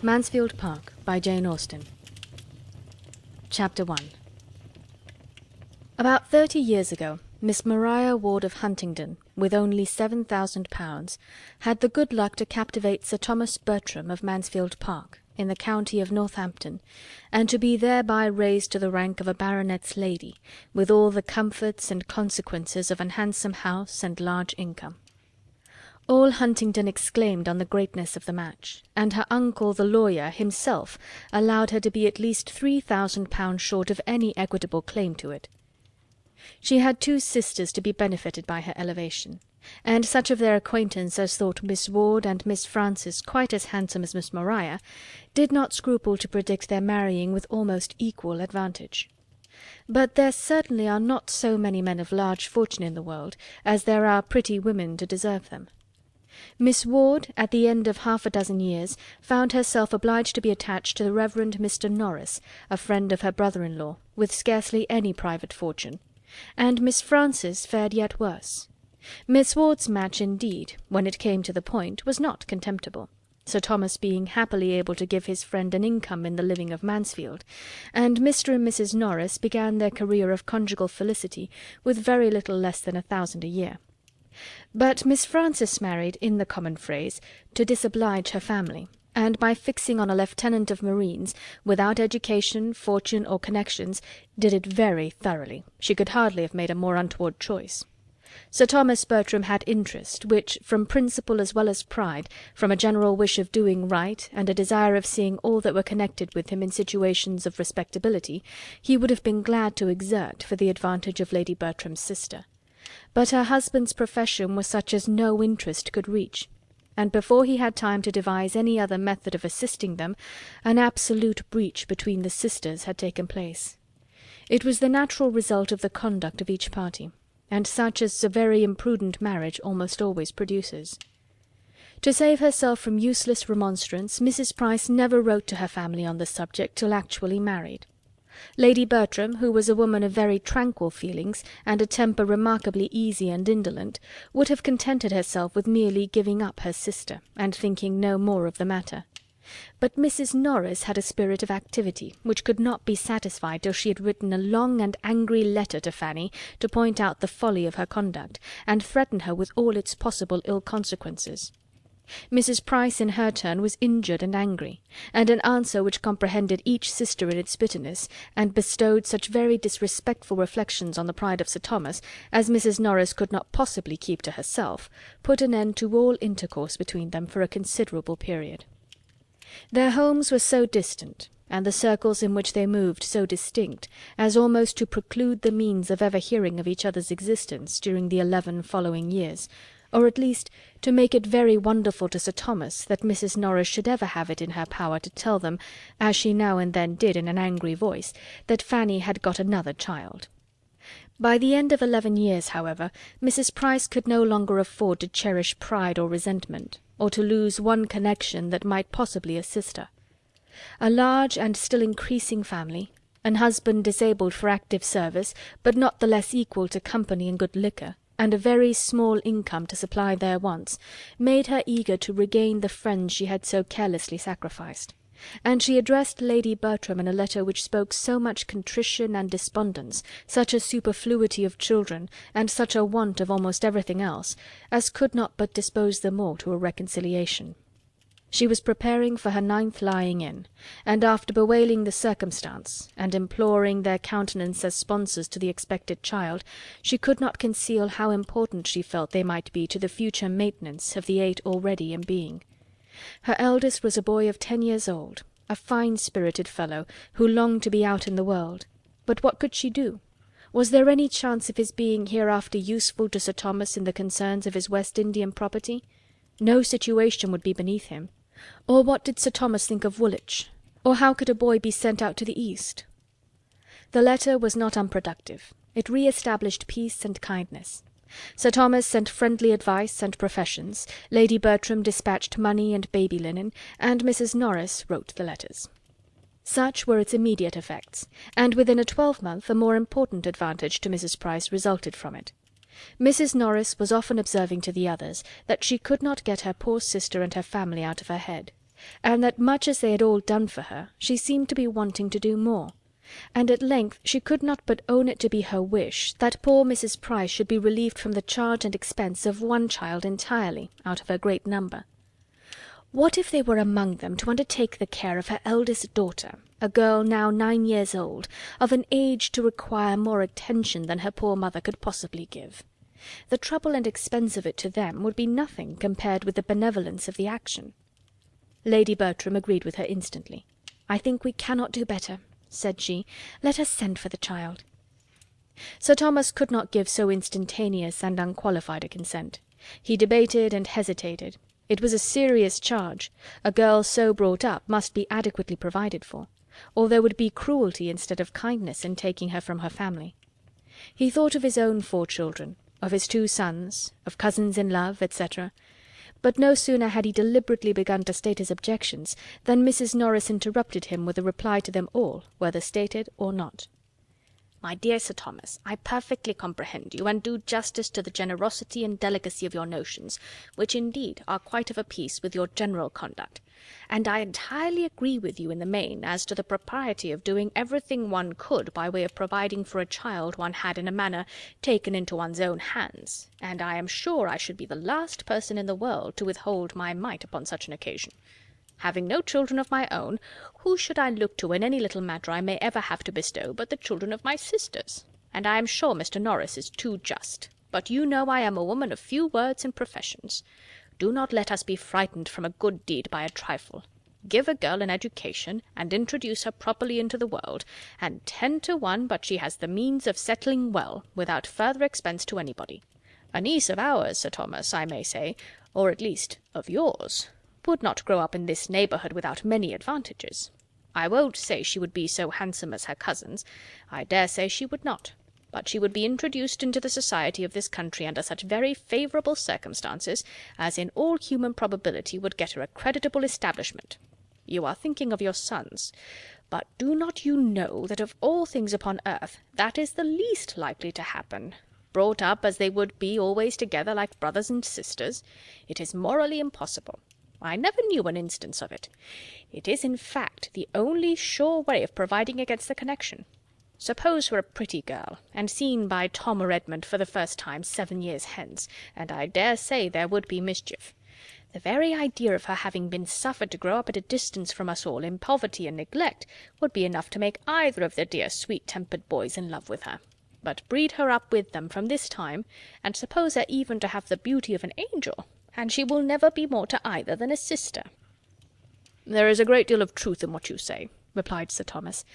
Mansfield Park by Jane Austen. Chapter 1. About 30 years ago, Miss Maria Ward of Huntingdon, with only £7,000, had the good luck to captivate Sir Thomas Bertram of Mansfield Park, in the county of Northampton, and to be thereby raised to the rank of a baronet's lady, with all the comforts and consequences of an handsome house and large income. All Huntingdon exclaimed on the greatness of the match, and her uncle the lawyer himself allowed her to be at least £3,000 short of any equitable claim to it. She had two sisters to be benefited by her elevation, and such of their acquaintance as thought Miss Ward and Miss Frances quite as handsome as Miss Maria did not scruple to predict their marrying with almost equal advantage. But there certainly are not so many men of large fortune in the world as there are pretty women to deserve them. Miss Ward, at the end of half a dozen years, found herself obliged to be attached to the Reverend Mr. Norris, a friend of her brother-in-law, with scarcely any private fortune, and Miss Frances fared yet worse. Miss Ward's match, indeed, when it came to the point, was not contemptible, Sir Thomas being happily able to give his friend an income in the living of Mansfield, and Mr. and Mrs. Norris began their career of conjugal felicity with very little less than 1,000 a year. But Miss Frances married, in the common phrase, to disoblige her family, and by fixing on a lieutenant of marines, without education, fortune, or connections, did it very thoroughly. She could hardly have made a more untoward choice. Sir Thomas Bertram had interest, which, from principle as well as pride, from a general wish of doing right, and a desire of seeing all that were connected with him in situations of respectability, he would have been glad to exert for the advantage of Lady Bertram's sister. But her husband's profession was such as no interest could reach, and before he had time to devise any other method of assisting them, an absolute breach between the sisters had taken place. It was the natural result of the conduct of each party, and such as a very imprudent marriage almost always produces. To save herself from useless remonstrance, Mrs. Price never wrote to her family on the subject till actually married. Lady Bertram, who was a woman of very tranquil feelings, and a temper remarkably easy and indolent, would have contented herself with merely giving up her sister, and thinking no more of the matter. But Mrs. Norris had a spirit of activity, which could not be satisfied till she had written a long and angry letter to Fanny to point out the folly of her conduct, and threaten her with all its possible ill consequences. Mrs. Price in her turn was injured and angry, and an answer which comprehended each sister in its bitterness, and bestowed such very disrespectful reflections on the pride of Sir Thomas as Mrs. Norris could not possibly keep to herself, put an end to all intercourse between them for a considerable period. Their homes were so distant, and the circles in which they moved so distinct, as almost to preclude the means of ever hearing of each other's existence during the 11 following years, or at least to make it very wonderful to Sir Thomas that Mrs. Norris should ever have it in her power to tell them, as she now and then did in an angry voice, that Fanny had got another child. By the end of 11 years, however, Mrs. Price could no longer afford to cherish pride or resentment, or to lose one connection that might possibly assist her. A large and still increasing family, an husband disabled for active service, but not the less equal to company and good liquor, and a very small income to supply their wants, made her eager to regain the friends she had so carelessly sacrificed, and she addressed Lady Bertram in a letter which spoke so much contrition and despondence, such a superfluity of children, and such a want of almost everything else, as could not but dispose them all to a reconciliation. She was preparing for her 9th lying in, and after bewailing the circumstance, and imploring their countenance as sponsors to the expected child, she could not conceal how important she felt they might be to the future maintenance of the 8 already in being. Her eldest was a boy of 10 years old, a fine-spirited fellow, who longed to be out in the world. But what could she do? Was there any chance of his being hereafter useful to Sir Thomas in the concerns of his West Indian property? No situation would be beneath him. Or what did Sir Thomas think of Woolwich? Or how could a boy be sent out to the East? The letter was not unproductive. It re-established peace and kindness. Sir Thomas sent friendly advice and professions, Lady Bertram dispatched money and baby linen, and Mrs. Norris wrote the letters. Such were its immediate effects, and within a 12-month a more important advantage to Mrs. Price resulted from it. Mrs. Norris was often observing to the others that she could not get her poor sister and her family out of her head, and that much as they had all done for her, she seemed to be wanting to do more, and at length she could not but own it to be her wish that poor Mrs. Price should be relieved from the charge and expense of one child entirely out of her great number. What if they were among them to undertake the care of her eldest daughter, a girl now 9 years old, of an age to require more attention than her poor mother could possibly give? The trouble and expense of it to them would be nothing compared with the benevolence of the action. Lady Bertram agreed with her instantly. "I think we cannot do better," said she. "Let us send for the child." Sir Thomas could not give so instantaneous and unqualified a consent. He debated and hesitated. It was a serious charge. A girl so brought up must be adequately provided for, or there would be cruelty instead of kindness in taking her from her family. He thought of his own 4 children, of his 2 sons, of cousins-in-law, etc. But no sooner had he deliberately begun to state his objections than Mrs. Norris interrupted him with a reply to them all, whether stated or not. "My dear Sir Thomas, I perfectly comprehend you, and do justice to the generosity and delicacy of your notions, which indeed are quite of a piece with your general conduct, and I entirely agree with you in the main as to the propriety of doing everything one could by way of providing for a child one had in a manner taken into one's own hands, and I am sure I should be the last person in the world to withhold my mite upon such an occasion. Having no children of my own, who should I look to in any little matter I may ever have to bestow but the children of my sisters? And I am sure Mr. Norris is too just. But you know I am a woman of few words and professions. Do not let us be frightened from a good deed by a trifle. Give a girl an education, and introduce her properly into the world, and 10 to 1 but she has the means of settling well, without further expense to anybody. A niece of ours, Sir Thomas, I may say, or at least of yours, would not grow up in this neighbourhood without many advantages. I won't say she would be so handsome as her cousins. I dare say she would not. But she would be introduced into the society of this country under such very favourable circumstances as in all human probability would get her a creditable establishment. You are thinking of your sons, but do not you know that of all things upon earth that is the least likely to happen? Brought up as they would be always together like brothers and sisters, it is morally impossible. I never knew an instance of it. It is, in fact, the only sure way of providing against the connection. Suppose her a pretty girl, and seen by Tom or Edmund for the first time 7 years hence, and I dare say there would be mischief. The very idea of her having been suffered to grow up at a distance from us all in poverty and neglect would be enough to make either of the dear sweet-tempered boys in love with her. But breed her up with them from this time, and suppose her even to have the beauty of an angel, and she will never be more to either than a sister." "There is a great deal of truth in what you say," replied Sir Thomas,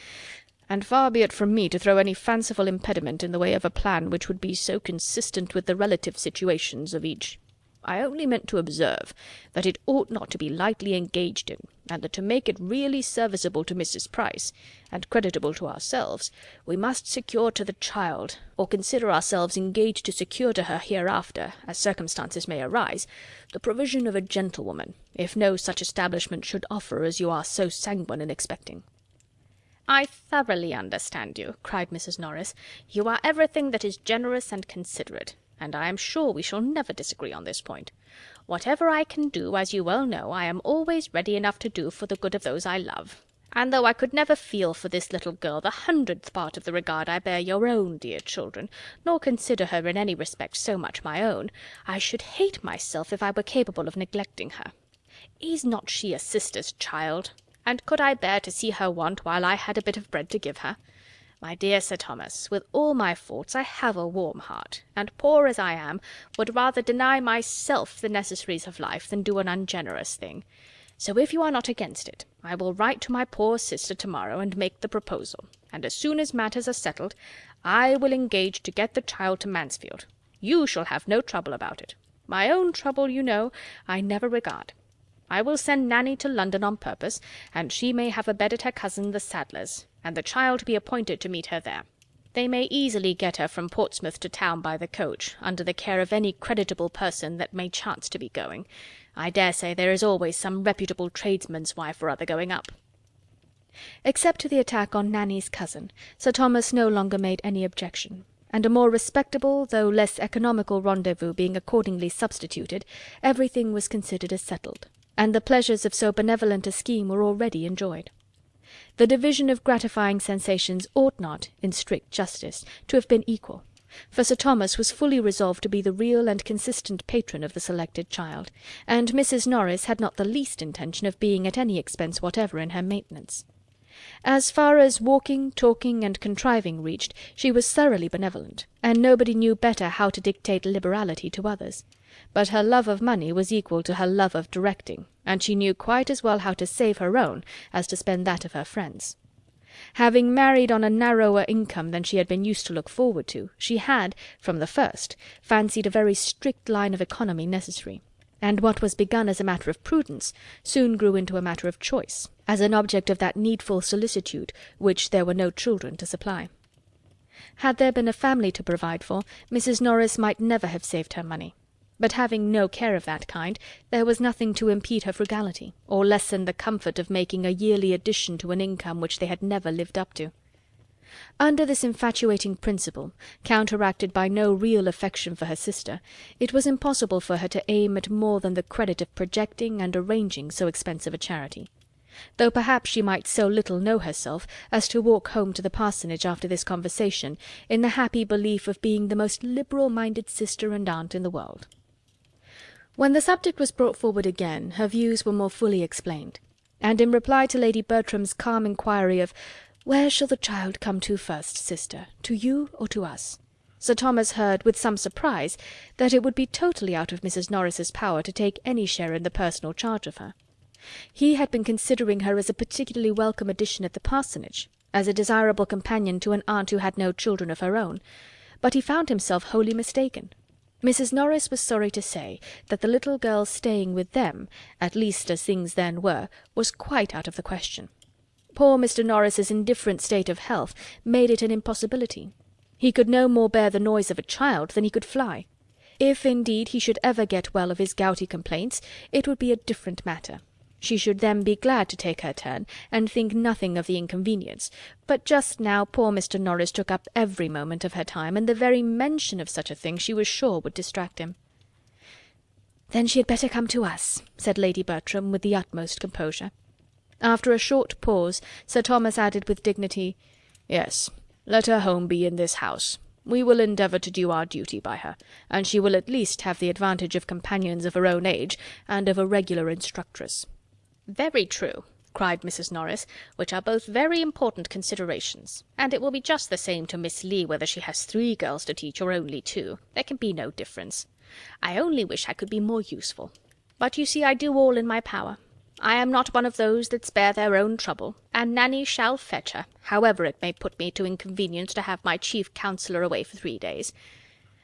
"and far be it from me to throw any fanciful impediment in the way of a plan which would be so consistent with the relative situations of each. I only meant to observe that it ought not to be lightly engaged in, and that to make it really serviceable to Mrs. Price, and creditable to ourselves, we must secure to the child, or consider ourselves engaged to secure to her hereafter, as circumstances may arise, the provision of a gentlewoman, if no such establishment should offer as you are so sanguine in expecting." "I thoroughly understand you," cried Mrs. Norris. "You are everything that is generous and considerate, and I am sure we shall never disagree on this point. Whatever I can do, as you well know, I am always ready enough to do for the good of those I love. And though I could never feel for this little girl the 100th part of the regard I bear your own dear children, nor consider her in any respect so much my own, I should hate myself if I were capable of neglecting her. Is not she a sister's child? And could I bear to see her want while I had a bit of bread to give her? My dear Sir Thomas, with all my faults I have a warm heart, and poor as I am, would rather deny myself the necessaries of life than do an ungenerous thing. So if you are not against it, I will write to my poor sister to-morrow and make the proposal, and as soon as matters are settled, I will engage to get the child to Mansfield. You shall have no trouble about it. My own trouble, you know, I never regard. I will send Nanny to London on purpose, and she may have a bed at her cousin the saddler's, and the child be appointed to meet her there. They may easily get her from Portsmouth to town by the coach, under the care of any creditable person that may chance to be going. I dare say there is always some reputable tradesman's wife or other going up." Except to the attack on Nanny's cousin, Sir Thomas no longer made any objection, and a more respectable, though less economical rendezvous being accordingly substituted, everything was considered as settled. and the pleasures of so benevolent a scheme were already enjoyed. The division of gratifying sensations ought not, in strict justice, to have been equal, for Sir Thomas was fully resolved to be the real and consistent patron of the selected child, and Mrs. Norris had not the least intention of being at any expense whatever in her maintenance. As far as walking, talking, and contriving reached, she was thoroughly benevolent, and nobody knew better how to dictate liberality to others. But her love of money was equal to her love of directing, and she knew quite as well how to save her own as to spend that of her friends. Having married on a narrower income than she had been used to look forward to, she had, from the first, fancied a very strict line of economy necessary, and what was begun as a matter of prudence soon grew into a matter of choice, as an object of that needful solicitude which there were no children to supply. Had there been a family to provide for, Mrs. Norris might never have saved her money. But having no care of that kind, there was nothing to impede her frugality, or lessen the comfort of making a yearly addition to an income which they had never lived up to. Under this infatuating principle, counteracted by no real affection for her sister, it was impossible for her to aim at more than the credit of projecting and arranging so expensive a charity, though perhaps she might so little know herself as to walk home to the parsonage after this conversation in the happy belief of being the most liberal-minded sister and aunt in the world. When the subject was brought forward again, her views were more fully explained, and in reply to Lady Bertram's calm inquiry of "Where shall the child come to first, sister, to you or to us?" Sir Thomas heard, with some surprise, that it would be totally out of Mrs. Norris's power to take any share in the personal charge of her. He had been considering her as a particularly welcome addition at the parsonage, as a desirable companion to an aunt who had no children of her own, but he found himself wholly mistaken. Mrs. Norris was sorry to say that the little girl's staying with them, at least as things then were, was quite out of the question. Poor Mr. Norris's indifferent state of health made it an impossibility. He could no more bear the noise of a child than he could fly. If, indeed, he should ever get well of his gouty complaints, it would be a different matter. She should then be glad to take her turn, and think nothing of the inconvenience, but just now poor Mr. Norris took up every moment of her time, and the very mention of such a thing she was sure would distract him. "Then she had better come to us," said Lady Bertram, with the utmost composure. After a short pause, Sir Thomas added with dignity, "Yes, let her home be in this house. We will endeavour to do our duty by her, and she will at least have the advantage of companions of her own age, and of a regular instructress." "Very true," cried Mrs. Norris, "which are both very important considerations, and it will be just the same to Miss Lee whether she has 3 girls to teach or only 2. There can be no difference. I only wish I could be more useful. But you see I do all in my power. I am not one of those that spare their own trouble, and Nanny shall fetch her, however it may put me to inconvenience to have my chief counsellor away for 3 days.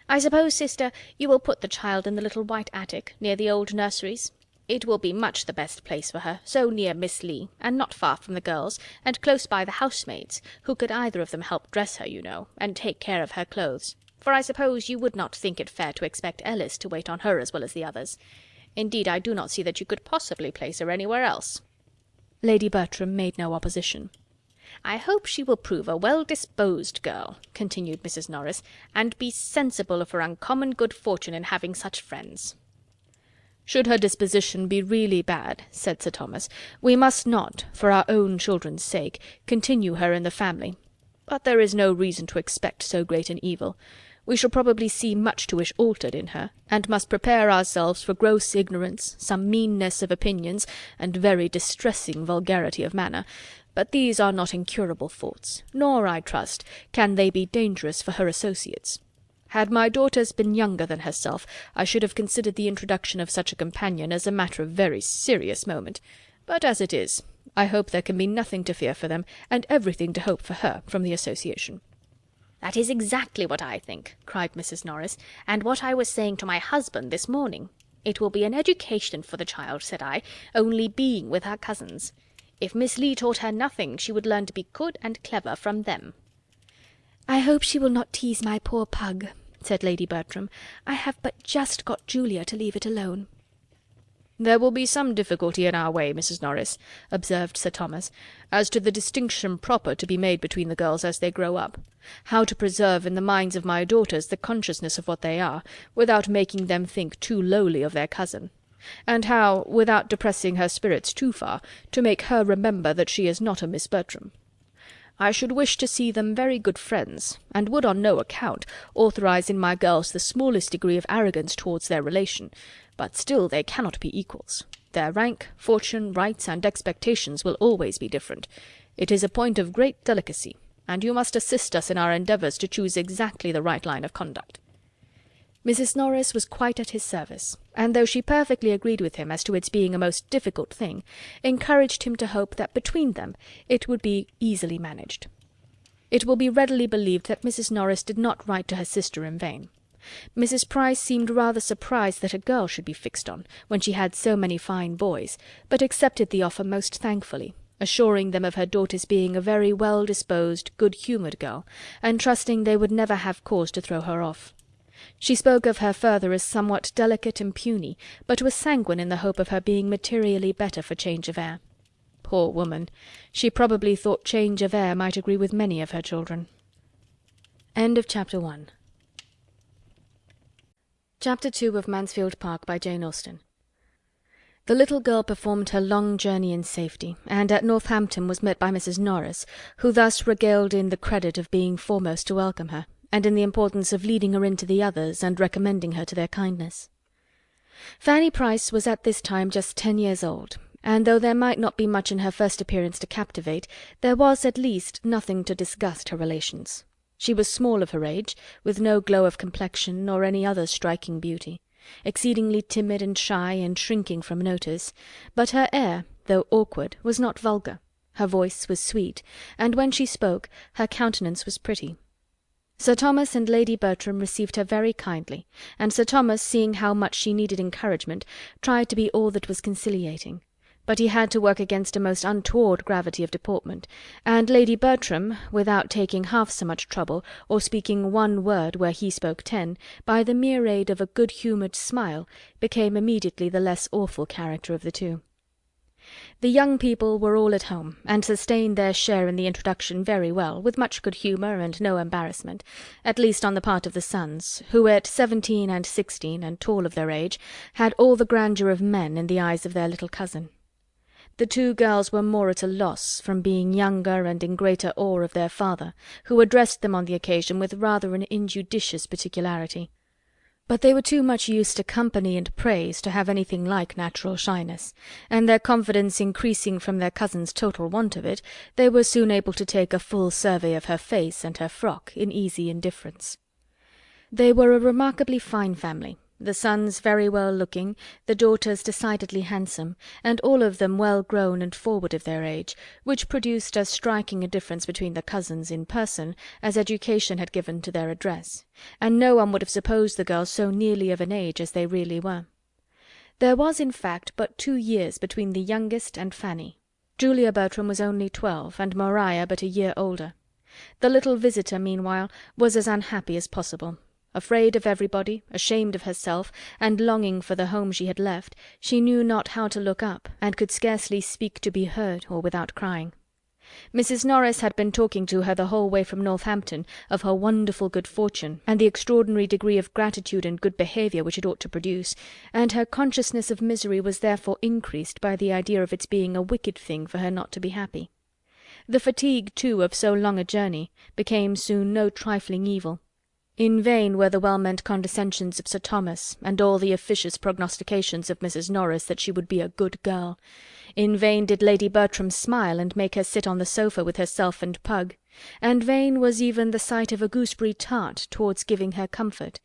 I suppose, sister, you will put the child in the little white attic, near the old nurseries? It will be much the best place for her, so near Miss Lee, and not far from the girls, and close by the housemaids, who could either of them help dress her, you know, and take care of her clothes, for I suppose you would not think it fair to expect Ellis to wait on her as well as the others. Indeed, I do not see that you could possibly place her anywhere else." Lady Bertram made no opposition. "I hope she will prove a well-disposed girl," continued Mrs. Norris, "and be sensible of her uncommon good fortune in having such friends." "Should her disposition be really bad," said Sir Thomas, "we must not, for our own children's sake, continue her in the family. But there is no reason to expect so great an evil. We shall probably see much to wish altered in her, and must prepare ourselves for gross ignorance, some meanness of opinions, and very distressing vulgarity of manner, but these are not incurable faults, nor, I trust, can they be dangerous for her associates. Had my daughters been younger than herself, I should have considered the introduction of such a companion as a matter of very serious moment, but as it is, I hope there can be nothing to fear for them, and everything to hope for her from the association." "That is exactly what I think," cried Mrs. Norris, "and what I was saying to my husband this morning. It will be an education for the child, said I, only being with her cousins. If Miss Lee taught her nothing, she would learn to be good and clever from them." "I hope she will not tease my poor pug," said Lady Bertram. "I have but just got Julia to leave it alone." "There will be some difficulty in our way, Mrs. Norris," observed Sir Thomas, "as to the distinction proper to be made between the girls as they grow up. How to preserve in the minds of my daughters the consciousness of what they are, without making them think too lowly of their cousin. and how, without depressing her spirits too far, to make her remember that she is not a Miss Bertram. I should wish to see them very good friends, and would on no account authorize in my girls the smallest degree of arrogance towards their relation, but still they cannot be equals. Their rank, fortune, rights, and expectations will always be different. It is a point of great delicacy, and you must assist us in our endeavours to choose exactly the right line of conduct." Mrs. Norris was quite at his service, and though she perfectly agreed with him as to its being a most difficult thing, encouraged him to hope that between them it would be easily managed. It will be readily believed that Mrs. Norris did not write to her sister in vain. Mrs. Price seemed rather surprised that a girl should be fixed on, when she had so many fine boys, but accepted the offer most thankfully, assuring them of her daughter's being a very well-disposed, good-humoured girl, and trusting they would never have cause to throw her off. She spoke of her further as somewhat delicate and puny, but was sanguine in the hope of her being materially better for change of air. Poor woman! She probably thought change of air might agree with many of her children. End of Chapter 1. Chapter 2 of Mansfield Park by Jane Austen. The little girl performed her long journey in safety, and at Northampton was met by Mrs. Norris, who thus regaled in the credit of being foremost to welcome her, and in the importance of leading her in to the others, and recommending her to their kindness. Fanny Price was at this time just 10 years old, and though there might not be much in her first appearance to captivate, there was at least nothing to disgust her relations. She was small of her age, with no glow of complexion, nor any other striking beauty, exceedingly timid and shy, and shrinking from notice, but her air, though awkward, was not vulgar, her voice was sweet, and when she spoke, her countenance was pretty. Sir Thomas and Lady Bertram received her very kindly, and Sir Thomas, seeing how much she needed encouragement, tried to be all that was conciliating, but he had to work against a most untoward gravity of deportment, and Lady Bertram, without taking half so much trouble, or speaking one word where he spoke 10, by the mere aid of a good-humoured smile, became immediately the less awful character of the two. The young people were all at home, and sustained their share in the introduction very well, with much good humour and no embarrassment, at least on the part of the sons, who at 17 and 16, and tall of their age, had all the grandeur of men in the eyes of their little cousin. The two girls were more at a loss, from being younger and in greater awe of their father, who addressed them on the occasion with rather an injudicious particularity. But they were too much used to company and praise to have anything like natural shyness, and their confidence increasing from their cousin's total want of it, they were soon able to take a full survey of her face and her frock in easy indifference. They were a remarkably fine family, the sons very well-looking, the daughters decidedly handsome, and all of them well-grown and forward of their age, which produced as striking a difference between the cousins in person as education had given to their address, and no one would have supposed the girls so nearly of an age as they really were. There was, in fact, but 2 years between the youngest and Fanny. Julia Bertram was only 12, and Maria but a year older. The little visitor, meanwhile, was as unhappy as possible. Afraid of everybody, ashamed of herself, and longing for the home she had left, she knew not how to look up, and could scarcely speak to be heard, or without crying. Mrs. Norris had been talking to her the whole way from Northampton of her wonderful good fortune, and the extraordinary degree of gratitude and good behaviour which it ought to produce, and her consciousness of misery was therefore increased by the idea of its being a wicked thing for her not to be happy. The fatigue, too, of so long a journey became soon no trifling evil. In vain were the well-meant condescensions of Sir Thomas, and all the officious prognostications of Mrs. Norris that she would be a good girl. In vain did Lady Bertram smile and make her sit on the sofa with herself and Pug, and vain was even the sight of a gooseberry tart towards giving her comfort.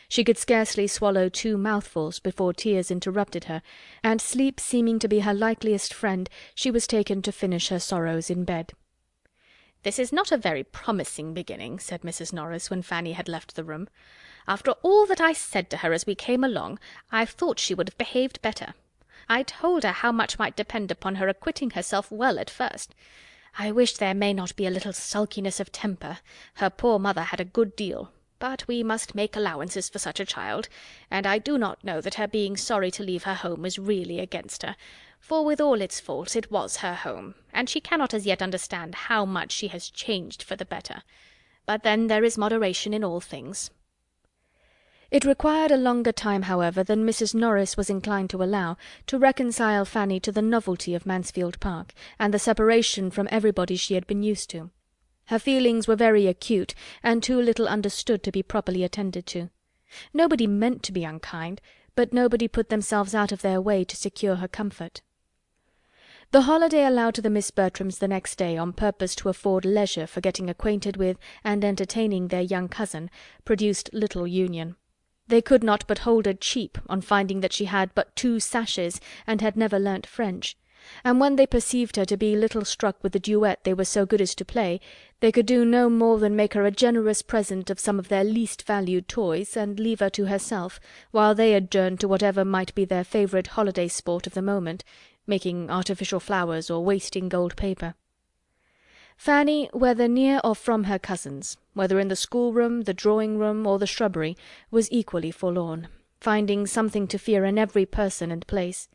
She could scarcely swallow 2 mouthfuls before tears interrupted her, and sleep seeming to be her likeliest friend, she was taken to finish her sorrows in bed. "This is not a very promising beginning," said Mrs. Norris, when Fanny had left the room. "After all that I said to her as we came along, I thought she would have behaved better. I told her how much might depend upon her acquitting herself well at first. I wish there may not be a little sulkiness of temper. Her poor mother had a good deal. But we must make allowances for such a child, and I do not know that her being sorry to leave her home is really against her, for with all its faults it was her home, and she cannot as yet understand how much she has changed for the better. But then there is moderation in all things." It required a longer time, however, than Mrs. Norris was inclined to allow, to reconcile Fanny to the novelty of Mansfield Park, and the separation from everybody she had been used to. Her feelings were very acute, and too little understood to be properly attended to. Nobody meant to be unkind, but nobody put themselves out of their way to secure her comfort. The holiday allowed to the Miss Bertrams the next day on purpose to afford leisure for getting acquainted with and entertaining their young cousin, produced little union. They could not but hold her cheap on finding that she had but 2 sashes and had never learnt French, and when they perceived her to be little struck with the duet they were so good as to play, they could do no more than make her a generous present of some of their least valued toys, and leave her to herself, while they adjourned to whatever might be their favourite holiday sport of the moment, making artificial flowers or wasting gold paper. Fanny, whether near or from her cousins, whether in the schoolroom, the drawing-room, or the shrubbery, was equally forlorn, finding something to fear in every person and place.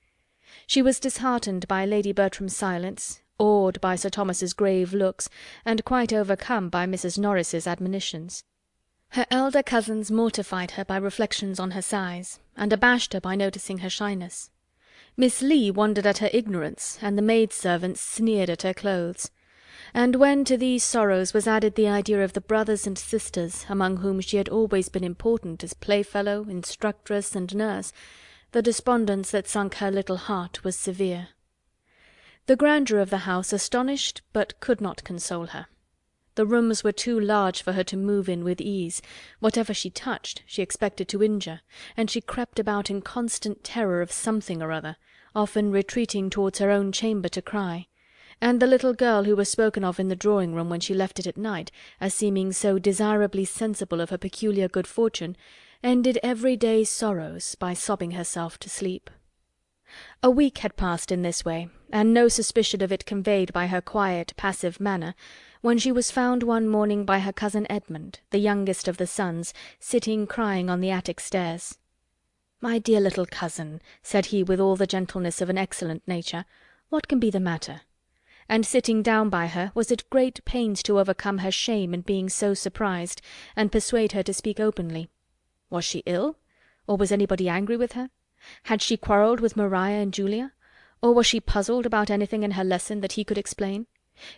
She was disheartened by Lady Bertram's silence, awed by Sir Thomas's grave looks, and quite overcome by Mrs. Norris's admonitions. Her elder cousins mortified her by reflections on her size, and abashed her by noticing her shyness. Miss Lee wondered at her ignorance, and the maid-servants sneered at her clothes. And when to these sorrows was added the idea of the brothers and sisters among whom she had always been important as playfellow, instructress, and nurse, the despondence that sunk her little heart was severe. The grandeur of the house astonished but could not console her. The rooms were too large for her to move in with ease. Whatever she touched she expected to injure, and she crept about in constant terror of something or other, often retreating towards her own chamber to cry. And the little girl who was spoken of in the drawing-room when she left it at night, as seeming so desirably sensible of her peculiar good fortune, ended every day's sorrows by sobbing herself to sleep. A week had passed in this way, and no suspicion of it conveyed by her quiet, passive manner, when she was found one morning by her cousin Edmund, the youngest of the sons, sitting crying on the attic stairs. "My dear little cousin," said he with all the gentleness of an excellent nature, "what can be the matter?" And sitting down by her, was at great pains to overcome her shame in being so surprised, and persuade her to speak openly. Was she ill? Or was anybody angry with her? Had she quarrelled with Maria and Julia? Or was she puzzled about anything in her lesson that he could explain?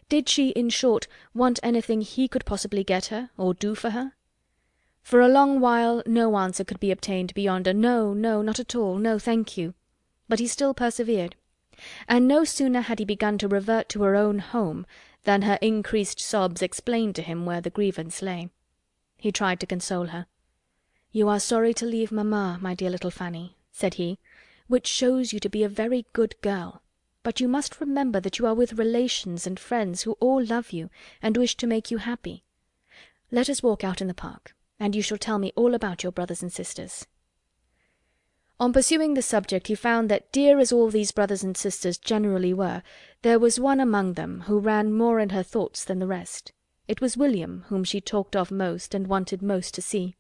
Did she, in short, want anything he could possibly get her, or do for her? For a long while no answer could be obtained beyond a "No, no, not at all, no, thank you." But he still persevered. And no sooner had he begun to revert to her own home than her increased sobs explained to him where the grievance lay. He tried to console her. "You are sorry to leave mamma, my dear little Fanny," said he, "which shows you to be a very good girl. But you must remember that you are with relations and friends who all love you and wish to make you happy. Let us walk out in the park, and you shall tell me all about your brothers and sisters." On pursuing the subject he found that, dear as all these brothers and sisters generally were, there was one among them who ran more in her thoughts than the rest. It was William whom she talked of most and wanted most to see.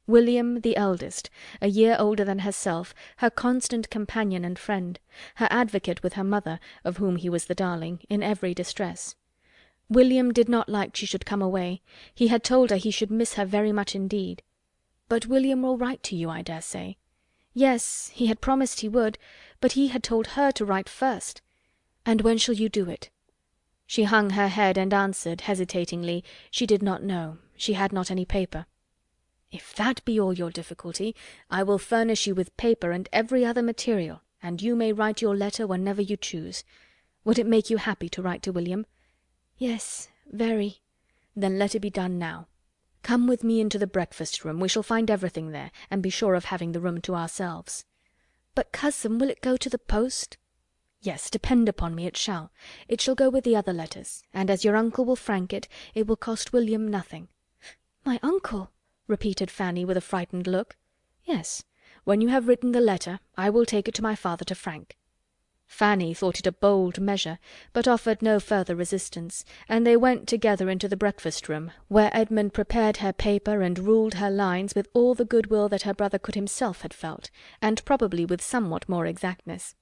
William the eldest, a year older than herself, her constant companion and friend, her advocate with her mother, of whom he was the darling, in every distress. William did not like she should come away. He had told her he should miss her very much indeed. "But William will write to you, I dare say." Yes, he had promised he would, but he had told her to write first. "And when shall you do it?" She hung her head and answered, hesitatingly, she did not know, she had not any paper. "If that be all your difficulty, I will furnish you with paper and every other material, and you may write your letter whenever you choose. Would it make you happy to write to William?" "Yes, very." "Then let it be done now. Come with me into the breakfast-room, we shall find everything there, and be sure of having the room to ourselves." "But, cousin, will it go to the post?" "Yes, depend upon me, it shall. It shall go with the other letters, and as your uncle will frank it, it will cost William nothing." "My uncle!" repeated Fanny with a frightened look. "Yes, when you have written the letter, I will take it to my father to frank." Fanny thought it a bold measure, but offered no further resistance, and they went together into the breakfast-room, where Edmund prepared her paper and ruled her lines with all the good will that her brother could himself had felt, and probably with somewhat more exactness.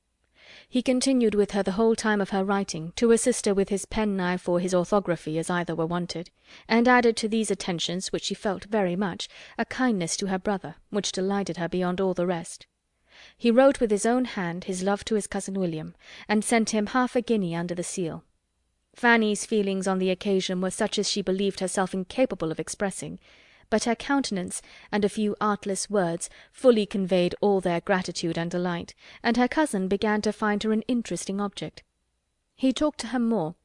He continued with her the whole time of her writing, to assist her with his penknife or his orthography as either were wanted, and added to these attentions, which she felt very much, a kindness to her brother, which delighted her beyond all the rest. He wrote with his own hand his love to his cousin William, and sent him half a guinea under the seal. Fanny's feelings on the occasion were such as she believed herself incapable of expressing, but her countenance and a few artless words fully conveyed all their gratitude and delight, and her cousin began to find her an interesting object. He talked to her more,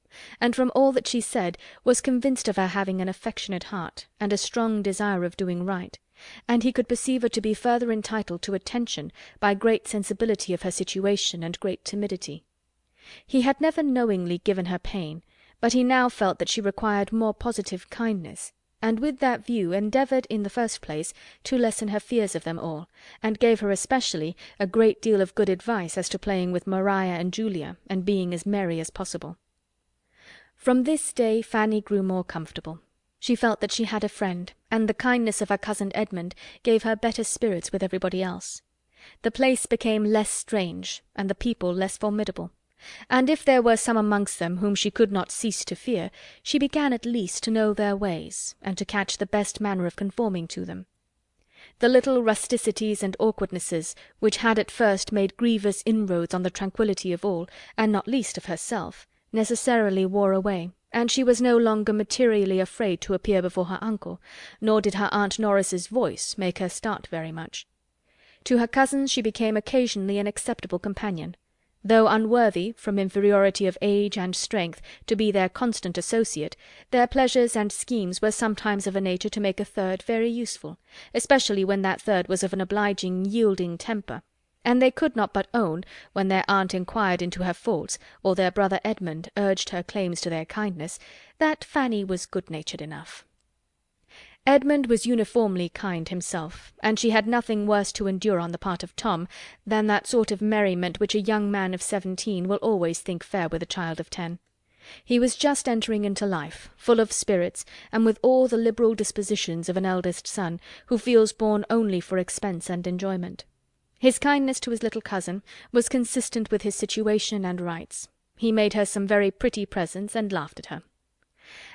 and from all that she said was convinced of her having an affectionate heart, and a strong desire of doing right, and he could perceive her to be further entitled to attention by great sensibility of her situation and great timidity. He had never knowingly given her pain, but he now felt that she required more positive kindness, and with that view endeavoured, in the first place, to lessen her fears of them all, and gave her especially a great deal of good advice as to playing with Maria and Julia, and being as merry as possible. From this day Fanny grew more comfortable. She felt that she had a friend, and the kindness of her cousin Edmund gave her better spirits with everybody else. The place became less strange, and the people less formidable, and if there were some amongst them whom she could not cease to fear, she began at least to know their ways, and to catch the best manner of conforming to them. The little rusticities and awkwardnesses, which had at first made grievous inroads on the tranquillity of all, and not least of herself, necessarily wore away, and she was no longer materially afraid to appear before her uncle, nor did her Aunt Norris's voice make her start very much. To her cousins she became occasionally an acceptable companion. Though unworthy, from inferiority of age and strength, to be their constant associate, their pleasures and schemes were sometimes of a nature to make a third very useful, especially when that third was of an obliging, yielding temper, and they could not but own, when their aunt inquired into her faults, or their brother Edmund urged her claims to their kindness, that Fanny was good-natured enough. Edmund was uniformly kind himself, and she had nothing worse to endure on the part of Tom than that sort of merriment which a young man of 17 will always think fair with a child of 10. He was just entering into life, full of spirits, and with all the liberal dispositions of an eldest son, who feels born only for expense and enjoyment. His kindness to his little cousin was consistent with his situation and rights. He made her some very pretty presents, and laughed at her.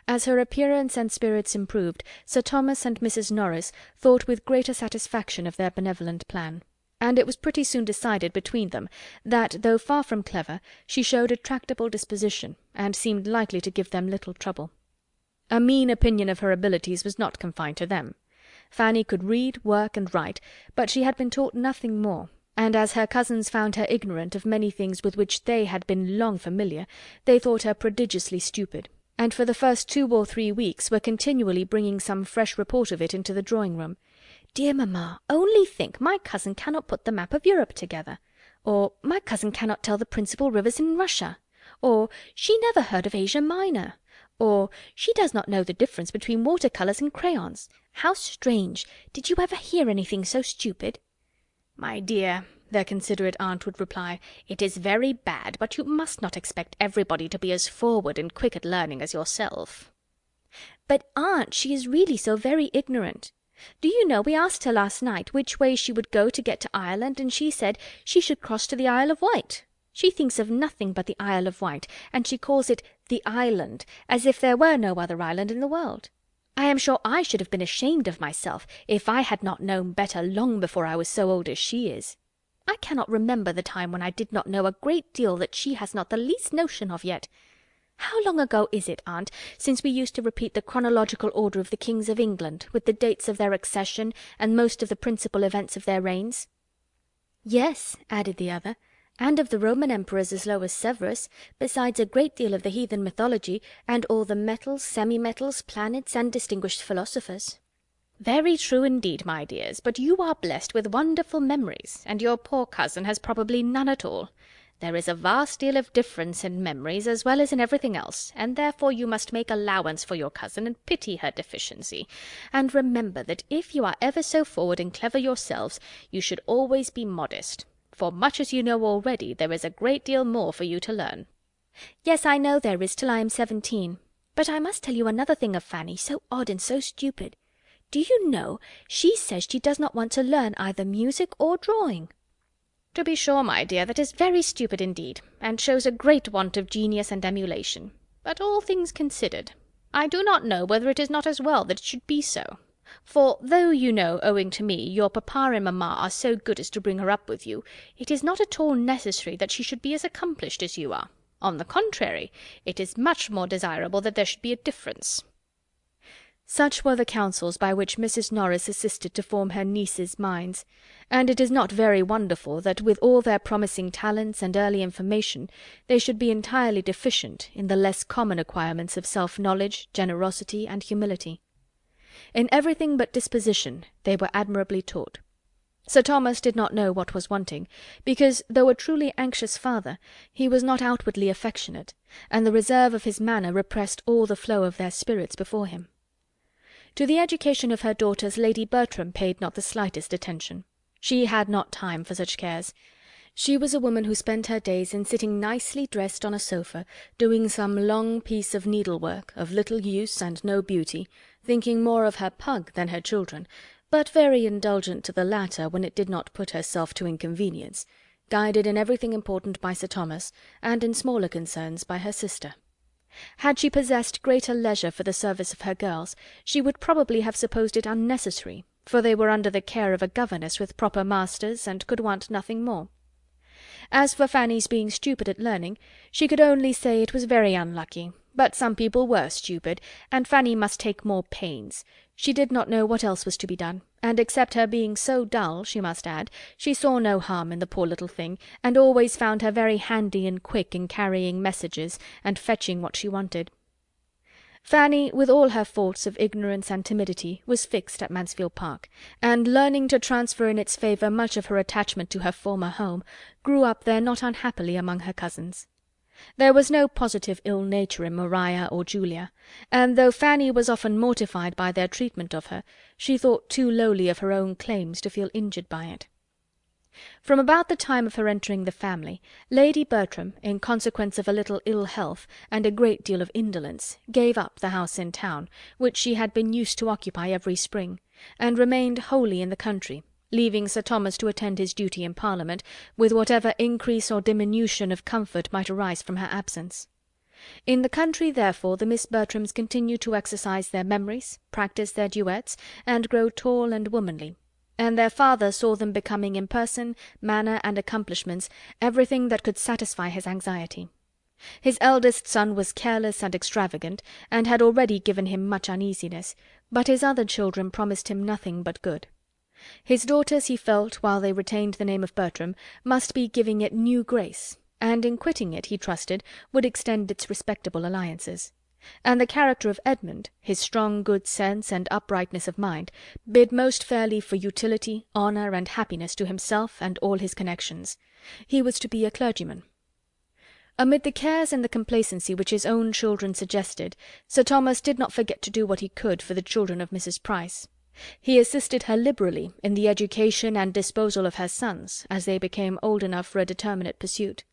As her appearance and spirits improved, Sir Thomas and Mrs. Norris thought with greater satisfaction of their benevolent plan, and it was pretty soon decided between them that, though far from clever, she showed a tractable disposition, and seemed likely to give them little trouble. A mean opinion of her abilities was not confined to them. Fanny could read, work, and write, but she had been taught nothing more, and as her cousins found her ignorant of many things with which they had been long familiar, they thought her prodigiously stupid, and for the first 2 or 3 weeks were continually bringing some fresh report of it into the drawing-room. "Dear mamma, only think, my cousin cannot put the map of Europe together," or "My cousin cannot tell the principal rivers in Russia," or "She never heard of Asia Minor," or "She does not know the difference between water-colours and crayons. How strange! Did you ever hear anything so stupid?" "My dear," their considerate aunt would reply, "it is very bad, but you must not expect everybody to be as forward and quick at learning as yourself." "But, aunt, she is really so very ignorant. Do you know, we asked her last night which way she would go to get to Ireland, and she said she should cross to the Isle of Wight. She thinks of nothing but the Isle of Wight, and she calls it the island, as if there were no other island in the world. I am sure I should have been ashamed of myself if I had not known better long before I was so old as she is. I cannot remember the time when I did not know a great deal that she has not the least notion of yet. How long ago is it, aunt, since we used to repeat the chronological order of the kings of England, with the dates of their accession, and most of the principal events of their reigns?" "Yes," added the other, "and of the Roman emperors as low as Severus, besides a great deal of the heathen mythology, and all the metals, semi-metals, planets, and distinguished philosophers." "Very true indeed, my dears, but you are blessed with wonderful memories, and your poor cousin has probably none at all. There is a vast deal of difference in memories as well as in everything else, and therefore you must make allowance for your cousin and pity her deficiency, and remember that if you are ever so forward and clever yourselves, you should always be modest, for much as you know already, there is a great deal more for you to learn." "Yes, I know there is till I am 17. But I must tell you another thing of Fanny, so odd and so stupid. Do you know, she says she does not want to learn either music or drawing." "To be sure, my dear, that is very stupid indeed, and shows a great want of genius and emulation. But all things considered, I do not know whether it is not as well that it should be so. For though, you know, owing to me, your papa and mamma are so good as to bring her up with you, it is not at all necessary that she should be as accomplished as you are. On the contrary, it is much more desirable that there should be a difference." Such were the counsels by which Mrs. Norris assisted to form her nieces' minds, and it is not very wonderful that with all their promising talents and early information they should be entirely deficient in the less common acquirements of self-knowledge, generosity, and humility. In everything but disposition they were admirably taught. Sir Thomas did not know what was wanting, because, though a truly anxious father, he was not outwardly affectionate, and the reserve of his manner repressed all the flow of their spirits before him. To the education of her daughters Lady Bertram paid not the slightest attention. She had not time for such cares. She was a woman who spent her days in sitting nicely dressed on a sofa, doing some long piece of needlework, of little use and no beauty, thinking more of her pug than her children, but very indulgent to the latter when it did not put herself to inconvenience, guided in everything important by Sir Thomas, and in smaller concerns by her sister. Had she possessed greater leisure for the service of her girls, she would probably have supposed it unnecessary, for they were under the care of a governess with proper masters, and could want nothing more. As for Fanny's being stupid at learning, she could only say it was very unlucky, but some people were stupid, and Fanny must take more pains. She did not know what else was to be done, and except her being so dull, she must add, she saw no harm in the poor little thing, and always found her very handy and quick in carrying messages, and fetching what she wanted. Fanny, with all her faults of ignorance and timidity, was fixed at Mansfield Park, and learning to transfer in its favour much of her attachment to her former home, grew up there not unhappily among her cousins. There was no positive ill nature in Maria or Julia, and though Fanny was often mortified by their treatment of her, she thought too lowly of her own claims to feel injured by it. From about the time of her entering the family, Lady Bertram, in consequence of a little ill health and a great deal of indolence, gave up the house in town, which she had been used to occupy every spring, and remained wholly in the country, leaving Sir Thomas to attend his duty in Parliament, with whatever increase or diminution of comfort might arise from her absence. In the country, therefore, the Miss Bertrams continued to exercise their memories, practise their duets, and grow tall and womanly, and their father saw them becoming in person, manner, and accomplishments everything that could satisfy his anxiety. His eldest son was careless and extravagant, and had already given him much uneasiness, but his other children promised him nothing but good. His daughters, he felt, while they retained the name of Bertram, must be giving it new grace, and in quitting it, he trusted, would extend its respectable alliances. And the character of Edmund, his strong good sense and uprightness of mind, bid most fairly for utility, honour, and happiness to himself and all his connections. He was to be a clergyman. Amid the cares and the complacency which his own children suggested, Sir Thomas did not forget to do what he could for the children of Mrs. Price. He assisted her liberally in the education and disposal of her sons, as they became old enough for a determinate pursuit;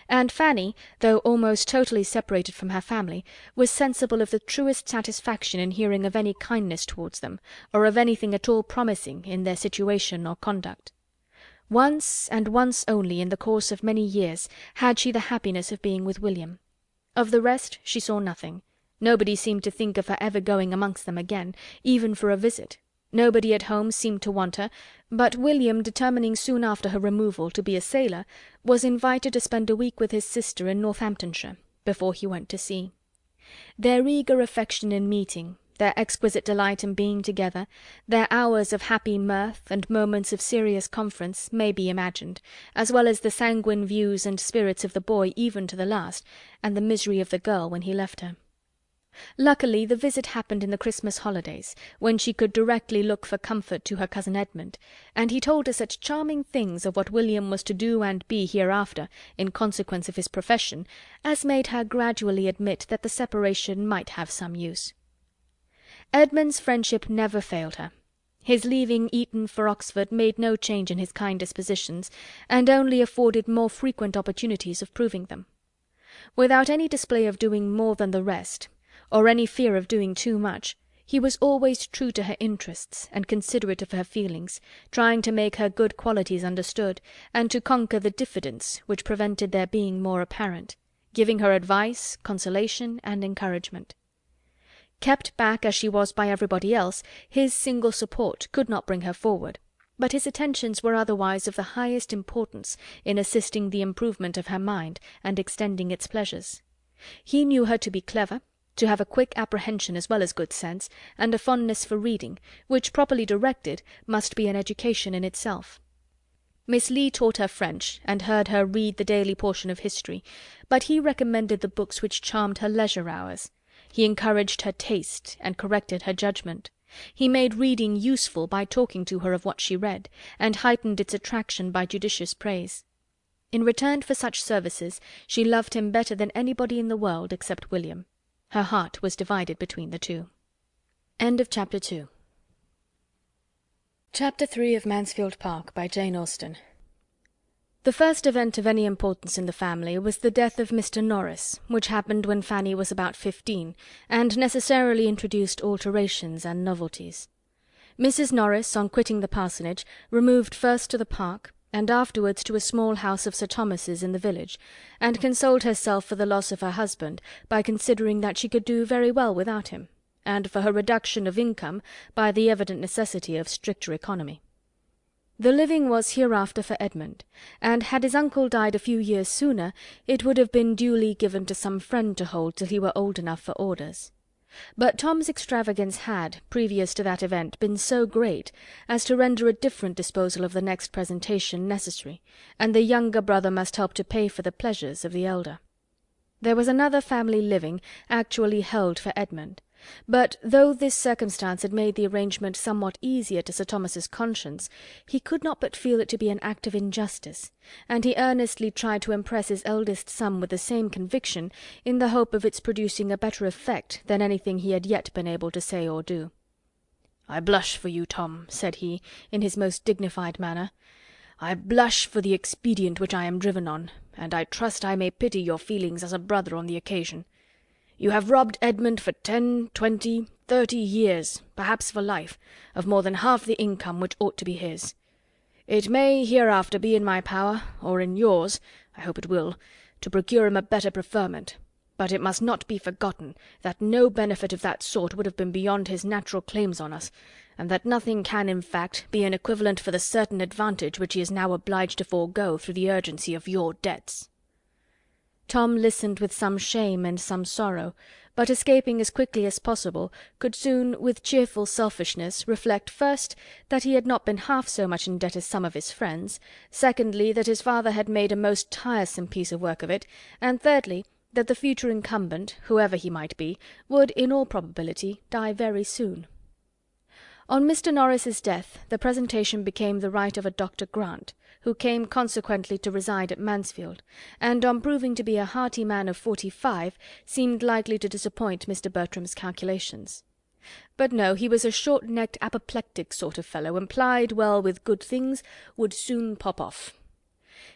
and Fanny, though almost totally separated from her family, was sensible of the truest satisfaction in hearing of any kindness towards them, or of anything at all promising in their situation or conduct. Once, and once only, in the course of many years, had she the happiness of being with William. Of the rest she saw nothing. Nobody seemed to think of her ever going amongst them again, even for a visit. Nobody at home seemed to want her, but William, determining soon after her removal to be a sailor, was invited to spend a week with his sister in Northamptonshire, before he went to sea. Their eager affection in meeting, their exquisite delight in being together, their hours of happy mirth, and moments of serious conference, may be imagined, as well as the sanguine views and spirits of the boy even to the last, and the misery of the girl when he left her. Luckily the visit happened in the Christmas holidays, when she could directly look for comfort to her cousin Edmund, and he told her such charming things of what William was to do and be hereafter, in consequence of his profession, as made her gradually admit that the separation might have some use. Edmund's friendship never failed her. His leaving Eton for Oxford made no change in his kind dispositions, and only afforded more frequent opportunities of proving them. Without any display of doing more than the rest, or any fear of doing too much, He was always true to her interests and considerate of her feelings, trying to make her good qualities understood, and to conquer the diffidence which prevented their being more apparent, giving her advice, consolation, and encouragement. Kept back as she was by everybody else, his single support could not bring her forward, but his attentions were otherwise of the highest importance in assisting the improvement of her mind and extending its pleasures. He knew her to be clever, to have a quick apprehension as well as good sense, and a fondness for reading, which, properly directed, must be an education in itself. Miss Lee taught her French, and heard her read the daily portion of history, but he recommended the books which charmed her leisure hours. He encouraged her taste, and corrected her judgment. He made reading useful by talking to her of what she read, and heightened its attraction by judicious praise. In return for such services she loved him better than anybody in the world except William. Her heart was divided between the two. Chapter 2. Chapter 3 of Mansfield Park by Jane Austen. The first event of any importance in the family was the death of Mr. Norris, which happened when Fanny was about 15, and necessarily introduced alterations and novelties. Mrs. Norris, on quitting the parsonage, removed first to the park, and afterwards to a small house of Sir Thomas's in the village, and consoled herself for the loss of her husband by considering that she could do very well without him, and for her reduction of income by the evident necessity of stricter economy. The living was hereafter for Edmund, and had his uncle died a few years sooner, it would have been duly given to some friend to hold till he were old enough for orders. But Tom's extravagance had, previous to that event, been so great as to render a different disposal of the next presentation necessary, and the younger brother must help to pay for the pleasures of the elder. There was another family living, actually held for Edmund, but though this circumstance had made the arrangement somewhat easier to Sir Thomas's conscience, he could not but feel it to be an act of injustice, and he earnestly tried to impress his eldest son with the same conviction, in the hope of its producing a better effect than anything he had yet been able to say or do. "I blush for you, Tom," said he, in his most dignified manner. "I blush for the expedient which I am driven on, and I trust I may pity your feelings as a brother on the occasion. You have robbed Edmund for 10, 20, 30 years, perhaps for life, of more than half the income which ought to be his. It may hereafter be in my power, or in yours, I hope it will, to procure him a better preferment, but it must not be forgotten that no benefit of that sort would have been beyond his natural claims on us, and that nothing can, in fact, be an equivalent for the certain advantage which he is now obliged to forego through the urgency of your debts." Tom listened with some shame and some sorrow, but escaping as quickly as possible, could soon, with cheerful selfishness, reflect, first, that he had not been half so much in debt as some of his friends; secondly, that his father had made a most tiresome piece of work of it; and thirdly, that the future incumbent, whoever he might be, would, in all probability, die very soon. On Mr. Norris's death the presentation became the right of a Dr. Grant, who came consequently to reside at Mansfield, and on proving to be a hearty man of 45, seemed likely to disappoint Mr. Bertram's calculations. But no, he was a short-necked apoplectic sort of fellow, and plied well with good things, would soon pop off.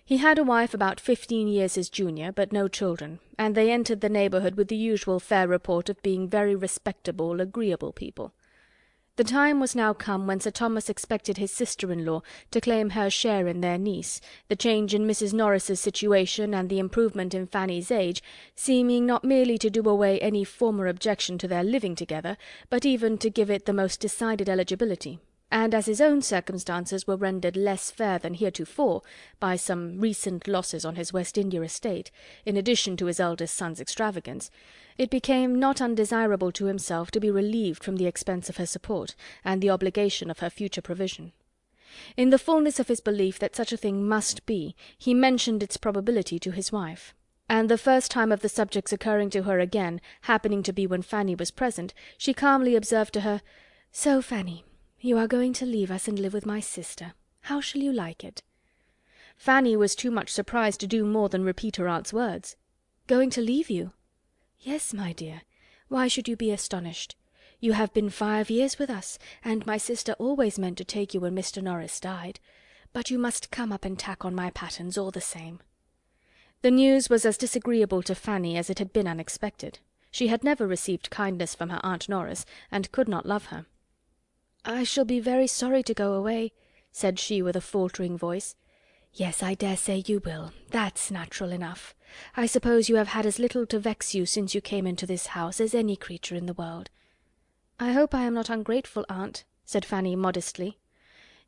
He had a wife about 15 years his junior, but no children, and they entered the neighbourhood with the usual fair report of being very respectable, agreeable people. The time was now come when Sir Thomas expected his sister-in-law to claim her share in their niece, the change in Mrs. Norris's situation and the improvement in Fanny's age seeming not merely to do away any former objection to their living together, but even to give it the most decided eligibility, and as his own circumstances were rendered less fair than heretofore by some recent losses on his West India estate, in addition to his eldest son's extravagance, it became not undesirable to himself to be relieved from the expense of her support, and the obligation of her future provision. In the fullness of his belief that such a thing must be, he mentioned its probability to his wife, and the first time of the subject's occurring to her again, happening to be when Fanny was present, she calmly observed to her, "So, Fanny, you are going to leave us and live with my sister. How shall you like it?" Fanny was too much surprised to do more than repeat her aunt's words. "Going to leave you?" "Yes, my dear. Why should you be astonished? You have been 5 years with us, and my sister always meant to take you when Mr. Norris died. But you must come up and tack on my pattens all the same." The news was as disagreeable to Fanny as it had been unexpected. She had never received kindness from her Aunt Norris, and could not love her. "I shall be very sorry to go away," said she with a faltering voice. "Yes, I dare say you will. That's natural enough. I suppose you have had as little to vex you since you came into this house as any creature in the world." "I hope I am not ungrateful, aunt," said Fanny modestly.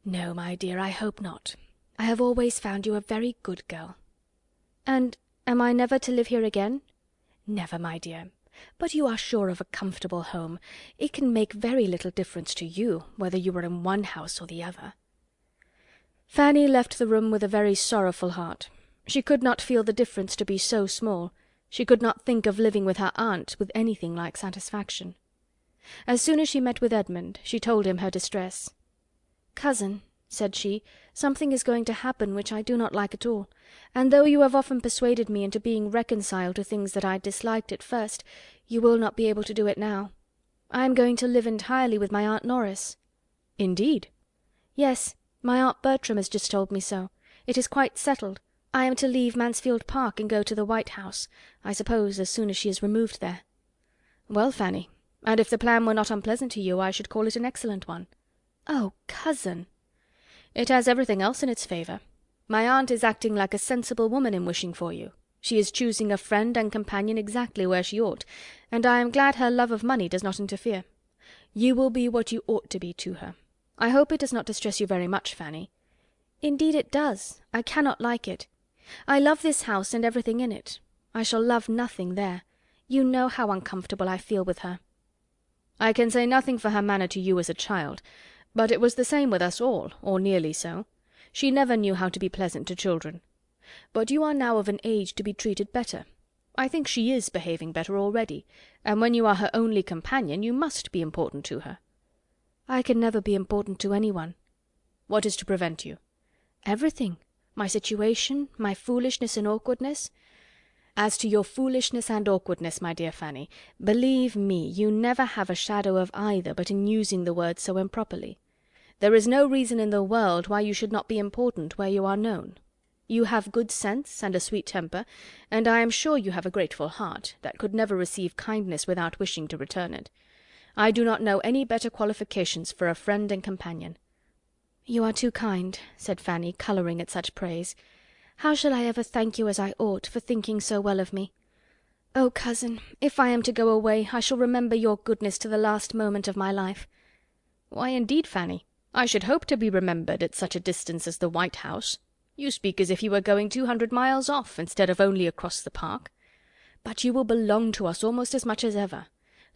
"No, my dear, I hope not. I have always found you a very good girl." "And am I never to live here again?" "Never, my dear. But you are sure of a comfortable home. It can make very little difference to you whether you are in one house or the other." Fanny left the room with a very sorrowful heart. She could not feel the difference to be so small. She could not think of living with her aunt with anything like satisfaction. As soon as she met with Edmund, she told him her distress. "Cousin," said she, "something is going to happen which I do not like at all, and though you have often persuaded me into being reconciled to things that I disliked at first, you will not be able to do it now. I am going to live entirely with my Aunt Norris." "Indeed?" "Yes, my Aunt Bertram has just told me so. It is quite settled. I am to leave Mansfield Park and go to the White House, I suppose as soon as she is removed there." "Well, Fanny, and if the plan were not unpleasant to you, I should call it an excellent one." "Oh, cousin!" "It has everything else in its favour. My aunt is acting like a sensible woman in wishing for you. She is choosing a friend and companion exactly where she ought, and I am glad her love of money does not interfere. You will be what you ought to be to her. I hope it does not distress you very much, Fanny." "Indeed it does. I cannot like it. I love this house and everything in it. I shall love nothing there. You know how uncomfortable I feel with her." "I can say nothing for her manner to you as a child, but it was the same with us all, or nearly so. She never knew how to be pleasant to children. But you are now of an age to be treated better. I think she is behaving better already, and when you are her only companion you must be important to her." "I can never be important to anyone." "What is to prevent you?" "Everything. My situation, my foolishness and awkwardness." "As to your foolishness and awkwardness, my dear Fanny, believe me, you never have a shadow of either but in using the word so improperly. There is no reason in the world why you should not be important where you are known. You have good sense and a sweet temper, and I am sure you have a grateful heart, that could never receive kindness without wishing to return it. I do not know any better qualifications for a friend and companion." "You are too kind," said Fanny, colouring at such praise. "How shall I ever thank you as I ought, for thinking so well of me? Oh, cousin, if I am to go away, I shall remember your goodness to the last moment of my life." "Why, indeed, Fanny, I should hope to be remembered at such a distance as the White House. You speak as if you were going 200 miles off, instead of only across the park. But you will belong to us almost as much as ever.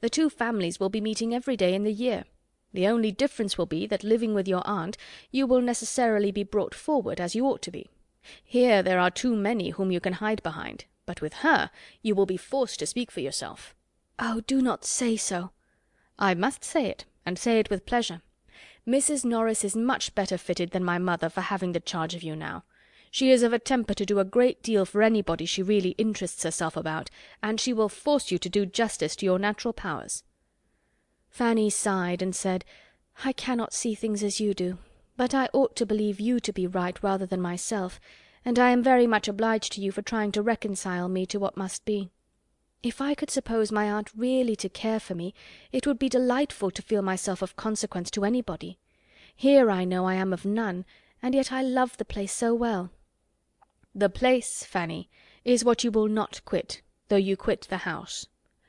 The two families will be meeting every day in the year. The only difference will be that, living with your aunt, you will necessarily be brought forward, as you ought to be. Here there are too many whom you can hide behind, but with her you will be forced to speak for yourself." "Oh, do not say so." "I must say it, and say it with pleasure. Mrs. Norris is much better fitted than my mother for having the charge of you now. She is of a temper to do a great deal for anybody she really interests herself about, and she will force you to do justice to your natural powers." Fanny sighed and said, "I cannot see things as you do, but I ought to believe you to be right rather than myself, and I am very much obliged to you for trying to reconcile me to what must be. If I could suppose my aunt really to care for me, it would be delightful to feel myself of consequence to anybody. Here I know I am of none, and yet I love the place so well." "The place, Fanny, is what you will not quit, though you quit the house.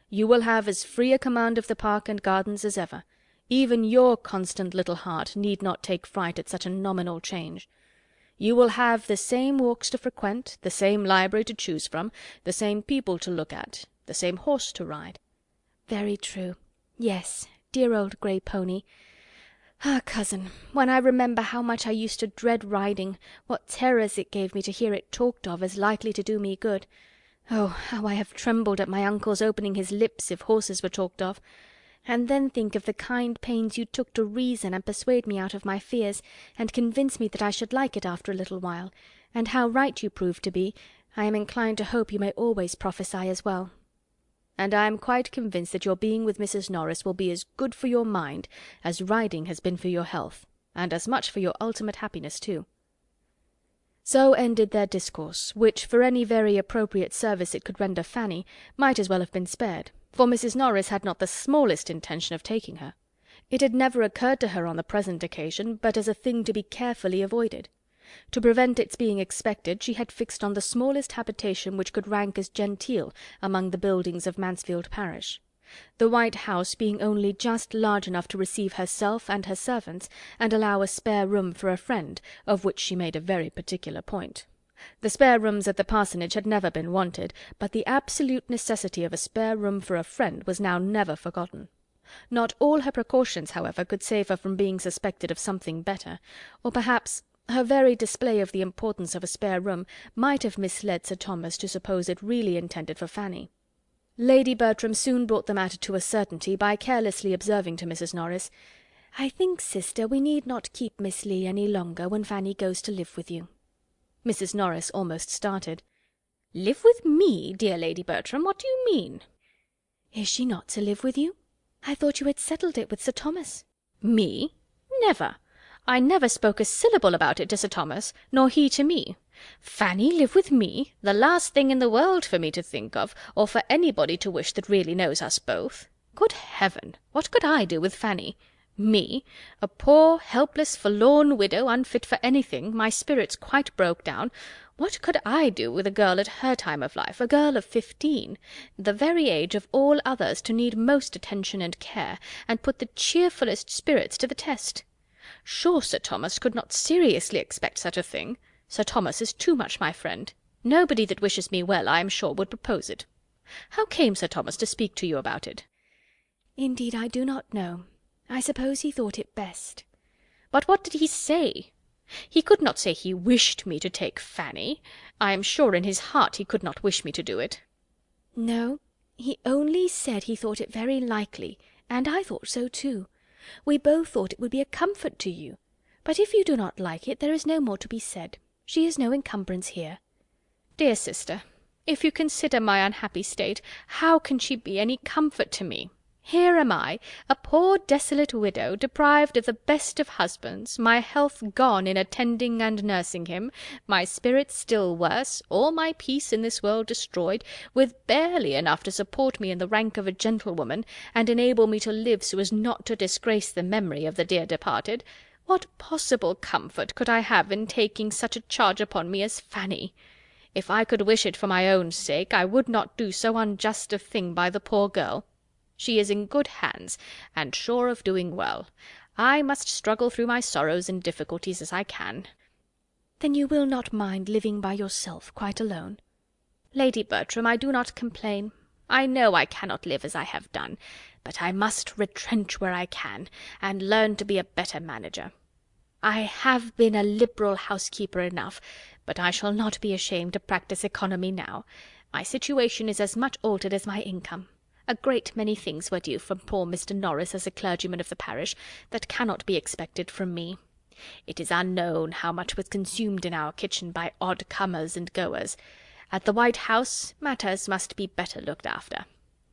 You will have as free a command of the park and gardens as ever. Even your constant little heart need not take fright at such a nominal change. You will have the same walks to frequent, the same library to choose from, the same people to look at, the same horse to ride." "Very true. Yes, dear old grey pony. Ah, cousin, when I remember how much I used to dread riding, what terrors it gave me to hear it talked of as likely to do me good. Oh, how I have trembled at my uncle's opening his lips if horses were talked of! And then think of the kind pains you took to reason and persuade me out of my fears, and convince me that I should like it after a little while, and how right you proved to be. I am inclined to hope you may always prophesy as well. And I am quite convinced that your being with Mrs. Norris will be as good for your mind as riding has been for your health, and as much for your ultimate happiness too." So ended their discourse, which, for any very appropriate service it could render Fanny, might as well have been spared, for Mrs. Norris had not the smallest intention of taking her. It had never occurred to her on the present occasion but as a thing to be carefully avoided. To prevent its being expected, she had fixed on the smallest habitation which could rank as genteel among the buildings of Mansfield parish, the white house being only just large enough to receive herself and her servants, and allow a spare room for a friend, of which she made a very particular point. The spare rooms at the parsonage had never been wanted, but the absolute necessity of a spare room for a friend was now never forgotten. Not all her precautions, however, could save her from being suspected of something better, or perhaps her very display of the importance of a spare room might have misled Sir Thomas to suppose it really intended for Fanny. Lady Bertram soon brought the matter to a certainty by carelessly observing to Mrs. Norris, "I think, sister, we need not keep Miss Lee any longer when Fanny goes to live with you." Mrs. Norris almost started. "Live with me, dear Lady Bertram? What do you mean?" "Is she not to live with you? I thought you had settled it with Sir Thomas." "Me? Never! I never spoke a syllable about it to Sir Thomas, nor he to me. Fanny live with me? The last thing in the world for me to think of, or for anybody to wish that really knows us both. Good heaven! What could I do with Fanny? Me, a poor, helpless, forlorn widow, unfit for anything, my spirits quite broke down. What could I do with a girl at her time of life, a girl of 15, the very age of all others to need most attention and care, and put the cheerfullest spirits to the test? Sure Sir Thomas could not seriously expect such a thing. Sir Thomas is too much my friend. Nobody that wishes me well, I am sure, would propose it. How came Sir Thomas to speak to you about it?" "Indeed, I do not know. I suppose he thought it best." "But what did he say? He could not say he wished me to take Fanny. I am sure in his heart he could not wish me to do it." "No, he only said he thought it very likely, and I thought so too. We both thought it would be a comfort to you. But if you do not like it, there is no more to be said. She is no encumbrance here." "Dear sister, if you consider my unhappy state, how can she be any comfort to me? Here am I, a poor desolate widow, deprived of the best of husbands, my health gone in attending and nursing him, my spirits still worse, all my peace in this world destroyed, with barely enough to support me in the rank of a gentlewoman, and enable me to live so as not to disgrace the memory of the dear departed. What possible comfort could I have in taking such a charge upon me as Fanny? If I could wish it for my own sake, I would not do so unjust a thing by the poor girl. She is in good hands, and sure of doing well. I must struggle through my sorrows and difficulties as I can." "Then you will not mind living by yourself, quite alone?" "Lady Bertram, I do not complain. I know I cannot live as I have done, but I must retrench where I can, and learn to be a better manager. I have been a liberal housekeeper enough, but I shall not be ashamed to practise economy now. My situation is as much altered as my income. A great many things were due from poor Mr. Norris as a clergyman of the parish, that cannot be expected from me. It is unknown how much was consumed in our kitchen by odd comers and goers. At the White House matters must be better looked after.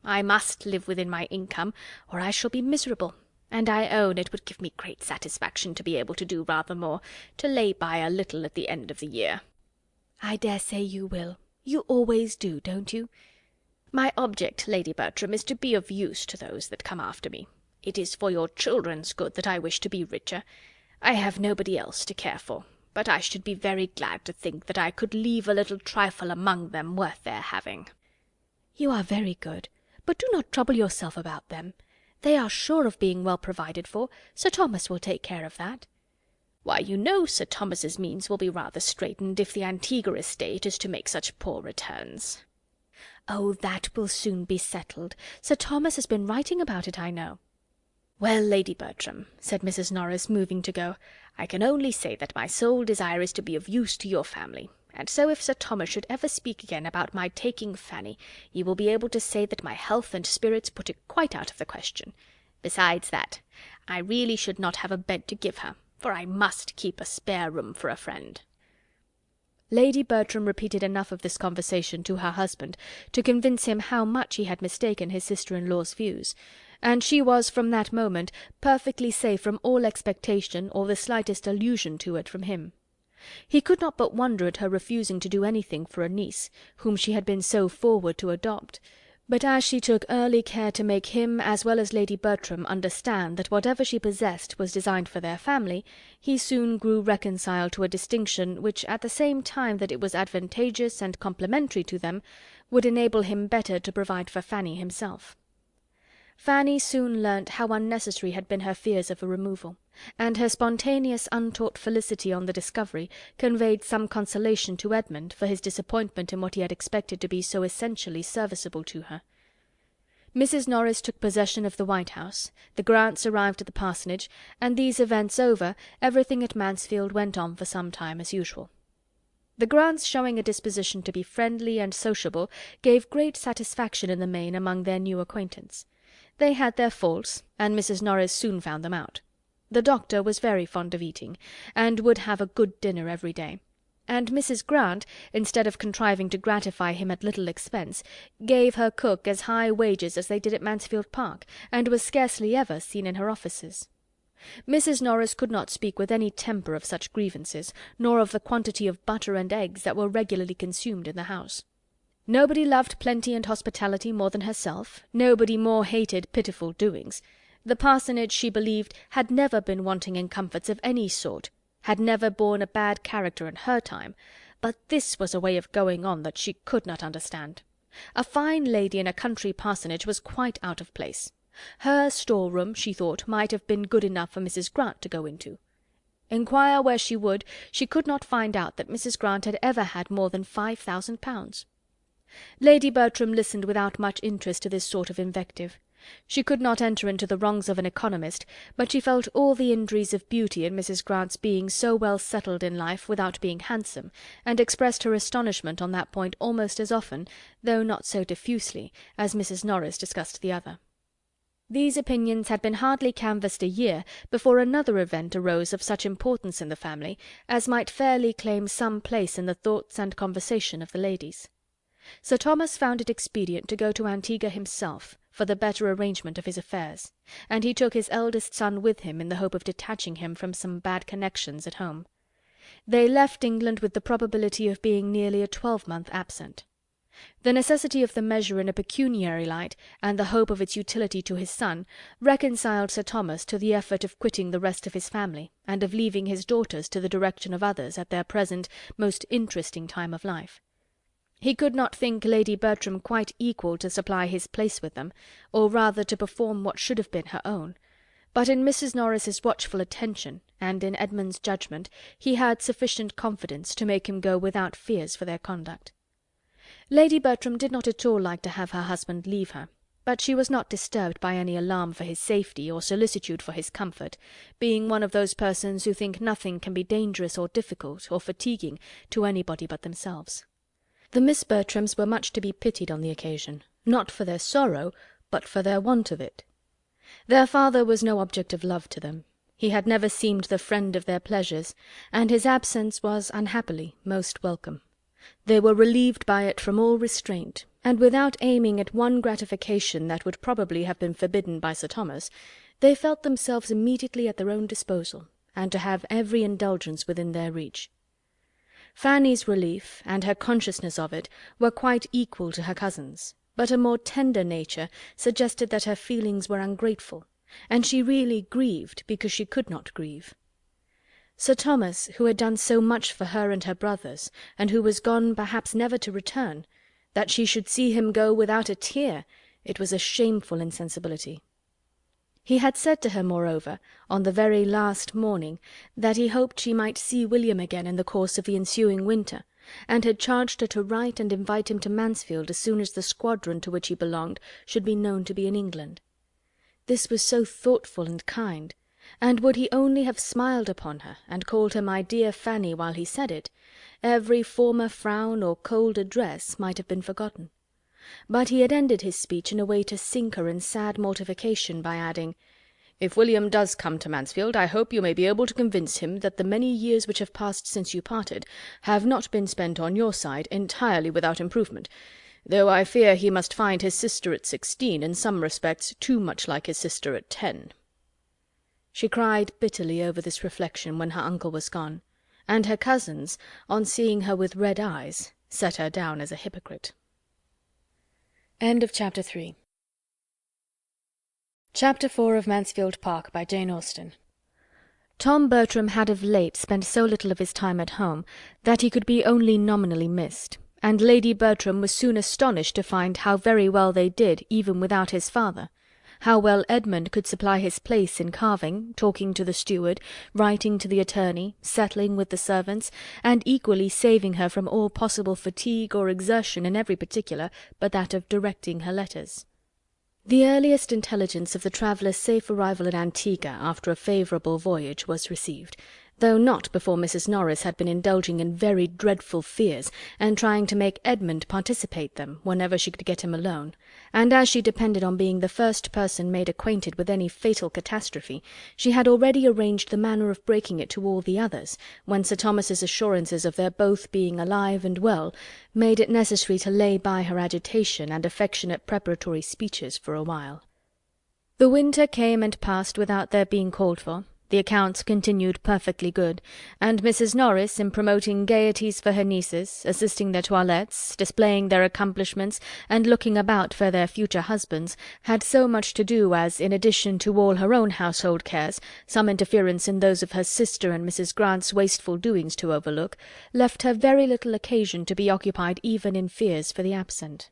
I must live within my income, or I shall be miserable, and I own it would give me great satisfaction to be able to do rather more, to lay by a little at the end of the year." "I dare say you will. You always do, don't you?" "My object, Lady Bertram, is to be of use to those that come after me. It is for your children's good that I wish to be richer. I have nobody else to care for, but I should be very glad to think that I could leave a little trifle among them worth their having." "You are very good, but do not trouble yourself about them. They are sure of being well provided for. Sir Thomas will take care of that." "Why, you know Sir Thomas's means will be rather straitened if the Antigua estate is to make such poor returns." "Oh, that will soon be settled. Sir Thomas has been writing about it, I know." "Well, Lady Bertram," said Mrs. Norris, moving to go, "I can only say that my sole desire is to be of use to your family, and so if Sir Thomas should ever speak again about my taking Fanny, you will be able to say that my health and spirits put it quite out of the question. Besides that, I really should not have a bed to give her, for I must keep a spare room for a friend." Lady Bertram repeated enough of this conversation to her husband to convince him how much he had mistaken his sister-in-law's views, and she was from that moment perfectly safe from all expectation or the slightest allusion to it from him. He could not but wonder at her refusing to do anything for a niece, whom she had been so forward to adopt, But as she took early care to make him as well as Lady Bertram understand that whatever she possessed was designed for their family, he soon grew reconciled to a distinction which, at the same time that it was advantageous and complimentary to them, would enable him better to provide for Fanny himself. Fanny soon learnt how unnecessary had been her fears of a removal, and her spontaneous untaught felicity on the discovery conveyed some consolation to Edmund for his disappointment in what he had expected to be so essentially serviceable to her. Mrs. Norris took possession of the White House, the Grants arrived at the parsonage, and these events over, everything at Mansfield went on for some time as usual. The Grants, showing a disposition to be friendly and sociable, gave great satisfaction in the main among their new acquaintance. They had their faults, and Mrs. Norris soon found them out. The doctor was very fond of eating, and would have a good dinner every day; and Mrs. Grant, instead of contriving to gratify him at little expense, gave her cook as high wages as they did at Mansfield Park, and was scarcely ever seen in her offices. Mrs. Norris could not speak with any temper of such grievances, nor of the quantity of butter and eggs that were regularly consumed in the house. Nobody loved plenty and hospitality more than herself, nobody more hated pitiful doings. The parsonage, she believed, had never been wanting in comforts of any sort, had never borne a bad character in her time, but this was a way of going on that she could not understand. A fine lady in a country parsonage was quite out of place. Her store-room, she thought, might have been good enough for Mrs. Grant to go into. Inquire where she would, she could not find out that Mrs. Grant had ever had more than £5,000. Lady Bertram listened without much interest to this sort of invective. She could not enter into the wrongs of an economist, but she felt all the injuries of beauty in Mrs. Grant's being so well settled in life without being handsome, and expressed her astonishment on that point almost as often, though not so diffusely, as Mrs. Norris discussed the other. These opinions had been hardly canvassed a year before another event arose of such importance in the family as might fairly claim some place in the thoughts and conversation of the ladies. Sir Thomas found it expedient to go to Antigua himself, for the better arrangement of his affairs, and he took his eldest son with him in the hope of detaching him from some bad connections at home. They left England with the probability of being nearly a 12-month absent. The necessity of the measure in a pecuniary light, and the hope of its utility to his son, reconciled Sir Thomas to the effort of quitting the rest of his family, and of leaving his daughters to the direction of others at their present most interesting time of life. He could not think Lady Bertram quite equal to supply his place with them, or rather to perform what should have been her own; but in Mrs. Norris's watchful attention, and in Edmund's judgment, he had sufficient confidence to make him go without fears for their conduct. Lady Bertram did not at all like to have her husband leave her, but she was not disturbed by any alarm for his safety or solicitude for his comfort, being one of those persons who think nothing can be dangerous or difficult or fatiguing to anybody but themselves. The Miss Bertrams were much to be pitied on the occasion, not for their sorrow, but for their want of it. Their father was no object of love to them. He had never seemed the friend of their pleasures, and his absence was unhappily most welcome. They were relieved by it from all restraint, and without aiming at one gratification that would probably have been forbidden by Sir Thomas, they felt themselves immediately at their own disposal, and to have every indulgence within their reach. Fanny's relief, and her consciousness of it, were quite equal to her cousin's, but a more tender nature suggested that her feelings were ungrateful, and she really grieved because she could not grieve. Sir Thomas, who had done so much for her and her brothers, and who was gone perhaps never to return, that she should see him go without a tear, it was a shameful insensibility. He had said to her, moreover, on the very last morning, that he hoped she might see William again in the course of the ensuing winter, and had charged her to write and invite him to Mansfield as soon as the squadron to which he belonged should be known to be in England. This was so thoughtful and kind, and would he only have smiled upon her, and called her my dear Fanny while he said it, every former frown or cold address might have been forgotten. But he had ended his speech in a way to sink her in sad mortification, by adding, "If William does come to Mansfield, I hope you may be able to convince him that the many years which have passed since you parted have not been spent on your side entirely without improvement, though I fear he must find his sister at 16 in some respects too much like his sister at 10. She cried bitterly over this reflection when her uncle was gone, and her cousins, on seeing her with red eyes, set her down as a hypocrite. End of Chapter 3. Chapter 4 of Mansfield Park by Jane Austen. Tom Bertram had of late spent so little of his time at home that he could be only nominally missed, and Lady Bertram was soon astonished to find how very well they did even without his father, how well Edmund could supply his place in carving, talking to the steward, writing to the attorney, settling with the servants, and equally saving her from all possible fatigue or exertion in every particular but that of directing her letters. The earliest intelligence of the traveller's safe arrival at Antigua after a favourable voyage was received, though not before Mrs. Norris had been indulging in very dreadful fears, and trying to make Edmund participate them whenever she could get him alone, and as she depended on being the first person made acquainted with any fatal catastrophe, she had already arranged the manner of breaking it to all the others, when Sir Thomas's assurances of their both being alive and well made it necessary to lay by her agitation and affectionate preparatory speeches for a while. The winter came and passed without their being called for. The accounts continued perfectly good, and Mrs. Norris, in promoting gaieties for her nieces, assisting their toilettes, displaying their accomplishments, and looking about for their future husbands, had so much to do as, in addition to all her own household cares, some interference in those of her sister and Mrs. Grant's wasteful doings to overlook, left her very little occasion to be occupied even in fears for the absent.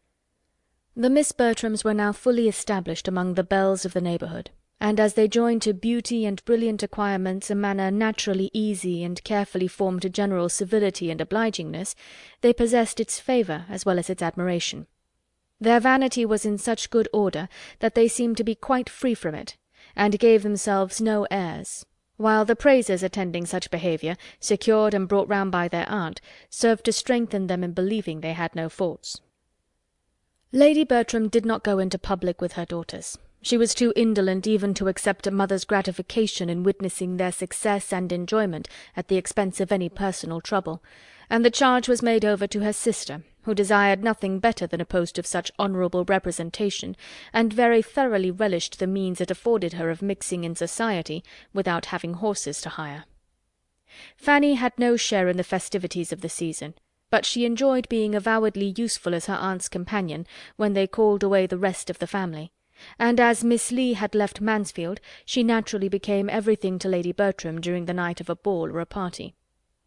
The Miss Bertrams were now fully established among the belles of the neighbourhood, and as they joined to beauty and brilliant acquirements a manner naturally easy and carefully formed to general civility and obligingness, they possessed its favour as well as its admiration. Their vanity was in such good order that they seemed to be quite free from it, and gave themselves no airs, while the praises attending such behaviour, secured and brought round by their aunt, served to strengthen them in believing they had no faults. Lady Bertram did not go into public with her daughters. She was too indolent even to accept a mother's gratification in witnessing their success and enjoyment at the expense of any personal trouble, and the charge was made over to her sister, who desired nothing better than a post of such honourable representation, and very thoroughly relished the means it afforded her of mixing in society without having horses to hire. Fanny had no share in the festivities of the season, but she enjoyed being avowedly useful as her aunt's companion when they called away the rest of the family, and as Miss Lee had left Mansfield, she naturally became everything to Lady Bertram during the night of a ball or a party.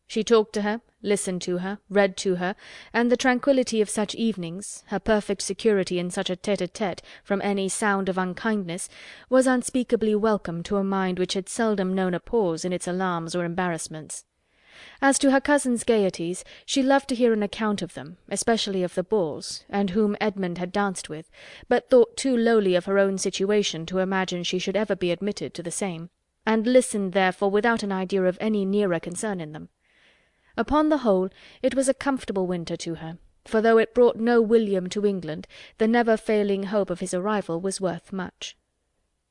She talked to her, listened to her, read to her, and the tranquillity of such evenings, her perfect security in such a tete-a-tete from any sound of unkindness, was unspeakably welcome to a mind which had seldom known a pause in its alarms or embarrassments. As to her cousin's gaieties, she loved to hear an account of them, especially of the balls, and whom Edmund had danced with, but thought too lowly of her own situation to imagine she should ever be admitted to the same, and listened therefore without an idea of any nearer concern in them. Upon the whole, it was a comfortable winter to her, for though it brought no William to England, the never-failing hope of his arrival was worth much.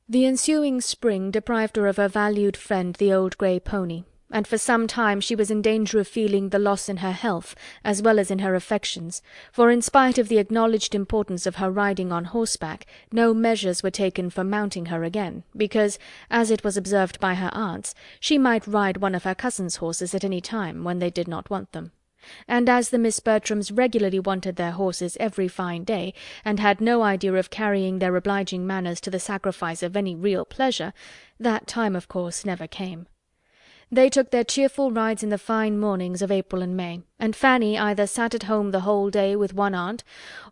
The ensuing spring deprived her of her valued friend the old grey pony, and for some time she was in danger of feeling the loss in her health as well as in her affections, for in spite of the acknowledged importance of her riding on horseback, no measures were taken for mounting her again, because, as it was observed by her aunts, she might ride one of her cousins' horses at any time when they did not want them. And as the Miss Bertrams regularly wanted their horses every fine day, and had no idea of carrying their obliging manners to the sacrifice of any real pleasure, that time of course never came. They took their cheerful rides in the fine mornings of April and May, and Fanny either sat at home the whole day with one aunt,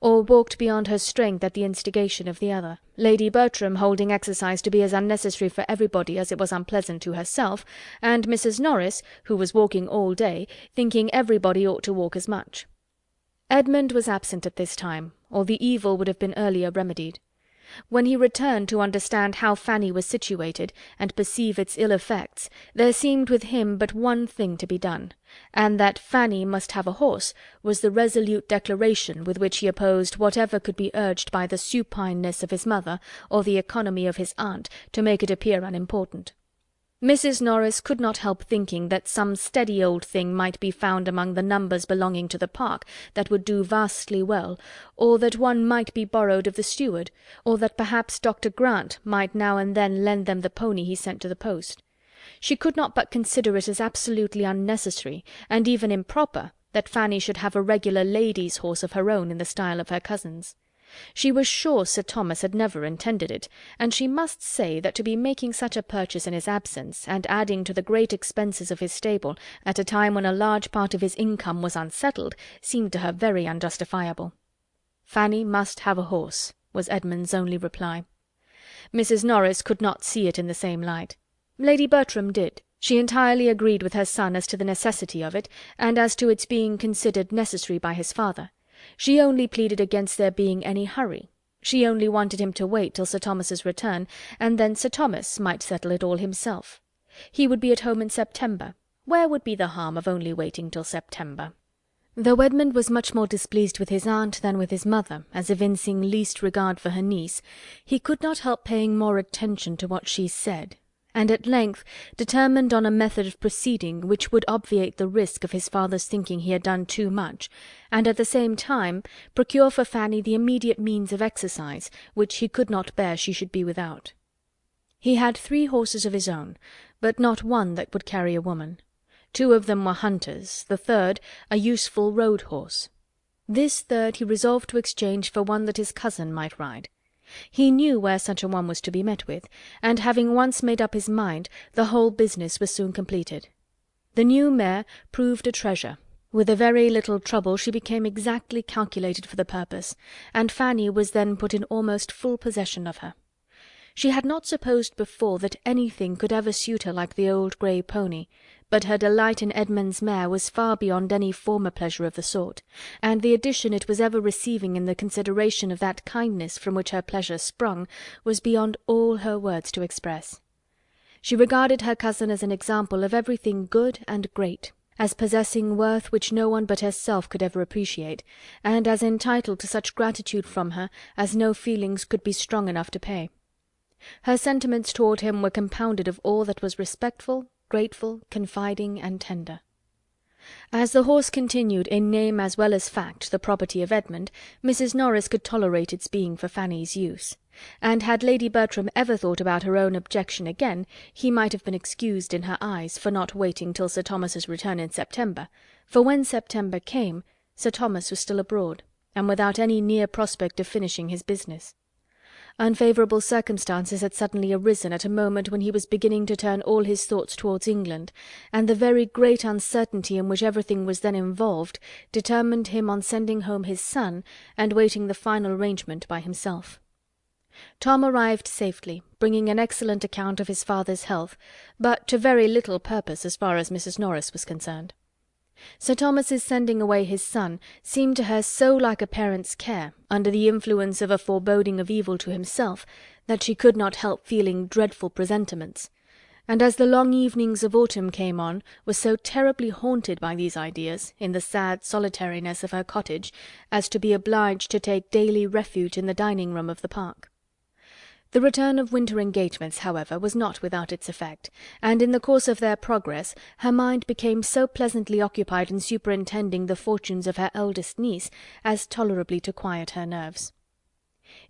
or walked beyond her strength at the instigation of the other, Lady Bertram holding exercise to be as unnecessary for everybody as it was unpleasant to herself, and Mrs. Norris, who was walking all day, thinking everybody ought to walk as much. Edmund was absent at this time, or the evil would have been earlier remedied. When he returned to understand how Fanny was situated, and perceive its ill effects, there seemed with him but one thing to be done, and that Fanny must have a horse was the resolute declaration with which he opposed whatever could be urged by the supineness of his mother or the economy of his aunt to make it appear unimportant. Mrs. Norris could not help thinking that some steady old thing might be found among the numbers belonging to the park that would do vastly well, or that one might be borrowed of the steward, or that perhaps Dr. Grant might now and then lend them the pony he sent to the post. She could not but consider it as absolutely unnecessary, and even improper, that Fanny should have a regular lady's horse of her own in the style of her cousins. She was sure Sir Thomas had never intended it, and she must say that to be making such a purchase in his absence, and adding to the great expenses of his stable at a time when a large part of his income was unsettled, seemed to her very unjustifiable. Fanny must have a horse, was Edmund's only reply. Mrs. Norris could not see it in the same light. Lady Bertram did. She entirely agreed with her son as to the necessity of it, and as to its being considered necessary by his father. She only pleaded against there being any hurry. She only wanted him to wait till Sir Thomas's return, and then Sir Thomas might settle it all himself. He would be at home in September. Where would be the harm of only waiting till September? Though Edmund was much more displeased with his aunt than with his mother, as evincing least regard for her niece, he could not help paying more attention to what she said, and at length determined on a method of proceeding which would obviate the risk of his father's thinking he had done too much, and at the same time procure for Fanny the immediate means of exercise, which he could not bear she should be without. He had 3 horses of his own, but not one that would carry a woman. 2 of them were hunters, the third a useful road horse. This third he resolved to exchange for one that his cousin might ride. He knew where such a one was to be met with, and having once made up his mind, the whole business was soon completed. The new mare proved a treasure. With a very little trouble she became exactly calculated for the purpose, and Fanny was then put in almost full possession of her. She had not supposed before that anything could ever suit her like the old grey pony, but her delight in Edmund's mare was far beyond any former pleasure of the sort, and the addition it was ever receiving in the consideration of that kindness from which her pleasure sprung was beyond all her words to express. She regarded her cousin as an example of everything good and great, as possessing worth which no one but herself could ever appreciate, and as entitled to such gratitude from her as no feelings could be strong enough to pay. Her sentiments toward him were compounded of all that was respectful, grateful, confiding, and tender. As the horse continued in name as well as fact the property of Edmund, Mrs. Norris could tolerate its being for Fanny's use, and had Lady Bertram ever thought about her own objection again, he might have been excused in her eyes for not waiting till Sir Thomas's return in September, for when September came, Sir Thomas was still abroad, and without any near prospect of finishing his business. Unfavourable circumstances had suddenly arisen at a moment when he was beginning to turn all his thoughts towards England, and the very great uncertainty in which everything was then involved determined him on sending home his son and waiting the final arrangement by himself. Tom arrived safely, bringing an excellent account of his father's health, but to very little purpose as far as Mrs. Norris was concerned. Sir Thomas's sending away his son seemed to her so like a parent's care, under the influence of a foreboding of evil to himself, that she could not help feeling dreadful presentiments, and as the long evenings of autumn came on, was so terribly haunted by these ideas, in the sad solitariness of her cottage, as to be obliged to take daily refuge in the dining-room of the Park. The return of winter engagements, however, was not without its effect, and in the course of their progress her mind became so pleasantly occupied in superintending the fortunes of her eldest niece as tolerably to quiet her nerves.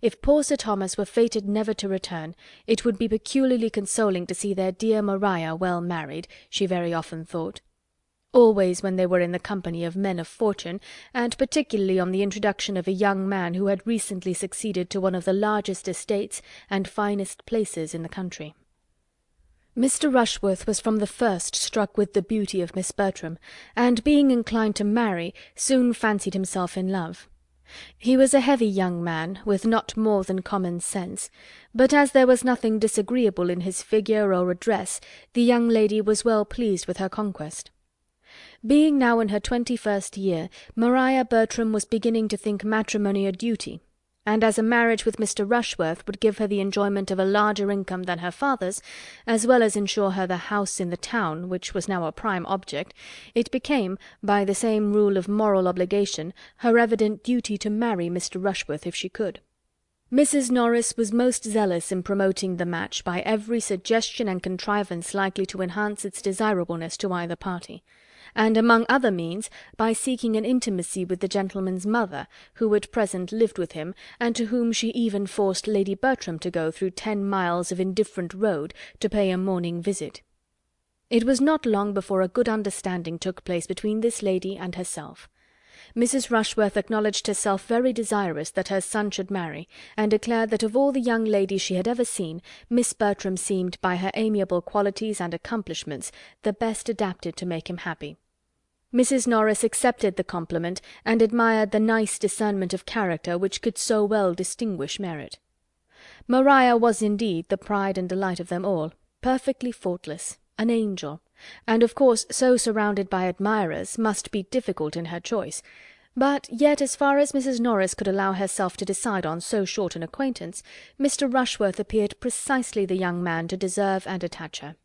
If poor Sir Thomas were fated never to return, it would be peculiarly consoling to see their dear Maria well married, she very often thought. Always when they were in the company of men of fortune, and particularly on the introduction of a young man who had recently succeeded to one of the largest estates and finest places in the country. Mr. Rushworth was from the first struck with the beauty of Miss Bertram, and being inclined to marry, soon fancied himself in love. He was a heavy young man, with not more than common sense, but as there was nothing disagreeable in his figure or address, the young lady was well pleased with her conquest. Being now in her 21st year, Maria Bertram was beginning to think matrimony a duty, and as a marriage with Mr. Rushworth would give her the enjoyment of a larger income than her father's, as well as ensure her the house in the town, which was now a prime object, it became, by the same rule of moral obligation, her evident duty to marry Mr. Rushworth if she could. Mrs. Norris was most zealous in promoting the match by every suggestion and contrivance likely to enhance its desirableness to either party, and among other means by seeking an intimacy with the gentleman's mother, who at present lived with him, and to whom she even forced Lady Bertram to go through 10 miles of indifferent road to pay a morning visit. It was not long before a good understanding took place between this lady and herself. Mrs. Rushworth acknowledged herself very desirous that her son should marry, and declared that of all the young ladies she had ever seen, Miss Bertram seemed, by her amiable qualities and accomplishments, the best adapted to make him happy. Mrs. Norris accepted the compliment, and admired the nice discernment of character which could so well distinguish merit. Maria was indeed the pride and delight of them all, perfectly faultless, an angel, and of course so surrounded by admirers must be difficult in her choice, but yet as far as Mrs. Norris could allow herself to decide on so short an acquaintance, Mr. Rushworth appeared precisely the young man to deserve and attach her.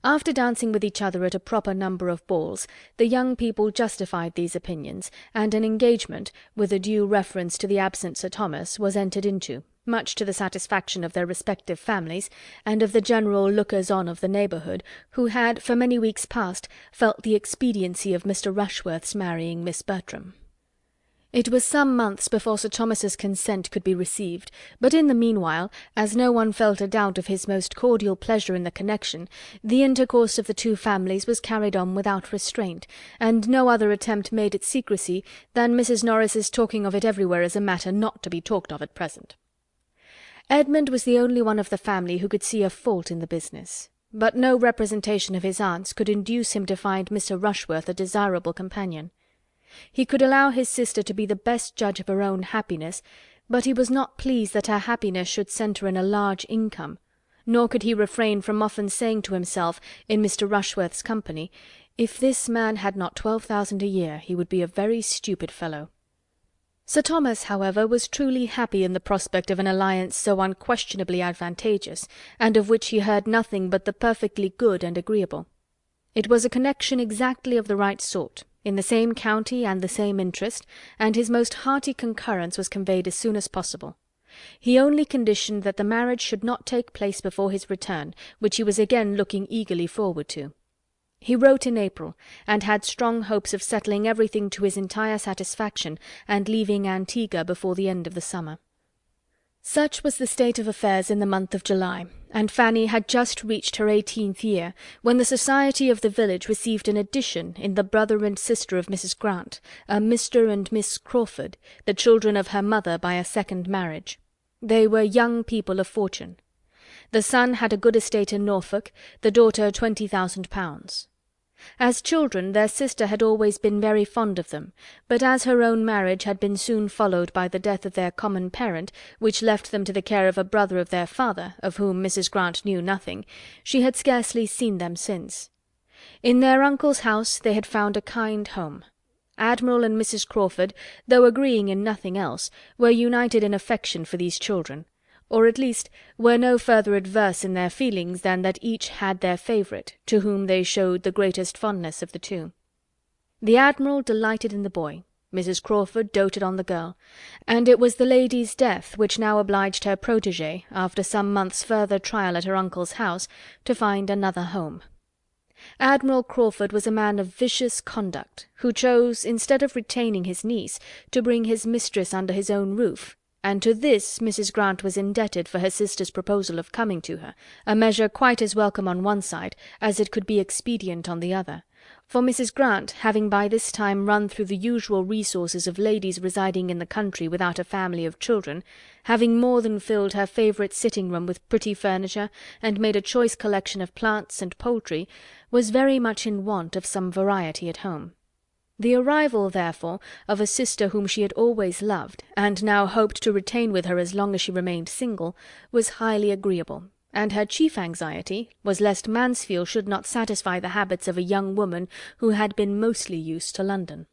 After dancing with each other at a proper number of balls, the young people justified these opinions, and an engagement, with a due reference to the absent Sir Thomas, was entered into, much to the satisfaction of their respective families, and of the general lookers-on of the neighbourhood, who had for many weeks past felt the expediency of Mr. Rushworth's marrying Miss Bertram. It was some months before Sir Thomas's consent could be received, but in the meanwhile, as no one felt a doubt of his most cordial pleasure in the connection, the intercourse of the two families was carried on without restraint, and no other attempt made at secrecy than Mrs. Norris's talking of it everywhere as a matter not to be talked of at present. Edmund was the only one of the family who could see a fault in the business, but no representation of his aunt's could induce him to find Mr. Rushworth a desirable companion. He could allow his sister to be the best judge of her own happiness, but he was not pleased that her happiness should centre in a large income, nor could he refrain from often saying to himself, in Mr. Rushworth's company, "If this man had not 12,000 a year, he would be a very stupid fellow." Sir Thomas, however, was truly happy in the prospect of an alliance so unquestionably advantageous, and of which he heard nothing but the perfectly good and agreeable. It was a connection exactly of the right sort, in the same county and the same interest, and his most hearty concurrence was conveyed as soon as possible. He only conditioned that the marriage should not take place before his return, which he was again looking eagerly forward to. He wrote in April, and had strong hopes of settling everything to his entire satisfaction, and leaving Antigua before the end of the summer. Such was the state of affairs in the month of July, and Fanny had just reached her 18th year, when the society of the village received an addition in the brother and sister of Mrs. Grant, a Mr. and Miss Crawford, the children of her mother by a second marriage. They were young people of fortune. The son had a good estate in Norfolk, the daughter 20,000 pounds. As children their sister had always been very fond of them, but as her own marriage had been soon followed by the death of their common parent, which left them to the care of a brother of their father, of whom Mrs. Grant knew nothing, she had scarcely seen them since. In their uncle's house they had found a kind home. Admiral and Mrs. Crawford, though agreeing in nothing else, were united in affection for these children, or at least were no further adverse in their feelings than that each had their favourite, to whom they showed the greatest fondness of the two. The Admiral delighted in the boy, Mrs. Crawford doted on the girl, and it was the lady's death which now obliged her protégée, after some months' further trial at her uncle's house, to find another home. Admiral Crawford was a man of vicious conduct, who chose, instead of retaining his niece, to bring his mistress under his own roof, and to this Mrs. Grant was indebted for her sister's proposal of coming to her, a measure quite as welcome on one side as it could be expedient on the other, for Mrs. Grant, having by this time run through the usual resources of ladies residing in the country without a family of children, having more than filled her favourite sitting-room with pretty furniture, and made a choice collection of plants and poultry, was very much in want of some variety at home. The arrival, therefore, of a sister whom she had always loved, and now hoped to retain with her as long as she remained single, was highly agreeable, and her chief anxiety was lest Mansfield should not satisfy the habits of a young woman who had been mostly used to London.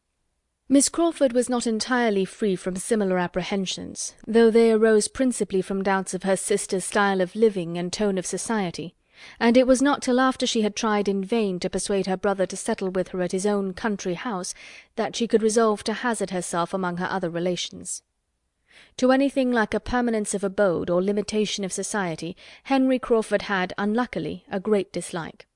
Miss Crawford was not entirely free from similar apprehensions, though they arose principally from doubts of her sister's style of living and tone of society, and it was not till after she had tried in vain to persuade her brother to settle with her at his own country house that she could resolve to hazard herself among her other relations. To anything like a permanence of abode or limitation of society Henry Crawford had, unluckily, a great dislike.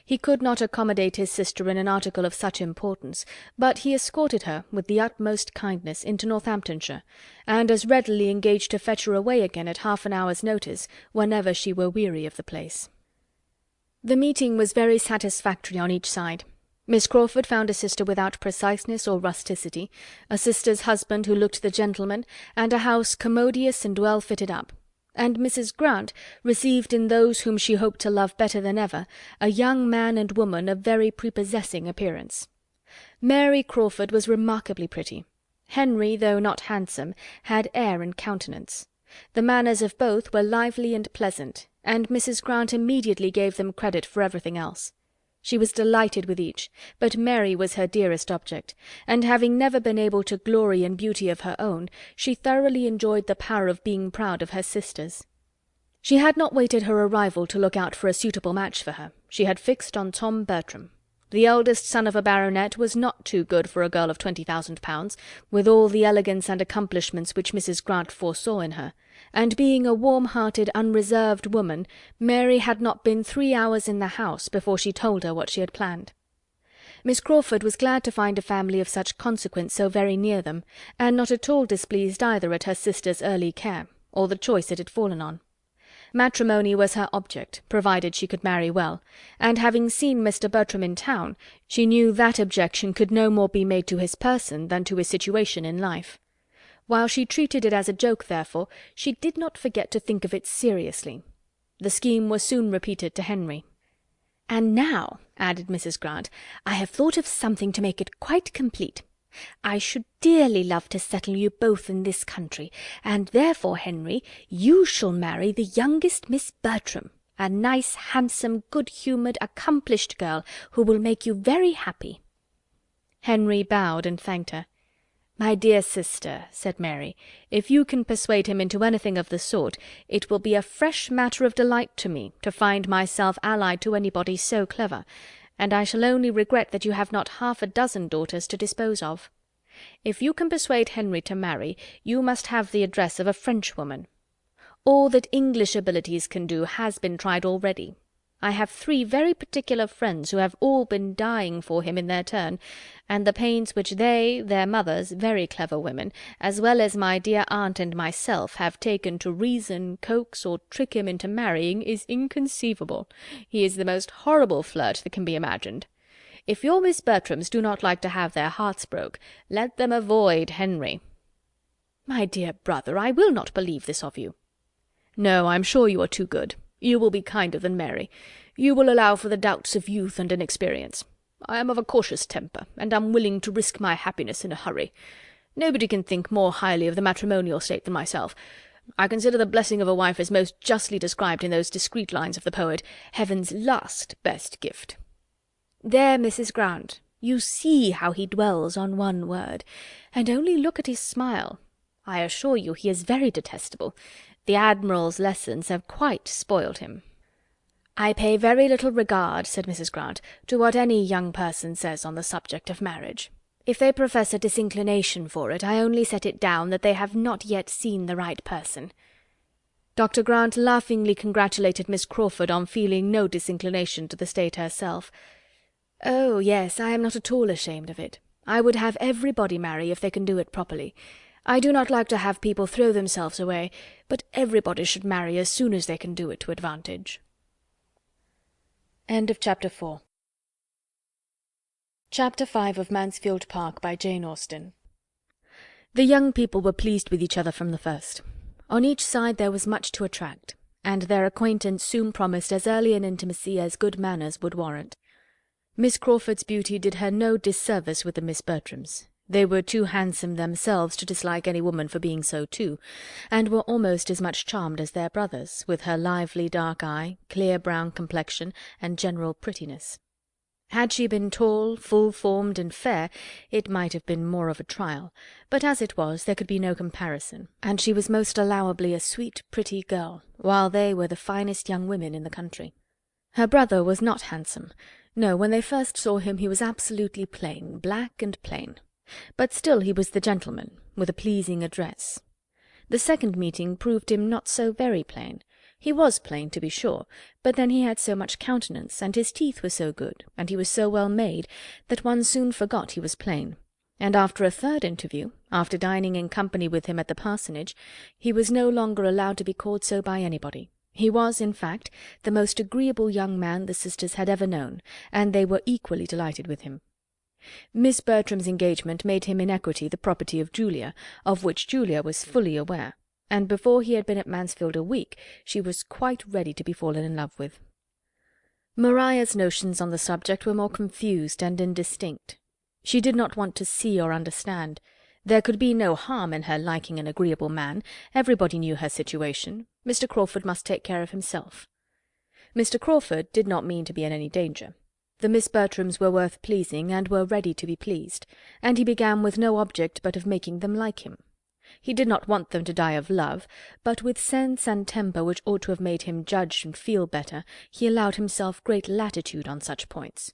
He could not accommodate his sister in an article of such importance, but he escorted her with the utmost kindness into Northamptonshire, and as readily engaged to fetch her away again at half an hour's notice whenever she were weary of the place. The meeting was very satisfactory on each side. Miss Crawford found a sister without preciseness or rusticity, a sister's husband who looked the gentleman, and a house commodious and well fitted up. And Mrs. Grant received in those whom she hoped to love better than ever a young man and woman of very prepossessing appearance. Mary Crawford was remarkably pretty. Henry, though not handsome, had air and countenance. The manners of both were lively and pleasant, and Mrs. Grant immediately gave them credit for everything else. She was delighted with each, but Mary was her dearest object, and having never been able to glory in beauty of her own, she thoroughly enjoyed the power of being proud of her sisters. She had not waited her arrival to look out for a suitable match for her. She had fixed on Tom Bertram. The eldest son of a baronet was not too good for a girl of 20,000 pounds, with all the elegance and accomplishments which Mrs. Grant foresaw in her, and being a warm-hearted, unreserved woman, Mary had not been 3 hours in the house before she told her what she had planned. Miss Crawford was glad to find a family of such consequence so very near them, and not at all displeased either at her sister's early care, or the choice it had fallen on. Matrimony was her object, provided she could marry well, and having seen Mr. Bertram in town, she knew that objection could no more be made to his person than to his situation in life. While she treated it as a joke, therefore, she did not forget to think of it seriously. The scheme was soon repeated to Henry. "And now," added Mrs. Grant, "I have thought of something to make it quite complete. I should dearly love to settle you both in this country, and therefore, Henry, you shall marry the youngest Miss Bertram, a nice, handsome, good-humoured, accomplished girl, who will make you very happy." Henry bowed and thanked her. "My dear sister," said Mary, "if you can persuade him into anything of the sort, it will be a fresh matter of delight to me to find myself allied to anybody so clever, and I shall only regret that you have not half a dozen daughters to dispose of. If you can persuade Henry to marry, you must have the address of a Frenchwoman. All that English abilities can do has been tried already. I have 3 very particular friends who have all been dying for him in their turn, and the pains which they, their mothers, very clever women, as well as my dear aunt and myself, have taken to reason, coax, or trick him into marrying, is inconceivable. He is the most horrible flirt that can be imagined. If your Miss Bertrams do not like to have their hearts broke, let them avoid Henry." "My dear brother, I will not believe this of you." "No, I am sure you are too good. You will be kinder than Mary. You will allow for the doubts of youth and inexperience. I am of a cautious temper, and am willing to risk my happiness in a hurry. Nobody can think more highly of the matrimonial state than myself. I consider the blessing of a wife as most justly described in those discreet lines of the poet, 'Heaven's last best gift.'" "There, Mrs. Grant, you see how he dwells on one word. And only look at his smile. I assure you he is very detestable. The Admiral's lessons have quite spoiled him." "I pay very little regard," said Mrs. Grant, "to what any young person says on the subject of marriage. If they profess a disinclination for it, I only set it down that they have not yet seen the right person." Dr. Grant laughingly congratulated Miss Crawford on feeling no disinclination to the state herself. "Oh, yes, I am not at all ashamed of it. I would have everybody marry if they can do it properly. I do not like to have people throw themselves away, but everybody should marry as soon as they can do it to advantage." End of Chapter 4. Chapter 5 of Mansfield Park by Jane Austen. The young people were pleased with each other from the first. On each side there was much to attract, and their acquaintance soon promised as early an intimacy as good manners would warrant. Miss Crawford's beauty did her no disservice with the Miss Bertrams. They were too handsome themselves to dislike any woman for being so too, and were almost as much charmed as their brothers, with her lively dark eye, clear brown complexion, and general prettiness. Had she been tall, full-formed, and fair, it might have been more of a trial, but as it was, there could be no comparison, and she was most allowably a sweet, pretty girl, while they were the finest young women in the country. Her brother was not handsome. No, when they first saw him he was absolutely plain, black and plain. But still he was the gentleman, with a pleasing address. The second meeting proved him not so very plain. He was plain, to be sure, but then he had so much countenance, and his teeth were so good, and he was so well made, that one soon forgot he was plain, and after a third interview, after dining in company with him at the parsonage, he was no longer allowed to be called so by anybody. He was, in fact, the most agreeable young man the sisters had ever known, and they were equally delighted with him. Miss Bertram's engagement made him in equity the property of Julia, of which Julia was fully aware, and before he had been at Mansfield a week she was quite ready to be fallen in love with. Maria's notions on the subject were more confused and indistinct. She did not want to see or understand. There could be no harm in her liking an agreeable man. Everybody knew her situation. Mr. Crawford must take care of himself. Mr. Crawford did not mean to be in any danger. The Miss Bertrams were worth pleasing, and were ready to be pleased, and he began with no object but of making them like him. He did not want them to die of love, but with sense and temper which ought to have made him judge and feel better, he allowed himself great latitude on such points.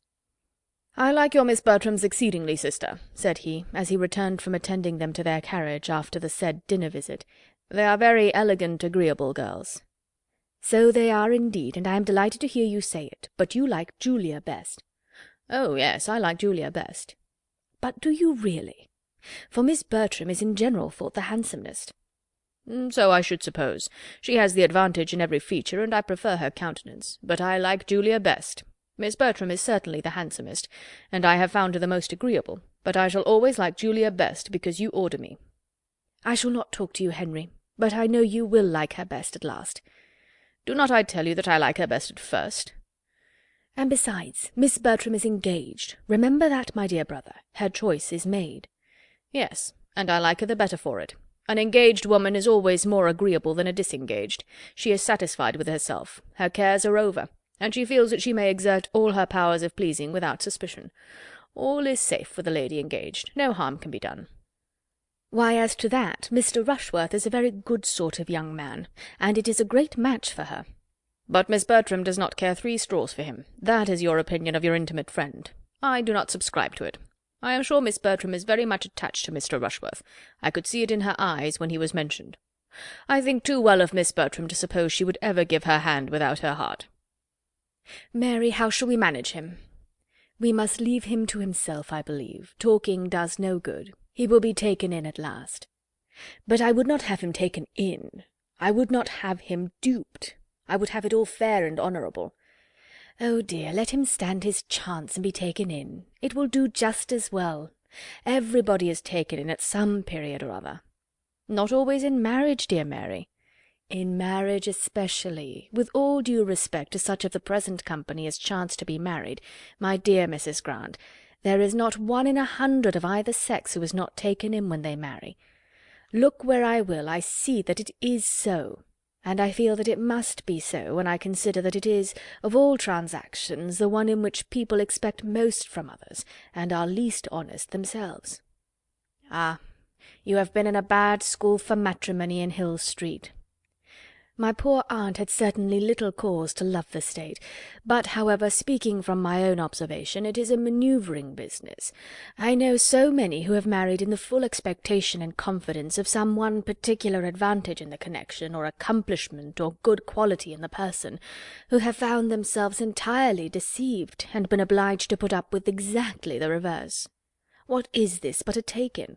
"I like your Miss Bertrams exceedingly, sister," said he, as he returned from attending them to their carriage after the said dinner visit. "They are very elegant, agreeable girls." "So they are indeed, and I am delighted to hear you say it. But you like Julia best." "Oh, yes, I like Julia best." "But do you really? For Miss Bertram is in general thought the handsomest." "So I should suppose. She has the advantage in every feature, and I prefer her countenance. But I like Julia best. Miss Bertram is certainly the handsomest, and I have found her the most agreeable, but I shall always like Julia best, because you order me." "I shall not talk to you, Henry, but I know you will like her best at last." "Do not I tell you that I like her best at first?" "And besides, Miss Bertram is engaged. Remember that, my dear brother. Her choice is made." "Yes, and I like her the better for it. An engaged woman is always more agreeable than a disengaged. She is satisfied with herself. Her cares are over, and she feels that she may exert all her powers of pleasing without suspicion. All is safe with a lady engaged. No harm can be done." "Why, as to that, Mr. Rushworth is a very good sort of young man, and it is a great match for her." "But Miss Bertram does not care 3 straws for him. That is your opinion of your intimate friend. I do not subscribe to it. I am sure Miss Bertram is very much attached to Mr. Rushworth. I could see it in her eyes when he was mentioned. I think too well of Miss Bertram to suppose she would ever give her hand without her heart." "Mary, how shall we manage him?" "We must leave him to himself, I believe. Talking does no good. He will be taken in at last." "But I would not have him taken in. I would not have him duped. I would have it all fair and honourable." "Oh dear, let him stand his chance and be taken in. It will do just as well. Everybody is taken in at some period or other." "Not always in marriage, dear Mary." "In marriage especially. With all due respect to such of the present company as chance to be married, my dear Mrs. Grant, there is not 1 in 100 of either sex who is not taken in when they marry. Look where I will, I see that it is so. And I feel that it must be so, when I consider that it is, of all transactions, the one in which people expect most from others, and are least honest themselves." "Ah, you have been in a bad school for matrimony in Hill Street." My poor aunt had certainly little cause to love the state, but, however, speaking from my own observation, it is a manoeuvring business. I know so many who have married in the full expectation and confidence of some one particular advantage in the connection, or accomplishment, or good quality in the person, who have found themselves entirely deceived, and been obliged to put up with exactly the reverse. What is this but a take-in?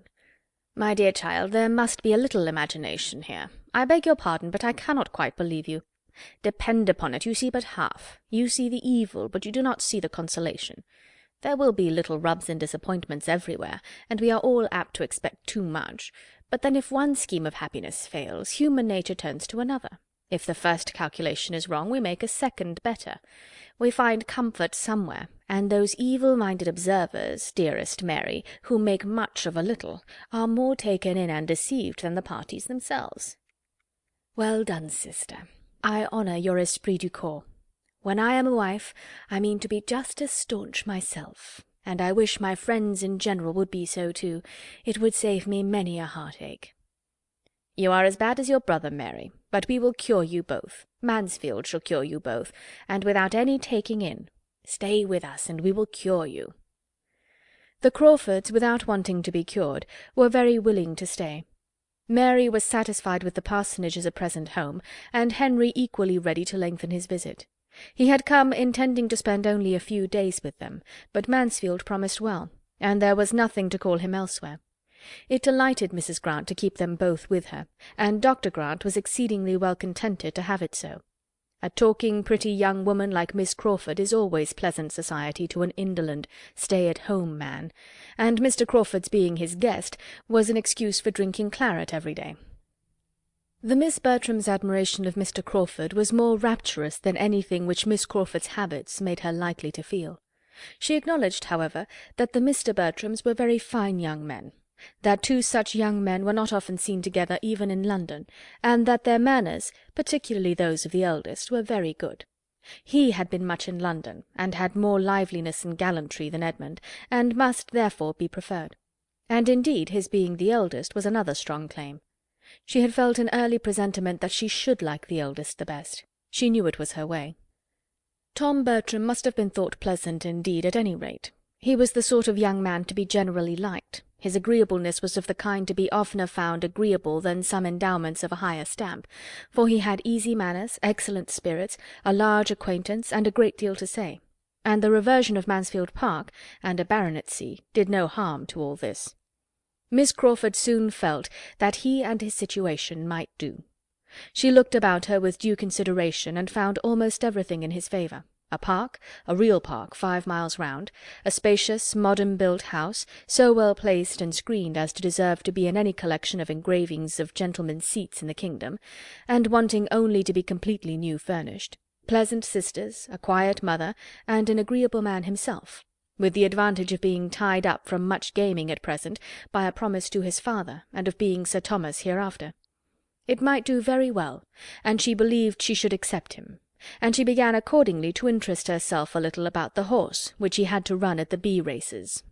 "My dear child, there must be a little imagination here. I beg your pardon, but I cannot quite believe you. Depend upon it, you see but half. You see the evil, but you do not see the consolation. There will be little rubs and disappointments everywhere, and we are all apt to expect too much. But then if one scheme of happiness fails, human nature turns to another. If the first calculation is wrong, we make a second better. We find comfort somewhere, and those evil-minded observers, dearest Mary, who make much of a little, are more taken in and deceived than the parties themselves." "Well done, sister. I honour your esprit du corps. When I am a wife, I mean to be just as staunch myself, and I wish my friends in general would be so too. It would save me many a heartache." "You are as bad as your brother, Mary, but we will cure you both. Mansfield shall cure you both, and without any taking in. Stay with us, and we will cure you." The Crawfords, without wanting to be cured, were very willing to stay. Mary was satisfied with the parsonage as a present home, and Henry equally ready to lengthen his visit. He had come intending to spend only a few days with them, but Mansfield promised well, and there was nothing to call him elsewhere. It delighted Mrs. Grant to keep them both with her, and Dr. Grant was exceedingly well contented to have it so. A talking, pretty young woman like Miss Crawford is always pleasant society to an indolent, stay-at-home man, and Mr. Crawford's being his guest was an excuse for drinking claret every day. The Miss Bertrams' admiration of Mr. Crawford was more rapturous than anything which Miss Crawford's habits made her likely to feel. She acknowledged, however, that the Mr. Bertrams were very fine young men, that two such young men were not often seen together even in London, and that their manners, particularly those of the eldest, were very good. He had been much in London, and had more liveliness and gallantry than Edmund, and must therefore be preferred. And indeed his being the eldest was another strong claim. She had felt an early presentiment that she should like the eldest the best. She knew it was her way. Tom Bertram must have been thought pleasant indeed at any rate. He was the sort of young man to be generally liked. His agreeableness was of the kind to be oftener found agreeable than some endowments of a higher stamp, for he had easy manners, excellent spirits, a large acquaintance, and a great deal to say, and the reversion of Mansfield Park, and a baronetcy, did no harm to all this. Miss Crawford soon felt that he and his situation might do. She looked about her with due consideration, and found almost everything in his favour. A park, a real park, 5 miles round, a spacious, modern-built house, so well placed and screened as to deserve to be in any collection of engravings of gentlemen's seats in the kingdom, and wanting only to be completely new furnished, pleasant sisters, a quiet mother, and an agreeable man himself, with the advantage of being tied up from much gaming at present by a promise to his father, and of being Sir Thomas hereafter. It might do very well, and she believed she should accept him, and she began accordingly to interest herself a little about the horse which he had to run at the bee races.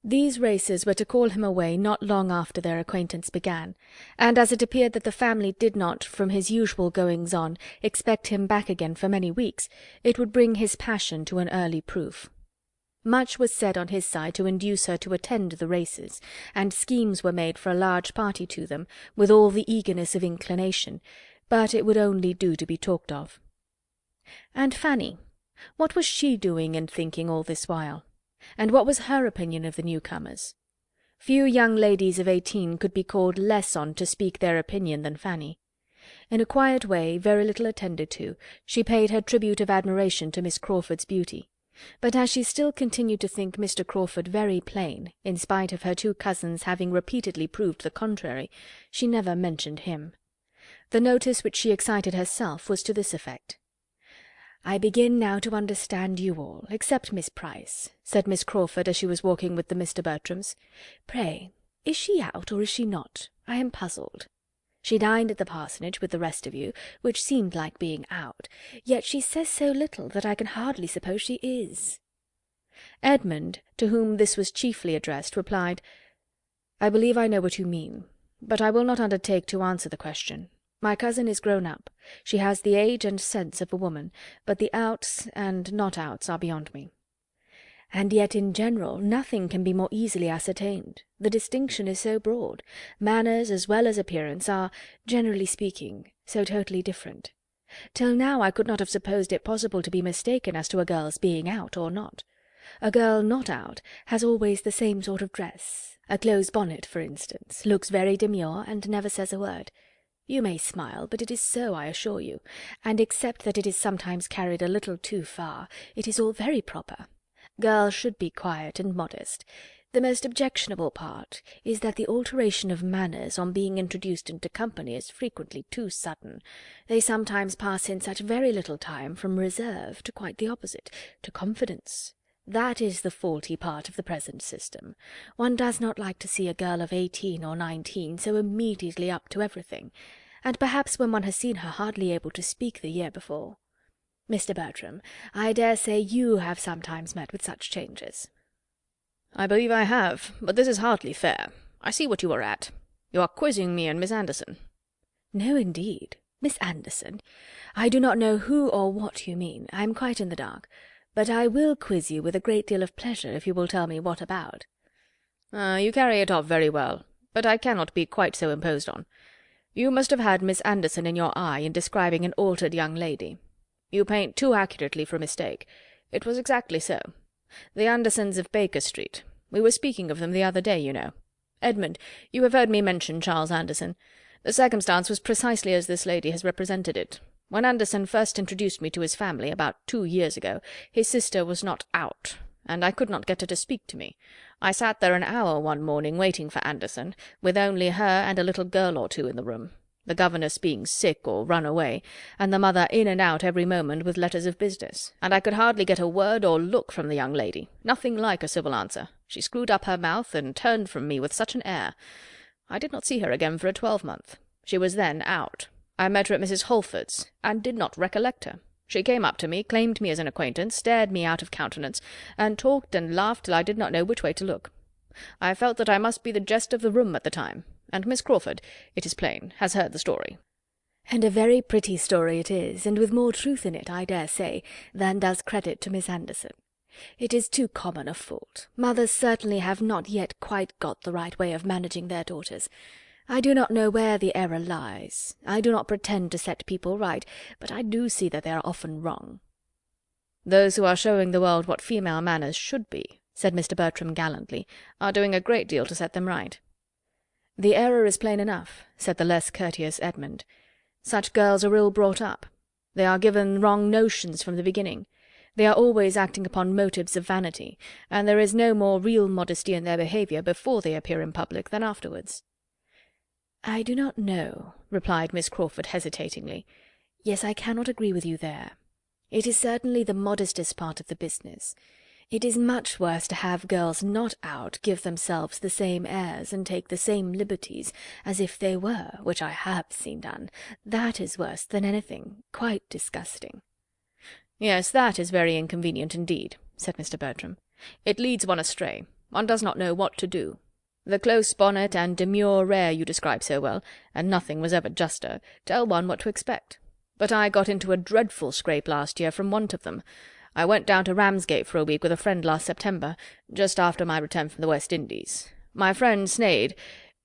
These races were to call him away not long after their acquaintance began, and as it appeared that the family did not, from his usual goings-on, expect him back again for many weeks, it would bring his passion to an early proof. Much was said on his side to induce her to attend the races, and schemes were made for a large party to them, with all the eagerness of inclination, but it would only do to be talked of. And Fanny, what was she doing and thinking all this while? And what was her opinion of the newcomers? Few young ladies of 18 could be called less on to speak their opinion than Fanny. In a quiet way, very little attended to, she paid her tribute of admiration to Miss Crawford's beauty. But as she still continued to think Mr. Crawford very plain, in spite of her two cousins having repeatedly proved the contrary, she never mentioned him. The notice which she excited herself was to this effect. "I begin now to understand you all, except Miss Price," said Miss Crawford as she was walking with the Mr. Bertrams. "Pray, is she out, or is she not? I am puzzled. She dined at the parsonage with the rest of you, which seemed like being out, yet she says so little that I can hardly suppose she is." Edmund, to whom this was chiefly addressed, replied, "I believe I know what you mean, but I will not undertake to answer the question. My cousin is grown up. She has the age and sense of a woman, but the outs and not outs are beyond me. And yet in general nothing can be more easily ascertained. The distinction is so broad. Manners as well as appearance are, generally speaking, so totally different. Till now I could not have supposed it possible to be mistaken as to a girl's being out or not. A girl not out has always the same sort of dress. A close bonnet, for instance, looks very demure and never says a word. You may smile, but it is so, I assure you, and except that it is sometimes carried a little too far, it is all very proper. Girls should be quiet and modest. The most objectionable part is that the alteration of manners on being introduced into company is frequently too sudden. They sometimes pass in such very little time from reserve to quite the opposite, to confidence. That is the faulty part of the present system. One does not like to see a girl of 18 or 19 so immediately up to everything, and perhaps when one has seen her hardly able to speak the year before. Mr. Bertram, I dare say you have sometimes met with such changes." "I believe I have, but this is hardly fair. I see what you are at. You are quizzing me and Miss Anderson." "No, indeed. Miss Anderson? I do not know who or what you mean. I am quite in the dark. But I will quiz you with a great deal of pleasure if you will tell me what about." You carry it off very well, but I cannot be quite so imposed on. You must have had Miss Anderson in your eye in describing an altered young lady. You paint too accurately for mistake. It was exactly so. The Andersons of Baker Street. We were speaking of them the other day, you know. Edmund, you have heard me mention Charles Anderson. The circumstance was precisely as this lady has represented it. When Anderson first introduced me to his family, about 2 years ago, his sister was not out, and I could not get her to speak to me. I sat there an hour one morning waiting for Anderson, with only her and a little girl or two in the room, the governess being sick or run away, and the mother in and out every moment with letters of business, and I could hardly get a word or look from the young lady, nothing like a civil answer. She screwed up her mouth, and turned from me with such an air. I did not see her again for a 12-month. She was then out. I met her at Mrs. Holford's, and did not recollect her. She came up to me, claimed me as an acquaintance, stared me out of countenance, and talked and laughed till I did not know which way to look. I felt that I must be the jest of the room at the time, and Miss Crawford, it is plain, has heard the story." "And a very pretty story it is, and with more truth in it, I dare say, than does credit to Miss Anderson. It is too common a fault. Mothers certainly have not yet quite got the right way of managing their daughters. I do not know where the error lies. I do not pretend to set people right, but I do see that they are often wrong." "Those who are showing the world what female manners should be," said Mr. Bertram gallantly, "are doing a great deal to set them right." "The error is plain enough," said the less courteous Edmund. "Such girls are ill brought up. They are given wrong notions from the beginning. They are always acting upon motives of vanity, and there is no more real modesty in their behaviour before they appear in public than afterwards." "I do not know," replied Miss Crawford hesitatingly. "Yes, I cannot agree with you there. It is certainly the modestest part of the business. It is much worse to have girls not out give themselves the same airs and take the same liberties as if they were, which I have seen done. That is worse than anything, quite disgusting." "Yes, that is very inconvenient indeed," said Mr. Bertram. "It leads one astray. One does not know what to do. The close bonnet and demure air you describe so well, and nothing was ever juster, tell one what to expect. But I got into a dreadful scrape last year from want of them. I went down to Ramsgate for a week with a friend last September, just after my return from the West Indies. My friend Sneyd—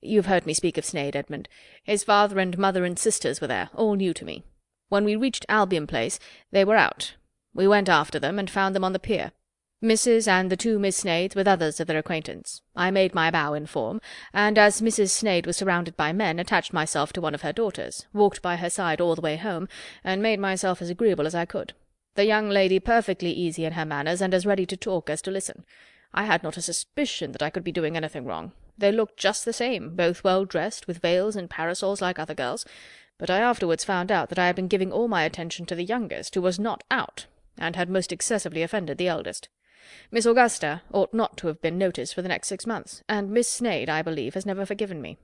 you've heard me speak of Sneyd, Edmund. His father and mother and sisters were there, all new to me. When we reached Albion Place, they were out. We went after them, and found them on the pier. Mrs. and the 2 Miss Sneyds, with others of their acquaintance. I made my bow in form, and as Mrs. Sneyd was surrounded by men, attached myself to one of her daughters, walked by her side all the way home, and made myself as agreeable as I could. The young lady perfectly easy in her manners, and as ready to talk as to listen. I had not a suspicion that I could be doing anything wrong. They looked just the same, both well dressed, with veils and parasols like other girls, but I afterwards found out that I had been giving all my attention to the youngest, who was not out, and had most excessively offended the eldest. Miss Augusta ought not to have been noticed for the next 6 months, and Miss Sneyd, I believe, has never forgiven me."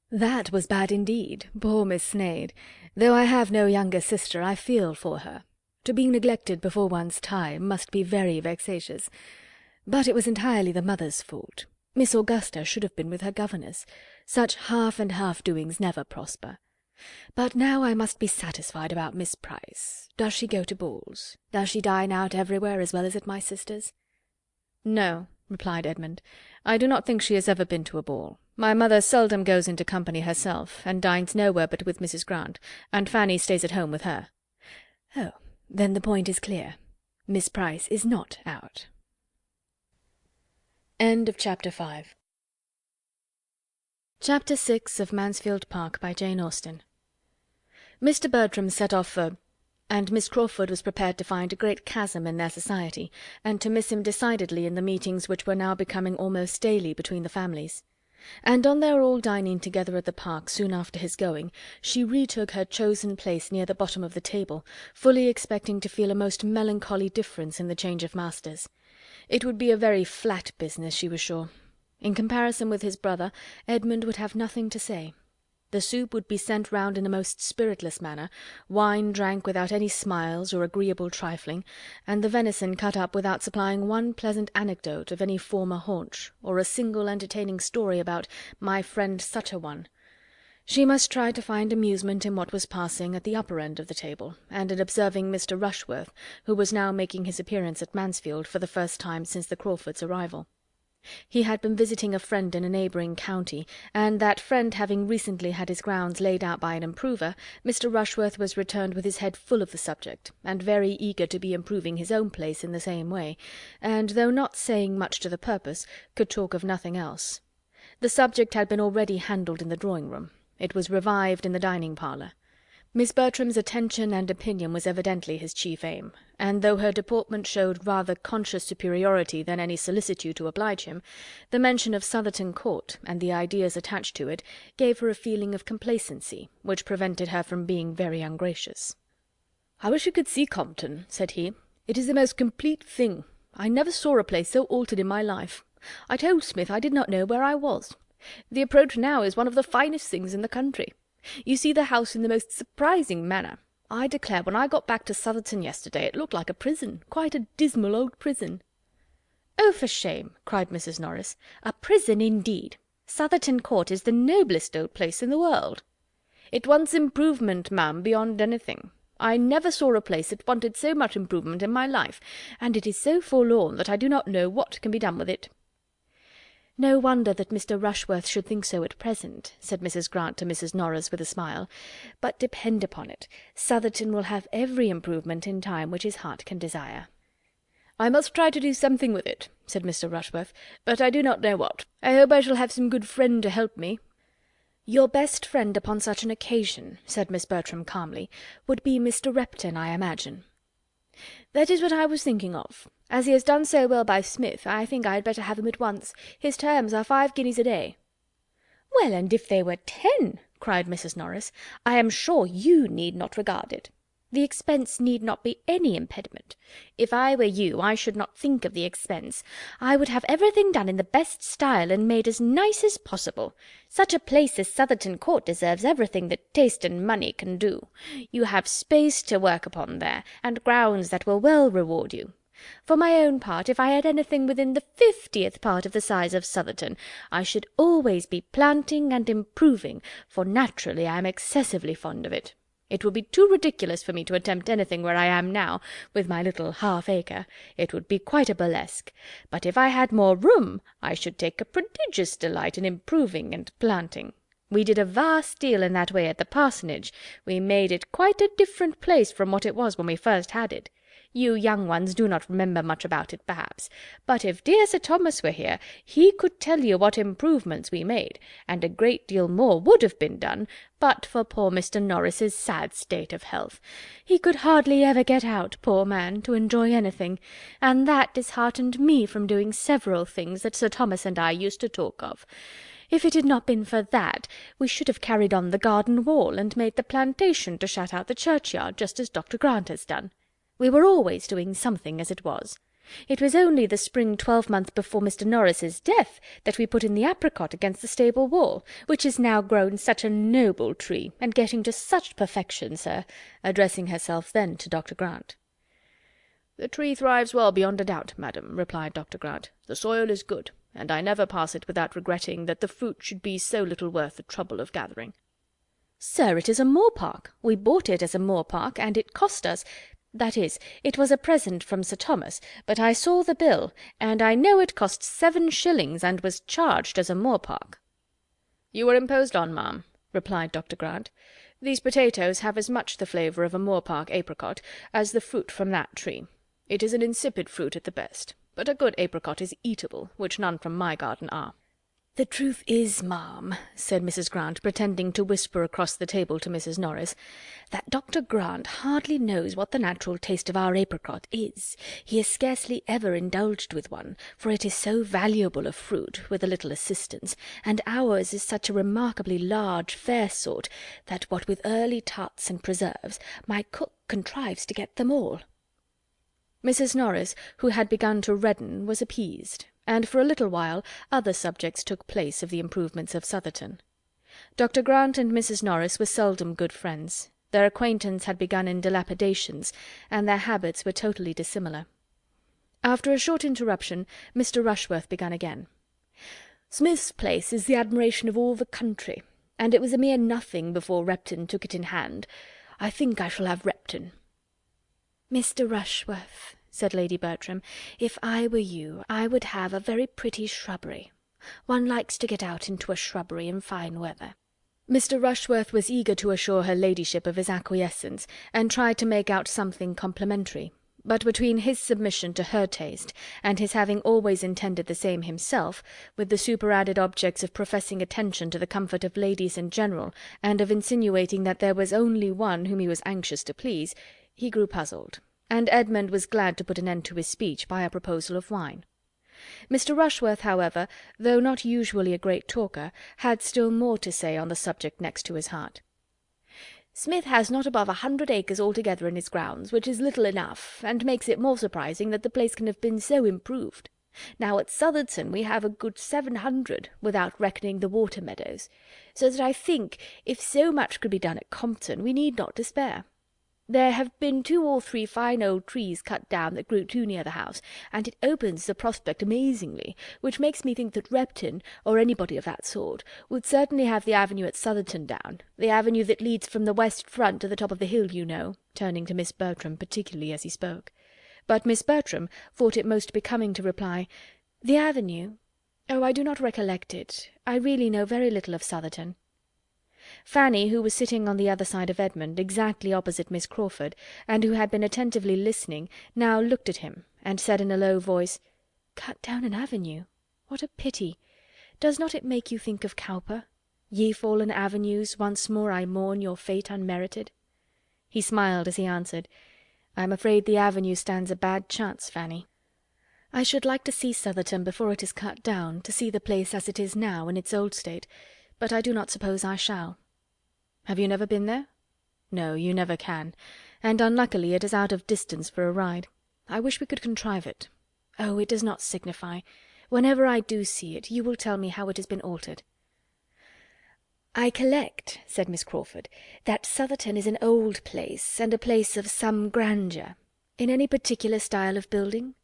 "That was bad indeed, poor Miss Sneyd. Though I have no younger sister, I feel for her. To be neglected before one's time must be very vexatious. But it was entirely the mother's fault. Miss Augusta should have been with her governess. Such half and half doings never prosper. But now I must be satisfied about Miss Price. Does she go to balls? Does she dine out everywhere as well as at my sister's?" "No," replied Edmund. "I do not think she has ever been to a ball. My mother seldom goes into company herself, and dines nowhere but with Mrs. Grant, and Fanny stays at home with her." "Oh, then the point is clear. Miss Price is not out." End of Chapter 5. Chapter 6 of Mansfield Park by Jane Austen. Mr. Bertram set off for, and Miss Crawford was prepared to find a great chasm in their society, and to miss him decidedly in the meetings which were now becoming almost daily between the families. And on their all dining together at the Park soon after his going, she retook her chosen place near the bottom of the table, fully expecting to feel a most melancholy difference in the change of masters. It would be a very flat business, she was sure. In comparison with his brother, Edmund would have nothing to say. The soup would be sent round in a most spiritless manner, wine drank without any smiles or agreeable trifling, and the venison cut up without supplying one pleasant anecdote of any former haunch, or a single entertaining story about "my friend such-a-one." She must try to find amusement in what was passing at the upper end of the table, and in observing Mr. Rushworth, who was now making his appearance at Mansfield for the first time since the Crawfords' arrival. He had been visiting a friend in a neighbouring county, and that friend having recently had his grounds laid out by an improver, Mr. Rushworth was returned with his head full of the subject, and very eager to be improving his own place in the same way, and, though not saying much to the purpose, could talk of nothing else. The subject had been already handled in the drawing-room. It was revived in the dining-parlour. Miss Bertram's attention and opinion was evidently his chief aim, and though her deportment showed rather conscious superiority than any solicitude to oblige him, the mention of Southerton Court, and the ideas attached to it, gave her a feeling of complacency, which prevented her from being very ungracious. "I wish you could see Compton," said he. "It is the most complete thing. I never saw a place so altered in my life. I told Smith I did not know where I was. The approach now is one of the finest things in the country. You see the house in the most surprising manner. I declare when I got back to Southerton yesterday it looked like a prison, quite a dismal old prison." "Oh, for shame!" cried Mrs. Norris. "A prison, indeed! Southerton Court is the noblest old place in the world." "It wants improvement, ma'am, beyond anything. I never saw a place that wanted so much improvement in my life, and it is so forlorn that I do not know what can be done with it." "No wonder that Mr. Rushworth should think so at present," said Mrs. Grant to Mrs. Norris with a smile. "But depend upon it, Southerton will have every improvement in time which his heart can desire." "I must try to do something with it," said Mr. Rushworth, "but I do not know what. I hope I shall have some good friend to help me." "Your best friend upon such an occasion," said Miss Bertram calmly, "would be Mr. Repton, I imagine." "That is what I was thinking of. As he has done so well by Smith, I think I had better have him at once. His terms are 5 guineas a day." "Well, and if they were 10," cried Mrs. Norris, "I am sure you need not regard it. The expense need not be any impediment. If I were you, I should not think of the expense. I would have everything done in the best style, and made as nice as possible. Such a place as Southerton Court deserves everything that taste and money can do. You have space to work upon there, and grounds that will well reward you. For my own part, if I had anything within the 50th part of the size of Southerton, I should always be planting and improving, for naturally I am excessively fond of it. It would be too ridiculous for me to attempt anything where I am now, with my little half-acre. It would be quite a burlesque. But if I had more room, I should take a prodigious delight in improving and planting. We did a vast deal in that way at the parsonage. We made it quite a different place from what it was when we first had it. You young ones do not remember much about it, perhaps, but if dear Sir Thomas were here, he could tell you what improvements we made, and a great deal more would have been done, but for poor Mr. Norris's sad state of health. He could hardly ever get out, poor man, to enjoy anything, and that disheartened me from doing several things that Sir Thomas and I used to talk of. If it had not been for that, we should have carried on the garden wall, and made the plantation to shut out the churchyard, just as Dr. Grant has done. We were always doing something as it was. It was only the spring 12-month before Mr. Norris's death that we put in the apricot against the stable wall, which is now grown such a noble tree, and getting to such perfection, sir," addressing herself then to Dr. Grant. "The tree thrives well beyond a doubt, madam," replied Dr. Grant. "The soil is good, and I never pass it without regretting that the fruit should be so little worth the trouble of gathering." "Sir, it is a moor park. We bought it as a moor park, and it cost us— That is, it was a present from Sir Thomas, but I saw the bill, and I know it cost 7 shillings, and was charged as a moor park." "You were imposed on, ma'am," replied Dr. Grant. "These potatoes have as much the flavour of a moor park apricot as the fruit from that tree. It is an insipid fruit at the best, but a good apricot is eatable, which none from my garden are." "The truth is, ma'am," said Mrs. Grant, pretending to whisper across the table to Mrs. Norris, "that Dr. Grant hardly knows what the natural taste of our apricot is. He is scarcely ever indulged with one, for it is so valuable a fruit, with a little assistance, and ours is such a remarkably large, fair sort, that what with early tarts and preserves, my cook contrives to get them all." Mrs. Norris, who had begun to redden, was appeased, and for a little while other subjects took place of the improvements of Southerton. Dr. Grant and Mrs. Norris were seldom good friends. Their acquaintance had begun in dilapidations, and their habits were totally dissimilar. After a short interruption, Mr. Rushworth began again. "Smith's place is the admiration of all the country, and it was a mere nothing before Repton took it in hand. I think I shall have Repton." "Mr. Rushworth," said Lady Bertram, "if I were you, I would have a very pretty shrubbery. One likes to get out into a shrubbery in fine weather." Mr. Rushworth was eager to assure her ladyship of his acquiescence, and tried to make out something complimentary, but between his submission to her taste, and his having always intended the same himself, with the superadded objects of professing attention to the comfort of ladies in general, and of insinuating that there was only one whom he was anxious to please, he grew puzzled, and Edmund was glad to put an end to his speech by a proposal of wine. Mr. Rushworth, however, though not usually a great talker, had still more to say on the subject next to his heart. "Smith has not above 100 acres altogether in his grounds, which is little enough, and makes it more surprising that the place can have been so improved. Now at Southerton we have a good 700, without reckoning the water meadows, so that I think, if so much could be done at Compton, we need not despair. There have been 2 or 3 fine old trees cut down that grew too near the house, and it opens the prospect amazingly, which makes me think that Repton, or anybody of that sort, would certainly have the avenue at Southerton down, the avenue that leads from the west front to the top of the hill, you know," turning to Miss Bertram particularly as he spoke. But Miss Bertram thought it most becoming to reply, "The avenue? Oh, I do not recollect it. I really know very little of Southerton." Fanny, who was sitting on the other side of Edmund, exactly opposite Miss Crawford, and who had been attentively listening, now looked at him, and said in a low voice, "Cut down an avenue? What a pity! Does not it make you think of Cowper? Ye fallen avenues, once more I mourn your fate unmerited." He smiled as he answered, "I am afraid the avenue stands a bad chance, Fanny. I should like to see Southerton before it is cut down, to see the place as it is now, in its old state, but I do not suppose I shall." "Have you never been there?" "No, you never can, and unluckily it is out of distance for a ride. I wish we could contrive it. Oh, it does not signify. Whenever I do see it, you will tell me how it has been altered." "I collect," said Miss Crawford, "that Southerton is an old place, and a place of some grandeur. In any particular style of building?"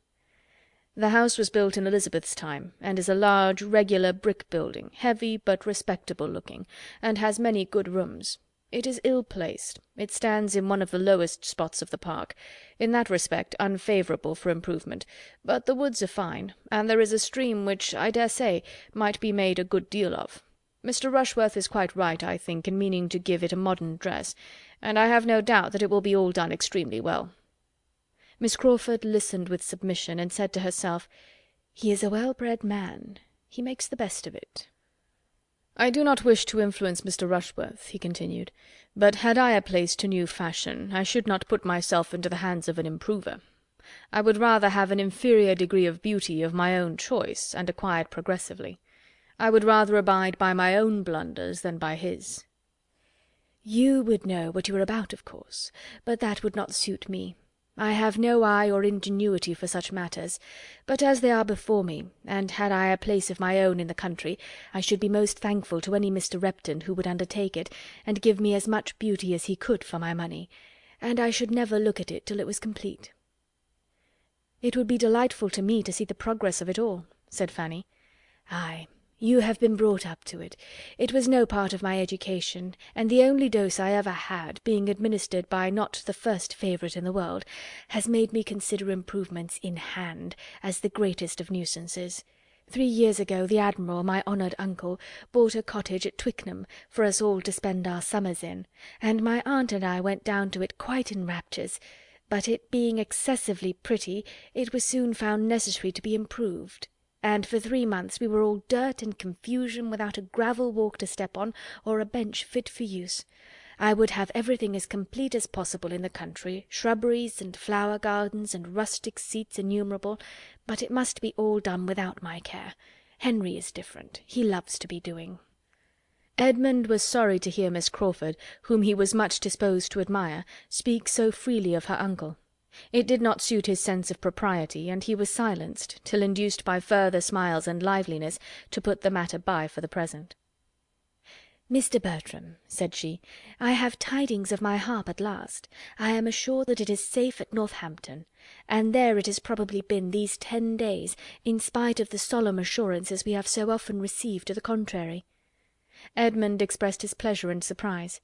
"The house was built in Elizabeth's time, and is a large regular brick building, heavy but respectable looking, and has many good rooms. It is ill-placed. It stands in one of the lowest spots of the park, in that respect unfavourable for improvement, but the woods are fine, and there is a stream which, I dare say, might be made a good deal of. Mr. Rushworth is quite right, I think, in meaning to give it a modern dress, and I have no doubt that it will be all done extremely well." Miss Crawford listened with submission, and said to herself, "He is a well-bred man. He makes the best of it." "I do not wish to influence Mr. Rushworth," he continued, "but had I a place to new fashion, I should not put myself into the hands of an improver. I would rather have an inferior degree of beauty of my own choice, and acquired progressively. I would rather abide by my own blunders than by his." "You would know what you were about, of course, but that would not suit me. I have no eye or ingenuity for such matters, but as they are before me, and had I a place of my own in the country, I should be most thankful to any Mr. Repton who would undertake it, and give me as much beauty as he could for my money, and I should never look at it till it was complete." "It would be delightful to me to see the progress of it all," said Fanny. "Ay, you have been brought up to it. It was no part of my education, and the only dose I ever had, being administered by not the first favourite in the world, has made me consider improvements in hand as the greatest of nuisances. 3 years ago the Admiral, my honoured uncle, bought a cottage at Twickenham for us all to spend our summers in, and my aunt and I went down to it quite in raptures, but it being excessively pretty, it was soon found necessary to be improved, and for 3 months we were all dirt and confusion, without a gravel walk to step on, or a bench fit for use. I would have everything as complete as possible in the country, shrubberies and flower gardens and rustic seats innumerable, but it must be all done without my care. Henry is different. He loves to be doing." Edmund was sorry to hear Miss Crawford, whom he was much disposed to admire, speak so freely of her uncle. It did not suit his sense of propriety, and he was silenced, till induced by further smiles and liveliness to put the matter by for the present. "Mr. Bertram," said she, "I have tidings of my harp at last. I am assured that it is safe at Northampton, and there it has probably been these 10 days, in spite of the solemn assurances we have so often received to the contrary." Edmund expressed his pleasure and surprise.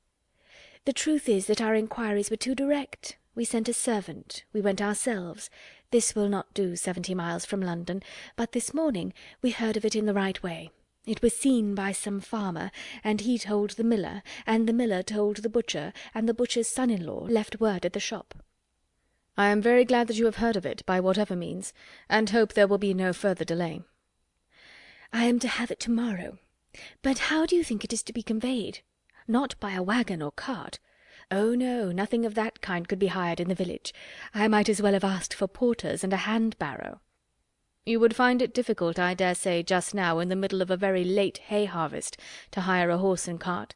"The truth is that our inquiries were too direct. We sent a servant, we went ourselves. This will not do 70 miles from London, but this morning we heard of it in the right way. It was seen by some farmer, and he told the miller, and the miller told the butcher, and the butcher's son-in-law left word at the shop." I am very glad that you have heard of it, by whatever means, and hope there will be no further delay." "I am to have it to-morrow. But how do you think it is to be conveyed? Not by a waggon or cart? Oh no, nothing of that kind could be hired in the village. I might as well have asked for porters and a hand-barrow." "You would find it difficult, I dare say, just now, in the middle of a very late hay-harvest, to hire a horse and cart."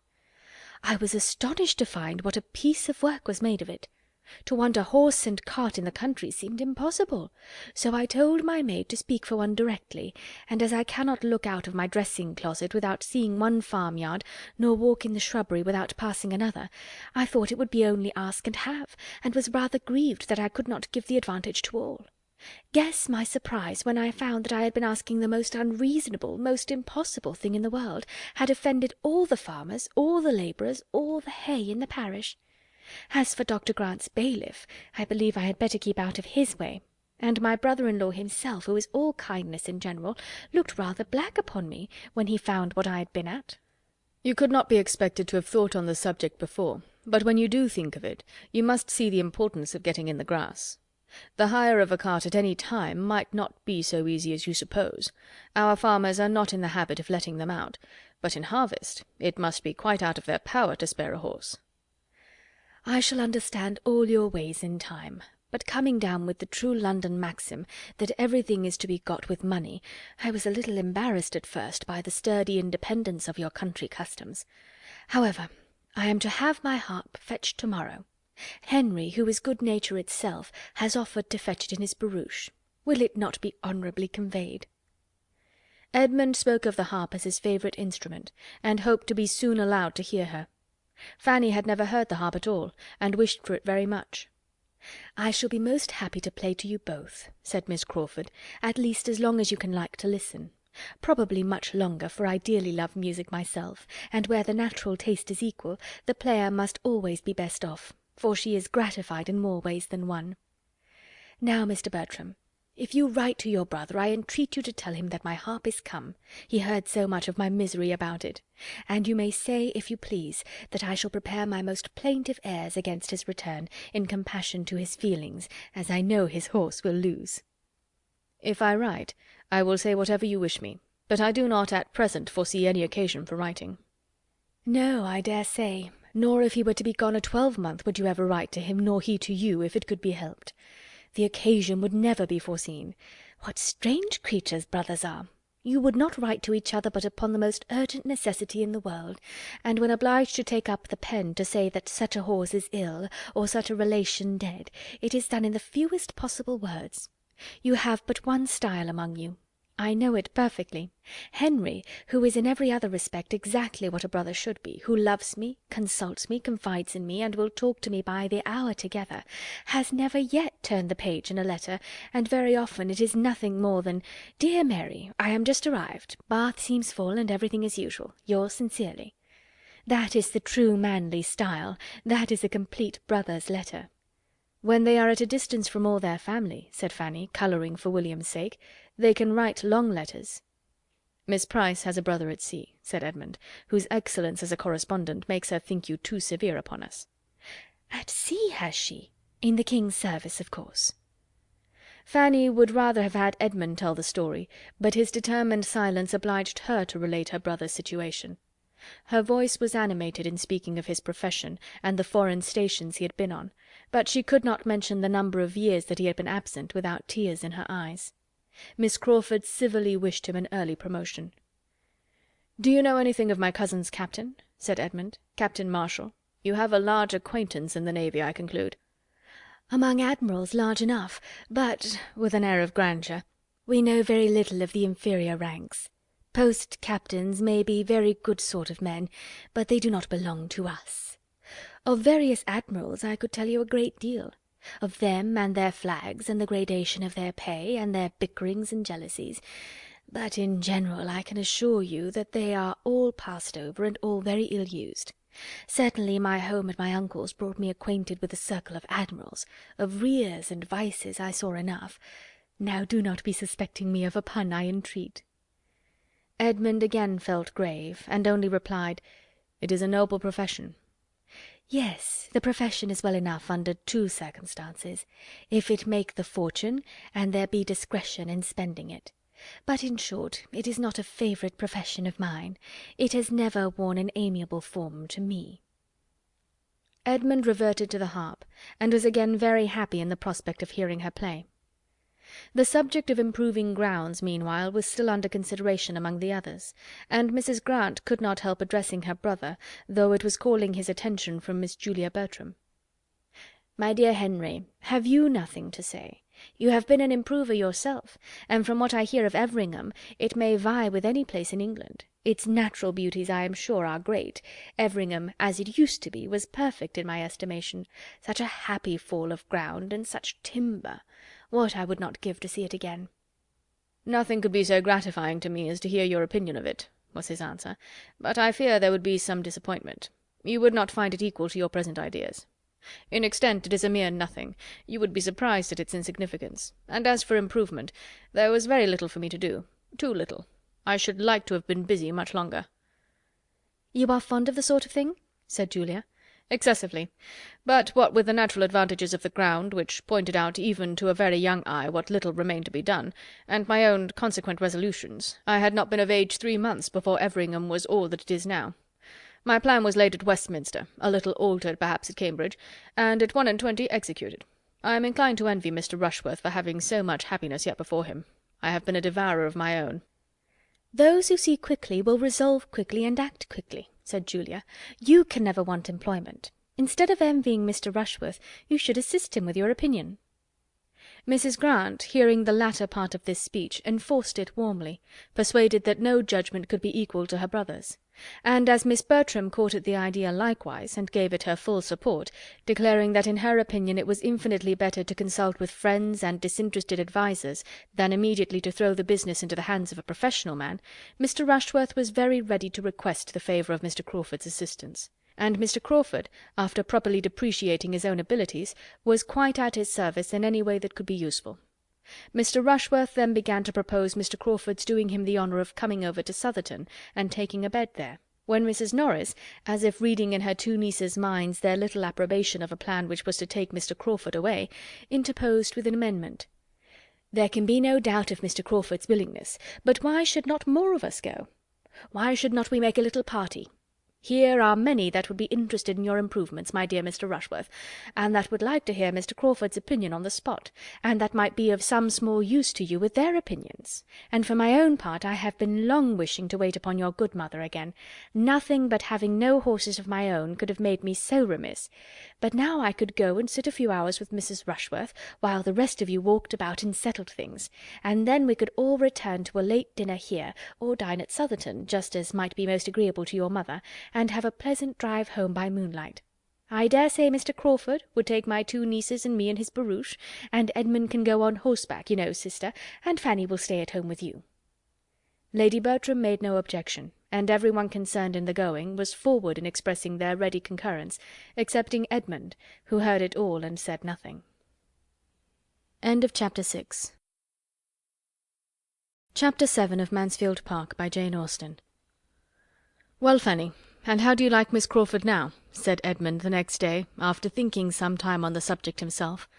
"I was astonished to find what a piece of work was made of it. To want a horse and cart in the country seemed impossible, so I told my maid to speak for one directly, and as I cannot look out of my dressing-closet without seeing one farmyard, nor walk in the shrubbery without passing another, I thought it would be only ask and have, and was rather grieved that I could not give the advantage to all. Guess my surprise when I found that I had been asking the most unreasonable, most impossible thing in the world, had offended all the farmers, all the labourers, all the hay in the parish. As for Dr. Grant's bailiff, I believe I had better keep out of his way, and my brother-in-law himself, who is all kindness in general, looked rather black upon me when he found what I had been at." "You could not be expected to have thought on the subject before, but when you do think of it, you must see the importance of getting in the grass. The hire of a cart at any time might not be so easy as you suppose. Our farmers are not in the habit of letting them out, but in harvest it must be quite out of their power to spare a horse." "I shall understand all your ways in time, but coming down with the true London maxim that everything is to be got with money, I was a little embarrassed at first by the sturdy independence of your country customs. However, I am to have my harp fetched to-morrow. Henry, who is good nature itself, has offered to fetch it in his barouche. Will it not be honourably conveyed?" Edmund spoke of the harp as his favourite instrument, and hoped to be soon allowed to hear her. Fanny had never heard the harp at all, and wished for it very much. "I shall be most happy to play to you both," said Miss Crawford, "at least as long as you can like to listen. Probably much longer, for I dearly love music myself, and where the natural taste is equal, the player must always be best off, for she is gratified in more ways than one. Now, Mr. Bertram, if you write to your brother, I entreat you to tell him that my harp is come. He heard so much of my misery about it. And you may say, if you please, that I shall prepare my most plaintive airs against his return, in compassion to his feelings, as I know his horse will lose." "If I write, I will say whatever you wish me, but I do not at present foresee any occasion for writing." "No, I dare say, nor if he were to be gone a 12-month would you ever write to him, nor he to you, if it could be helped. The occasion would never be foreseen. What strange creatures brothers are! You would not write to each other but upon the most urgent necessity in the world, and when obliged to take up the pen to say that such a horse is ill, or such a relation dead, it is done in the fewest possible words. You have but one style among you. I know it perfectly. Henry, who is in every other respect exactly what a brother should be, who loves me, consults me, confides in me, and will talk to me by the hour together, has never yet turned the page in a letter, and very often it is nothing more than, 'Dear Mary, I am just arrived. Bath seems full, and everything as usual. Yours sincerely.' That is the true manly style. That is a complete brother's letter." "When they are at a distance from all their family," said Fanny, colouring for William's sake, "they can write long letters." "Miss Price has a brother at sea," said Edmund, "whose excellence as a correspondent makes her think you too severe upon us." "At sea, has she? In the king's service, of course." Fanny would rather have had Edmund tell the story, but his determined silence obliged her to relate her brother's situation. Her voice was animated in speaking of his profession, and the foreign stations he had been on, but she could not mention the number of years that he had been absent without tears in her eyes. Miss Crawford civilly wished him an early promotion. "Do you know anything of my cousin's captain?" said Edmund. "Captain Marshall. You have a large acquaintance in the navy, I conclude." "Among admirals, large enough, but," with an air of grandeur, "we know very little of the inferior ranks. Post-captains may be very good sort of men, but they do not belong to us. Of various admirals I could tell you a great deal. Of them and their flags, and the gradation of their pay, and their bickerings and jealousies. But in general I can assure you that they are all passed over, and all very ill-used. Certainly my home at my uncle's brought me acquainted with a circle of admirals. Of rears and vices I saw enough. Now do not be suspecting me of a pun, I entreat." Edmund again felt grave, and only replied, "It is a noble profession." Yes, the profession is well enough under two circumstances, if it make the fortune, and there be discretion in spending it. But in short, it is not a favourite profession of mine. It has never worn an amiable form to me." Edmund reverted to the harp, and was again very happy in the prospect of hearing her play. The subject of improving grounds, meanwhile, was still under consideration among the others, and Mrs. Grant could not help addressing her brother, though it was calling his attention from Miss Julia Bertram. "My dear Henry, have you nothing to say? You have been an improver yourself, and from what I hear of Everingham, it may vie with any place in England. Its natural beauties, I am sure, are great. Everingham, as it used to be, was perfect in my estimation. Such a happy fall of ground, and such timber! What I would not give to see it again!" "Nothing could be so gratifying to me as to hear your opinion of it," was his answer, "but I fear there would be some disappointment. You would not find it equal to your present ideas. In extent it is a mere nothing. You would be surprised at its insignificance. And as for improvement, there was very little for me to do. Too little. I should like to have been busy much longer." "You are fond of the sort of thing?" said Julia. "Excessively. But what with the natural advantages of the ground, which pointed out even to a very young eye what little remained to be done, and my own consequent resolutions, I had not been of age 3 months before Everingham was all that it is now. My plan was laid at Westminster, a little altered perhaps at Cambridge, and at 21 executed. I am inclined to envy Mr. Rushworth for having so much happiness yet before him. I have been a devourer of my own." "Those who see quickly will resolve quickly and act quickly," said Julia. "You can never want employment. Instead of envying Mr. Rushworth, you should assist him with your opinion." Mrs. Grant, hearing the latter part of this speech, enforced it warmly, persuaded that no judgment could be equal to her brother's; and as Miss Bertram caught at the idea likewise, and gave it her full support, declaring that in her opinion it was infinitely better to consult with friends and disinterested advisers than immediately to throw the business into the hands of a professional man, Mr. Rushworth was very ready to request the favour of Mr. Crawford's assistance; and Mr. Crawford, after properly depreciating his own abilities, was quite at his service in any way that could be useful. Mr. Rushworth then began to propose Mr. Crawford's doing him the honour of coming over to Southerton and taking a bed there, when Mrs. Norris, as if reading in her two nieces' minds their little approbation of a plan which was to take Mr. Crawford away, interposed with an amendment. "There can be no doubt of Mr. Crawford's willingness, but why should not more of us go? Why should not we make a little party? Here are many that would be interested in your improvements, my dear Mr. Rushworth, and that would like to hear Mr. Crawford's opinion on the spot, and that might be of some small use to you with their opinions. And for my own part, I have been long wishing to wait upon your good mother again. Nothing but having no horses of my own could have made me so remiss. But now I could go and sit a few hours with Mrs. Rushworth, while the rest of you walked about and settled things, and then we could all return to a late dinner here, or dine at Southerton, just as might be most agreeable to your mother, and have a pleasant drive home by moonlight. I dare say Mr. Crawford would take my two nieces and me in his barouche, and Edmund can go on horseback, you know, sister, and Fanny will stay at home with you." Lady Bertram made no objection, and every one concerned in the going was forward in expressing their ready concurrence, excepting Edmund, who heard it all and said nothing. Chapter 7 of Mansfield Park, by Jane Austen. "Well, Fanny, and how do you like Miss Crawford now?" said Edmund the next day, after thinking some time on the subject himself.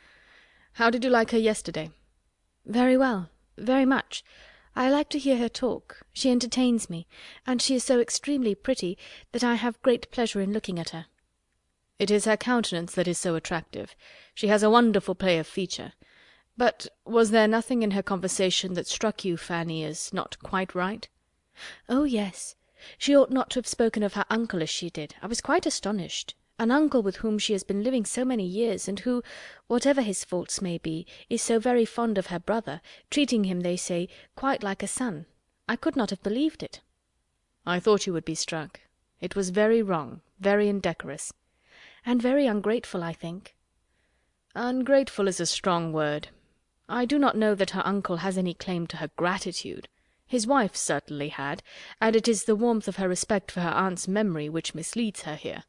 "How did you like her yesterday?" "Very well, very much. I like to hear her talk. She entertains me, and she is so extremely pretty that I have great pleasure in looking at her." "It is her countenance that is so attractive. She has a wonderful play of feature. But was there nothing in her conversation that struck you, Fanny, as not quite right?" "Oh, yes. She ought not to have spoken of her uncle as she did. I was quite astonished. An uncle with whom she has been living so many years, and who, whatever his faults may be, is so very fond of her brother, treating him, they say, quite like a son. I could not have believed it." "I thought you would be struck. It was very wrong, very indecorous." "And very ungrateful, I think." "Ungrateful is a strong word. I do not know that her uncle has any claim to her gratitude. His wife certainly had, and it is the warmth of her respect for her aunt's memory which misleads her here.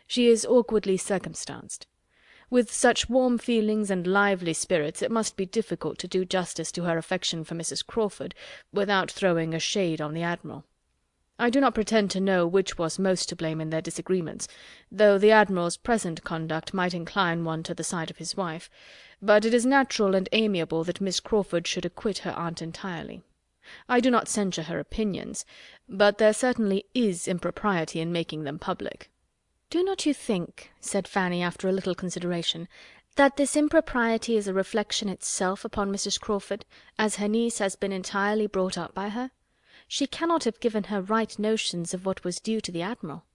She is awkwardly circumstanced. With such warm feelings and lively spirits it must be difficult to do justice to her affection for Mrs. Crawford without throwing a shade on the Admiral. I do not pretend to know which was most to blame in their disagreements, though the Admiral's present conduct might incline one to the side of his wife, but it is natural and amiable that Miss Crawford should acquit her aunt entirely. I do not censure her opinions, but there certainly is impropriety in making them public." "Do not you think," said Fanny, after a little consideration, "that this impropriety is a reflection itself upon Mrs. Crawford, as her niece has been entirely brought up by her? She cannot have given her right notions of what was due to the Admiral."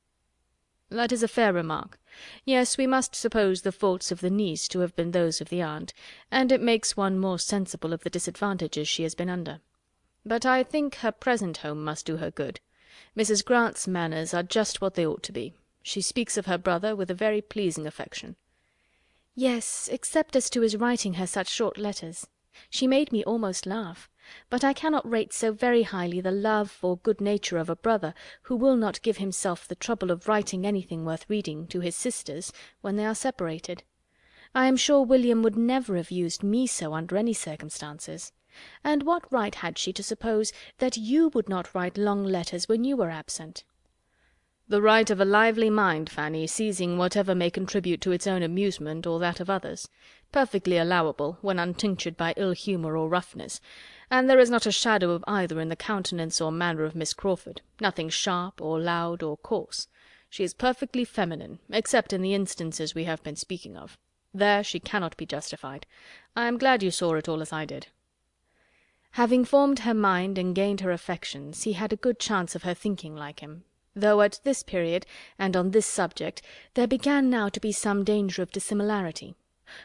"That is a fair remark. Yes, we must suppose the faults of the niece to have been those of the aunt, and it makes one more sensible of the disadvantages she has been under. But I think her present home must do her good. Mrs. Grant's manners are just what they ought to be. She speaks of her brother with a very pleasing affection." "Yes, except as to his writing her such short letters. She made me almost laugh. But I cannot rate so very highly the love or good nature of a brother who will not give himself the trouble of writing anything worth reading to his sisters when they are separated. I am sure William would never have used me so under any circumstances. And what right had she to suppose that you would not write long letters when you were absent?" "The right of a lively mind, Fanny, seizing whatever may contribute to its own amusement or that of others. Perfectly allowable, when untinctured by ill humour or roughness, and there is not a shadow of either in the countenance or manner of Miss Crawford, nothing sharp, or loud, or coarse. She is perfectly feminine, except in the instances we have been speaking of. There she cannot be justified. I am glad you saw it all as I did." Having formed her mind and gained her affections, he had a good chance of her thinking like him, though at this period, and on this subject, there began now to be some danger of dissimilarity,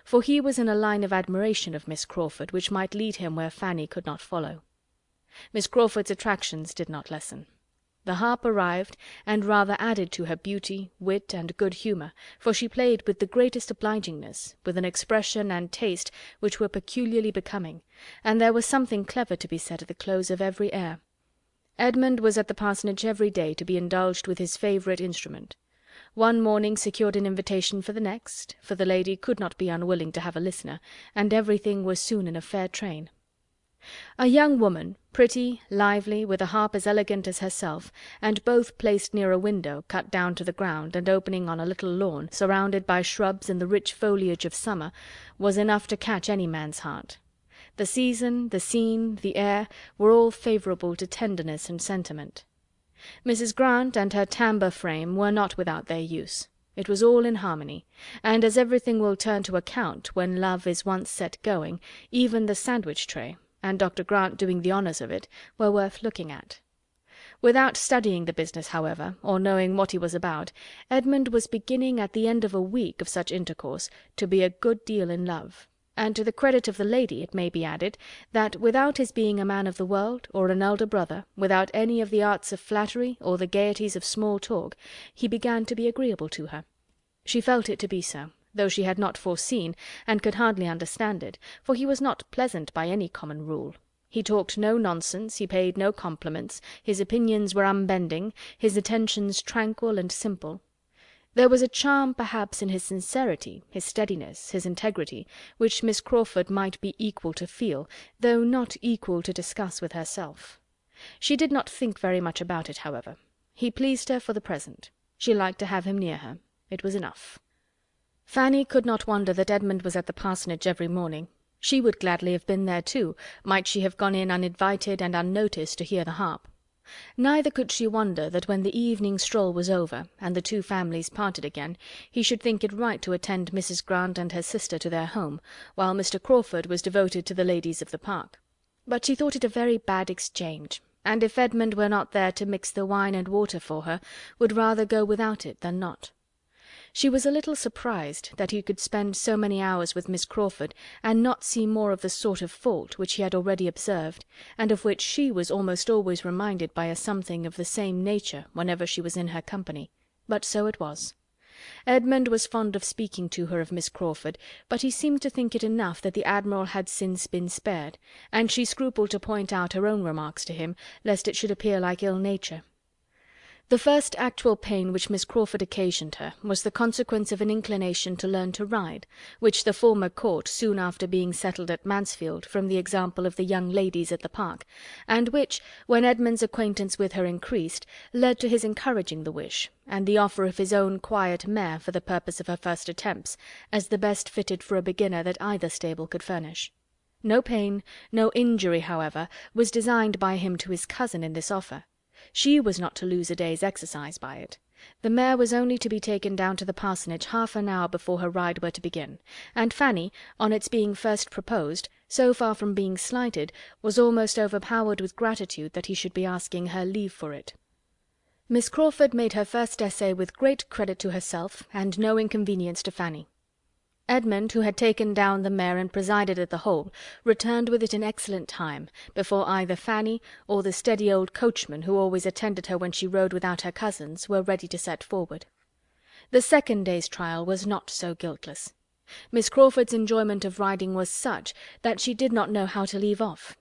for he was in a line of admiration of Miss Crawford which might lead him where Fanny could not follow. Miss Crawford's attractions did not lessen. The harp arrived, and rather added to her beauty, wit, and good humour, for she played with the greatest obligingness, with an expression and taste which were peculiarly becoming, and there was something clever to be said at the close of every air. Edmund was at the parsonage every day to be indulged with his favourite instrument. One morning secured an invitation for the next, for the lady could not be unwilling to have a listener, and everything was soon in a fair train. A young woman, pretty, lively, with a harp as elegant as herself, and both placed near a window cut down to the ground and opening on a little lawn, surrounded by shrubs and the rich foliage of summer, was enough to catch any man's heart. The season, the scene, the air, were all favourable to tenderness and sentiment. Mrs. Grant and her timbre frame were not without their use. It was all in harmony, and as everything will turn to account when love is once set going, even the sandwich tray, and Dr. Grant doing the honours of it, were worth looking at. Without studying the business, however, or knowing what he was about, Edmund was beginning at the end of a week of such intercourse to be a good deal in love. And to the credit of the lady it may be added, that without his being a man of the world, or an elder brother, without any of the arts of flattery, or the gaieties of small talk, he began to be agreeable to her. She felt it to be so, though she had not foreseen, and could hardly understand it, for he was not pleasant by any common rule. He talked no nonsense, he paid no compliments, his opinions were unbending, his attentions tranquil and simple. There was a charm perhaps in his sincerity, his steadiness, his integrity, which Miss Crawford might be equal to feel, though not equal to discuss with herself. She did not think very much about it, however. He pleased her for the present. She liked to have him near her. It was enough. Fanny could not wonder that Edmund was at the parsonage every morning. She would gladly have been there too, might she have gone in uninvited and unnoticed to hear the harp. Neither could she wonder that when the evening stroll was over, and the two families parted again, he should think it right to attend Mrs. Grant and her sister to their home, while Mr. Crawford was devoted to the ladies of the park. But she thought it a very bad exchange, and if Edmund were not there to mix the wine and water for her, would rather go without it than not. She was a little surprised that he could spend so many hours with Miss Crawford and not see more of the sort of fault which he had already observed, and of which she was almost always reminded by a something of the same nature whenever she was in her company. But so it was. Edmund was fond of speaking to her of Miss Crawford, but he seemed to think it enough that the Admiral had since been spared, and she scrupled to point out her own remarks to him, lest it should appear like ill nature. The first actual pain which Miss Crawford occasioned her was the consequence of an inclination to learn to ride, which the former caught soon after being settled at Mansfield from the example of the young ladies at the Park, and which, when Edmund's acquaintance with her increased, led to his encouraging the wish, and the offer of his own quiet mare for the purpose of her first attempts, as the best fitted for a beginner that either stable could furnish. No pain, no injury, however, was designed by him to his cousin in this offer. She was not to lose a day's exercise by it. The mare was only to be taken down to the parsonage half an hour before her ride were to begin, and Fanny, on its being first proposed, so far from being slighted, was almost overpowered with gratitude that he should be asking her leave for it. Miss Crawford made her first essay with great credit to herself and no inconvenience to Fanny. Edmund, who had taken down the mare and presided at the whole, returned with it in excellent time, before either Fanny or the steady old coachman who always attended her when she rode without her cousins were ready to set forward. The second day's trial was not so guiltless. Miss Crawford's enjoyment of riding was such that she did not know how to leave off.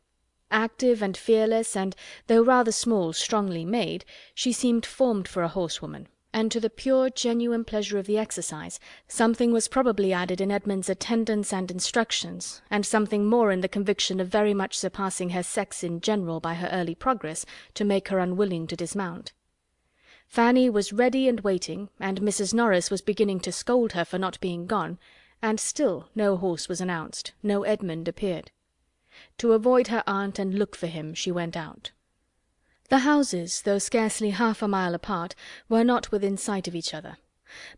Active and fearless, and, though rather small, strongly made, she seemed formed for a horsewoman, and to the pure genuine pleasure of the exercise, something was probably added in Edmund's attendance and instructions, and something more in the conviction of very much surpassing her sex in general by her early progress, to make her unwilling to dismount. Fanny was ready and waiting, and Mrs. Norris was beginning to scold her for not being gone, and still no horse was announced, no Edmund appeared. To avoid her aunt and look for him, she went out. The houses, though scarcely half a mile apart, were not within sight of each other,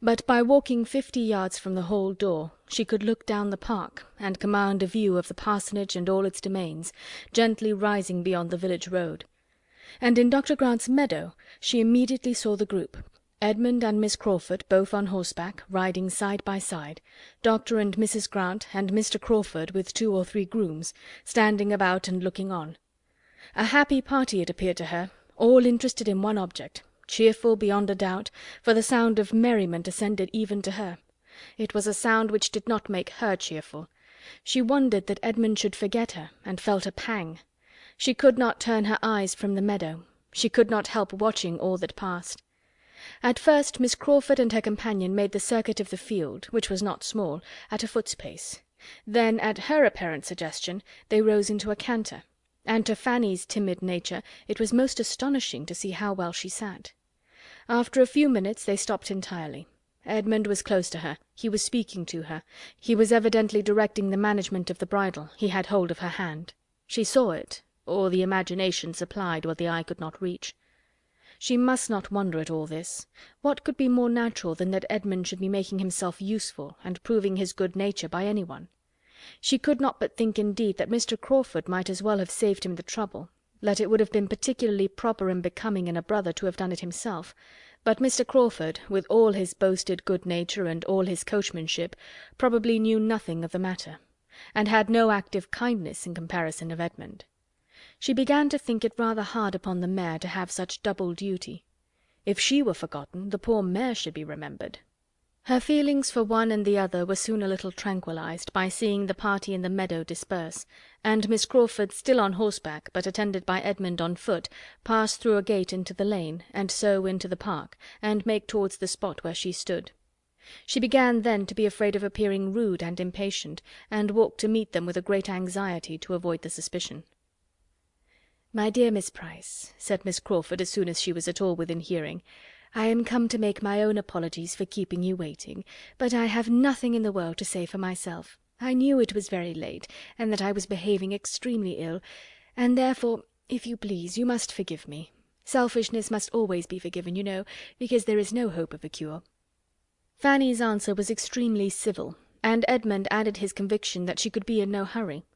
but by walking 50 yards from the hall door she could look down the park and command a view of the parsonage and all its domains, gently rising beyond the village road. And in Dr. Grant's meadow she immediately saw the group, Edmund and Miss Crawford both on horseback, riding side by side, Dr. and Mrs. Grant and Mr. Crawford with 2 or 3 grooms, standing about and looking on. A happy party it appeared to her, all interested in one object, cheerful beyond a doubt, for the sound of merriment ascended even to her. It was a sound which did not make her cheerful. She wondered that Edmund should forget her, and felt a pang. She could not turn her eyes from the meadow. She could not help watching all that passed. At first Miss Crawford and her companion made the circuit of the field, which was not small, at a foot's pace. Then, at her apparent suggestion, they rose into a canter, and to Fanny's timid nature it was most astonishing to see how well she sat. After a few minutes they stopped entirely. Edmund was close to her. He was speaking to her. He was evidently directing the management of the bridle. He had hold of her hand. She saw it, or the imagination supplied what the eye could not reach. She must not wonder at all this. What could be more natural than that Edmund should be making himself useful and proving his good nature by any one? She could not but think indeed that Mr. Crawford might as well have saved him the trouble, that it would have been particularly proper and becoming in a brother to have done it himself, but Mr. Crawford, with all his boasted good nature and all his coachmanship, probably knew nothing of the matter, and had no active kindness in comparison of Edmund. She began to think it rather hard upon the mare to have such double duty. If she were forgotten, the poor mare should be remembered. Her feelings for one and the other were soon a little tranquillized by seeing the party in the meadow disperse, and Miss Crawford, still on horseback, but attended by Edmund on foot, pass through a gate into the lane, and so into the park, and make towards the spot where she stood. She began then to be afraid of appearing rude and impatient, and walked to meet them with a great anxiety to avoid the suspicion. "My dear Miss Price," said Miss Crawford as soon as she was at all within hearing, "I am come to make my own apologies for keeping you waiting, but I have nothing in the world to say for myself. I knew it was very late, and that I was behaving extremely ill, and therefore, if you please, you must forgive me. Selfishness must always be forgiven, you know, because there is no hope of a cure." Fanny's answer was extremely civil, and Edmund added his conviction that she could be in no hurry.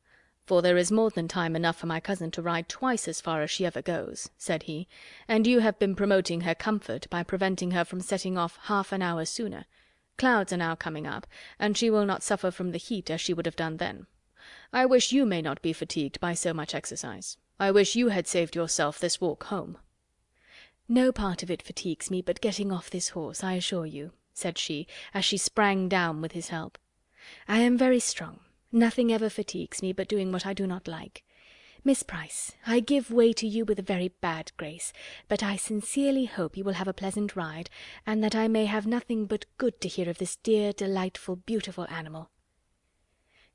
"For there is more than time enough for my cousin to ride twice as far as she ever goes," said he, "and you have been promoting her comfort by preventing her from setting off half an hour sooner. Clouds are now coming up, and she will not suffer from the heat as she would have done then. I wish you may not be fatigued by so much exercise. I wish you had saved yourself this walk home." "No part of it fatigues me but getting off this horse, I assure you," said she, as she sprang down with his help. "I am very strong. Nothing ever fatigues me but doing what I do not like. Miss Price, I give way to you with a very bad grace, but I sincerely hope you will have a pleasant ride, and that I may have nothing but good to hear of this dear, delightful, beautiful animal."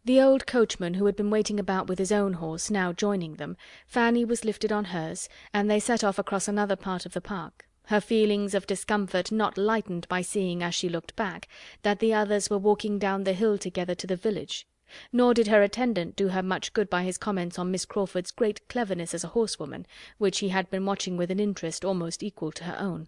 The old coachman, who had been waiting about with his own horse, now joining them, Fanny was lifted on hers, and they set off across another part of the park, her feelings of discomfort not lightened by seeing, as she looked back, that the others were walking down the hill together to the village. Nor did her attendant do her much good by his comments on Miss Crawford's great cleverness as a horsewoman, which he had been watching with an interest almost equal to her own.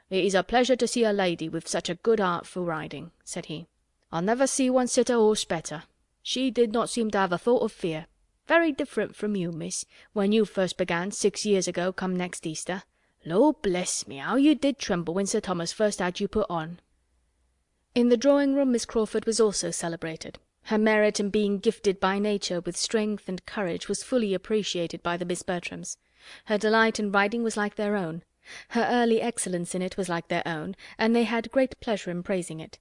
"It is a pleasure to see a lady with such a good heart for riding," said he. "I never see one sit a horse better. She did not seem to have a thought of fear. Very different from you, miss, when you first began 6 years ago come next Easter. Lord bless me, how you did tremble when Sir Thomas first had you put on." In the drawing-room Miss Crawford was also celebrated. Her merit in being gifted by nature with strength and courage was fully appreciated by the Miss Bertrams. Her delight in riding was like their own. Her early excellence in it was like their own, and they had great pleasure in praising it.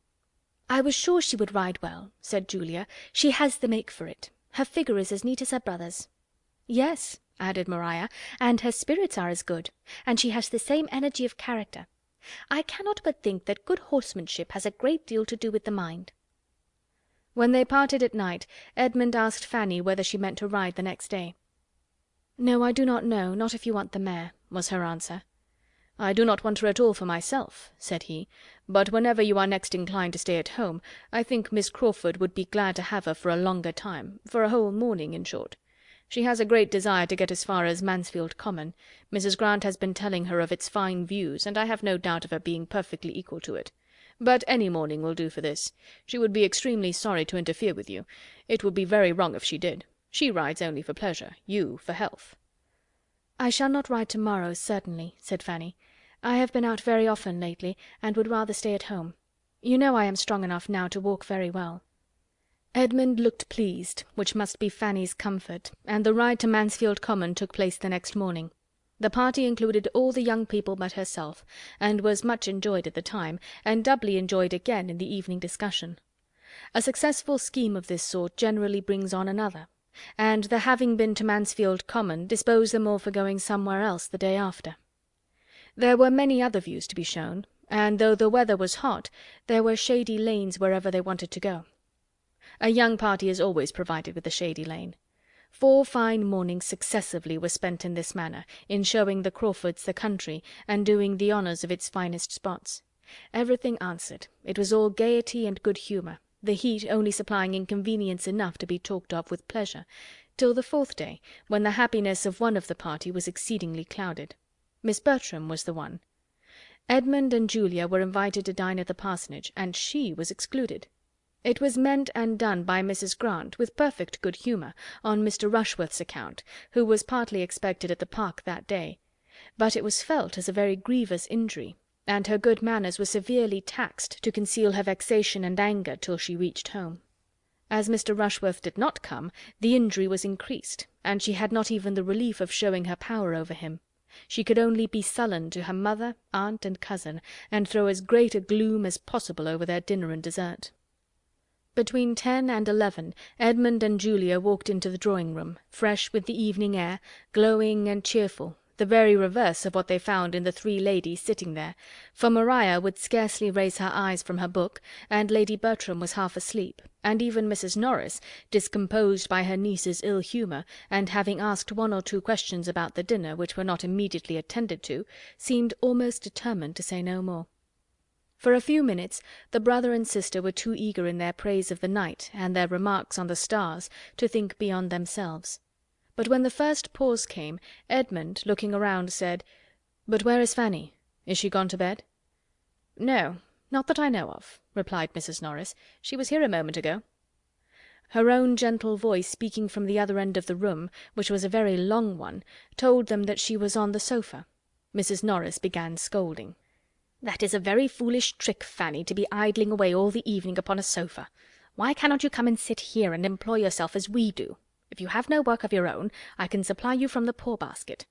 "I was sure she would ride well," said Julia. "She has the make for it. Her figure is as neat as her brother's." "Yes," added Maria, "and her spirits are as good, and she has the same energy of character. I cannot but think that good horsemanship has a great deal to do with the mind." When they parted at night, Edmund asked Fanny whether she meant to ride the next day. "No, I do not know, not if you want the mare," was her answer. "I do not want her at all for myself," said he, "but whenever you are next inclined to stay at home, I think Miss Crawford would be glad to have her for a longer time, for a whole morning, in short. She has a great desire to get as far as Mansfield Common. Mrs. Grant has been telling her of its fine views, and I have no doubt of her being perfectly equal to it. But any morning will do for this. She would be extremely sorry to interfere with you. It would be very wrong if she did. She rides only for pleasure, you for health." "I shall not ride to-morrow, certainly," said Fanny. "I have been out very often lately, and would rather stay at home. You know I am strong enough now to walk very well." Edmund looked pleased, which must be Fanny's comfort, and the ride to Mansfield Common took place the next morning. The party included all the young people but herself, and was much enjoyed at the time, and doubly enjoyed again in the evening discussion. A successful scheme of this sort generally brings on another, and the having been to Mansfield Common disposed them all for going somewhere else the day after. There were many other views to be shown, and though the weather was hot, there were shady lanes wherever they wanted to go. A young party is always provided with a shady lane. 4 fine mornings successively were spent in this manner, in showing the Crawfords the country, and doing the honours of its finest spots. Everything answered. It was all gaiety and good humour, the heat only supplying inconvenience enough to be talked of with pleasure, till the 4th day, when the happiness of one of the party was exceedingly clouded. Miss Bertram was the one. Edmund and Julia were invited to dine at the parsonage, and she was excluded. It was meant and done by Mrs. Grant, with perfect good humour, on Mr. Rushworth's account, who was partly expected at the park that day; but it was felt as a very grievous injury, and her good manners were severely taxed to conceal her vexation and anger till she reached home. As Mr. Rushworth did not come, the injury was increased, and she had not even the relief of showing her power over him. She could only be sullen to her mother, aunt, and cousin, and throw as great a gloom as possible over their dinner and dessert. Between 10 and 11 Edmund and Julia walked into the drawing-room, fresh with the evening air, glowing and cheerful, the very reverse of what they found in the 3 ladies sitting there, for Maria would scarcely raise her eyes from her book, and Lady Bertram was half asleep, and even Mrs. Norris, discomposed by her niece's ill humour, and having asked 1 or 2 questions about the dinner which were not immediately attended to, seemed almost determined to say no more. For a few minutes the brother and sister were too eager in their praise of the night and their remarks on the stars to think beyond themselves. But when the first pause came, Edmund, looking around, said, "But where is Fanny? Is she gone to bed?" "No, not that I know of," replied Mrs. Norris. "She was here a moment ago." Her own gentle voice speaking from the other end of the room, which was a very long one, told them that she was on the sofa. Mrs. Norris began scolding. "That is a very foolish trick, Fanny, to be idling away all the evening upon a sofa. Why cannot you come and sit here and employ yourself as we do? If you have no work of your own, I can supply you from the poor basket."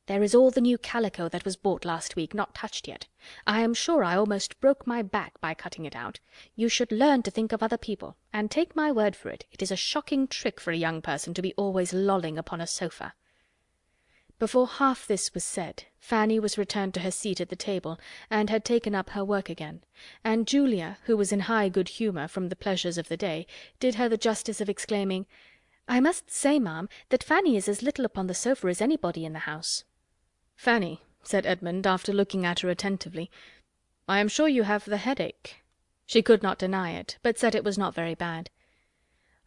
There is all the new calico that was bought last week not touched yet. I am sure I almost broke my back by cutting it out. You should learn to think of other people, and take my word for it, it is a shocking trick for a young person to be always lolling upon a sofa." Before half this was said, Fanny was returned to her seat at the table, and had taken up her work again, and Julia, who was in high good humour from the pleasures of the day, did her the justice of exclaiming, "I must say, ma'am, that Fanny is as little upon the sofa as anybody in the house." "Fanny," said Edmund, after looking at her attentively, "I am sure you have the headache." She could not deny it, but said it was not very bad.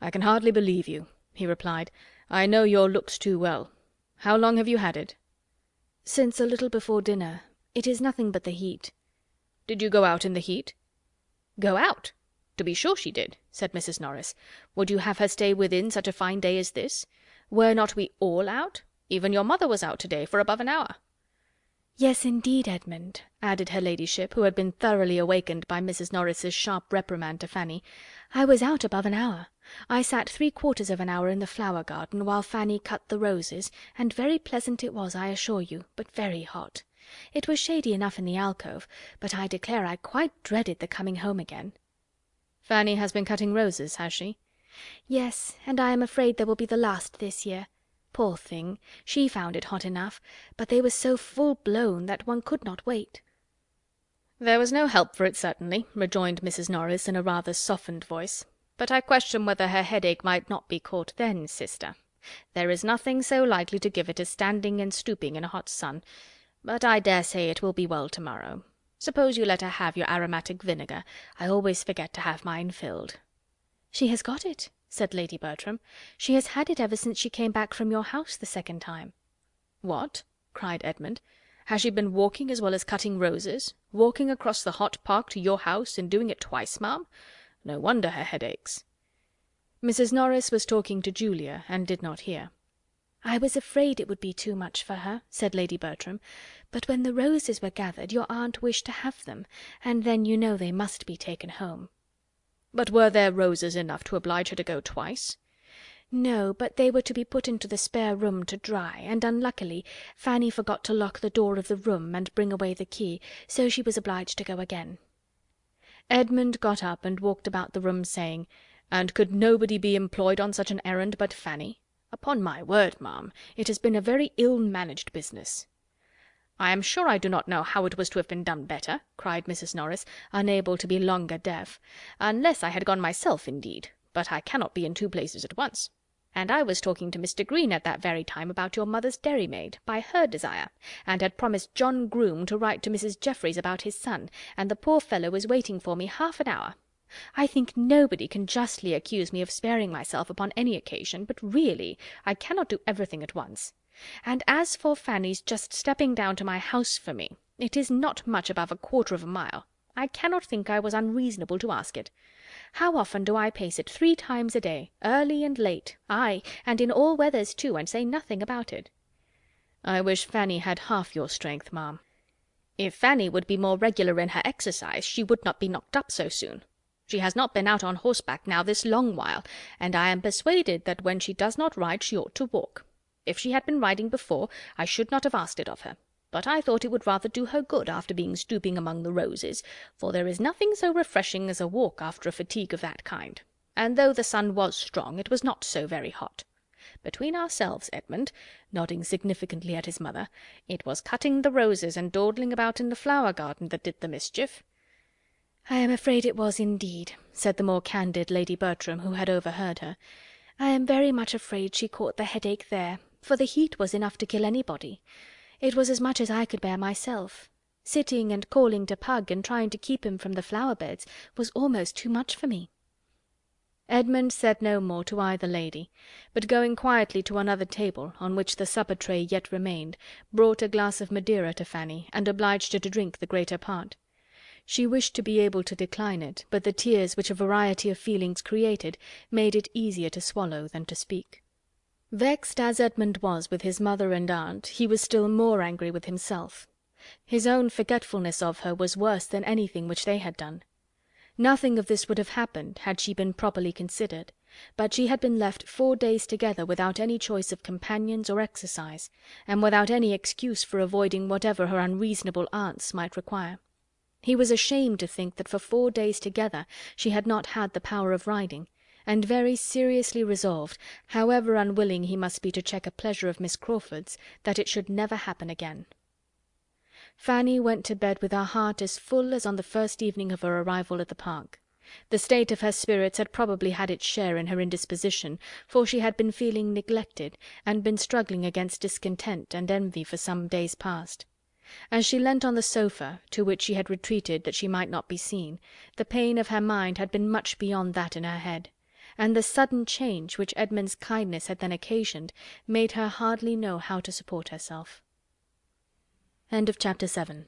"I can hardly believe you," he replied. "I know your looks too well. How long have you had it?" "Since a little before dinner. It is nothing but the heat." "Did you go out in the heat?" "Go out? To be sure she did," said Mrs. Norris. "Would you have her stay within such a fine day as this? Were not we all out? Even your mother was out to-day for above an hour." "Yes, indeed, Edmund," added her ladyship, who had been thoroughly awakened by Mrs. Norris's sharp reprimand to Fanny. "I was out above an hour. I sat 3/4 of an hour in the flower garden while Fanny cut the roses, and very pleasant it was, I assure you, but very hot. It was shady enough in the alcove, but I declare I quite dreaded the coming home again." "Fanny has been cutting roses, has she?" "Yes, and I am afraid there will be the last this year. Poor thing, she found it hot enough, but they were so full-blown that one could not wait." "There was no help for it, certainly," rejoined Mrs. Norris in a rather softened voice. "But I question whether her headache might not be caught then, sister. There is nothing so likely to give it as standing and stooping in a hot sun. But I dare say it will be well to-morrow. Suppose you let her have your aromatic vinegar. I always forget to have mine filled." "She has got it," said Lady Bertram. "She has had it ever since she came back from your house the second time." "What?" cried Edmund. "Has she been walking as well as cutting roses? Walking across the hot park to your house, and doing it twice, ma'am? No wonder her head aches." Mrs. Norris was talking to Julia, and did not hear. "I was afraid it would be too much for her," said Lady Bertram, "but when the roses were gathered your aunt wished to have them, and then you know they must be taken home." "But were there roses enough to oblige her to go twice?" "No, but they were to be put into the spare room to dry, and unluckily Fanny forgot to lock the door of the room and bring away the key, so she was obliged to go again." Edmund got up and walked about the room, saying, "And could nobody be employed on such an errand but Fanny? Upon my word, ma'am, it has been a very ill-managed business." "I am sure I do not know how it was to have been done better," cried Mrs. Norris, unable to be longer deaf, "unless I had gone myself, indeed, but I cannot be in two places at once. And I was talking to Mr. Green at that very time about your mother's dairymaid, by her desire, and had promised John Groom to write to Mrs. Jeffreys about his son, and the poor fellow was waiting for me half an hour. I think nobody can justly accuse me of sparing myself upon any occasion, but really I cannot do everything at once. And as for Fanny's just stepping down to my house for me, it is not much above 1/4 of a mile. I cannot think I was unreasonable to ask it. How often do I pace it 3 times a day, early and late, ay, and in all weathers too, and say nothing about it." "I wish Fanny had half your strength, ma'am." "If Fanny would be more regular in her exercise, she would not be knocked up so soon. She has not been out on horseback now this long while, and I am persuaded that when she does not ride she ought to walk. If she had been riding before, I should not have asked it of her, but I thought it would rather do her good after being stooping among the roses, for there is nothing so refreshing as a walk after a fatigue of that kind, and though the sun was strong, it was not so very hot. Between ourselves, Edmund," nodding significantly at his mother, "it was cutting the roses and dawdling about in the flower garden that did the mischief." "I am afraid it was indeed," said the more candid Lady Bertram, who had overheard her. "I am very much afraid she caught the headache there, for the heat was enough to kill anybody. It was as much as I could bear myself. Sitting and calling to Pug and trying to keep him from the flower beds was almost too much for me." Edmund said no more to either lady, but going quietly to another table, on which the supper tray yet remained, brought a glass of Madeira to Fanny, and obliged her to drink the greater part. She wished to be able to decline it, but the tears which a variety of feelings created made it easier to swallow than to speak. Vexed as Edmund was with his mother and aunt, he was still more angry with himself. His own forgetfulness of her was worse than anything which they had done. Nothing of this would have happened had she been properly considered, but she had been left 4 days together without any choice of companions or exercise, and without any excuse for avoiding whatever her unreasonable aunts might require. He was ashamed to think that for 4 days together she had not had the power of riding, and very seriously resolved, however unwilling he must be to check a pleasure of Miss Crawford's, that it should never happen again. Fanny went to bed with her heart as full as on the first evening of her arrival at the Park. The state of her spirits had probably had its share in her indisposition, for she had been feeling neglected, and been struggling against discontent and envy for some days past. As she leant on the sofa, to which she had retreated that she might not be seen, the pain of her mind had been much beyond that in her head, and the sudden change which Edmund's kindness had then occasioned made her hardly know how to support herself. Chapter 7.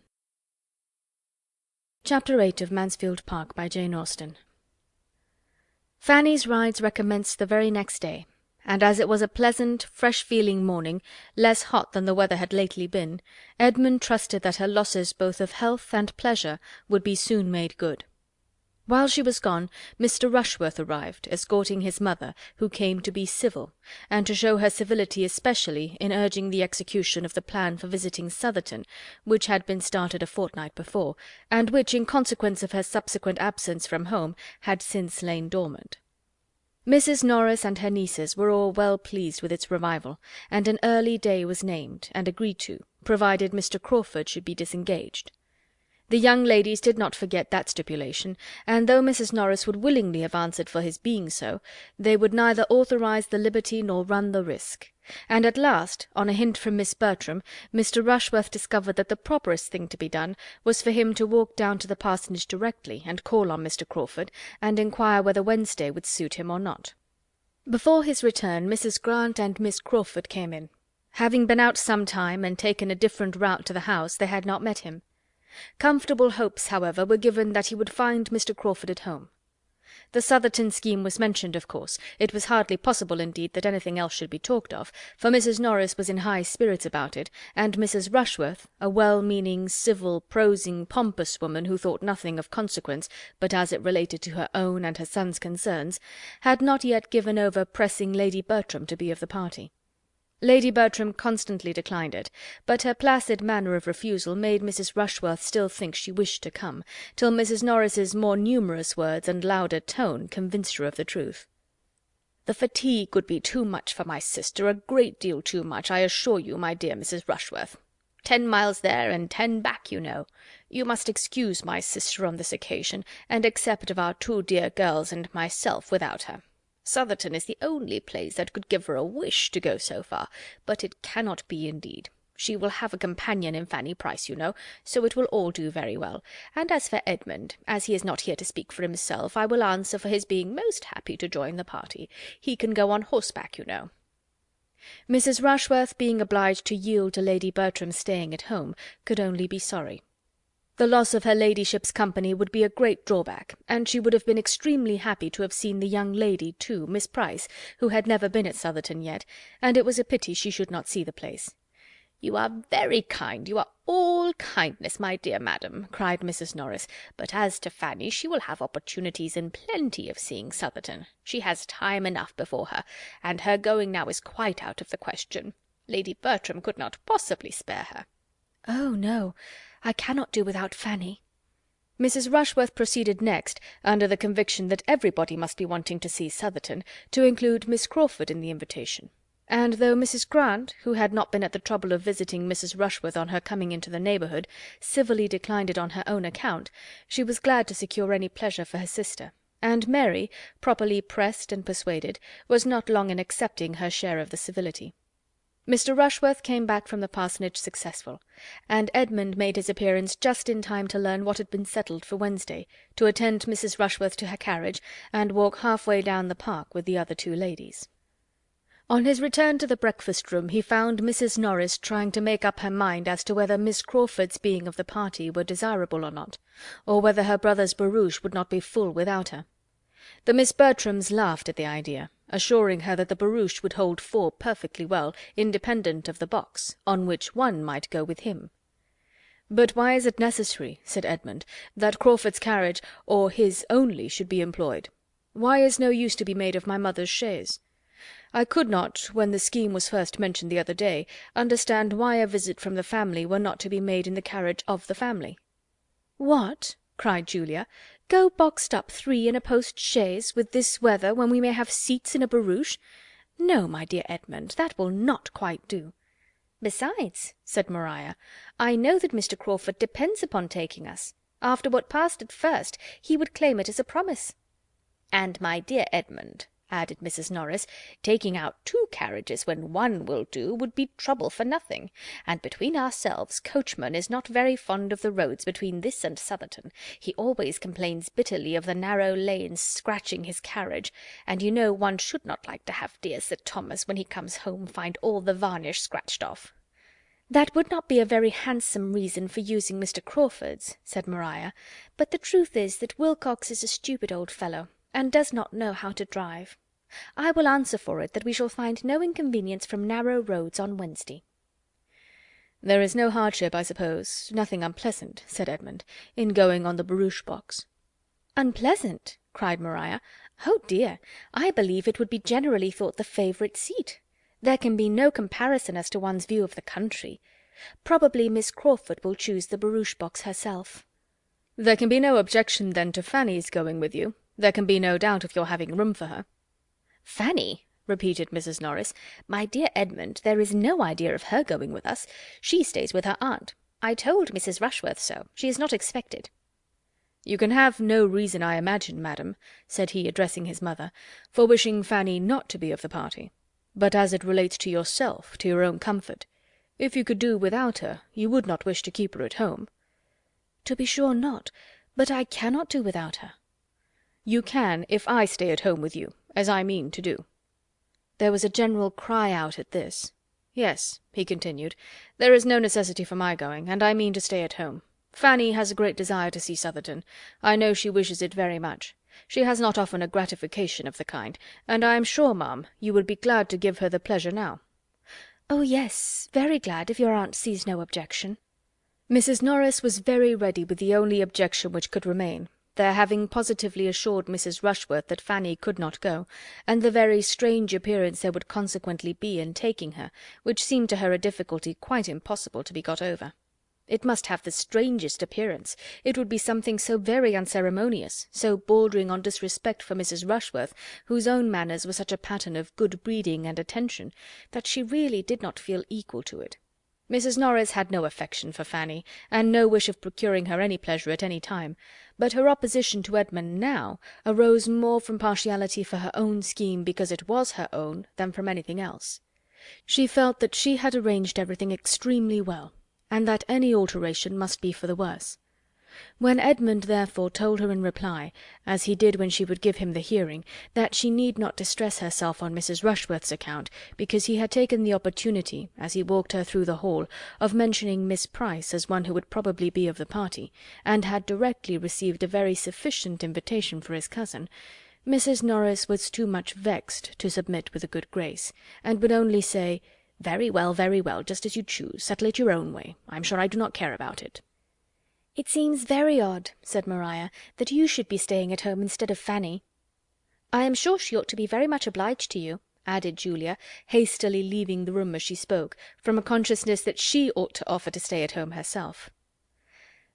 Chapter 8 of Mansfield Park by Jane Austen. Fanny's rides recommenced the very next day, and as it was a pleasant, fresh-feeling morning, less hot than the weather had lately been, Edmund trusted that her losses both of health and pleasure would be soon made good. While she was gone, Mr. Rushworth arrived, escorting his mother, who came to be civil, and to show her civility especially in urging the execution of the plan for visiting Southerton, which had been started a fortnight before, and which, in consequence of her subsequent absence from home, had since lain dormant. Mrs. Norris and her nieces were all well pleased with its revival, and an early day was named, and agreed to, provided Mr. Crawford should be disengaged. The young ladies did not forget that stipulation, and though Mrs. Norris would willingly have answered for his being so, they would neither authorize the liberty nor run the risk; and at last, on a hint from Miss Bertram, Mr. Rushworth discovered that the properest thing to be done was for him to walk down to the parsonage directly, and call on Mr. Crawford, and inquire whether Wednesday would suit him or not. Before his return, Mrs. Grant and Miss Crawford came in. Having been out some time, and taken a different route to the house, they had not met him. Comfortable hopes, however, were given that he would find Mr. Crawford at home. The Southerton scheme was mentioned, of course. It was hardly possible, indeed, that anything else should be talked of, for Mrs. Norris was in high spirits about it, and Mrs. Rushworth, a well-meaning, civil, prosing, pompous woman who thought nothing of consequence but as it related to her own and her son's concerns, had not yet given over pressing Lady Bertram to be of the party. Lady Bertram constantly declined it, but her placid manner of refusal made Mrs. Rushworth still think she wished to come, till Mrs. Norris's more numerous words and louder tone convinced her of the truth. "The fatigue would be too much for my sister, a great deal too much, I assure you, my dear Mrs. Rushworth. 10 miles there and 10 back, you know. You must excuse my sister on this occasion, and accept of our 2 dear girls and myself without her. Southerton is the only place that could give her a wish to go so far, but it cannot be indeed. She will have a companion in Fanny Price, you know, so it will all do very well. And as for Edmund, as he is not here to speak for himself, I will answer for his being most happy to join the party. He can go on horseback, you know." Mrs. Rushworth, being obliged to yield to Lady Bertram's staying at home, could only be sorry. The loss of her ladyship's company would be a great drawback, and she would have been extremely happy to have seen the young lady too, Miss Price, who had never been at Southerton yet, and it was a pity she should not see the place. "You are very kind, you are all kindness, my dear madam," cried Mrs. Norris; "but as to Fanny, she will have opportunities in plenty of seeing Southerton. She has time enough before her, and her going now is quite out of the question. Lady Bertram could not possibly spare her." "Oh, no, I cannot do without Fanny." Mrs. Rushworth proceeded next, under the conviction that everybody must be wanting to see Southerton, to include Miss Crawford in the invitation; and though Mrs. Grant, who had not been at the trouble of visiting Mrs. Rushworth on her coming into the neighbourhood, civilly declined it on her own account, she was glad to secure any pleasure for her sister; and Mary, properly pressed and persuaded, was not long in accepting her share of the civility. Mr. Rushworth came back from the parsonage successful, and Edmund made his appearance just in time to learn what had been settled for Wednesday, to attend Mrs. Rushworth to her carriage, and walk half-way down the park with the other 2 ladies. On his return to the breakfast-room he found Mrs. Norris trying to make up her mind as to whether Miss Crawford's being of the party were desirable or not, or whether her brother's barouche would not be full without her. The Miss Bertrams laughed at the idea, assuring her that the barouche would hold 4 perfectly well, independent of the box, on which one might go with him. "But why is it necessary," said Edmund, "that Crawford's carriage, or his only, should be employed? Why is no use to be made of my mother's chaise? I could not, when the scheme was first mentioned the other day, understand why a visit from the family were not to be made in the carriage of the family." "What!" cried Julia, "go boxed up 3 in a post chaise, with this weather, when we may have seats in a barouche? No, my dear Edmund, that will not quite do." "Besides," said Maria, "I know that Mr. Crawford depends upon taking us. After what passed at first, he would claim it as a promise. And, my dear Edmund," added Mrs. Norris, "taking out 2 carriages when 1 will do would be trouble for nothing; and between ourselves, coachman is not very fond of the roads between this and Southerton. He always complains bitterly of the narrow lanes scratching his carriage, and you know one should not like to have dear Sir Thomas, when he comes home, find all the varnish scratched off." "That would not be a very handsome reason for using Mr. Crawford's," said Maria, "but the truth is that Wilcox is a stupid old fellow, and does not know how to drive. I will answer for it that we shall find no inconvenience from narrow roads on Wednesday." "There is no hardship, I suppose, nothing unpleasant," said Edmund, "in going on the barouche box." "Unpleasant!" cried Maria. "Oh dear! I believe it would be generally thought the favourite seat. There can be no comparison as to one's view of the country. Probably Miss Crawford will choose the barouche box herself." "There can be no objection, then, to Fanny's going with you. There can be no doubt of your having room for her." "Fanny!" repeated Mrs. Norris. "My dear Edmund, there is no idea of her going with us. She stays with her aunt. I told Mrs. Rushworth so. She is not expected." "You can have no reason, I imagine, madam," said he, addressing his mother, "for wishing Fanny not to be of the party. But as it relates to yourself, to your own comfort, if you could do without her, you would not wish to keep her at home." "To be sure not, but I cannot do without her." "You can, if I stay at home with you, as I mean to do." There was a general cry out at this. "Yes," he continued, "there is no necessity for my going, and I mean to stay at home. Fanny has a great desire to see Southerton. I know she wishes it very much. She has not often a gratification of the kind, and I am sure, ma'am, you would be glad to give her the pleasure now." "Oh yes, very glad, if your aunt sees no objection." Mrs. Norris was very ready with the only objection which could remain, their having positively assured Mrs. Rushworth that Fanny could not go, and the very strange appearance there would consequently be in taking her, which seemed to her a difficulty quite impossible to be got over. It must have the strangest appearance, it would be something so very unceremonious, so bordering on disrespect for Mrs. Rushworth, whose own manners were such a pattern of good breeding and attention, that she really did not feel equal to it. Mrs. Norris had no affection for Fanny, and no wish of procuring her any pleasure at any time, but her opposition to Edmund now arose more from partiality for her own scheme because it was her own than from anything else. She felt that she had arranged everything extremely well, and that any alteration must be for the worse. When Edmund therefore told her in reply, as he did when she would give him the hearing, that she need not distress herself on Mrs. Rushworth's account, because he had taken the opportunity, as he walked her through the hall, of mentioning Miss Price as one who would probably be of the party, and had directly received a very sufficient invitation for his cousin, Mrs. Norris was too much vexed to submit with a good grace, and would only say, very well, just as you choose, settle it your own way. I'm sure I do not care about it." "It seems very odd," said Maria, "that you should be staying at home instead of Fanny." "I am sure she ought to be very much obliged to you," added Julia, hastily leaving the room as she spoke, from a consciousness that she ought to offer to stay at home herself.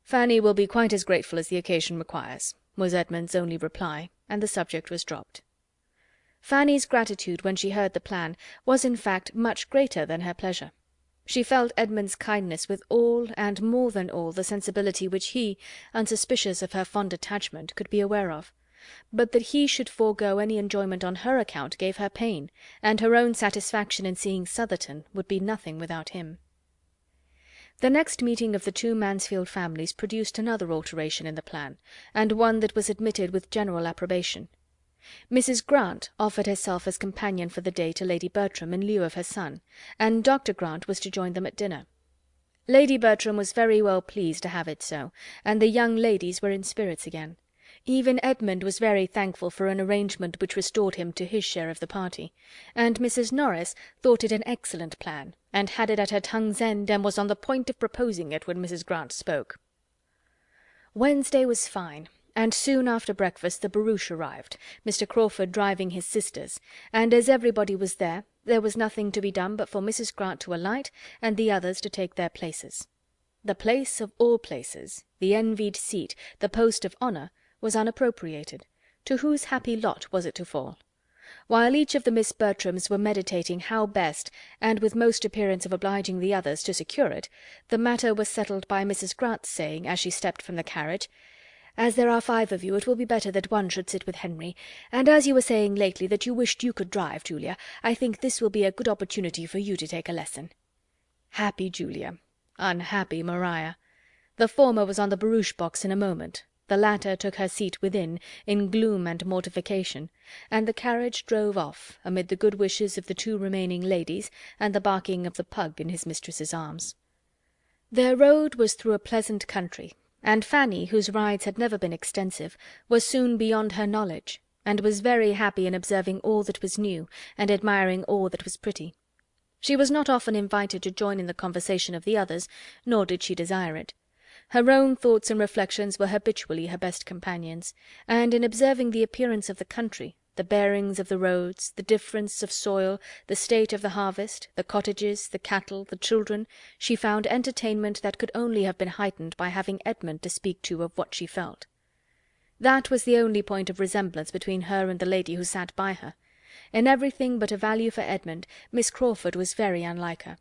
"Fanny will be quite as grateful as the occasion requires," was Edmund's only reply, and the subject was dropped. Fanny's gratitude when she heard the plan was in fact much greater than her pleasure. She felt Edmund's kindness with all, and more than all, the sensibility which he, unsuspicious of her fond attachment, could be aware of; but that he should forego any enjoyment on her account gave her pain, and her own satisfaction in seeing Southerton would be nothing without him. The next meeting of the 2 Mansfield families produced another alteration in the plan, and one that was admitted with general approbation. Mrs. Grant offered herself as companion for the day to Lady Bertram in lieu of her son, and Dr. Grant was to join them at dinner. Lady Bertram was very well pleased to have it so, and the young ladies were in spirits again. Even Edmund was very thankful for an arrangement which restored him to his share of the party, and Mrs. Norris thought it an excellent plan, and had it at her tongue's end, and was on the point of proposing it when Mrs. Grant spoke. Wednesday was fine, and soon after breakfast the barouche arrived, Mr. Crawford driving his sisters, and as everybody was there, there was nothing to be done but for Mrs. Grant to alight, and the others to take their places. The place of all places, the envied seat, the post of honour, was unappropriated. To whose happy lot was it to fall? While each of the Miss Bertrams were meditating how best, and with most appearance of obliging the others, to secure it, the matter was settled by Mrs. Grant's saying, as she stepped from the carriage, "As there are 5 of you, it will be better that one should sit with Henry, and as you were saying lately that you wished you could drive, Julia, I think this will be a good opportunity for you to take a lesson." Happy Julia! Unhappy Maria! The former was on the barouche box in a moment, the latter took her seat within, in gloom and mortification, and the carriage drove off, amid the good wishes of the 2 remaining ladies, and the barking of the pug in his mistress's arms. Their road was through a pleasant country, and Fanny, whose rides had never been extensive, was soon beyond her knowledge, and was very happy in observing all that was new, and admiring all that was pretty. She was not often invited to join in the conversation of the others, nor did she desire it. Her own thoughts and reflections were habitually her best companions, and in observing the appearance of the country, the bearings of the roads, the difference of soil, the state of the harvest, the cottages, the cattle, the children, she found entertainment that could only have been heightened by having Edmund to speak to of what she felt. That was the only point of resemblance between her and the lady who sat by her. In everything but a value for Edmund, Miss Crawford was very unlike her.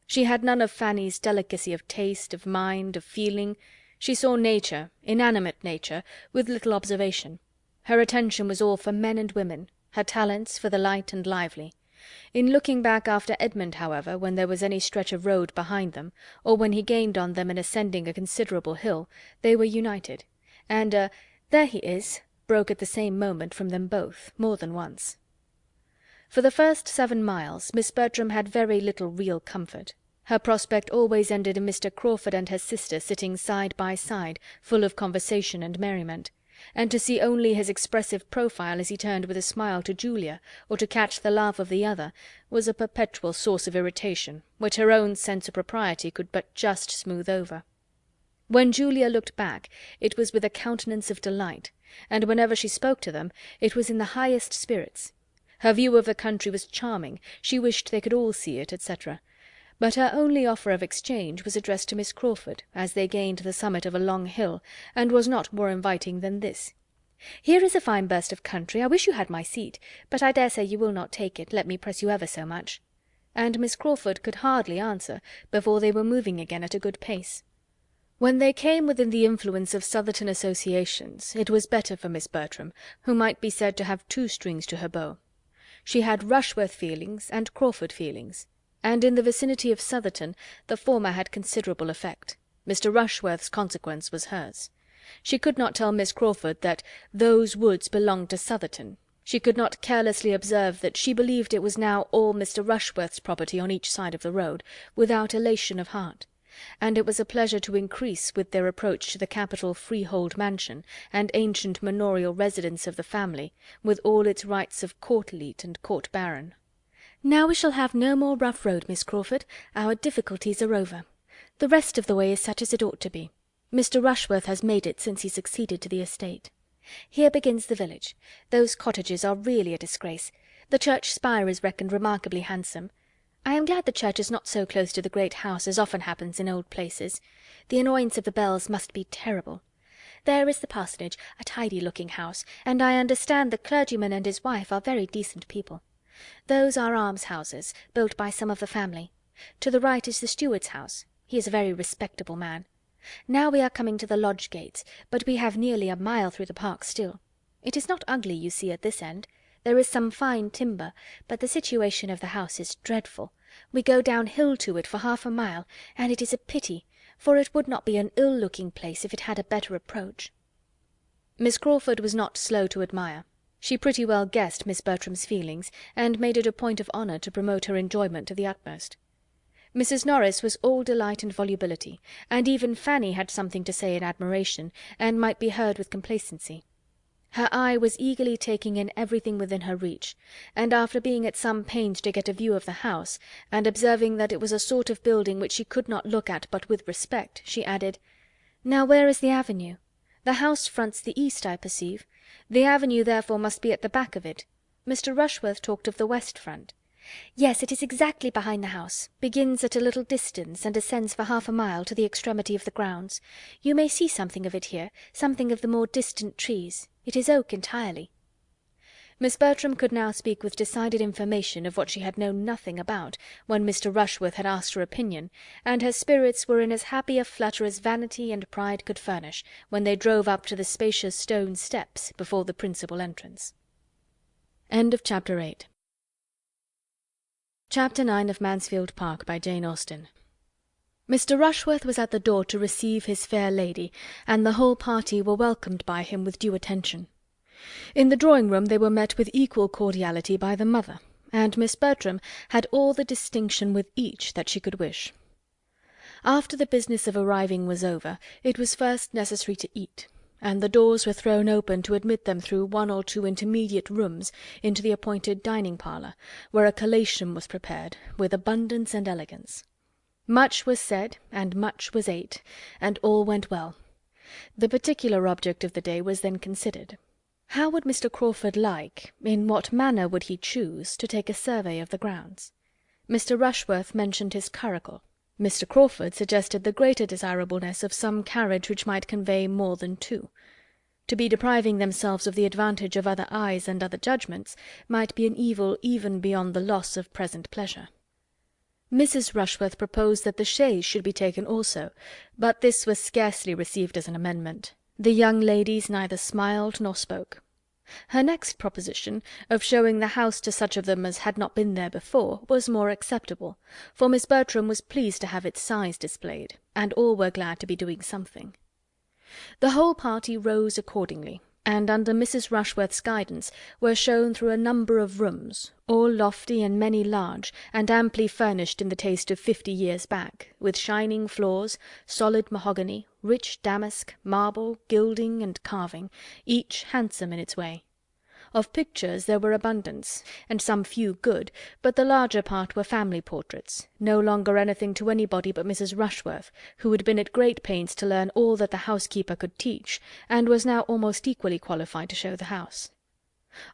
She had none of Fanny's delicacy of taste, of mind, of feeling. She saw nature, inanimate nature, with little observation. Her attention was all for men and women, her talents for the light and lively. In looking back after Edmund, however, when there was any stretch of road behind them, or when he gained on them in ascending a considerable hill, they were united, and "There he is!" broke at the same moment from them both, more than once. For the first 7 miles Miss Bertram had very little real comfort. Her prospect always ended in Mr. Crawford and her sister sitting side by side, full of conversation and merriment, and to see only his expressive profile as he turned with a smile to Julia, or to catch the laugh of the other, was a perpetual source of irritation, which her own sense of propriety could but just smooth over. When Julia looked back, it was with a countenance of delight, and whenever she spoke to them, it was in the highest spirits. Her view of the country was charming, she wished they could all see it, etc. But her only offer of exchange was addressed to Miss Crawford, as they gained the summit of a long hill, and was not more inviting than this: "Here is a fine burst of country. I wish you had my seat, but I dare say you will not take it, let me press you ever so much." And Miss Crawford could hardly answer before they were moving again at a good pace. When they came within the influence of Southerton associations, it was better for Miss Bertram, who might be said to have 2 strings to her bow. She had Rushworth feelings and Crawford feelings, and in the vicinity of Southerton the former had considerable effect. Mr. Rushworth's consequence was hers. She could not tell Miss Crawford that those woods belonged to Southerton. She could not carelessly observe that she believed it was now all Mr. Rushworth's property on each side of the road, without elation of heart, and it was a pleasure to increase with their approach to the capital freehold mansion, and ancient manorial residence of the family, with all its rights of court-leet and court-baron. "Now we shall have no more rough road, Miss Crawford. Our difficulties are over. The rest of the way is such as it ought to be. Mr. Rushworth has made it since he succeeded to the estate. Here begins the village. Those cottages are really a disgrace. The church spire is reckoned remarkably handsome. I am glad the church is not so close to the great house as often happens in old places. The annoyance of the bells must be terrible. There is the parsonage, a tidy-looking house, and I understand the clergyman and his wife are very decent people. Those are almshouses, built by some of the family. To the right is the steward's house. He is a very respectable man. Now we are coming to the lodge gates, but we have nearly a mile through the park still. It is not ugly, you see, at this end. There is some fine timber, but the situation of the house is dreadful. We go downhill to it for half a mile, and it is a pity, for it would not be an ill-looking place if it had a better approach." Miss Crawford was not slow to admire. She pretty well guessed Miss Bertram's feelings, and made it a point of honour to promote her enjoyment to the utmost. Mrs. Norris was all delight and volubility, and even Fanny had something to say in admiration, and might be heard with complacency. Her eye was eagerly taking in everything within her reach, and after being at some pains to get a view of the house, and observing that it was a sort of building which she could not look at but with respect, she added, "Now where is the avenue? The house fronts the east, I perceive. The avenue therefore must be at the back of it. Mr. Rushworth talked of the west front. Yes, it is exactly behind the house, begins at a little distance, and ascends for half a mile to the extremity of the grounds. You may see something of it here, something of the more distant trees. It is oak entirely. Miss Bertram could now speak with decided information of what she had known nothing about when Mr. Rushworth had asked her opinion, and her spirits were in as happy a flutter as vanity and pride could furnish, when they drove up to the spacious stone steps before the principal entrance. Chapter 8. Chapter 9 of Mansfield Park by Jane Austen. Mr. Rushworth was at the door to receive his fair lady, and the whole party were welcomed by him with due attention. In the drawing-room they were met with equal cordiality by the mother, and Miss Bertram had all the distinction with each that she could wish. After the business of arriving was over, it was first necessary to eat, and the doors were thrown open to admit them through one or two intermediate rooms into the appointed dining-parlour, where a collation was prepared, with abundance and elegance. Much was said, and much was ate, and all went well. The particular object of the day was then considered. How would Mr. Crawford like, in what manner would he choose, to take a survey of the grounds? Mr. Rushworth mentioned his curricle. Mr. Crawford suggested the greater desirableness of some carriage which might convey more than two. To be depriving themselves of the advantage of other eyes and other judgments might be an evil even beyond the loss of present pleasure. Mrs. Rushworth proposed that the chaise should be taken also, but this was scarcely received as an amendment. The young ladies neither smiled nor spoke. Her next proposition, of showing the house to such of them as had not been there before, was more acceptable, for Miss Bertram was pleased to have its size displayed, and all were glad to be doing something. The whole party rose accordingly, and under Mrs. Rushworth's guidance were shown through a number of rooms, all lofty and many large, and amply furnished in the taste of 50 years back, with shining floors, solid mahogany, rich damask, marble, gilding, and carving, each handsome in its way. Of pictures there were abundance, and some few good, but the larger part were family portraits, no longer anything to anybody but Mrs. Rushworth, who had been at great pains to learn all that the housekeeper could teach, and was now almost equally qualified to show the house.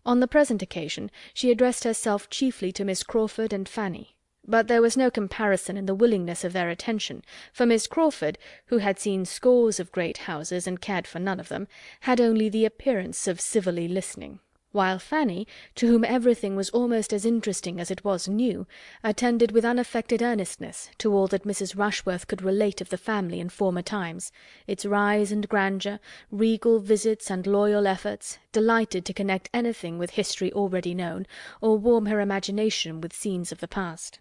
On the present occasion she addressed herself chiefly to Miss Crawford and Fanny, but there was no comparison in the willingness of their attention, for Miss Crawford, who had seen scores of great houses and cared for none of them, had only the appearance of civilly listening, while Fanny, to whom everything was almost as interesting as it was new, attended with unaffected earnestness to all that Mrs. Rushworth could relate of the family in former times, its rise and grandeur, regal visits and loyal efforts, delighted to connect anything with history already known, or warm her imagination with scenes of the past.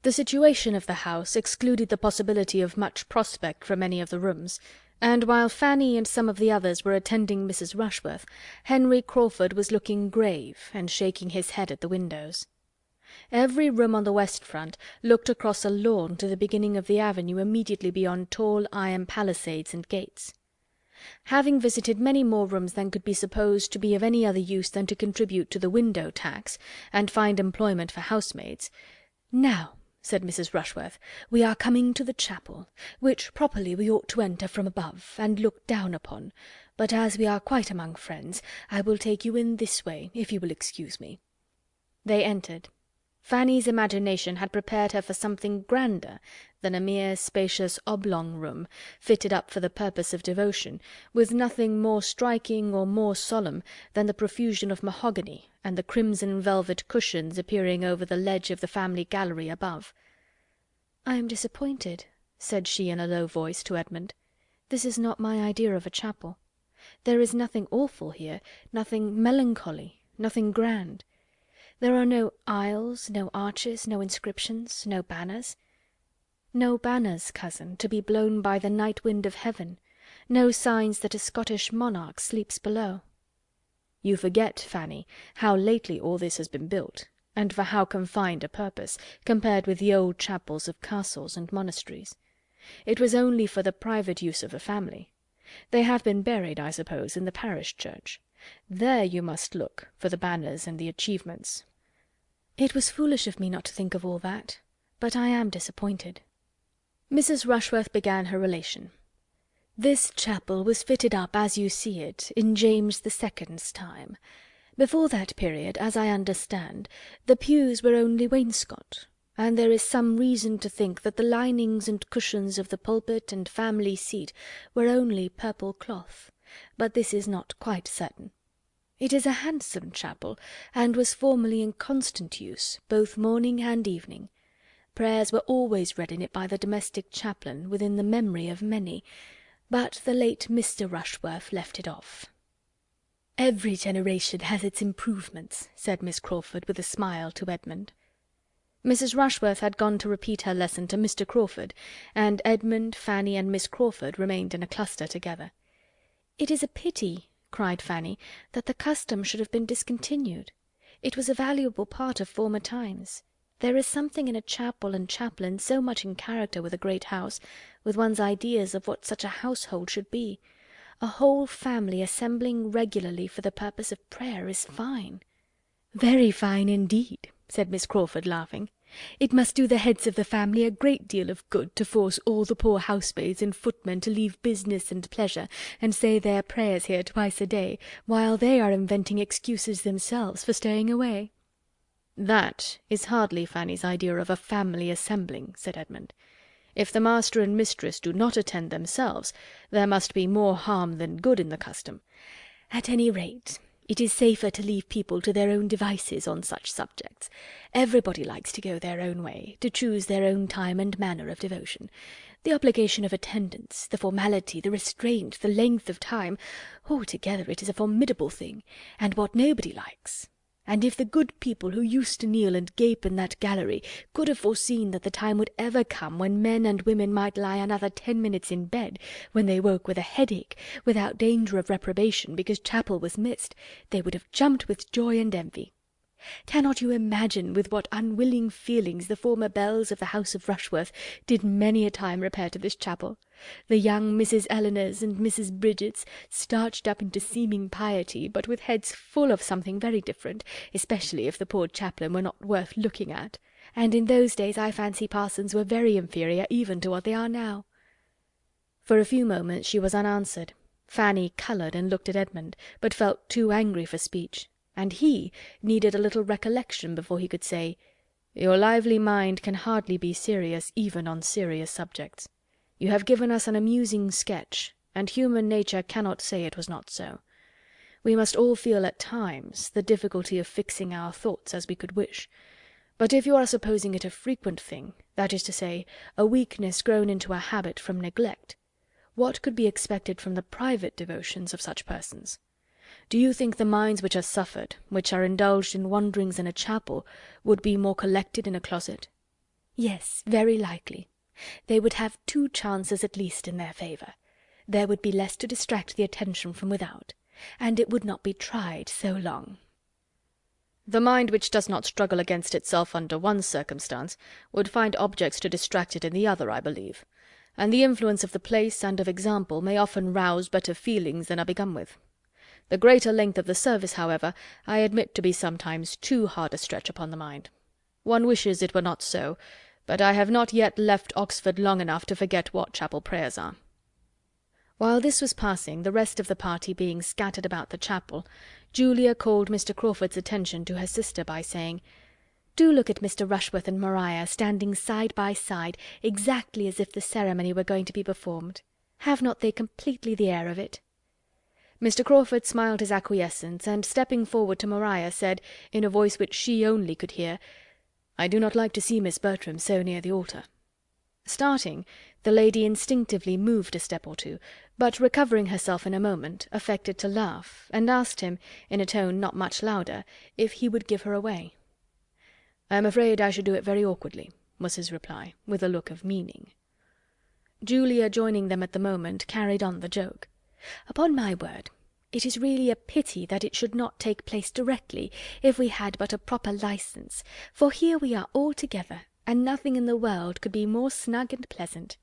The situation of the house excluded the possibility of much prospect from any of the rooms, and while Fanny and some of the others were attending Mrs. Rushworth, Henry Crawford was looking grave and shaking his head at the windows. Every room on the west front looked across a lawn to the beginning of the avenue immediately beyond tall iron palisades and gates. Having visited many more rooms than could be supposed to be of any other use than to contribute to the window tax, and find employment for housemaids, "Now," said Mrs. Rushworth, "we are coming to the chapel, which properly we ought to enter from above, and look down upon, but as we are quite among friends, I will take you in this way, if you will excuse me." They entered. Fanny's imagination had prepared her for something grander than a mere spacious oblong room, fitted up for the purpose of devotion, with nothing more striking or more solemn than the profusion of mahogany and the crimson velvet cushions appearing over the ledge of the family gallery above. "I am disappointed," said she in a low voice to Edmund. "This is not my idea of a chapel. There is nothing awful here, nothing melancholy, nothing grand. There are no aisles, no arches, no inscriptions, no banners. No banners, cousin, to be blown by the night wind of heaven, no signs that a Scottish monarch sleeps below." "You forget, Fanny, how lately all this has been built, and for how confined a purpose, compared with the old chapels of castles and monasteries. It was only for the private use of the family. They have been buried, I suppose, in the parish church. There you must look for the banners and the achievements." "It was foolish of me not to think of all that, but I am disappointed." Mrs. Rushworth began her relation. This chapel was fitted up as you see it in James the Second's time. Before that period, as I understand, the pews were only wainscot, and there is some reason to think that the linings and cushions of the pulpit and family seat were only purple cloth, but this is not quite certain. It is a handsome chapel, and was formerly in constant use, both morning and evening. Prayers were always read in it by the domestic chaplain, within the memory of many, but the late Mr. Rushworth left it off. "Every generation has its improvements," said Miss Crawford, with a smile, to Edmund. Mrs. Rushworth had gone to repeat her lesson to Mr. Crawford, and Edmund, Fanny, and Miss Crawford remained in a cluster together. "It is a pity," cried Fanny, "that the custom should have been discontinued. It was a valuable part of former times. There is something in a chapel and chaplain so much in character with a great house, with one's ideas of what such a household should be. A whole family assembling regularly for the purpose of prayer is fine." "Very fine indeed," said Miss Crawford, laughing. "It must do the heads of the family a great deal of good to force all the poor housemaids and footmen to leave business and pleasure, and say their prayers here twice a day, while they are inventing excuses themselves for staying away." "That is hardly Fanny's idea of a family assembling," said Edmund. "If the master and mistress do not attend themselves, there must be more harm than good in the custom." "At any rate, it is safer to leave people to their own devices on such subjects. Everybody likes to go their own way, to choose their own time and manner of devotion. The obligation of attendance, the formality, the restraint, the length of time, altogether it is a formidable thing, and what nobody likes. And if the good people who used to kneel and gape in that gallery could have foreseen that the time would ever come when men and women might lie another 10 minutes in bed, when they woke with a headache, without danger of reprobation because chapel was missed, they would have jumped with joy and envy. Cannot you imagine with what unwilling feelings the former belles of the house of Rushworth did many a time repair to this chapel? The young Mrs. Elinors and Mrs. Bridgets, starched up into seeming piety, but with heads full of something very different, especially if the poor chaplain were not worth looking at. And in those days I fancy parsons were very inferior even to what they are now." For a few moments she was unanswered. Fanny coloured and looked at Edmund, but felt too angry for speech, and he needed a little recollection before he could say, "Your lively mind can hardly be serious even on serious subjects. You have given us an amusing sketch, and human nature cannot say it was not so. We must all feel at times the difficulty of fixing our thoughts as we could wish. But if you are supposing it a frequent thing, that is to say, a weakness grown into a habit from neglect, what could be expected from the private devotions of such persons? Do you think the minds which are suffered, which are indulged in wanderings in a chapel, would be more collected in a closet?" "Yes, very likely. They would have 2 chances at least in their favour. There would be less to distract the attention from without, and it would not be tried so long." "The mind which does not struggle against itself under one circumstance would find objects to distract it in the other, I believe, and the influence of the place and of example may often rouse better feelings than are begun with. The greater length of the service, however, I admit to be sometimes too hard a stretch upon the mind. One wishes it were not so, but I have not yet left Oxford long enough to forget what chapel prayers are." While this was passing, the rest of the party being scattered about the chapel, Julia called Mr. Crawford's attention to her sister by saying, "Do look at Mr. Rushworth and Maria standing side by side, exactly as if the ceremony were going to be performed. Have not they completely the air of it?" Mr. Crawford smiled his acquiescence, and stepping forward to Maria, said, in a voice which she only could hear, "I do not like to see Miss Bertram so near the altar." Starting, the lady instinctively moved a step or two, but recovering herself in a moment, affected to laugh, and asked him, in a tone not much louder, if he would give her away. "I am afraid I should do it very awkwardly," was his reply, with a look of meaning. Julia, joining them at the moment, carried on the joke. "Upon my word, it is really a pity that it should not take place directly, if we had but a proper licence, for here we are all together, and nothing in the world could be more snug and pleasant."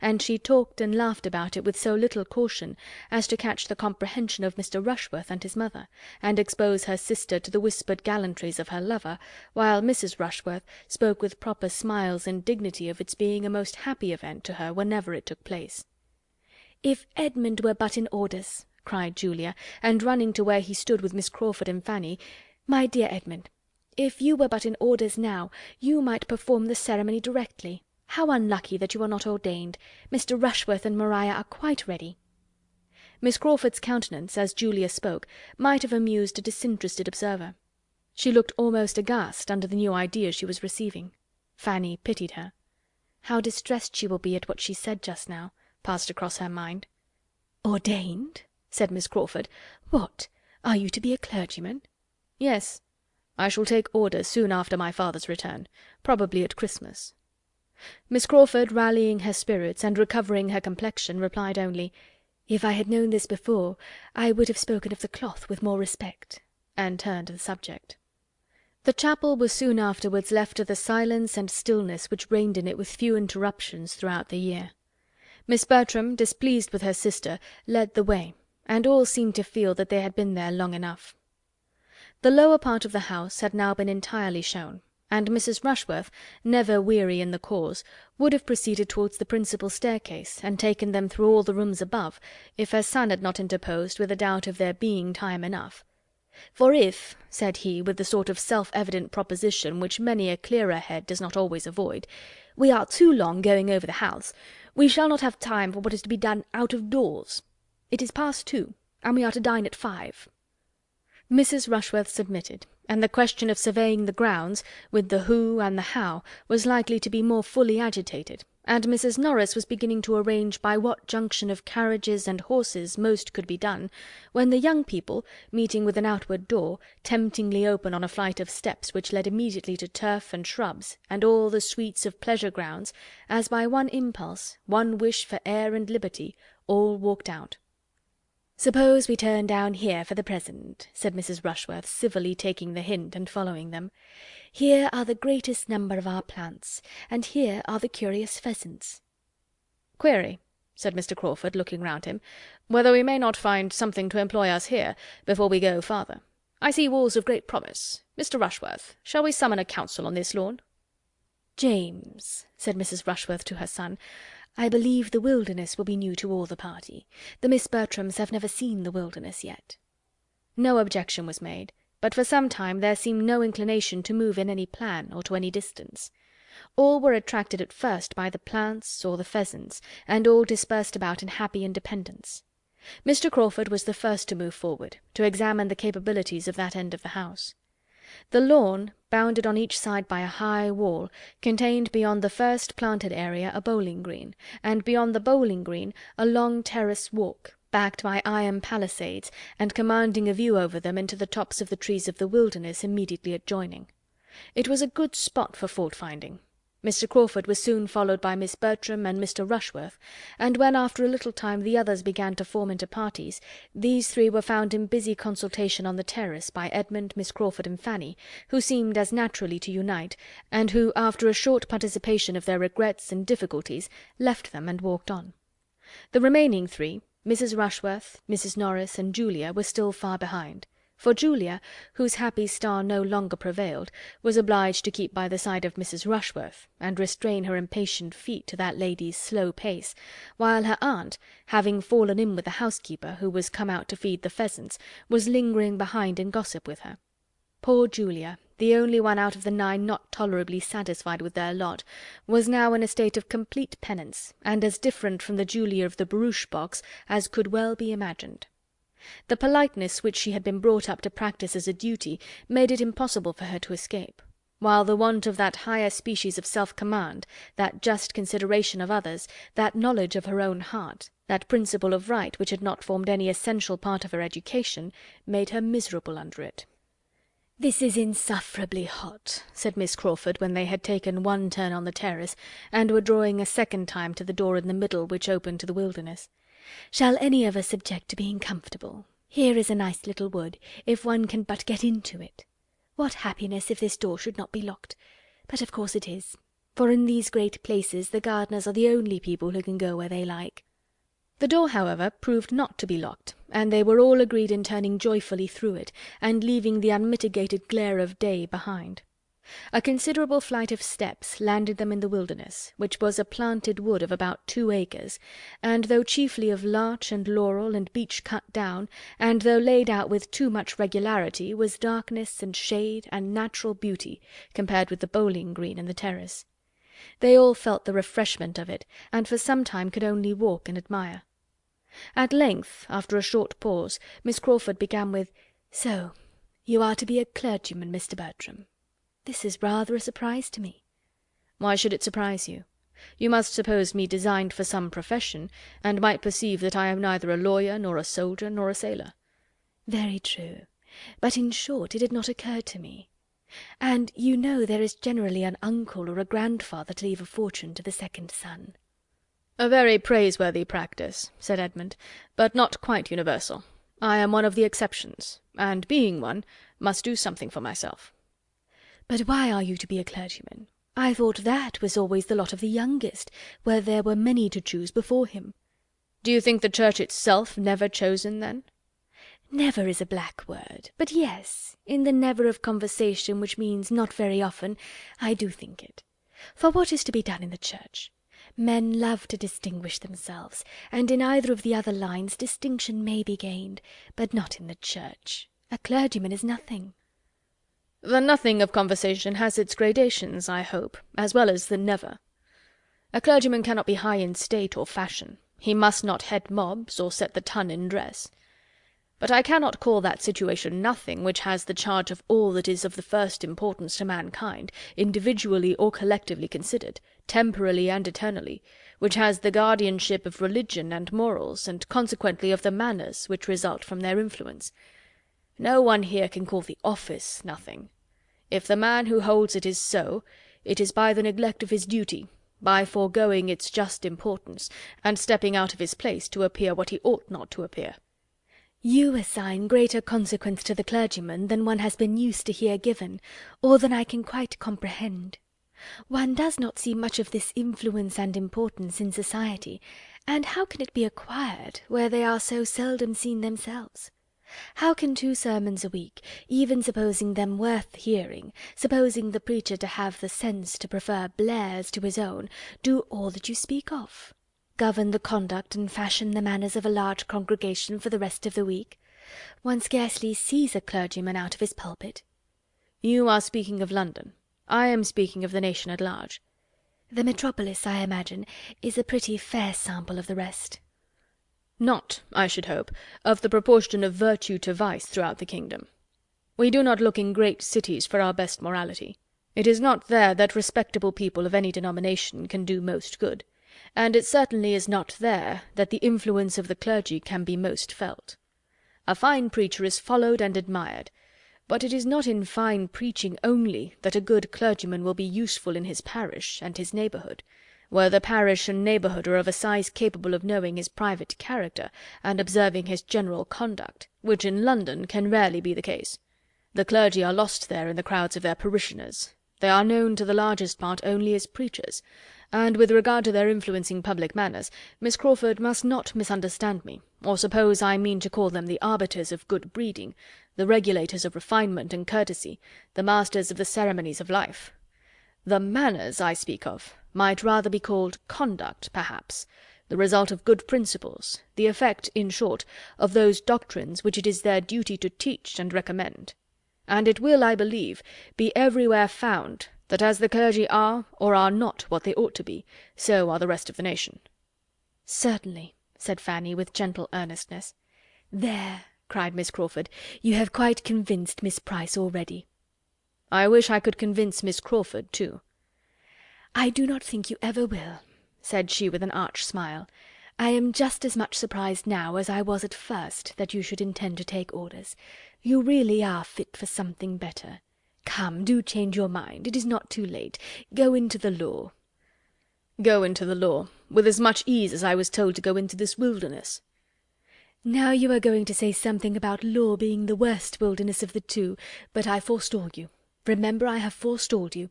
And she talked and laughed about it with so little caution as to catch the comprehension of Mr. Rushworth and his mother, and expose her sister to the whispered gallantries of her lover, while Mrs. Rushworth spoke with proper smiles and dignity of its being a most happy event to her whenever it took place. "If Edmund were but in orders!" cried Julia, and running to where he stood with Miss Crawford and Fanny, "my dear Edmund, if you were but in orders now, you might perform the ceremony directly. How unlucky that you are not ordained! Mr. Rushworth and Maria are quite ready." Miss Crawford's countenance, as Julia spoke, might have amused a disinterested observer. She looked almost aghast under the new idea she was receiving. Fanny pitied her. "How distressed she will be at what she said just now," passed across her mind. "Ordained?" said Miss Crawford. "What, are you to be a clergyman?" "Yes. I shall take orders soon after my father's return, probably at Christmas." Miss Crawford, rallying her spirits, and recovering her complexion, replied only, "If I had known this before, I would have spoken of the cloth with more respect," and turned the subject. The chapel was soon afterwards left to the silence and stillness which reigned in it with few interruptions throughout the year. Miss Bertram, displeased with her sister, led the way, and all seemed to feel that they had been there long enough. The lower part of the house had now been entirely shown, and Mrs. Rushworth, never weary in the cause, would have proceeded towards the principal staircase, and taken them through all the rooms above, if her son had not interposed with a doubt of there being time enough. "For if," said he, with the sort of self-evident proposition which many a clearer head does not always avoid, "we are too long going over the house, we shall not have time for what is to be done out of doors. It is past 2, and we are to dine at 5. Mrs. Rushworth submitted, and the question of surveying the grounds, with the who and the how, was likely to be more fully agitated, and Mrs. Norris was beginning to arrange by what junction of carriages and horses most could be done, when the young people, meeting with an outward door, temptingly open on a flight of steps which led immediately to turf and shrubs, and all the sweets of pleasure grounds, as by one impulse, one wish for air and liberty, all walked out. "Suppose we turn down here for the present," said Mrs. Rushworth, civilly taking the hint and following them. "Here are the greatest number of our plants, and here are the curious pheasants." "Query," said Mr. Crawford, looking round him, "whether we may not find something to employ us here, before we go farther. I see walls of great promise. Mr. Rushworth, shall we summon a council on this lawn?" "James," said Mrs. Rushworth to her son, "I believe the wilderness will be new to all the party. The Miss Bertrams have never seen the wilderness yet." No objection was made, but for some time there seemed no inclination to move in any plan, or to any distance. All were attracted at first by the plants or the pheasants, and all dispersed about in happy independence. Mr. Crawford was the first to move forward, to examine the capabilities of that end of the house. The lawn, bounded on each side by a high wall, contained beyond the first planted area a bowling green, and beyond the bowling green a long terrace walk, backed by iron palisades, and commanding a view over them into the tops of the trees of the wilderness immediately adjoining. It was a good spot for fault-finding. Mr. Crawford was soon followed by Miss Bertram and Mr. Rushworth, and when after a little time the others began to form into parties, these three were found in busy consultation on the terrace by Edmund, Miss Crawford, and Fanny, who seemed as naturally to unite, and who, after a short participation of their regrets and difficulties, left them and walked on. The remaining three, Mrs. Rushworth, Mrs. Norris, and Julia, were still far behind. For Julia, whose happy star no longer prevailed, was obliged to keep by the side of Mrs. Rushworth, and restrain her impatient feet to that lady's slow pace, while her aunt, having fallen in with the housekeeper, who was come out to feed the pheasants, was lingering behind in gossip with her. Poor Julia, the only one out of the 9 not tolerably satisfied with their lot, was now in a state of complete penance, and as different from the Julia of the barouche box as could well be imagined. The politeness which she had been brought up to practice as a duty made it impossible for her to escape, while the want of that higher species of self-command, that just consideration of others, that knowledge of her own heart, that principle of right which had not formed any essential part of her education, made her miserable under it. "This is insufferably hot," said Miss Crawford, when they had taken one turn on the terrace, and were drawing a second time to the door in the middle which opened to the wilderness. "Shall any of us object to being comfortable? Here is a nice little wood, if one can but get into it. What happiness if this door should not be locked! But of course it is, for in these great places the gardeners are the only people who can go where they like." The door, however, proved not to be locked, and they were all agreed in turning joyfully through it, and leaving the unmitigated glare of day behind. A considerable flight of steps landed them in the wilderness, which was a planted wood of about 2 acres, and though chiefly of larch and laurel and beech cut down, and though laid out with too much regularity, was darkness and shade and natural beauty compared with the bowling green and the terrace. They all felt the refreshment of it, and for some time could only walk and admire. At length, after a short pause, Miss Crawford began with, "So you are to be a clergyman, Mr. Bertram. This is rather a surprise to me." "Why should it surprise you? You must suppose me designed for some profession, and might perceive that I am neither a lawyer, nor a soldier, nor a sailor." "Very true. But in short it had not occurred to me. And you know there is generally an uncle or a grandfather to leave a fortune to the second son." "A very praiseworthy practice," said Edmund, "but not quite universal. I am one of the exceptions, and being one, must do something for myself." "But why are you to be a clergyman? I thought that was always the lot of the youngest, where there were many to choose before him." "Do you think the Church itself never chosen, then?" "Never is a black word, but yes, in the never of conversation, which means not very often, I do think it. For what is to be done in the Church? Men love to distinguish themselves, and in either of the other lines distinction may be gained, but not in the Church. A clergyman is nothing." "The nothing of conversation has its gradations, I hope, as well as the never. A clergyman cannot be high in state or fashion. He must not head mobs, or set the ton in dress. But I cannot call that situation nothing which has the charge of all that is of the first importance to mankind, individually or collectively considered, temporally and eternally, which has the guardianship of religion and morals, and consequently of the manners which result from their influence. No one here can call the office nothing. If the man who holds it is so, it is by the neglect of his duty, by foregoing its just importance, and stepping out of his place to appear what he ought not to appear." "You assign greater consequence to the clergyman than one has been used to hear given, or than I can quite comprehend. One does not see much of this influence and importance in society, and how can it be acquired where they are so seldom seen themselves? How can 2 sermons a week, even supposing them worth hearing, supposing the preacher to have the sense to prefer Blair's to his own, do all that you speak of? Govern the conduct and fashion the manners of a large congregation for the rest of the week? One scarcely sees a clergyman out of his pulpit." "You are speaking of London. I am speaking of the nation at large." "The metropolis, I imagine, is a pretty fair sample of the rest." "Not, I should hope, of the proportion of virtue to vice throughout the kingdom. We do not look in great cities for our best morality. It is not there that respectable people of any denomination can do most good, and it certainly is not there that the influence of the clergy can be most felt. A fine preacher is followed and admired, but it is not in fine preaching only that a good clergyman will be useful in his parish and his neighbourhood, where the parish and neighbourhood are of a size capable of knowing his private character and observing his general conduct, which in London can rarely be the case. The clergy are lost there in the crowds of their parishioners. They are known to the largest part only as preachers, and with regard to their influencing public manners, Miss Crawford must not misunderstand me, or suppose I mean to call them the arbiters of good breeding, the regulators of refinement and courtesy, the masters of the ceremonies of life. The manners I speak of might rather be called conduct, perhaps, the result of good principles, the effect, in short, of those doctrines which it is their duty to teach and recommend. And it will, I believe, be everywhere found that as the clergy are or are not what they ought to be, so are the rest of the nation." "Certainly," said Fanny, with gentle earnestness. "There," cried Miss Crawford, "you have quite convinced Miss Price already." "I wish I could convince Miss Crawford too." "I do not think you ever will," said she with an arch smile. "I am just as much surprised now as I was at first that you should intend to take orders. You really are fit for something better. Come, do change your mind. It is not too late. Go into the law." "Go into the law, with as much ease as I was told to go into this wilderness." "Now you are going to say something about law being the worst wilderness of the 2, but I forestall you. Remember, I have forestalled you."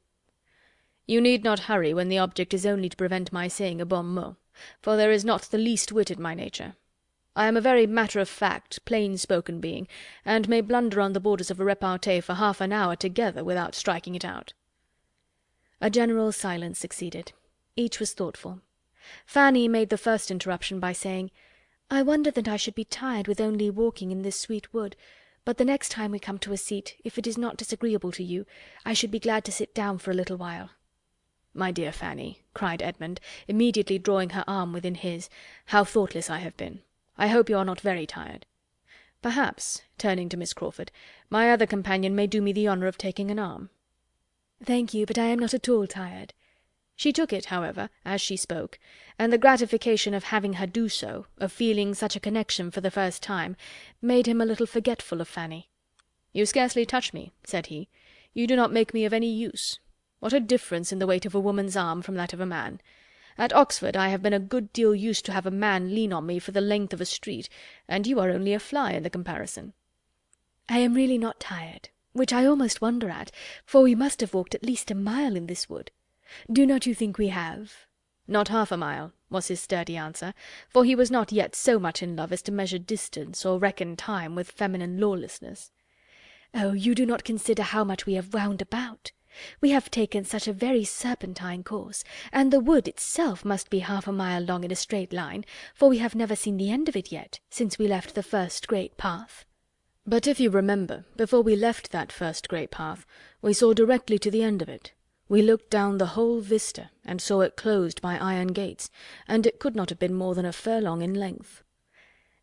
"You need not hurry when the object is only to prevent my saying a bon mot, for there is not the least wit in my nature. I am a very matter-of-fact, plain-spoken being, and may blunder on the borders of a repartee for half an hour together without striking it out. A general silence succeeded. Each was thoughtful. Fanny made the first interruption by saying, "I wonder that I should be tired with only walking in this sweet wood, but the next time we come to a seat, if it is not disagreeable to you, I should be glad to sit down for a little while." "My dear Fanny," cried Edmund, immediately drawing her arm within his, "how thoughtless I have been! I hope you are not very tired. Perhaps," turning to Miss Crawford, "my other companion may do me the honour of taking an arm." "Thank you, but I am not at all tired." She took it, however, as she spoke, and the gratification of having her do so, of feeling such a connection for the first time, made him a little forgetful of Fanny. "You scarcely touch me," said he. "You do not make me of any use. What a difference in the weight of a woman's arm from that of a man! At Oxford I have been a good deal used to have a man lean on me for the length of a street, and you are only a fly in the comparison." "I am really not tired, which I almost wonder at, for we must have walked at least a mile in this wood. Do not you think we have?" "Not half a mile," was his sturdy answer, for he was not yet so much in love as to measure distance or reckon time with feminine lawlessness. "Oh, you do not consider how much we have wound about. We have taken such a very serpentine course, and the wood itself must be half a mile long in a straight line, for we have never seen the end of it yet, since we left the first great path." "But if you remember, before we left that first great path, we saw directly to the end of it. We looked down the whole vista, and saw it closed by iron gates, and it could not have been more than a furlong in length."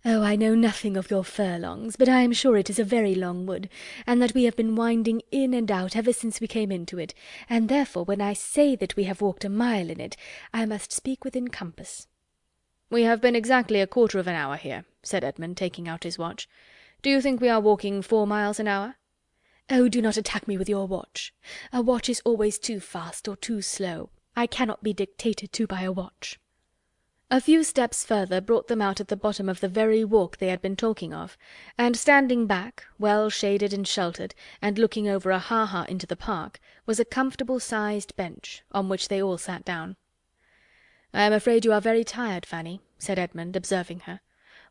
"Oh, I know nothing of your furlongs, but I am sure it is a very long wood, and that we have been winding in and out ever since we came into it, and therefore when I say that we have walked a mile in it, I must speak within compass." "We have been exactly a quarter of an hour here," said Edmund, taking out his watch. "Do you think we are walking 4 miles an hour?" "Oh, do not attack me with your watch. A watch is always too fast or too slow. I cannot be dictated to by a watch." A few steps further brought them out at the bottom of the very walk they had been talking of, and standing back, well shaded and sheltered, and looking over a ha-ha into the park, was a comfortable sized bench, on which they all sat down. "I am afraid you are very tired, Fanny," said Edmund, observing her.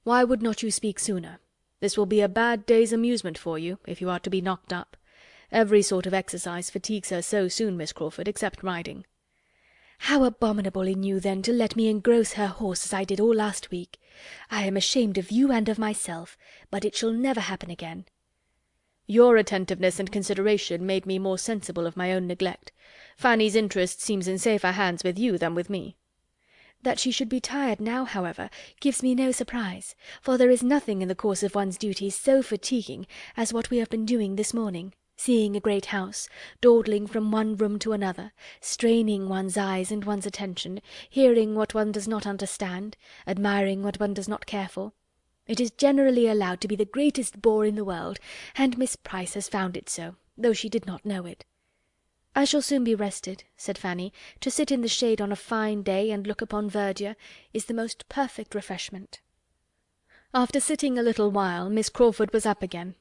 "Why would not you speak sooner? This will be a bad day's amusement for you, if you are to be knocked up. Every sort of exercise fatigues her so soon, Miss Crawford, except riding." "How abominable in you, then, to let me engross her horse as I did all last week! I am ashamed of you and of myself, but it shall never happen again." "Your attentiveness and consideration made me more sensible of my own neglect. Fanny's interest seems in safer hands with you than with me." "That she should be tired now, however, gives me no surprise, for there is nothing in the course of one's duties so fatiguing as what we have been doing this morning. Seeing a great house, dawdling from one room to another, straining one's eyes and one's attention, hearing what one does not understand, admiring what one does not care for. It is generally allowed to be the greatest bore in the world, and Miss Price has found it so, though she did not know it." "I shall soon be rested," said Fanny. "To sit in the shade on a fine day and look upon verdure is the most perfect refreshment." After sitting a little while, Miss Crawford was up again.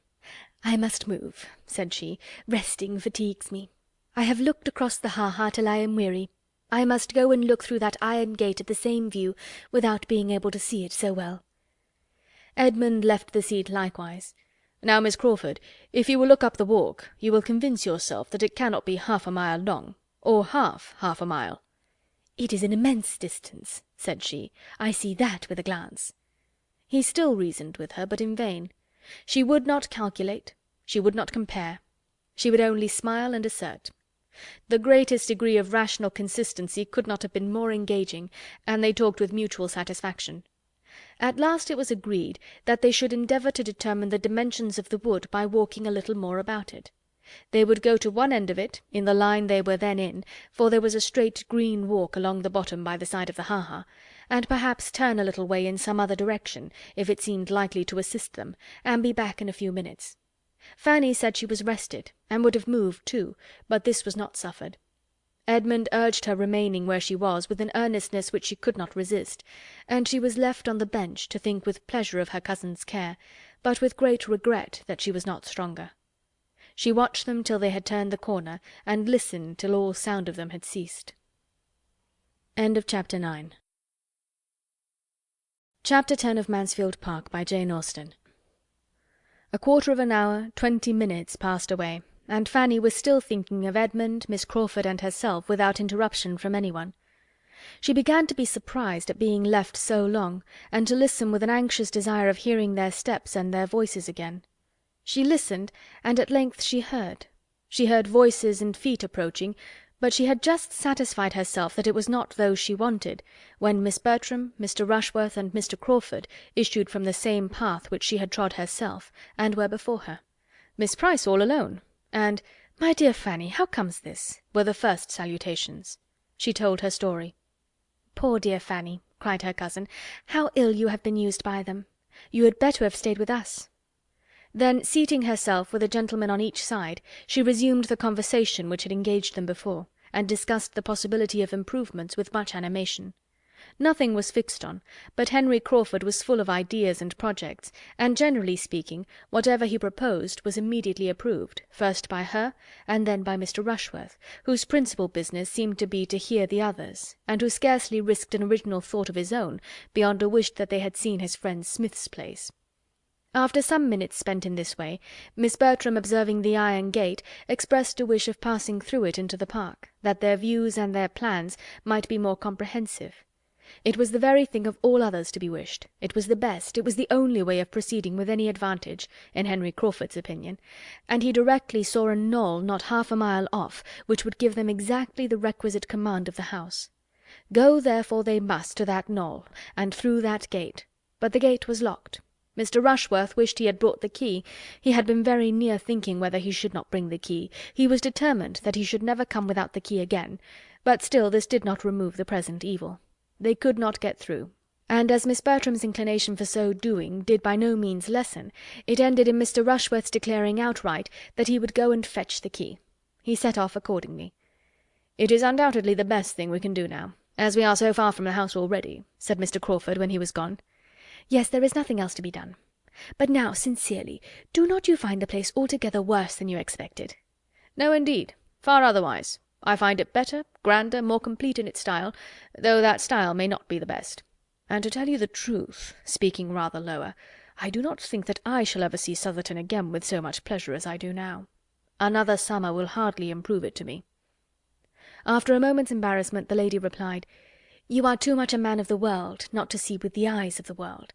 "I must move," said she. "Resting fatigues me. I have looked across the ha-ha till I am weary. I must go and look through that iron gate at the same view, without being able to see it so well." Edmund left the seat likewise. "Now, Miss Crawford, if you will look up the walk, you will convince yourself that it cannot be half a mile long, or half a mile." "It is an immense distance," said she. "I see that with a glance." He still reasoned with her, but in vain. She would not calculate, she would not compare. She would only smile and assert. The greatest degree of rational consistency could not have been more engaging, and they talked with mutual satisfaction. At last it was agreed that they should endeavour to determine the dimensions of the wood by walking a little more about it. They would go to one end of it, in the line they were then in, for there was a straight green walk along the bottom by the side of the ha-ha, and perhaps turn a little way in some other direction, if it seemed likely to assist them, and be back in a few minutes. Fanny said she was rested, and would have moved too, but this was not suffered. Edmund urged her remaining where she was with an earnestness which she could not resist, and she was left on the bench to think with pleasure of her cousin's care, but with great regret that she was not stronger. She watched them till they had turned the corner, and listened till all sound of them had ceased. Chapter 9. Chapter 10 of Mansfield Park by Jane Austen. A quarter of an hour, 20 minutes passed away, and Fanny was still thinking of Edmund, Miss Crawford, and herself, without interruption from anyone. She began to be surprised at being left so long, and to listen with an anxious desire of hearing their steps and their voices again. She listened, and at length she heard. She heard voices and feet approaching, but she had just satisfied herself that it was not those she wanted, when Miss Bertram, Mr. Rushworth, and Mr. Crawford issued from the same path which she had trod herself, and were before her. Miss Price all alone, and "My dear Fanny, how comes this?" were the first salutations. She told her story. "Poor dear Fanny," cried her cousin, "how ill you have been used by them! You had better have stayed with us." Then, seating herself with a gentleman on each side, she resumed the conversation which had engaged them before, and discussed the possibility of improvements with much animation. Nothing was fixed on, but Henry Crawford was full of ideas and projects, and generally speaking, whatever he proposed was immediately approved, first by her, and then by Mr. Rushworth, whose principal business seemed to be to hear the others, and who scarcely risked an original thought of his own, beyond a wish that they had seen his friend Smith's place. After some minutes spent in this way, Miss Bertram, observing the iron gate, expressed a wish of passing through it into the park, that their views and their plans might be more comprehensive. It was the very thing of all others to be wished. It was the best, it was the only way of proceeding with any advantage, in Henry Crawford's opinion, and he directly saw a knoll not half a mile off, which would give them exactly the requisite command of the house. Go therefore they must to that knoll, and through that gate, but the gate was locked. Mr. Rushworth wished he had brought the key. He had been very near thinking whether he should not bring the key. He was determined that he should never come without the key again, but still this did not remove the present evil. They could not get through, and as Miss Bertram's inclination for so doing did by no means lessen, it ended in Mr. Rushworth's declaring outright that he would go and fetch the key. He set off accordingly. "It is undoubtedly the best thing we can do now, as we are so far from the house already," said Mr. Crawford when he was gone. "Yes, there is nothing else to be done. But now, sincerely, do not you find the place altogether worse than you expected?" "No, indeed, far otherwise. I find it better, grander, more complete in its style, though that style may not be the best. And to tell you the truth," speaking rather lower, "I do not think that I shall ever see Southerton again with so much pleasure as I do now. Another summer will hardly improve it to me." After a moment's embarrassment, the lady replied, "You are too much a man of the world not to see with the eyes of the world.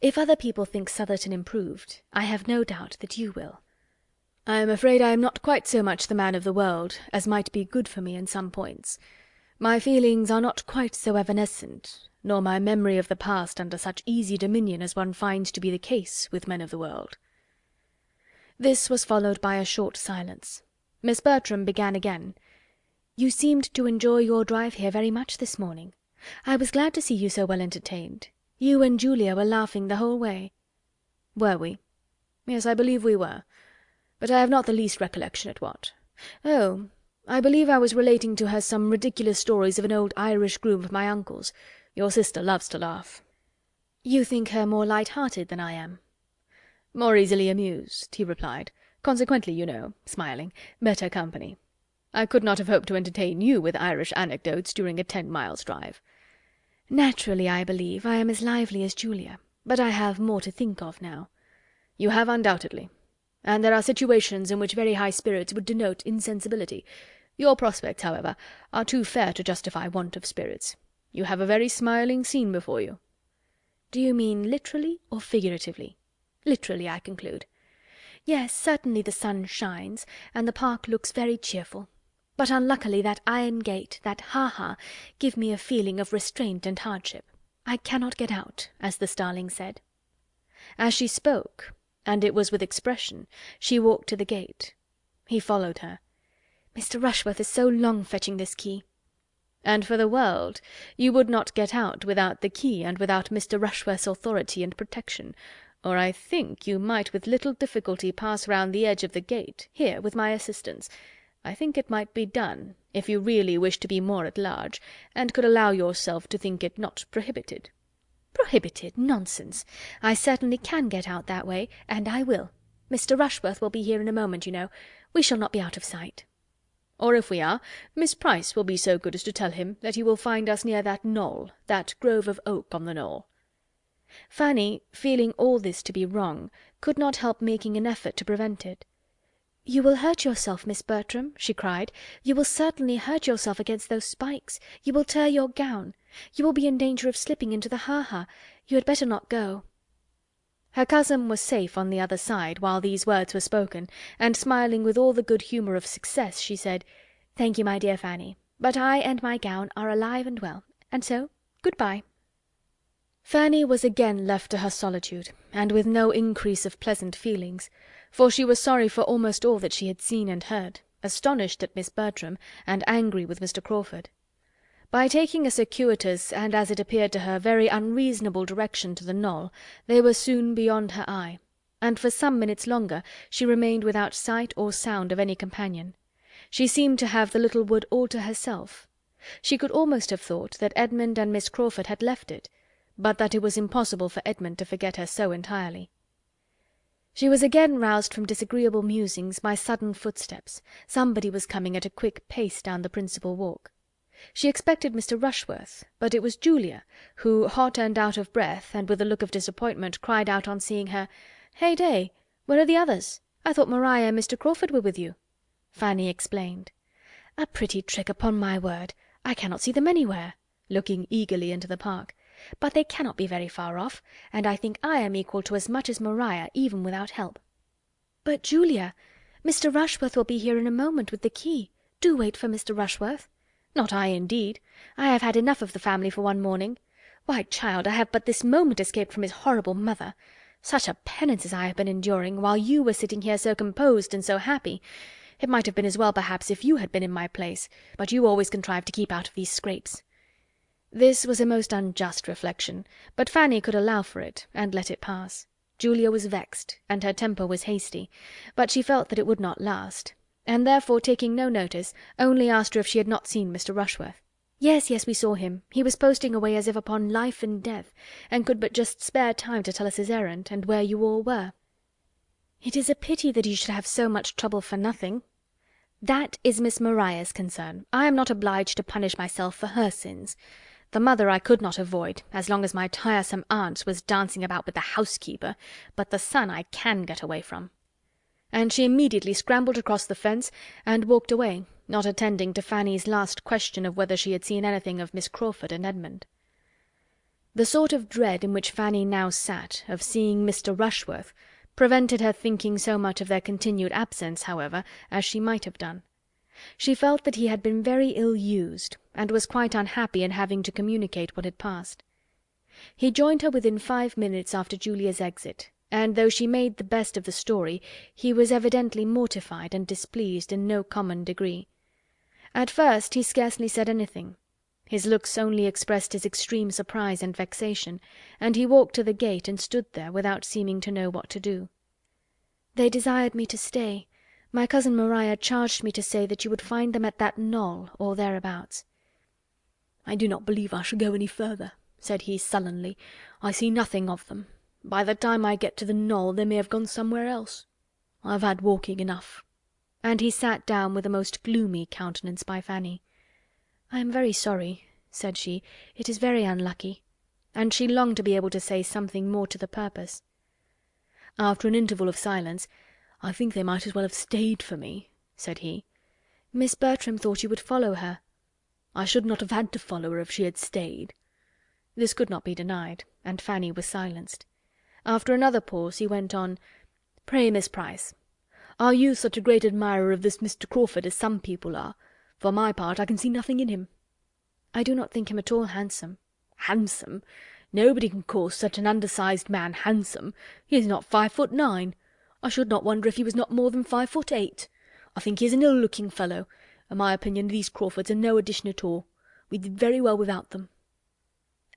If other people think Southerton improved, I have no doubt that you will." "I am afraid I am not quite so much the man of the world as might be good for me in some points. My feelings are not quite so evanescent, nor my memory of the past under such easy dominion as one finds to be the case with men of the world." This was followed by a short silence. Miss Bertram began again. "You seemed to enjoy your drive here very much this morning. I was glad to see you so well entertained. You and Julia were laughing the whole way." "Were we? Yes, I believe we were. But I have not the least recollection at what. Oh, I believe I was relating to her some ridiculous stories of an old Irish groom of my uncle's. Your sister loves to laugh." "You think her more light-hearted than I am?" "More easily amused," he replied. "Consequently, you know," smiling, "better company. I could not have hoped to entertain you with Irish anecdotes during a 10 miles drive." "Naturally, I believe, I am as lively as Julia, but I have more to think of now." "You have undoubtedly. And there are situations in which very high spirits would denote insensibility. Your prospects, however, are too fair to justify want of spirits. You have a very smiling scene before you." "Do you mean literally or figuratively?" "Literally, I conclude." "Yes, certainly the sun shines, and the park looks very cheerful. But unluckily that iron gate, that ha-ha, give me a feeling of restraint and hardship. I cannot get out, as the starling said." As she spoke, and it was with expression, she walked to the gate. He followed her. "Mr. Rushworth is so long fetching this key." "And for the world you would not get out without the key and without Mr. Rushworth's authority and protection, or I think you might with little difficulty pass round the edge of the gate, here, with my assistance. I think it might be done, if you really wish to be more at large, and could allow yourself to think it not prohibited." "Prohibited? Nonsense! I certainly can get out that way, and I will. Mr. Rushworth will be here in a moment, you know. We shall not be out of sight." "Or if we are, Miss Price will be so good as to tell him that he will find us near that knoll, that grove of oak on the knoll." Fanny, feeling all this to be wrong, could not help making an effort to prevent it. "You will hurt yourself, Miss Bertram," she cried. "You will certainly hurt yourself against those spikes. You will tear your gown. You will be in danger of slipping into the ha-ha. You had better not go." Her cousin was safe on the other side while these words were spoken, and smiling with all the good humour of success, she said, "Thank you, my dear Fanny, but I and my gown are alive and well, and so good-bye." Fanny was again left to her solitude, and with no increase of pleasant feelings, for she was sorry for almost all that she had seen and heard, astonished at Miss Bertram, and angry with Mr. Crawford. By taking a circuitous, and as it appeared to her, very unreasonable direction to the knoll, they were soon beyond her eye, and for some minutes longer she remained without sight or sound of any companion. She seemed to have the little wood all to herself. She could almost have thought that Edmund and Miss Crawford had left it, but that it was impossible for Edmund to forget her so entirely. She was again roused from disagreeable musings by sudden footsteps. Somebody was coming at a quick pace down the principal walk. She expected Mr. Rushworth, but it was Julia, who, hot and out of breath, and with a look of disappointment, cried out on seeing her, "Hey day! Where are the others? I thought Maria and Mr. Crawford were with you." Fanny explained. "A pretty trick, upon my word! I cannot see them anywhere," looking eagerly into the park. "But they cannot be very far off, and I think I am equal to as much as Maria, even without help." "But, Julia, Mr. Rushworth will be here in a moment with the key. Do wait for Mr. Rushworth." "Not I, indeed. I have had enough of the family for one morning. Why, child, I have but this moment escaped from his horrible mother. Such a penance as I have been enduring, while you were sitting here so composed and so happy! It might have been as well, perhaps, if you had been in my place, but you always contrive to keep out of these scrapes." This was a most unjust reflection, but Fanny could allow for it, and let it pass. Julia was vexed, and her temper was hasty, but she felt that it would not last, and therefore, taking no notice, only asked her if she had not seen Mr. Rushworth. "Yes, yes, we saw him. He was posting away as if upon life and death, and could but just spare time to tell us his errand, and where you all were." "It is a pity that he should have so much trouble for nothing." "That is Miss Maria's concern. I am not obliged to punish myself for her sins. The mother I could not avoid, as long as my tiresome aunt was dancing about with the housekeeper, but the son I can get away from." And she immediately scrambled across the fence and walked away, not attending to Fanny's last question of whether she had seen anything of Miss Crawford and Edmund. The sort of dread in which Fanny now sat, of seeing Mr. Rushworth, prevented her thinking so much of their continued absence, however, as she might have done. She felt that he had been very ill-used, and was quite unhappy in having to communicate what had passed. He joined her within 5 minutes after Julia's exit, and though she made the best of the story, he was evidently mortified and displeased in no common degree. At first he scarcely said anything. His looks only expressed his extreme surprise and vexation, and he walked to the gate and stood there without seeming to know what to do. "They desired me to stay. My cousin Maria charged me to say that you would find them at that knoll, or thereabouts." "I do not believe I shall go any further," said he sullenly. "I see nothing of them. By the time I get to the knoll they may have gone somewhere else. I have had walking enough." And he sat down with a most gloomy countenance by Fanny. "I am very sorry," said she. "It is very unlucky." And she longed to be able to say something more to the purpose. After an interval of silence, "I think they might as well have stayed for me," said he. "Miss Bertram thought you would follow her." "I should not have had to follow her if she had stayed." This could not be denied, and Fanny was silenced. After another pause he went on, "Pray, Miss Price, are you such a great admirer of this Mr. Crawford as some people are? For my part, I can see nothing in him." "I do not think him at all handsome." "Handsome! Nobody can call such an undersized man handsome. He is not 5'9". I should not wonder if he was not more than 5'8". I think he is an ill-looking fellow. In my opinion, these Crawfords are no addition at all. We did very well without them."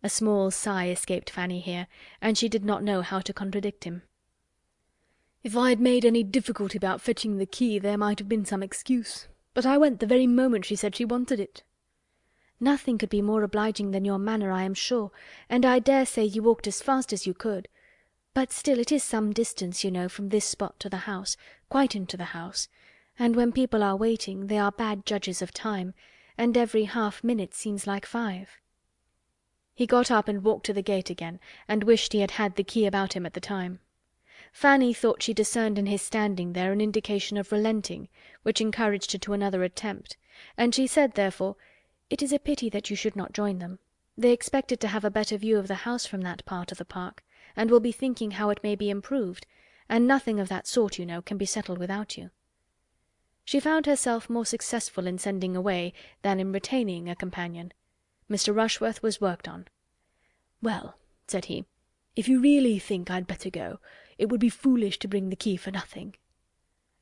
A small sigh escaped Fanny here, and she did not know how to contradict him. "If I had made any difficulty about fetching the key, there might have been some excuse, but I went the very moment she said she wanted it." "Nothing could be more obliging than your manner, I am sure, and I dare say you walked as fast as you could. But still it is some distance, you know, from this spot to the house, quite into the house, and when people are waiting, they are bad judges of time, and every half-minute seems like 5. He got up and walked to the gate again, and wished he had had the key about him at the time. Fanny thought she discerned in his standing there an indication of relenting, which encouraged her to another attempt, and she said therefore, "It is a pity that you should not join them. They expected to have a better view of the house from that part of the park, and will be thinking how it may be improved, and nothing of that sort, you know, can be settled without you." She found herself more successful in sending away than in retaining a companion. Mr. Rushworth was worked on. "Well," said he, "if you really think I'd better go, it would be foolish to bring the key for nothing."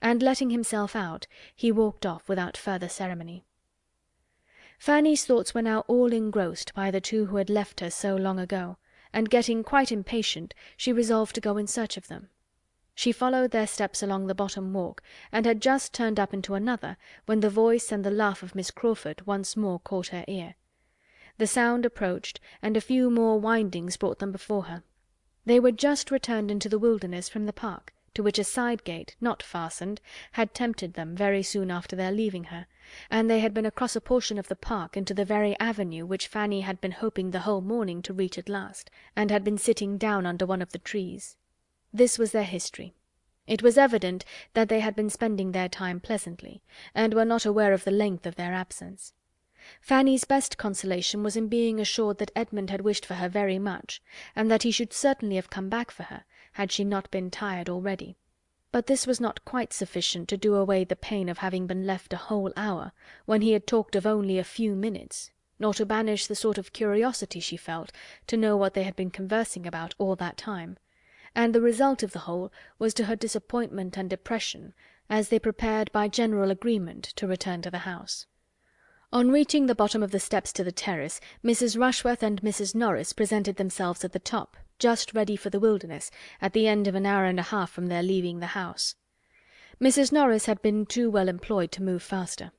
And letting himself out, he walked off without further ceremony. Fanny's thoughts were now all engrossed by the two who had left her so long ago, and getting quite impatient, she resolved to go in search of them. She followed their steps along the bottom walk, and had just turned up into another, when the voice and the laugh of Miss Crawford once more caught her ear. The sound approached, and a few more windings brought them before her. They were just returned into the wilderness from the park, to which a side gate, not fastened, had tempted them very soon after their leaving her, and they had been across a portion of the park into the very avenue which Fanny had been hoping the whole morning to reach at last, and had been sitting down under one of the trees. This was their history. It was evident that they had been spending their time pleasantly, and were not aware of the length of their absence. Fanny's best consolation was in being assured that Edmund had wished for her very much, and that he should certainly have come back for her, had she not been tired already. But this was not quite sufficient to do away the pain of having been left a whole hour, when he had talked of only a few minutes, nor to banish the sort of curiosity she felt to know what they had been conversing about all that time, and the result of the whole was to her disappointment and depression, as they prepared by general agreement to return to the house. On reaching the bottom of the steps to the terrace, Mrs. Rushworth and Mrs. Norris presented themselves at the top, just ready for the wilderness, at the end of an hour and a half from their leaving the house. Mrs. Norris had been too well employed to move faster.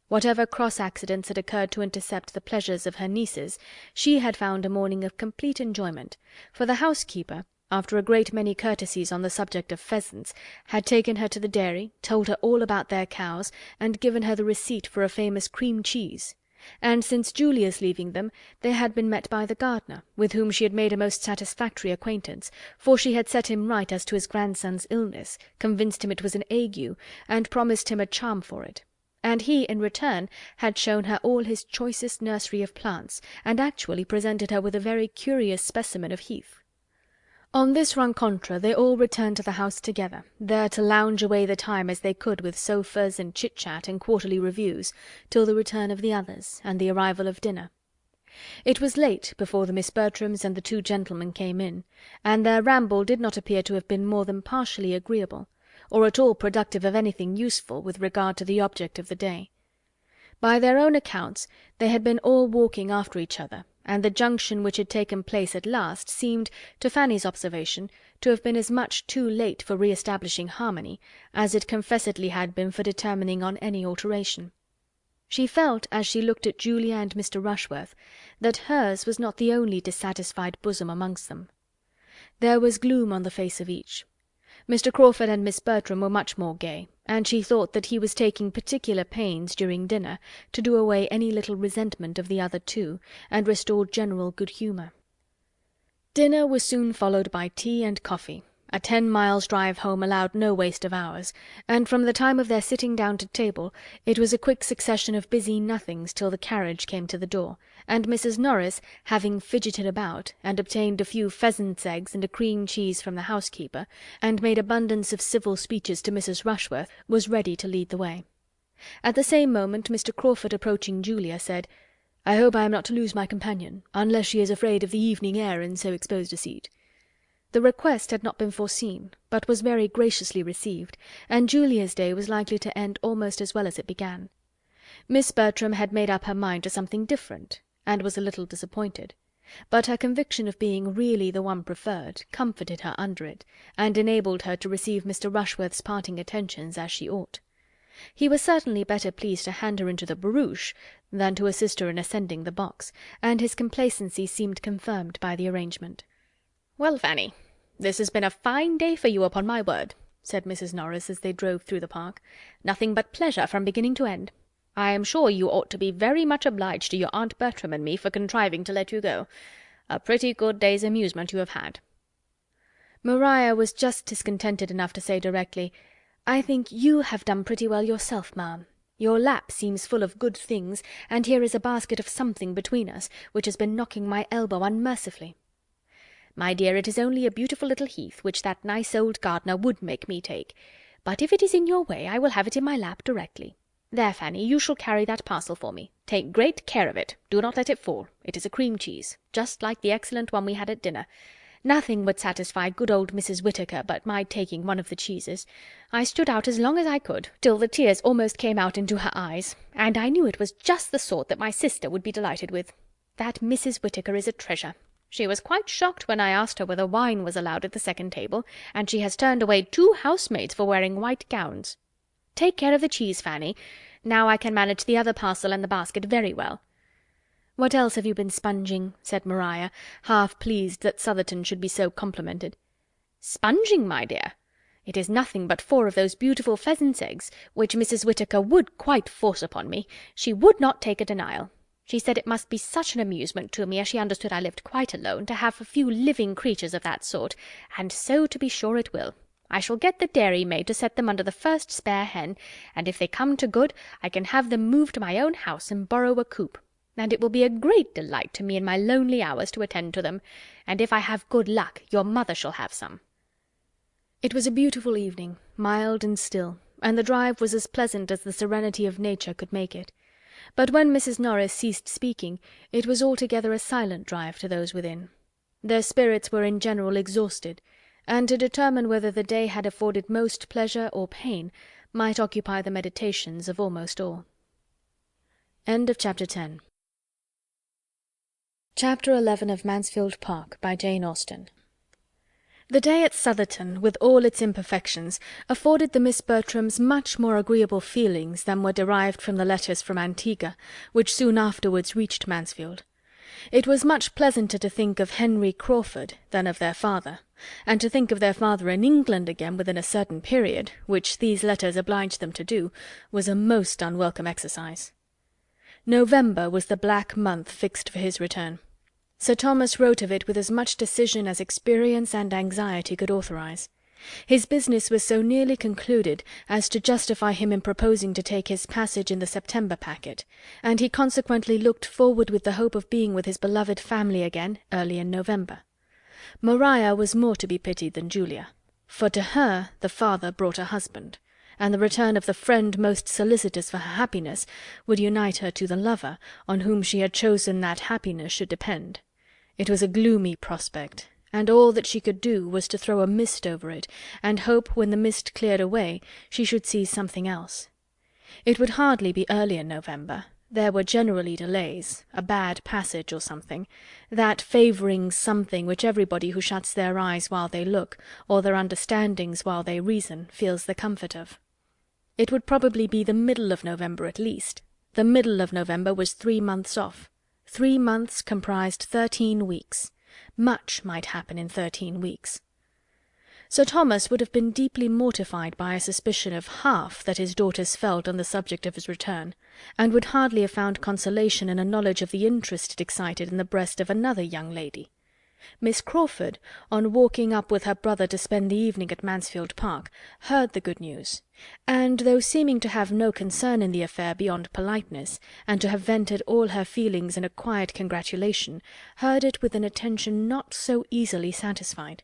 Whatever cross accidents had occurred to intercept the pleasures of her nieces, she had found a morning of complete enjoyment, for the housekeeper, after a great many courtesies on the subject of pheasants, had taken her to the dairy, told her all about their cows, and given her the receipt for a famous cream cheese; and since Julia's leaving them, they had been met by the gardener, with whom she had made a most satisfactory acquaintance, for she had set him right as to his grandson's illness, convinced him it was an ague, and promised him a charm for it; and he, in return, had shown her all his choicest nursery of plants, and actually presented her with a very curious specimen of heath. On this rencontre they all returned to the house together, there to lounge away the time as they could with sofas and chit-chat and quarterly reviews, till the return of the others, and the arrival of dinner. It was late before the Miss Bertrams and the two gentlemen came in, and their ramble did not appear to have been more than partially agreeable, or at all productive of anything useful with regard to the object of the day. By their own accounts, they had been all walking after each other, and the junction which had taken place at last seemed, to Fanny's observation, to have been as much too late for re-establishing harmony, as it confessedly had been for determining on any alteration. She felt, as she looked at Julia and Mr. Rushworth, that hers was not the only dissatisfied bosom amongst them. There was gloom on the face of each. Mr. Crawford and Miss Bertram were much more gay, and she thought that he was taking particular pains during dinner to do away any little resentment of the other two, and restore general good humour. Dinner was soon followed by tea and coffee. A 10 miles drive home allowed no waste of hours, and from the time of their sitting down to table it was a quick succession of busy nothings till the carriage came to the door, and Mrs. Norris, having fidgeted about, and obtained a few pheasants' eggs and a cream cheese from the housekeeper, and made abundance of civil speeches to Mrs. Rushworth, was ready to lead the way. At the same moment Mr. Crawford, approaching Julia, said, "I hope I am not to lose my companion, unless she is afraid of the evening air in so exposed a seat." The request had not been foreseen, but was very graciously received, and Julia's day was likely to end almost as well as it began. Miss Bertram had made up her mind to something different, and was a little disappointed, but her conviction of being really the one preferred comforted her under it, and enabled her to receive Mr. Rushworth's parting attentions as she ought. He was certainly better pleased to hand her into the barouche than to assist her in ascending the box, and his complacency seemed confirmed by the arrangement. "Well, Fanny, this has been a fine day for you, upon my word," said Mrs. Norris, as they drove through the park. "Nothing but pleasure from beginning to end. I am sure you ought to be very much obliged to your Aunt Bertram and me for contriving to let you go. A pretty good day's amusement you have had." Maria was just discontented enough to say directly, "I think you have done pretty well yourself, ma'am. Your lap seems full of good things, and here is a basket of something between us, which has been knocking my elbow unmercifully." "My dear, it is only a beautiful little heath, which that nice old gardener would make me take. But if it is in your way, I will have it in my lap directly. There, Fanny, you shall carry that parcel for me. Take great care of it. Do not let it fall. It is a cream cheese, just like the excellent one we had at dinner. Nothing would satisfy good old Mrs. Whittaker but my taking one of the cheeses. I stood out as long as I could, till the tears almost came out into her eyes, and I knew it was just the sort that my sister would be delighted with. That Mrs. Whittaker is a treasure. She was quite shocked when I asked her whether wine was allowed at the second table, and she has turned away 2 housemaids for wearing white gowns. Take care of the cheese, Fanny. Now I can manage the other parcel and the basket very well." "What else have you been sponging?" said Maria, half pleased that Southerton should be so complimented. "Sponging, my dear? It is nothing but 4 of those beautiful pheasant's eggs, which Mrs. Whittaker would quite force upon me. She would not take a denial. She said it must be such an amusement to me, as she understood I lived quite alone, to have a few living creatures of that sort, and so to be sure it will. I shall get the dairymaid to set them under the first spare hen, and if they come to good, I can have them moved to my own house and borrow a coop. And it will be a great delight to me in my lonely hours to attend to them, and if I have good luck, your mother shall have some." It was a beautiful evening, mild and still, and the drive was as pleasant as the serenity of nature could make it. But when Mrs. Norris ceased speaking, it was altogether a silent drive to those within. Their spirits were in general exhausted, and to determine whether the day had afforded most pleasure or pain might occupy the meditations of almost all. End of Chapter 10. Chapter 11 of Mansfield Park, by Jane Austen. The day at Southerton, with all its imperfections, afforded the Miss Bertrams much more agreeable feelings than were derived from the letters from Antigua, which soon afterwards reached Mansfield. It was much pleasanter to think of Henry Crawford than of their father, and to think of their father in England again within a certain period, which these letters obliged them to do, was a most unwelcome exercise. November was the black month fixed for his return. Sir Thomas wrote of it with as much decision as experience and anxiety could authorize. His business was so nearly concluded as to justify him in proposing to take his passage in the September packet, and he consequently looked forward with the hope of being with his beloved family again early in November. Maria was more to be pitied than Julia, for to her the father brought a husband, and the return of the friend most solicitous for her happiness would unite her to the lover on whom she had chosen that happiness should depend. It was a gloomy prospect, and all that she could do was to throw a mist over it, and hope when the mist cleared away she should see something else. It would hardly be early in November. There were generally delays, a bad passage or something, that favouring something which everybody who shuts their eyes while they look, or their understandings while they reason, feels the comfort of. It would probably be the middle of November at least. The middle of November was 3 months off. 3 months comprised 13 weeks. Much might happen in 13 weeks. Sir Thomas would have been deeply mortified by a suspicion of half that his daughters felt on the subject of his return, and would hardly have found consolation in a knowledge of the interest it excited in the breast of another young lady. Miss Crawford, on walking up with her brother to spend the evening at Mansfield Park, heard the good news, and, though seeming to have no concern in the affair beyond politeness, and to have vented all her feelings in a quiet congratulation, heard it with an attention not so easily satisfied.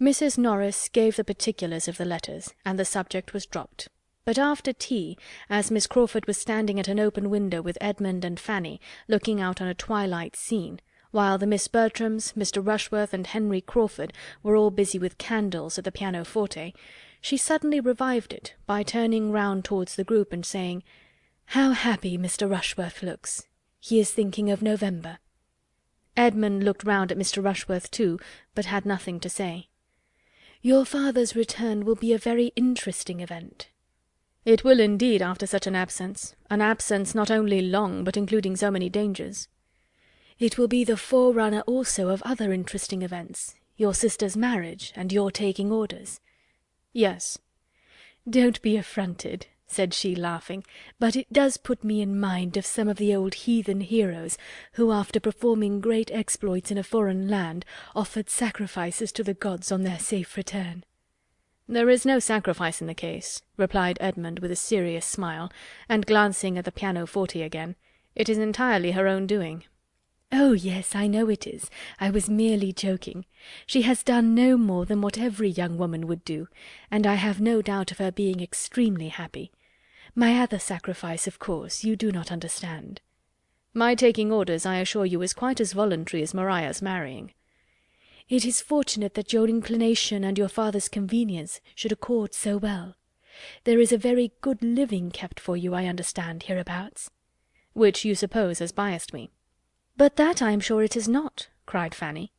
Mrs. Norris gave the particulars of the letters, and the subject was dropped. But after tea, as Miss Crawford was standing at an open window with Edmund and Fanny, looking out on a twilight scene, while the Miss Bertrams, Mr. Rushworth, and Henry Crawford were all busy with candles at the pianoforte, she suddenly revived it by turning round towards the group and saying, "How happy Mr. Rushworth looks! He is thinking of November." Edmund looked round at Mr. Rushworth too, but had nothing to say. "Your father's return will be a very interesting event." "It will indeed, after such an absence not only long, but including so many dangers." "It will be the forerunner also of other interesting events, your sister's marriage, and your taking orders." "Yes." "Don't be affronted," said she, laughing, "but it does put me in mind of some of the old heathen heroes, who, after performing great exploits in a foreign land, offered sacrifices to the gods on their safe return." "There is no sacrifice in the case," replied Edmund with a serious smile, and glancing at the pianoforte again. "It is entirely her own doing." "Oh, yes, I know it is. I was merely joking. She has done no more than what every young woman would do, and I have no doubt of her being extremely happy. My other sacrifice, of course, you do not understand." "My taking orders, I assure you, is quite as voluntary as Maria's marrying." "It is fortunate that your inclination and your father's convenience should accord so well. There is a very good living kept for you, I understand, hereabouts." "Which you suppose has biassed me." "But that I am sure it has not," cried Fanny.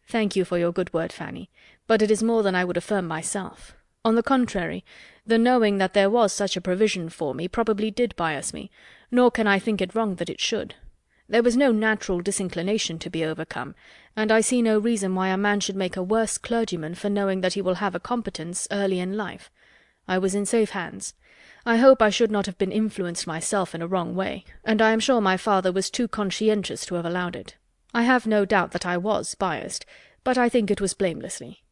"Thank you for your good word, Fanny, but it is more than I would affirm myself. On the contrary, the knowing that there was such a provision for me probably did bias me, nor can I think it wrong that it should. There was no natural disinclination to be overcome, and I see no reason why a man should make a worse clergyman for knowing that he will have a competence early in life. I was in safe hands. I hope I should not have been influenced myself in a wrong way, and I am sure my father was too conscientious to have allowed it. I have no doubt that I was biassed, but I think it was blamelessly."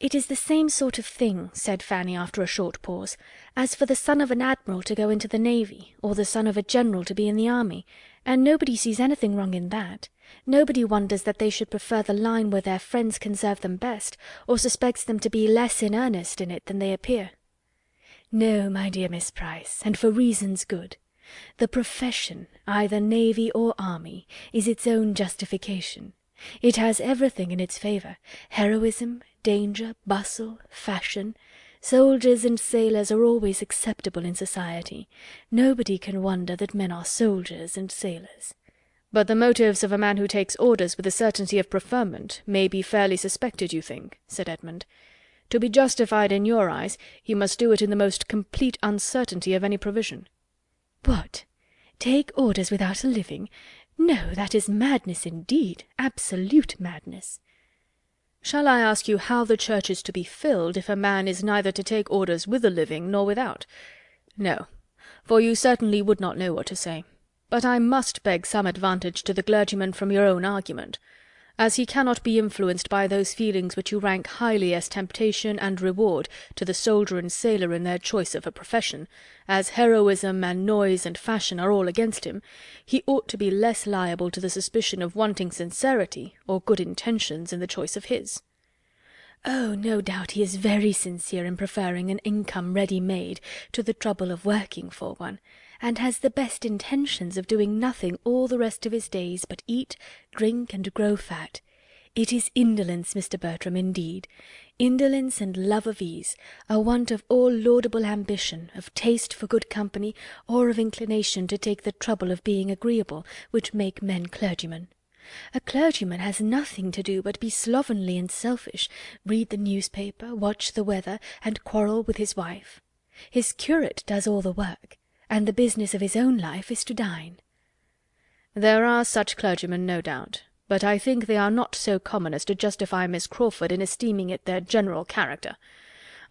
"It is the same sort of thing," said Fanny after a short pause, "as for the son of an admiral to go into the navy, or the son of a general to be in the army, and nobody sees anything wrong in that. Nobody wonders that they should prefer the line where their friends can serve them best, or suspects them to be less in earnest in it than they appear." "No, my dear Miss Price, and for reasons good. The profession, either navy or army, is its own justification. It has everything in its favour: heroism, danger, bustle, fashion. Soldiers and sailors are always acceptable in society. Nobody can wonder that men are soldiers and sailors." "But the motives of a man who takes orders with the certainty of preferment may be fairly suspected, you think?" said Edmund. "To be justified in your eyes, he must do it in the most complete uncertainty of any provision." "What? Take orders without a living? No, that is madness indeed, absolute madness." "Shall I ask you how the church is to be filled if a man is neither to take orders with a living nor without? No, for you certainly would not know what to say. But I must beg some advantage to the clergyman from your own argument. As he cannot be influenced by those feelings which you rank highly as temptation and reward to the soldier and sailor in their choice of a profession, as heroism and noise and fashion are all against him, he ought to be less liable to the suspicion of wanting sincerity or good intentions in the choice of his." "Oh, no doubt he is very sincere in preferring an income ready-made to the trouble of working for one, and has the best intentions of doing nothing all the rest of his days but eat, drink, and grow fat. It is indolence, Mr. Bertram, indeed. Indolence and love of ease, a want of all laudable ambition, of taste for good company, or of inclination to take the trouble of being agreeable, which make men clergymen. A clergyman has nothing to do but be slovenly and selfish, read the newspaper, watch the weather, and quarrel with his wife. His curate does all the work, and the business of his own life is to dine." "There are such clergymen, no doubt, but I think they are not so common as to justify Miss Crawford in esteeming it their general character.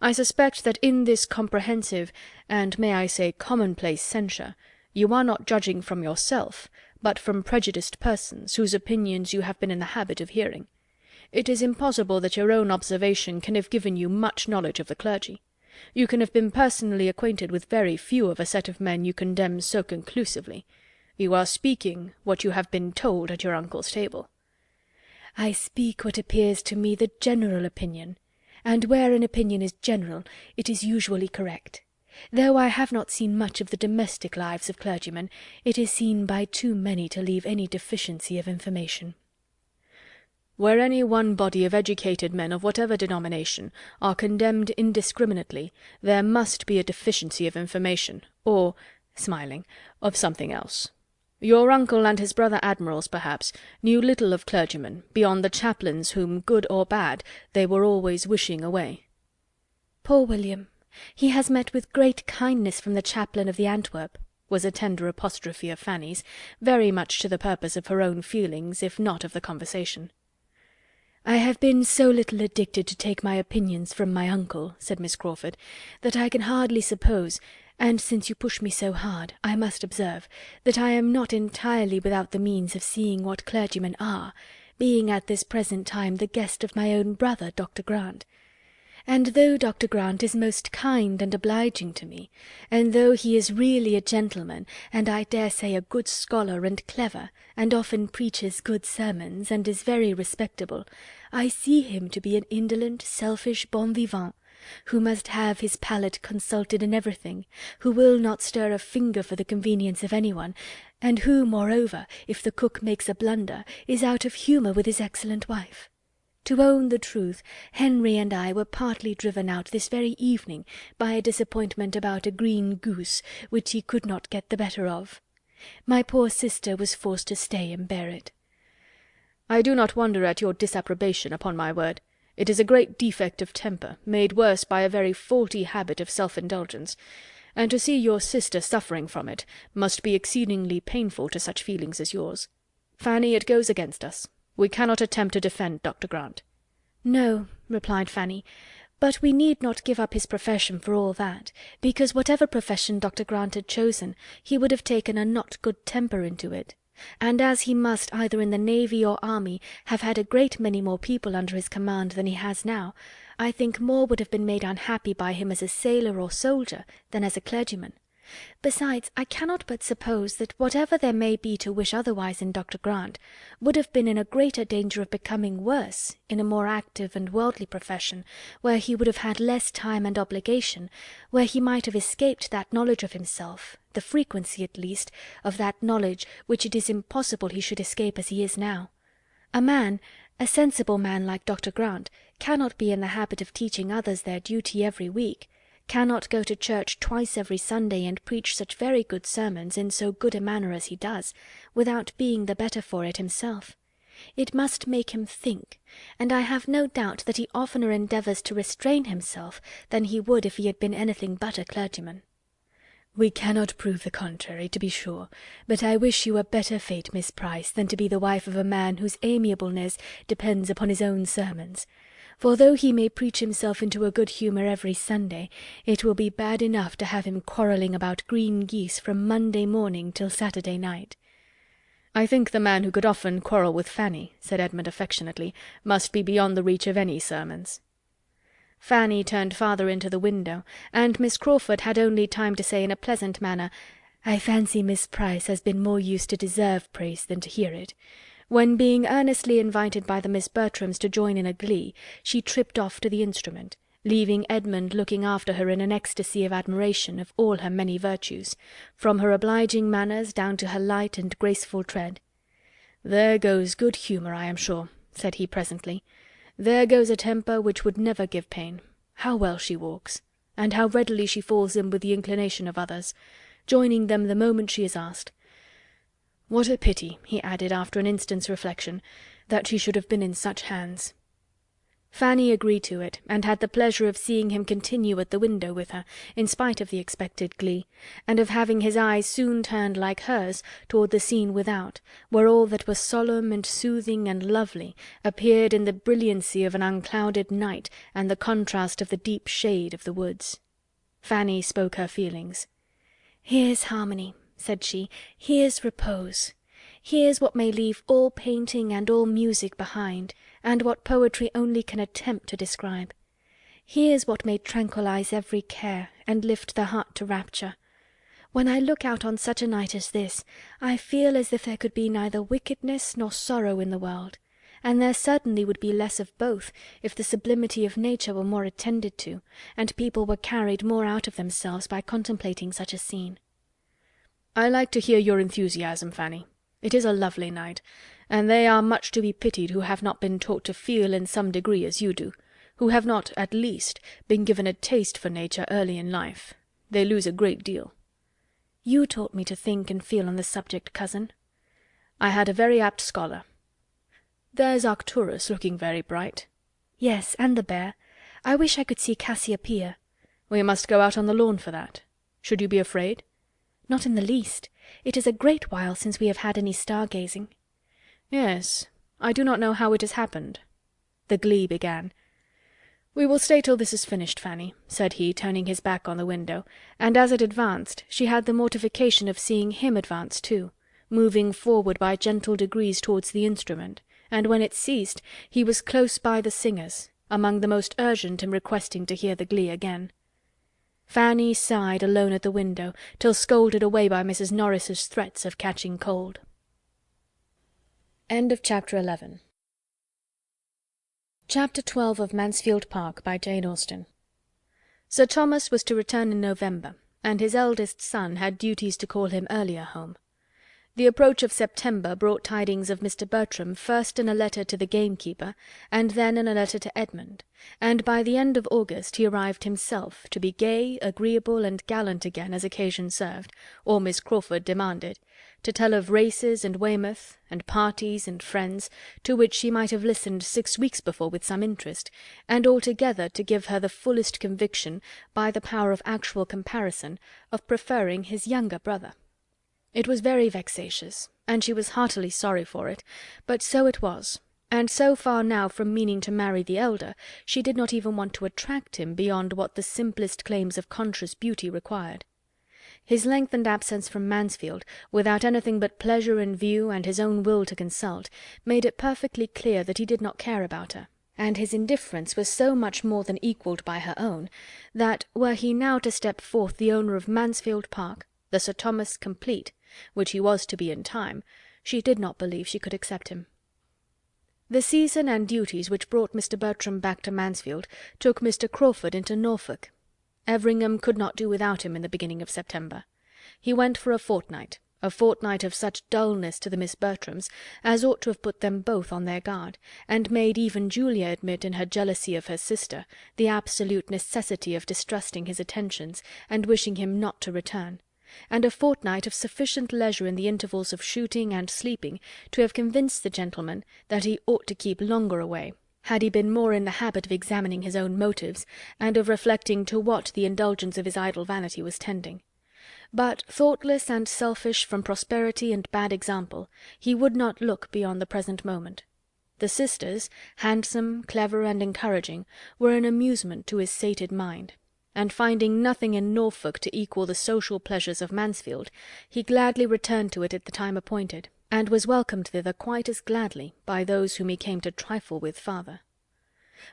I suspect that in this comprehensive, and may I say commonplace censure, you are not judging from yourself, but from prejudiced persons, whose opinions you have been in the habit of hearing. It is impossible that your own observation can have given you much knowledge of the clergy. You can have been personally acquainted with very few of a set of men you condemn so conclusively. You are speaking what you have been told at your uncle's table." "I speak what appears to me the general opinion, and where an opinion is general, it is usually correct. Though I have not seen much of the domestic lives of clergymen, it is seen by too many to leave any deficiency of information." "Where any one body of educated men of whatever denomination are condemned indiscriminately, there must be a deficiency of information, or," smiling, "of something else. Your uncle and his brother admirals, perhaps, knew little of clergymen, beyond the chaplains whom, good or bad, they were always wishing away." "Poor William! He has met with great kindness from the chaplain of the Antwerp," was a tender apostrophe of Fanny's, very much to the purpose of her own feelings, if not of the conversation. "I have been so little addicted to take my opinions from my uncle," said Miss Crawford, "that I can hardly suppose, And since you push me so hard, I must observe that I am not entirely without the means of seeing what clergymen are, being at this present time the guest of my own brother, Dr. Grant. And though Dr. Grant is most kind and obliging to me, and though he is really a gentleman, and I dare say a good scholar and clever, and often preaches good sermons, and is very respectable, I see him to be an indolent, selfish bon vivant, who must have his palate consulted in everything, who will not stir a finger for the convenience of anyone, and who, moreover, if the cook makes a blunder, is out of humour with his excellent wife. To own the truth, Henry and I were partly driven out this very evening by a disappointment about a green goose, which he could not get the better of. My poor sister was forced to stay and bear it. I do not wonder at your disapprobation, upon my word. It is a great defect of temper, made worse by a very faulty habit of self-indulgence, and to see your sister suffering from it must be exceedingly painful to such feelings as yours. Fanny, it goes against us. We cannot attempt to defend Dr. Grant. No, replied Fanny, but we need not give up his profession for all that, because whatever profession Dr. Grant had chosen, he would have taken a not good temper into it. And as he must, either in the navy or army, have had a great many more people under his command than he has now, I think more would have been made unhappy by him as a sailor or soldier than as a clergyman. Besides, I cannot but suppose that whatever there may be to wish otherwise in Dr. Grant, would have been in a greater danger of becoming worse in a more active and worldly profession, where he would have had less time and obligation, where he might have escaped that knowledge of himself, the frequency, at least, of that knowledge which it is impossible he should escape as he is now. A sensible man like Dr. Grant, cannot be in the habit of teaching others their duty every week, cannot go to church twice every Sunday and preach such very good sermons in so good a manner as he does, without being the better for it himself. It must make him think, and I have no doubt that he oftener endeavours to restrain himself than he would if he had been anything but a clergyman. We cannot prove the contrary, to be sure, but I wish you a better fate, Miss Price, than to be the wife of a man whose amiableness depends upon his own sermons. For though he may preach himself into a good humour every Sunday, it will be bad enough to have him quarrelling about green geese from Monday morning till Saturday night. I think the man who could often quarrel with Fanny, said Edmund affectionately, must be beyond the reach of any sermons. Fanny turned farther into the window, and Miss Crawford had only time to say in a pleasant manner, "I fancy Miss Price has been more used to deserve praise than to hear it," when, being earnestly invited by the Miss Bertrams to join in a glee, she tripped off to the instrument, leaving Edmund looking after her in an ecstasy of admiration of all her many virtues, from her obliging manners down to her light and graceful tread. "There goes good humour, I am sure," said he presently. "There goes a temper which would never give pain. How well she walks, and how readily she falls in with the inclination of others, joining them the moment she is asked. What a pity," he added after an instant's reflection, "that she should have been in such hands." Fanny agreed to it, and had the pleasure of seeing him continue at the window with her, in spite of the expected glee, and of having his eyes soon turned like hers toward the scene without, where all that was solemn and soothing and lovely appeared in the brilliancy of an unclouded night and the contrast of the deep shade of the woods. Fanny spoke her feelings. "Here's harmony," said she, "here's repose. Here's what may leave all painting and all music behind, and what poetry only can attempt to describe. Here's what may tranquillize every care, and lift the heart to rapture. When I look out on such a night as this, I feel as if there could be neither wickedness nor sorrow in the world, and there certainly would be less of both if the sublimity of nature were more attended to, and people were carried more out of themselves by contemplating such a scene." "I like to hear your enthusiasm, Fanny. It is a lovely night, and they are much to be pitied who have not been taught to feel in some degree as you do, who have not, at least, been given a taste for nature early in life. They lose a great deal." "You taught me to think and feel on the subject, cousin." "I had a very apt scholar. There's Arcturus looking very bright." "Yes, and the bear. I wish I could see Cassiopeia." "We must go out on the lawn for that. Should you be afraid?" "Not in the least. It is a great while since we have had any star-gazing." "Yes, I do not know how it has happened." The glee began. "We will stay till this is finished, Fanny," said he, turning his back on the window, and as it advanced she had the mortification of seeing him advance too, moving forward by gentle degrees towards the instrument, and when it ceased he was close by the singers, among the most urgent in requesting to hear the glee again. Fanny sighed alone at the window, till scolded away by Mrs. Norris's threats of catching cold. Chapter 12 of Mansfield Park by Jane Austen. Sir Thomas was to return in November, and his eldest son had duties to call him earlier home. The approach of September brought tidings of Mr. Bertram first in a letter to the gamekeeper, and then in a letter to Edmund, and by the end of August he arrived himself, to be gay, agreeable, and gallant again as occasion served, or Miss Crawford demanded, to tell of races and Weymouth, and parties and friends, to which she might have listened 6 weeks before with some interest, and altogether to give her the fullest conviction, by the power of actual comparison, of preferring his younger brother. It was very vexatious, and she was heartily sorry for it, but so it was, and so far now from meaning to marry the elder, she did not even want to attract him beyond what the simplest claims of conscious beauty required. His lengthened absence from Mansfield, without anything but pleasure in view and his own will to consult, made it perfectly clear that he did not care about her, and his indifference was so much more than equalled by her own, that, were he now to step forth the owner of Mansfield Park, the Sir Thomas complete, which he was to be in time, she did not believe she could accept him. The season and duties which brought Mr. Bertram back to Mansfield took Mr. Crawford into Norfolk. Everingham could not do without him in the beginning of September. He went for a fortnight of such dullness to the Miss Bertrams as ought to have put them both on their guard, and made even Julia admit in her jealousy of her sister the absolute necessity of distrusting his attentions, and wishing him not to return, and a fortnight of sufficient leisure in the intervals of shooting and sleeping to have convinced the gentleman that he ought to keep longer away, had he been more in the habit of examining his own motives, and of reflecting to what the indulgence of his idle vanity was tending. But, thoughtless and selfish from prosperity and bad example, he would not look beyond the present moment. The sisters, handsome, clever, and encouraging, were an amusement to his sated mind, and finding nothing in Norfolk to equal the social pleasures of Mansfield, he gladly returned to it at the time appointed, and was welcomed thither quite as gladly by those whom he came to trifle with farther.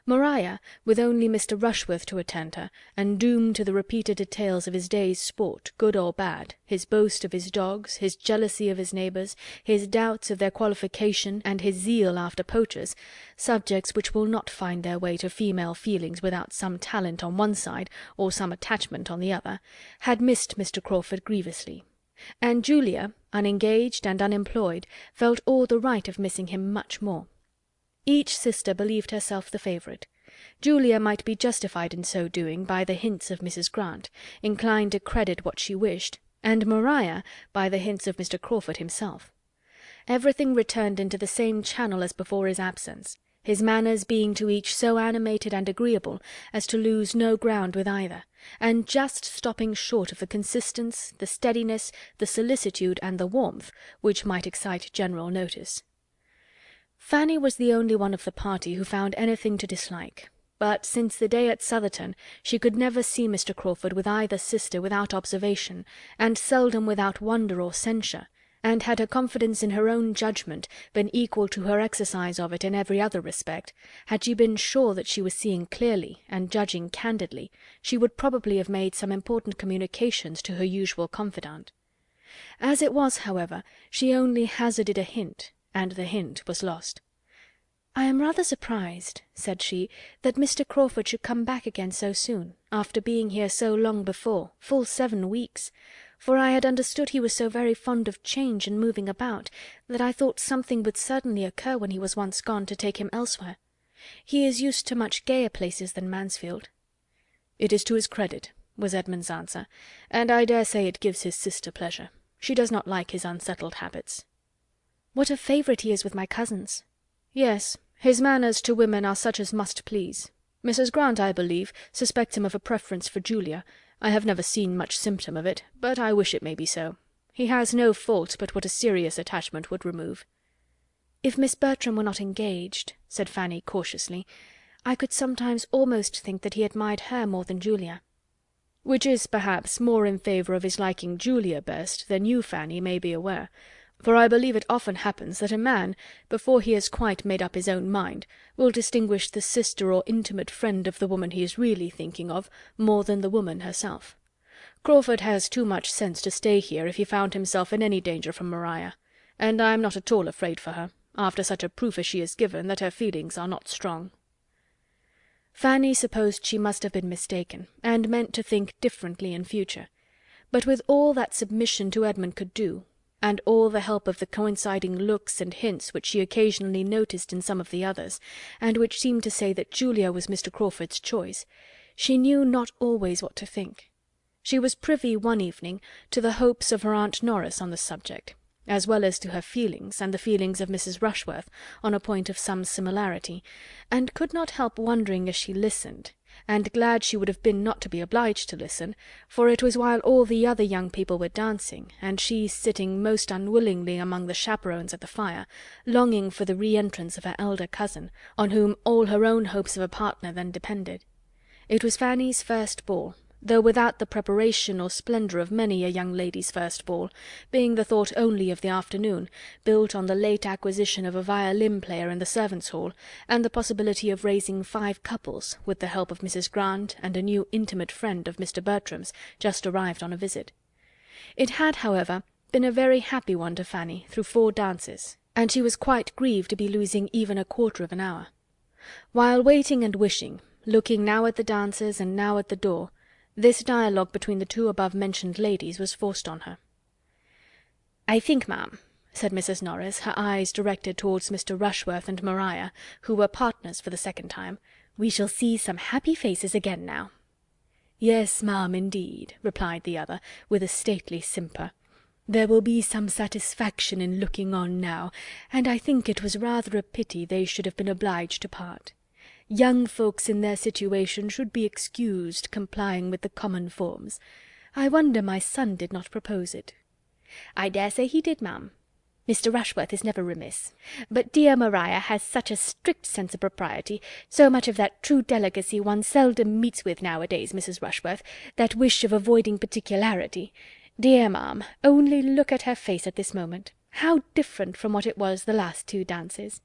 Maria, with only Mr. Rushworth to attend her, and doomed to the repeated details of his day's sport, good or bad, his boast of his dogs, his jealousy of his neighbours, his doubts of their qualification, and his zeal after poachers, subjects which will not find their way to female feelings without some talent on one side or some attachment on the other, had missed Mr. Crawford grievously, and Julia, unengaged and unemployed, felt all the right of missing him much more. Each sister believed herself the favourite. Julia might be justified in so doing by the hints of Mrs. Grant, inclined to credit what she wished, and Maria by the hints of Mr. Crawford himself. Everything returned into the same channel as before his absence, his manners being to each so animated and agreeable as to lose no ground with either, and just stopping short of the consistence, the steadiness, the solicitude, and the warmth which might excite general notice. Fanny was the only one of the party who found anything to dislike, but since the day at Southerton she could never see Mr. Crawford with either sister without observation, and seldom without wonder or censure, and had her confidence in her own judgment been equal to her exercise of it in every other respect, had she been sure that she was seeing clearly and judging candidly, she would probably have made some important communications to her usual confidant. As it was, however, she only hazarded a hint, and the hint was lost. "I am rather surprised," said she, "that Mr. Crawford should come back again so soon, after being here so long before, full 7 weeks, for I had understood he was so very fond of change and moving about, that I thought something would certainly occur when he was once gone to take him elsewhere. He is used to much gayer places than Mansfield." "It is to his credit," was Edmund's answer, "and I dare say it gives his sister pleasure. She does not like his unsettled habits." "What a favourite he is with my cousins." "Yes, his manners to women are such as must please. Mrs. Grant, I believe, suspects him of a preference for Julia. I have never seen much symptom of it, but I wish it may be so. He has no fault but what a serious attachment would remove." "If Miss Bertram were not engaged," said Fanny cautiously, I could sometimes almost think that he admired her more than Julia." "Which is, perhaps, more in favour of his liking Julia best than you, Fanny, may be aware. For I believe it often happens that a man, before he has quite made up his own mind, will distinguish the sister or intimate friend of the woman he is really thinking of more than the woman herself. Crawford has too much sense to stay here if he found himself in any danger from Maria, and I am not at all afraid for her, after such a proof as she has given that her feelings are not strong." Fanny supposed she must have been mistaken, and meant to think differently in future. But with all that submission to Edmund could do, and all the help of the coinciding looks and hints which she occasionally noticed in some of the others, and which seemed to say that Julia was Mr. Crawford's choice, she knew not always what to think. She was privy one evening to the hopes of her Aunt Norris on the subject, as well as to her feelings and the feelings of Mrs. Rushworth on a point of some similarity, and could not help wondering as she listened, and glad she would have been not to be obliged to listen, for it was while all the other young people were dancing, and she sitting most unwillingly among the chaperons at the fire, longing for the re-entrance of her elder cousin, on whom all her own hopes of a partner then depended. It was Fanny's first ball, though without the preparation or splendour of many a young lady's first ball, being the thought only of the afternoon, built on the late acquisition of a violin-player in the servants' hall, and the possibility of raising 5 couples, with the help of Mrs. Grant and a new intimate friend of Mr. Bertram's, just arrived on a visit. It had, however, been a very happy one to Fanny through 4 dances, and she was quite grieved to be losing even a quarter of an hour. While waiting and wishing, looking now at the dancers and now at the door, this dialogue between the 2 above-mentioned ladies was forced on her. "I think, ma'am," said Mrs. Norris, her eyes directed towards Mr. Rushworth and Maria, who were partners for the second time, "we shall see some happy faces again now." "Yes, ma'am, indeed," replied the other, with a stately simper. "There will be some satisfaction in looking on now, and I think it was rather a pity they should have been obliged to part. Young folks in their situation should be excused complying with the common forms. I wonder my son did not propose it." "I dare say he did, ma'am. Mr. Rushworth is never remiss. But dear Maria has such a strict sense of propriety, so much of that true delicacy one seldom meets with nowadays, Mrs. Rushworth, that wish of avoiding particularity. Dear ma'am, only look at her face at this moment. How different from what it was the last 2 dances."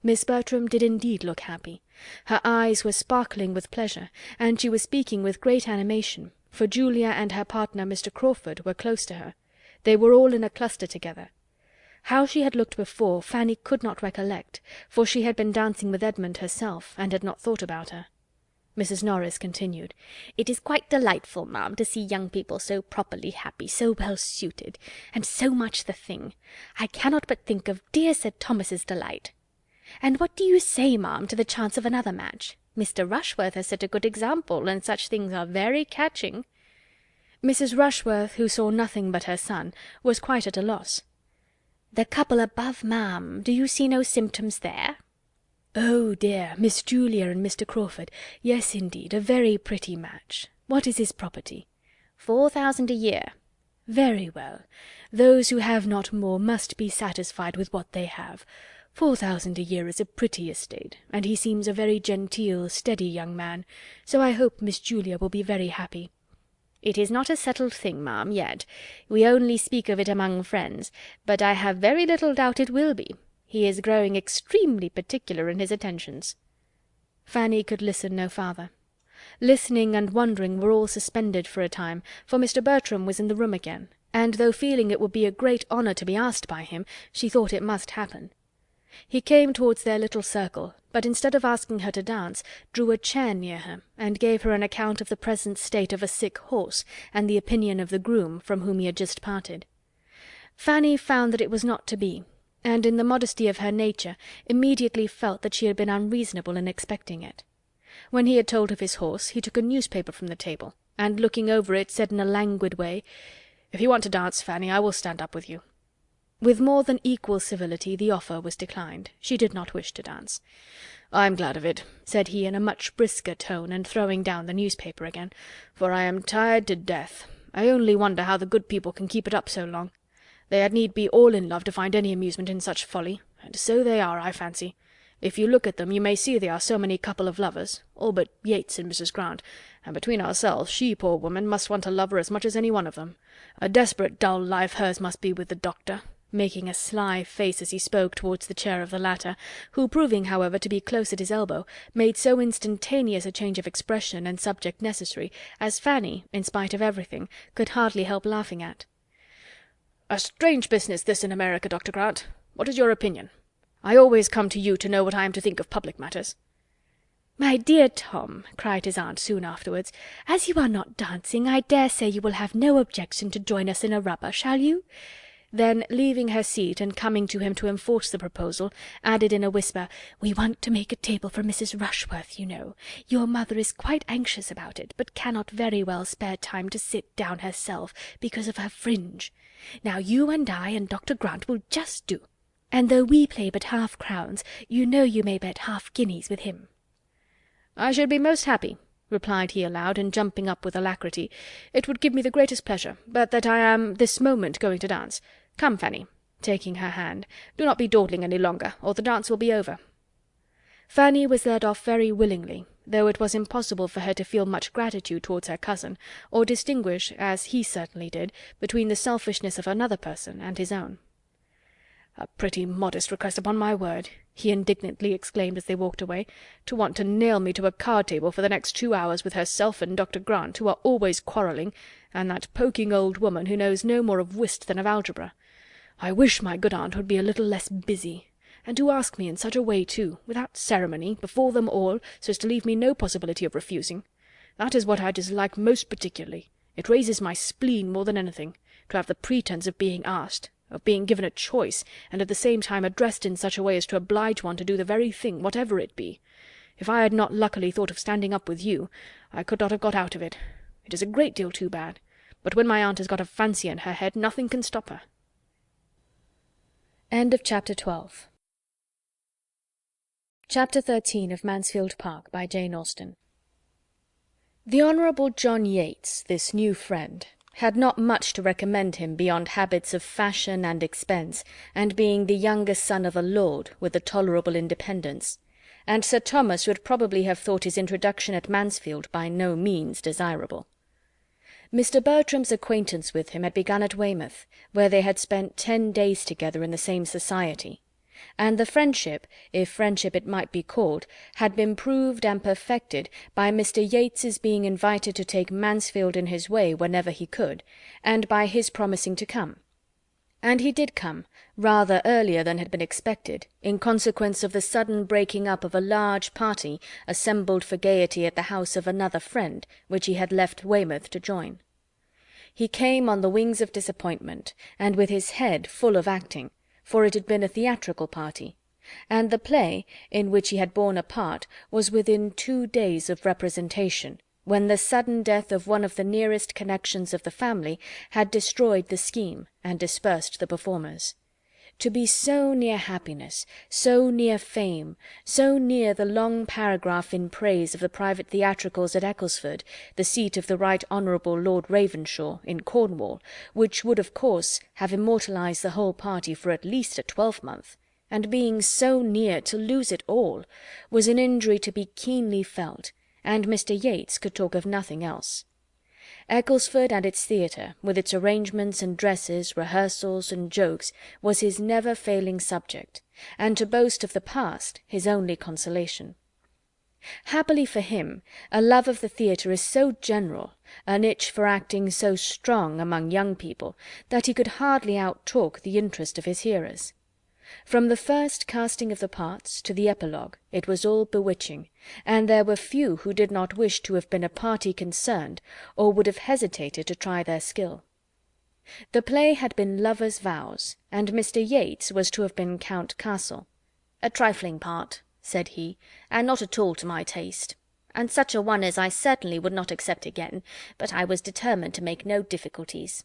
Miss Bertram did indeed look happy. Her eyes were sparkling with pleasure, and she was speaking with great animation, for Julia and her partner Mr. Crawford were close to her. They were all in a cluster together. How she had looked before, Fanny could not recollect, for she had been dancing with Edmund herself, and had not thought about her. Mrs. Norris continued, "It is quite delightful, ma'am, to see young people so properly happy, so well suited, and so much the thing. I cannot but think of dear Sir Thomas's delight. And what do you say, ma'am, to the chance of another match? Mr. Rushworth has set a good example, and such things are very catching." Mrs. Rushworth, who saw nothing but her son, was quite at a loss. "The couple above, ma'am, do you see no symptoms there?" "Oh dear, Miss Julia and Mr. Crawford. Yes, indeed, a very pretty match. What is his property?" 4,000 a year. "Very well. Those who have not more must be satisfied with what they have. 4,000 a year is a pretty estate, and he seems a very genteel, steady young man, so I hope Miss Julia will be very happy." "It is not a settled thing, ma'am, yet. We only speak of it among friends, but I have very little doubt it will be. He is growing extremely particular in his attentions." Fanny could listen no farther. Listening and wondering were all suspended for a time, for Mr. Bertram was in the room again, and though feeling it would be a great honour to be asked by him, she thought it must happen. He came towards their little circle, but instead of asking her to dance, drew a chair near her, and gave her an account of the present state of a sick horse, and the opinion of the groom, from whom he had just parted. Fanny found that it was not to be, and in the modesty of her nature immediately felt that she had been unreasonable in expecting it. When he had told of his horse, he took a newspaper from the table, and looking over it, said in a languid way, "If you want to dance, Fanny, I will stand up with you." With more than equal civility the offer was declined. She did not wish to dance. "I'm glad of it," said he in a much brisker tone, and throwing down the newspaper again, "for I am tired to death. I only wonder how the good people can keep it up so long. They had need be all in love to find any amusement in such folly, and so they are, I fancy. If you look at them, you may see they are so many couple of lovers, all but Yates and Mrs. Grant, and between ourselves, she, poor woman, must want a lover as much as any one of them. A desperate dull life hers must be with the doctor," making a sly face as he spoke towards the chair of the latter, who, proving, however, to be close at his elbow, made so instantaneous a change of expression and subject necessary, as Fanny, in spite of everything, could hardly help laughing at. "A strange business this in America, Dr. Grant. What is your opinion? I always come to you to know what I am to think of public matters." "My dear Tom," cried his aunt soon afterwards, "as you are not dancing, I dare say you will have no objection to join us in a rubber, shall you?" Then, leaving her seat and coming to him to enforce the proposal, added in a whisper, "We want to make a table for Mrs. Rushworth, you know. Your mother is quite anxious about it, but cannot very well spare time to sit down herself, because of her fringe. Now you and I and Dr. Grant will just do. And though we play but half-crowns, you know you may bet half-guineas with him." "I should be most happy," replied he aloud, and jumping up with alacrity. "It would give me the greatest pleasure, but that I am this moment going to dance. Come, Fanny," taking her hand, "do not be dawdling any longer, or the dance will be over." Fanny was led off very willingly, though it was impossible for her to feel much gratitude towards her cousin, or distinguish, as he certainly did, between the selfishness of another person and his own. "A pretty modest request, upon my word," he indignantly exclaimed as they walked away, "to want to nail me to a card-table for the next 2 hours with herself and Dr. Grant, who are always quarrelling, and that poking old woman who knows no more of whist than of algebra. I wish my good aunt would be a little less busy. And to ask me in such a way, too, without ceremony, before them all, so as to leave me no possibility of refusing. That is what I dislike most particularly. It raises my spleen more than anything, to have the pretence of being asked, of being given a choice, and at the same time addressed in such a way as to oblige one to do the very thing, whatever it be. If I had not luckily thought of standing up with you, I could not have got out of it. It is a great deal too bad, but when my aunt has got a fancy in her head, nothing can stop her." End of Chapter 12. Chapter 13 of Mansfield Park, by Jane Austen. The Honourable John Yates, this new friend, had not much to recommend him beyond habits of fashion and expense, and being the youngest son of a lord, with a tolerable independence, and Sir Thomas would probably have thought his introduction at Mansfield by no means desirable. Mr. Bertram's acquaintance with him had begun at Weymouth, where they had spent 10 days together in the same society, and the friendship, if friendship it might be called, had been proved and perfected by Mr. Yates's being invited to take Mansfield in his way whenever he could, and by his promising to come. And he did come, rather earlier than had been expected, in consequence of the sudden breaking up of a large party assembled for gaiety at the house of another friend, which he had left Weymouth to join. He came on the wings of disappointment, and with his head full of acting, for it had been a theatrical party, and the play, in which he had borne a part, was within 2 days of representation, when the sudden death of one of the nearest connections of the family had destroyed the scheme and dispersed the performers. To be so near happiness, so near fame, so near the long paragraph in praise of the private theatricals at Ecclesford, the seat of the Right Honourable Lord Ravenshaw, in Cornwall, which would of course have immortalized the whole party for at least a 12-month, and being so near to lose it all, was an injury to be keenly felt, and Mr. Yates could talk of nothing else. Ecclesford and its theatre, with its arrangements and dresses, rehearsals and jokes, was his never-failing subject, and to boast of the past his only consolation. Happily for him, a love of the theatre is so general, an itch for acting so strong among young people, that he could hardly out-talk the interest of his hearers. From the first casting of the parts to the epilogue it was all bewitching, and there were few who did not wish to have been a party concerned, or would have hesitated to try their skill. The play had been Lovers' Vows, and Mr. Yates was to have been Count Castle. "A trifling part," said he, "and not at all to my taste, and such a one as I certainly would not accept again, but I was determined to make no difficulties.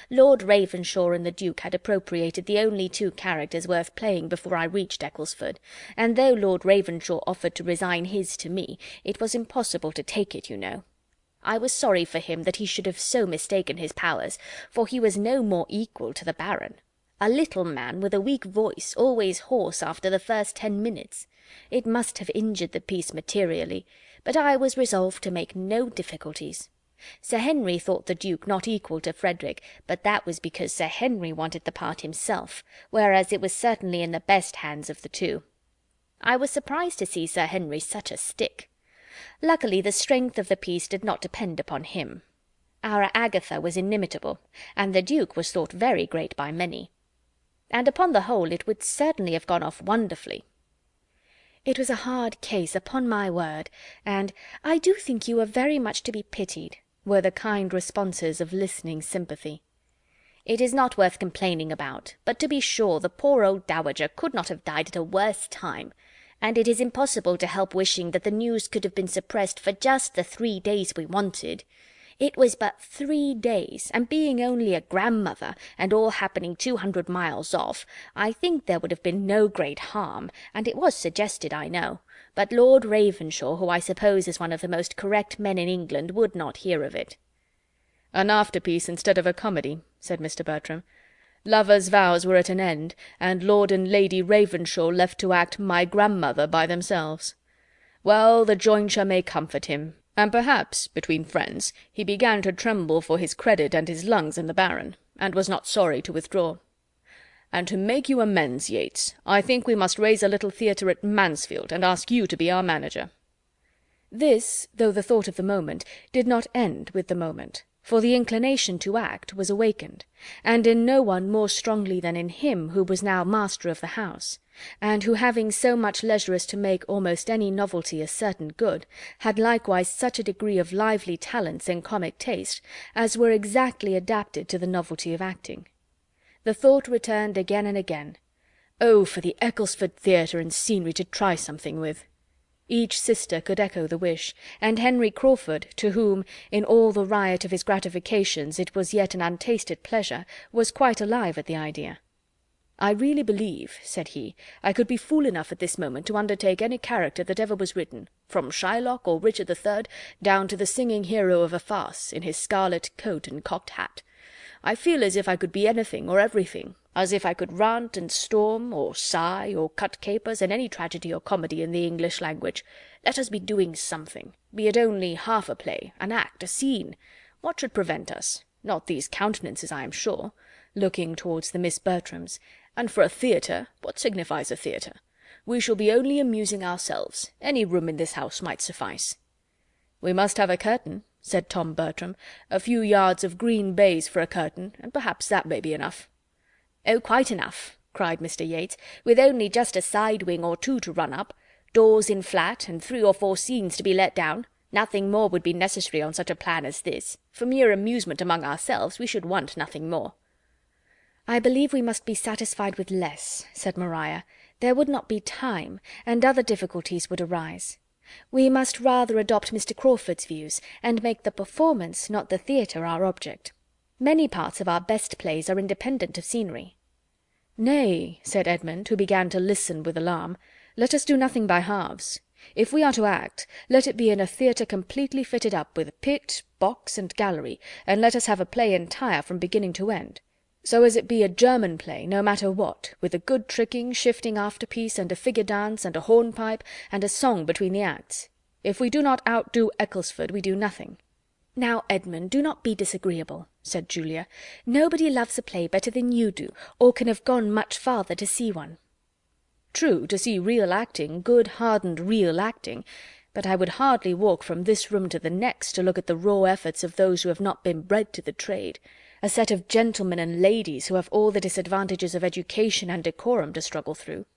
Lord Ravenshaw and the Duke had appropriated the only 2 characters worth playing before I reached Ecclesford, and though Lord Ravenshaw offered to resign his to me, it was impossible to take it, you know. I was sorry for him that he should have so mistaken his powers, for he was no more equal to the Baron. A little man with a weak voice, always hoarse after the first 10 minutes. It must have injured the piece materially, but I was resolved to make no difficulties. Sir Henry thought the Duke not equal to Frederick, but that was because Sir Henry wanted the part himself, whereas it was certainly in the best hands of the two. I was surprised to see Sir Henry such a stick. Luckily the strength of the piece did not depend upon him. Our Agatha was inimitable, and the Duke was thought very great by many. And upon the whole it would certainly have gone off wonderfully. It was a hard case, upon my word, and I do think you were very much to be pitied, were the kind responses of listening sympathy. It is not worth complaining about, but to be sure the poor old dowager could not have died at a worse time, and it is impossible to help wishing that the news could have been suppressed for just the 3 days we wanted. It was but 3 days, and being only a grandmother, and all happening 200 miles off, I think there would have been no great harm, and it was suggested, I know, but Lord Ravenshaw, who I suppose is one of the most correct men in England, would not hear of it. "An afterpiece instead of a comedy," said Mr. Bertram. "Lovers' vows were at an end, and Lord and Lady Ravenshaw left to act my grandmother by themselves. Well, the jointure may comfort him, and perhaps, between friends, he began to tremble for his credit and his lungs in the Baron, and was not sorry to withdraw. And to make you amends, Yates, I think we must raise a little theatre at Mansfield, and ask you to be our manager." This, though the thought of the moment, did not end with the moment, for the inclination to act was awakened, and in no one more strongly than in him who was now master of the house, and who, having so much leisure as to make almost any novelty a certain good, had likewise such a degree of lively talents and comic taste as were exactly adapted to the novelty of acting. The thought returned again and again, "Oh, for the Ecclesford Theatre and scenery to try something with!" Each sister could echo the wish, and Henry Crawford, to whom, in all the riot of his gratifications, it was yet an untasted pleasure, was quite alive at the idea. "I really believe," said he, "I could be fool enough at this moment to undertake any character that ever was written, from Shylock or Richard III. Down to the singing hero of a farce, in his scarlet coat and cocked hat. I feel as if I could be anything or everything, as if I could rant and storm, or sigh, or cut capers, in any tragedy or comedy in the English language. Let us be doing something, be it only half a play, an act, a scene. What should prevent us? Not these countenances, I am sure," looking towards the Miss Bertrams, "and for a theatre, what signifies a theatre? We shall be only amusing ourselves. Any room in this house might suffice." "We must have a curtain," said Tom Bertram, "a few yards of green baize for a curtain, and perhaps that may be enough." "Oh, quite enough," cried Mr. Yates, "with only just a side wing or two to run up, doors in flat, and 3 or 4 scenes to be let down. Nothing more would be necessary on such a plan as this. For mere amusement among ourselves we should want nothing more." "I believe we must be satisfied with less," said Maria. "There would not be time, and other difficulties would arise. We must rather adopt Mr. Crawford's views, and make the performance, not the theatre, our object. Many parts of our best plays are independent of scenery." "Nay," said Edmund, who began to listen with alarm, "let us do nothing by halves. If we are to act, let it be in a theatre completely fitted up with pit, box, and gallery, and let us have a play entire from beginning to end. So as it be a German play, no matter what, with a good tricking, shifting afterpiece, and a figure dance, and a hornpipe, and a song between the acts. If we do not outdo Ecclesford, we do nothing." "Now, Edmund, do not be disagreeable," said Julia. "Nobody loves a play better than you do, or can have gone much farther to see one." "True, to see real acting, good hardened real acting, but I would hardly walk from this room to the next to look at the raw efforts of those who have not been bred to the trade, a set of gentlemen and ladies who have all the disadvantages of education and decorum to struggle through."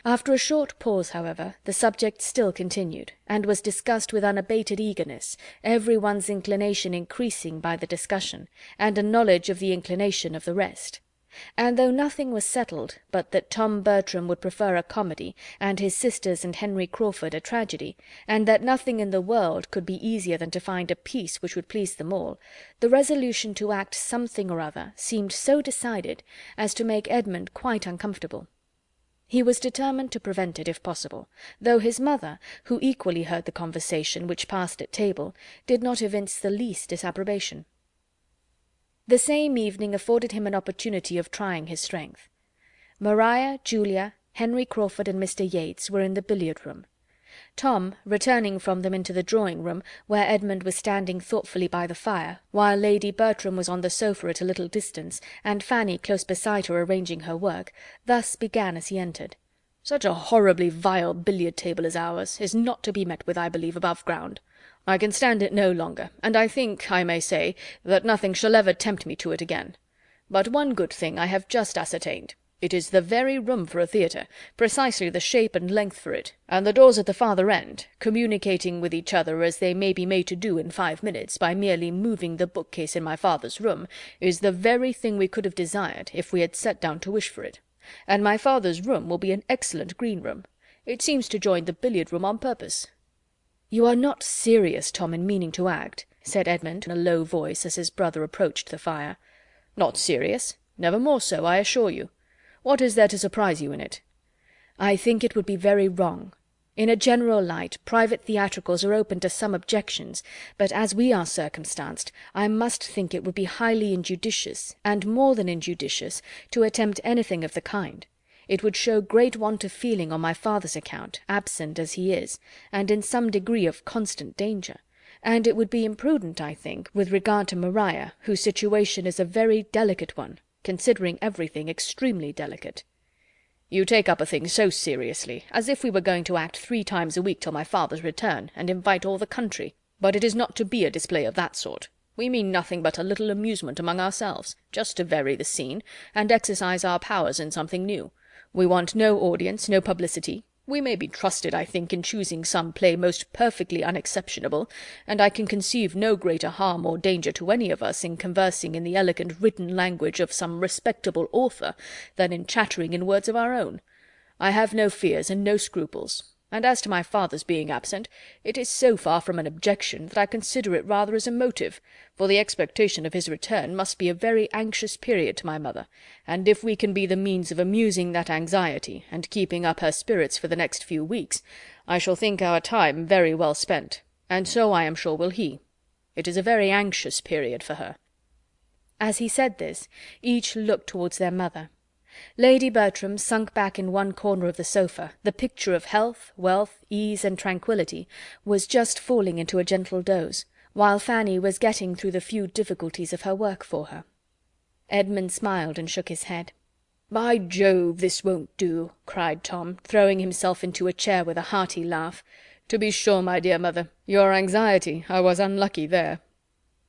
After a short pause, however, the subject still continued, and was discussed with unabated eagerness, every one's inclination increasing by the discussion, and a knowledge of the inclination of the rest. And though nothing was settled but that Tom Bertram would prefer a comedy, and his sisters and Henry Crawford a tragedy, and that nothing in the world could be easier than to find a piece which would please them all, the resolution to act something or other seemed so decided as to make Edmund quite uncomfortable. He was determined to prevent it, if possible, though his mother, who equally heard the conversation which passed at table, did not evince the least disapprobation. The same evening afforded him an opportunity of trying his strength. Maria, Julia, Henry Crawford, and Mr. Yates were in the billiard-room. Tom, returning from them into the drawing-room, where Edmund was standing thoughtfully by the fire, while Lady Bertram was on the sofa at a little distance, and Fanny close beside her arranging her work, thus began as he entered. "Such a horribly vile billiard-table as ours is not to be met with, I believe, above ground. I can stand it no longer, and I think, I may say, that nothing shall ever tempt me to it again. But one good thing I have just ascertained. It is the very room for a theatre, precisely the shape and length for it, and the doors at the farther end, communicating with each other as they may be made to do in 5 minutes, by merely moving the bookcase in my father's room, is the very thing we could have desired, if we had sat down to wish for it. And my father's room will be an excellent green-room. It seems to join the billiard-room on purpose." "You are not serious, Tom, in meaning to act," said Edmund in a low voice, as his brother approached the fire. "Not serious? Never more so, I assure you. What is there to surprise you in it?" "I think it would be very wrong. In a general light, private theatricals are open to some objections, but as we are circumstanced, I must think it would be highly injudicious, and more than injudicious, to attempt anything of the kind. It would show great want of feeling on my father's account, absent as he is, and in some degree of constant danger. And it would be imprudent, I think, with regard to Maria, whose situation is a very delicate one, considering everything extremely delicate." "You take up a thing so seriously, as if we were going to act 3 times a week till my father's return, and invite all the country. But it is not to be a display of that sort. We mean nothing but a little amusement among ourselves, just to vary the scene, and exercise our powers in something new. We want no audience, no publicity. We may be trusted, I think, in choosing some play most perfectly unexceptionable, and I can conceive no greater harm or danger to any of us in conversing in the elegant written language of some respectable author than in chattering in words of our own. I have no fears and no scruples. And as to my father's being absent, it is so far from an objection that I consider it rather as a motive, for the expectation of his return must be a very anxious period to my mother, and if we can be the means of amusing that anxiety, and keeping up her spirits for the next few weeks, I shall think our time very well spent, and so I am sure will he. It is a very anxious period for her." As he said this, each looked towards their mother. Lady Bertram, sunk back in one corner of the sofa, the picture of health, wealth, ease, and tranquillity, was just falling into a gentle doze, while Fanny was getting through the few difficulties of her work for her. Edmund smiled and shook his head. "By Jove, this won't do," cried Tom, throwing himself into a chair with a hearty laugh. "To be sure, my dear mother, your anxiety, I was unlucky there."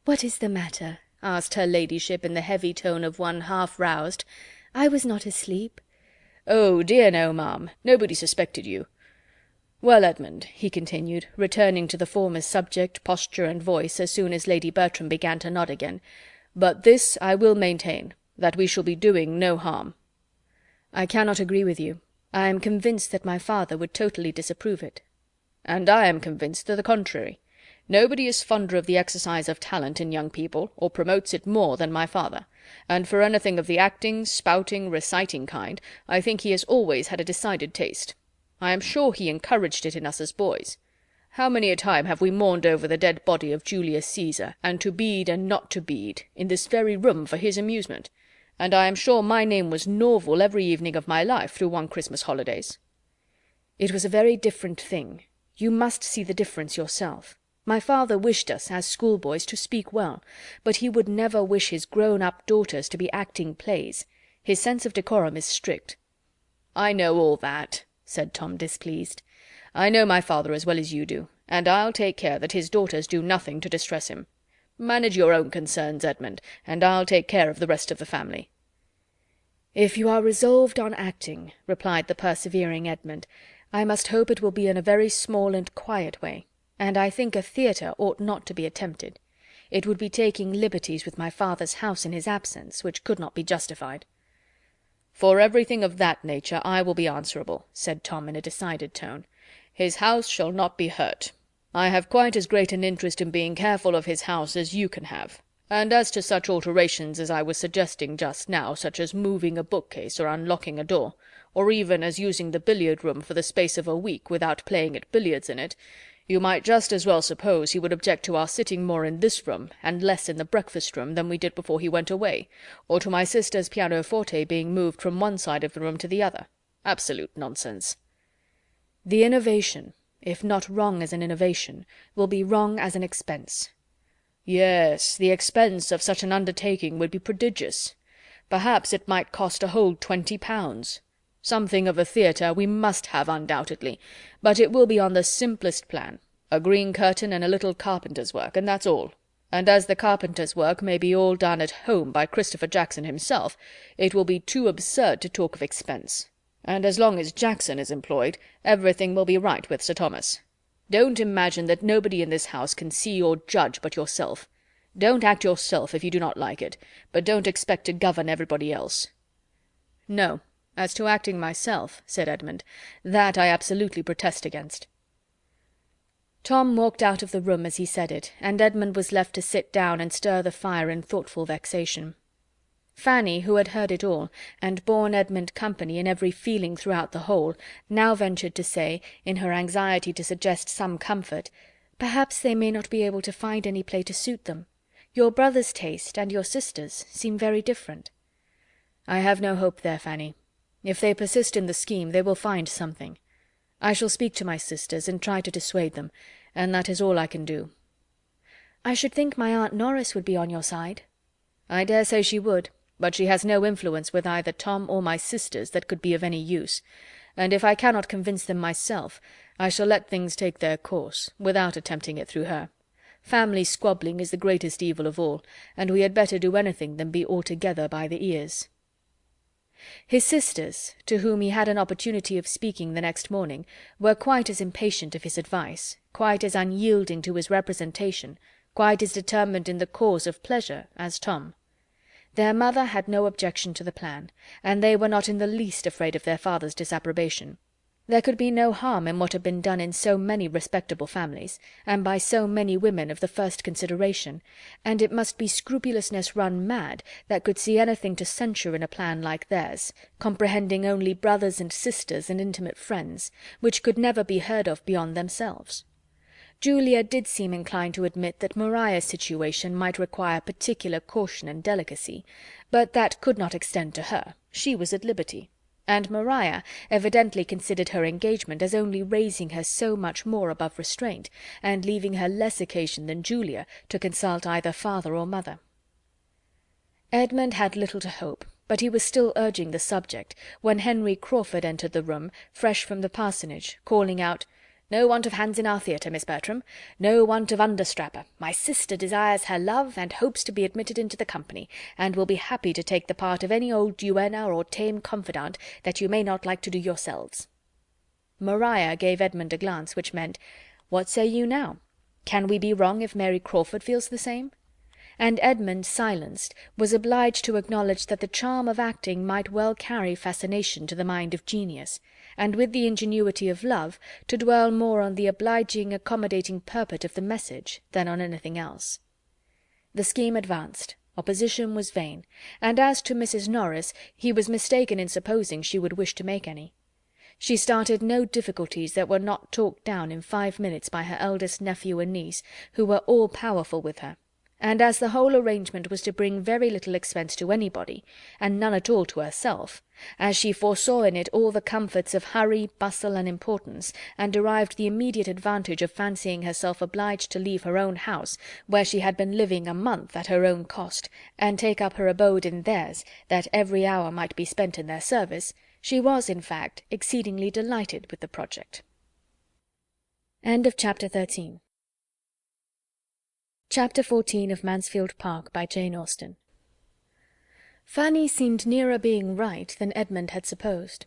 "What is the matter?" asked her ladyship in the heavy tone of one half roused. "I was not asleep." "Oh, dear no, ma'am. Nobody suspected you. Well, Edmund," he continued, returning to the former subject, posture, and voice, as soon as Lady Bertram began to nod again, "but this I will maintain, that we shall be doing no harm." "I cannot agree with you. I am convinced that my father would totally disapprove it." "And I am convinced to the contrary. Nobody is fonder of the exercise of talent in young people, or promotes it more, than my father, and for anything of the acting, spouting, reciting kind, I think he has always had a decided taste. I am sure he encouraged it in us as boys. How many a time have we mourned over the dead body of Julius Caesar, and to bead and not to bead, in this very room for his amusement? And I am sure my name was Norval every evening of my life through one Christmas holidays." "It was a very different thing. You must see the difference yourself. My father wished us, as schoolboys, to speak well, but he would never wish his grown-up daughters to be acting plays. His sense of decorum is strict." "I know all that," said Tom, displeased. "I know my father as well as you do, and I'll take care that his daughters do nothing to distress him. Manage your own concerns, Edmund, and I'll take care of the rest of the family." "If you are resolved on acting," replied the persevering Edmund, "I must hope it will be in a very small and quiet way, and I think a theatre ought not to be attempted. It would be taking liberties with my father's house in his absence, which could not be justified." "For everything of that nature I will be answerable," said Tom in a decided tone. "His house shall not be hurt. I have quite as great an interest in being careful of his house as you can have. And as to such alterations as I was suggesting just now, such as moving a bookcase or unlocking a door, or even as using the billiard-room for the space of a week without playing at billiards in it, You might just as well suppose he would object to our sitting more in this room and less in the breakfast-room than we did before he went away, or to my sister's pianoforte being moved from one side of the room to the other. Absolute nonsense." "The innovation, if not wrong as an innovation, will be wrong as an expense." "Yes, the expense of such an undertaking would be prodigious. Perhaps it might cost a whole £20. Something of a theatre we must have undoubtedly, but it will be on the simplest plan, a green curtain and a little carpenter's work, and that's all. And as the carpenter's work may be all done at home by Christopher Jackson himself, it will be too absurd to talk of expense. And as long as Jackson is employed, everything will be right with Sir Thomas. Don't imagine that nobody in this house can see or judge but yourself. Don't act yourself if you do not like it, but don't expect to govern everybody else." "No, as to acting myself," said Edmund, "that I absolutely protest against." Tom walked out of the room as he said it, and Edmund was left to sit down and stir the fire in thoughtful vexation. Fanny, who had heard it all, and borne Edmund company in every feeling throughout the whole, now ventured to say, in her anxiety to suggest some comfort, "Perhaps they may not be able to find any play to suit them. Your brother's taste and your sister's seem very different." "I have no hope there, Fanny. If they persist in the scheme, they will find something. I shall speak to my sisters and try to dissuade them, and that is all I can do." "I should think my Aunt Norris would be on your side." "I dare say she would, but she has no influence with either Tom or my sisters that could be of any use, and if I cannot convince them myself, I shall let things take their course, without attempting it through her. Family squabbling is the greatest evil of all, and we had better do anything than be altogether by the ears." His sisters, to whom he had an opportunity of speaking the next morning, were quite as impatient of his advice, quite as unyielding to his representation, quite as determined in the cause of pleasure as Tom. Their mother had no objection to the plan, and they were not in the least afraid of their father's disapprobation. There could be no harm in what had been done in so many respectable families, and by so many women of the first consideration, and it must be scrupulousness run mad that could see anything to censure in a plan like theirs, comprehending only brothers and sisters and intimate friends, which could never be heard of beyond themselves. Julia did seem inclined to admit that Maria's situation might require particular caution and delicacy, but that could not extend to her. She was at liberty. And Maria evidently considered her engagement as only raising her so much more above restraint, and leaving her less occasion than Julia to consult either father or mother. Edmund had little to hope, but he was still urging the subject, when Henry Crawford entered the room, fresh from the parsonage, calling out, "No want of hands in our theatre, Miss Bertram. No want of understrapper. My sister desires her love, and hopes to be admitted into the company, and will be happy to take the part of any old duenna or tame confidante that you may not like to do yourselves." Maria gave Edmund a glance which meant, "What say you now? Can we be wrong if Mary Crawford feels the same?" And Edmund, silenced, was obliged to acknowledge that the charm of acting might well carry fascination to the mind of genius, and with the ingenuity of love to dwell more on the obliging, accommodating purport of the message than on anything else. The scheme advanced. Opposition was vain, and as to Mrs. Norris, he was mistaken in supposing she would wish to make any. She started no difficulties that were not talked down in 5 minutes by her eldest nephew and niece, who were all powerful with her. And as the whole arrangement was to bring very little expense to anybody, and none at all to herself, as she foresaw in it all the comforts of hurry, bustle, and importance, and derived the immediate advantage of fancying herself obliged to leave her own house, where she had been living a month at her own cost, and take up her abode in theirs, that every hour might be spent in their service, she was, in fact, exceedingly delighted with the project. Chapter 14 of Mansfield Park by Jane Austen. Fanny seemed nearer being right than Edmund had supposed.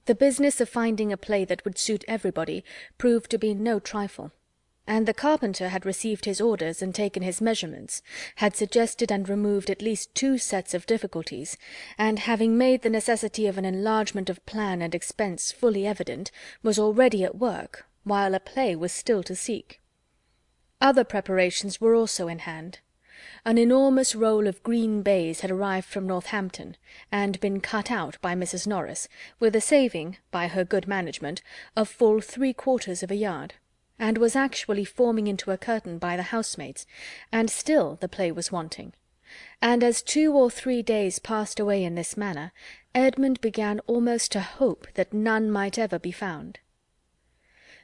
The business of finding a play that would suit everybody proved to be no trifle, and the carpenter had received his orders and taken his measurements, had suggested and removed at least 2 sets of difficulties, and having made the necessity of an enlargement of plan and expense fully evident, was already at work, while a play was still to seek. Other preparations were also in hand. An enormous roll of green baize had arrived from Northampton, and been cut out by Mrs. Norris, with a saving, by her good management, of full 3/4 of a yard. and was actually forming into a curtain by the housemaids, and still the play was wanting. And as 2 or 3 days passed away in this manner, Edmund began almost to hope that none might ever be found.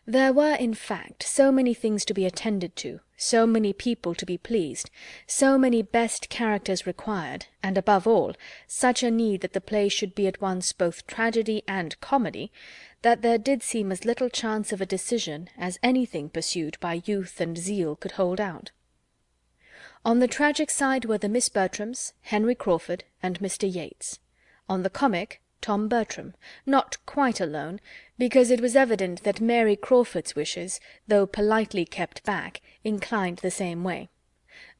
There were, in fact, so many things to be attended to, so many people to be pleased, so many best characters required, and, above all, such a need that the play should be at once both tragedy and comedy, that there did seem as little chance of a decision as anything pursued by youth and zeal could hold out. On the tragic side were the Miss Bertrams, Henry Crawford, and Mr. Yates. On the comic, Tom Bertram, not quite alone, because it was evident that Mary Crawford's wishes, though politely kept back, inclined the same way.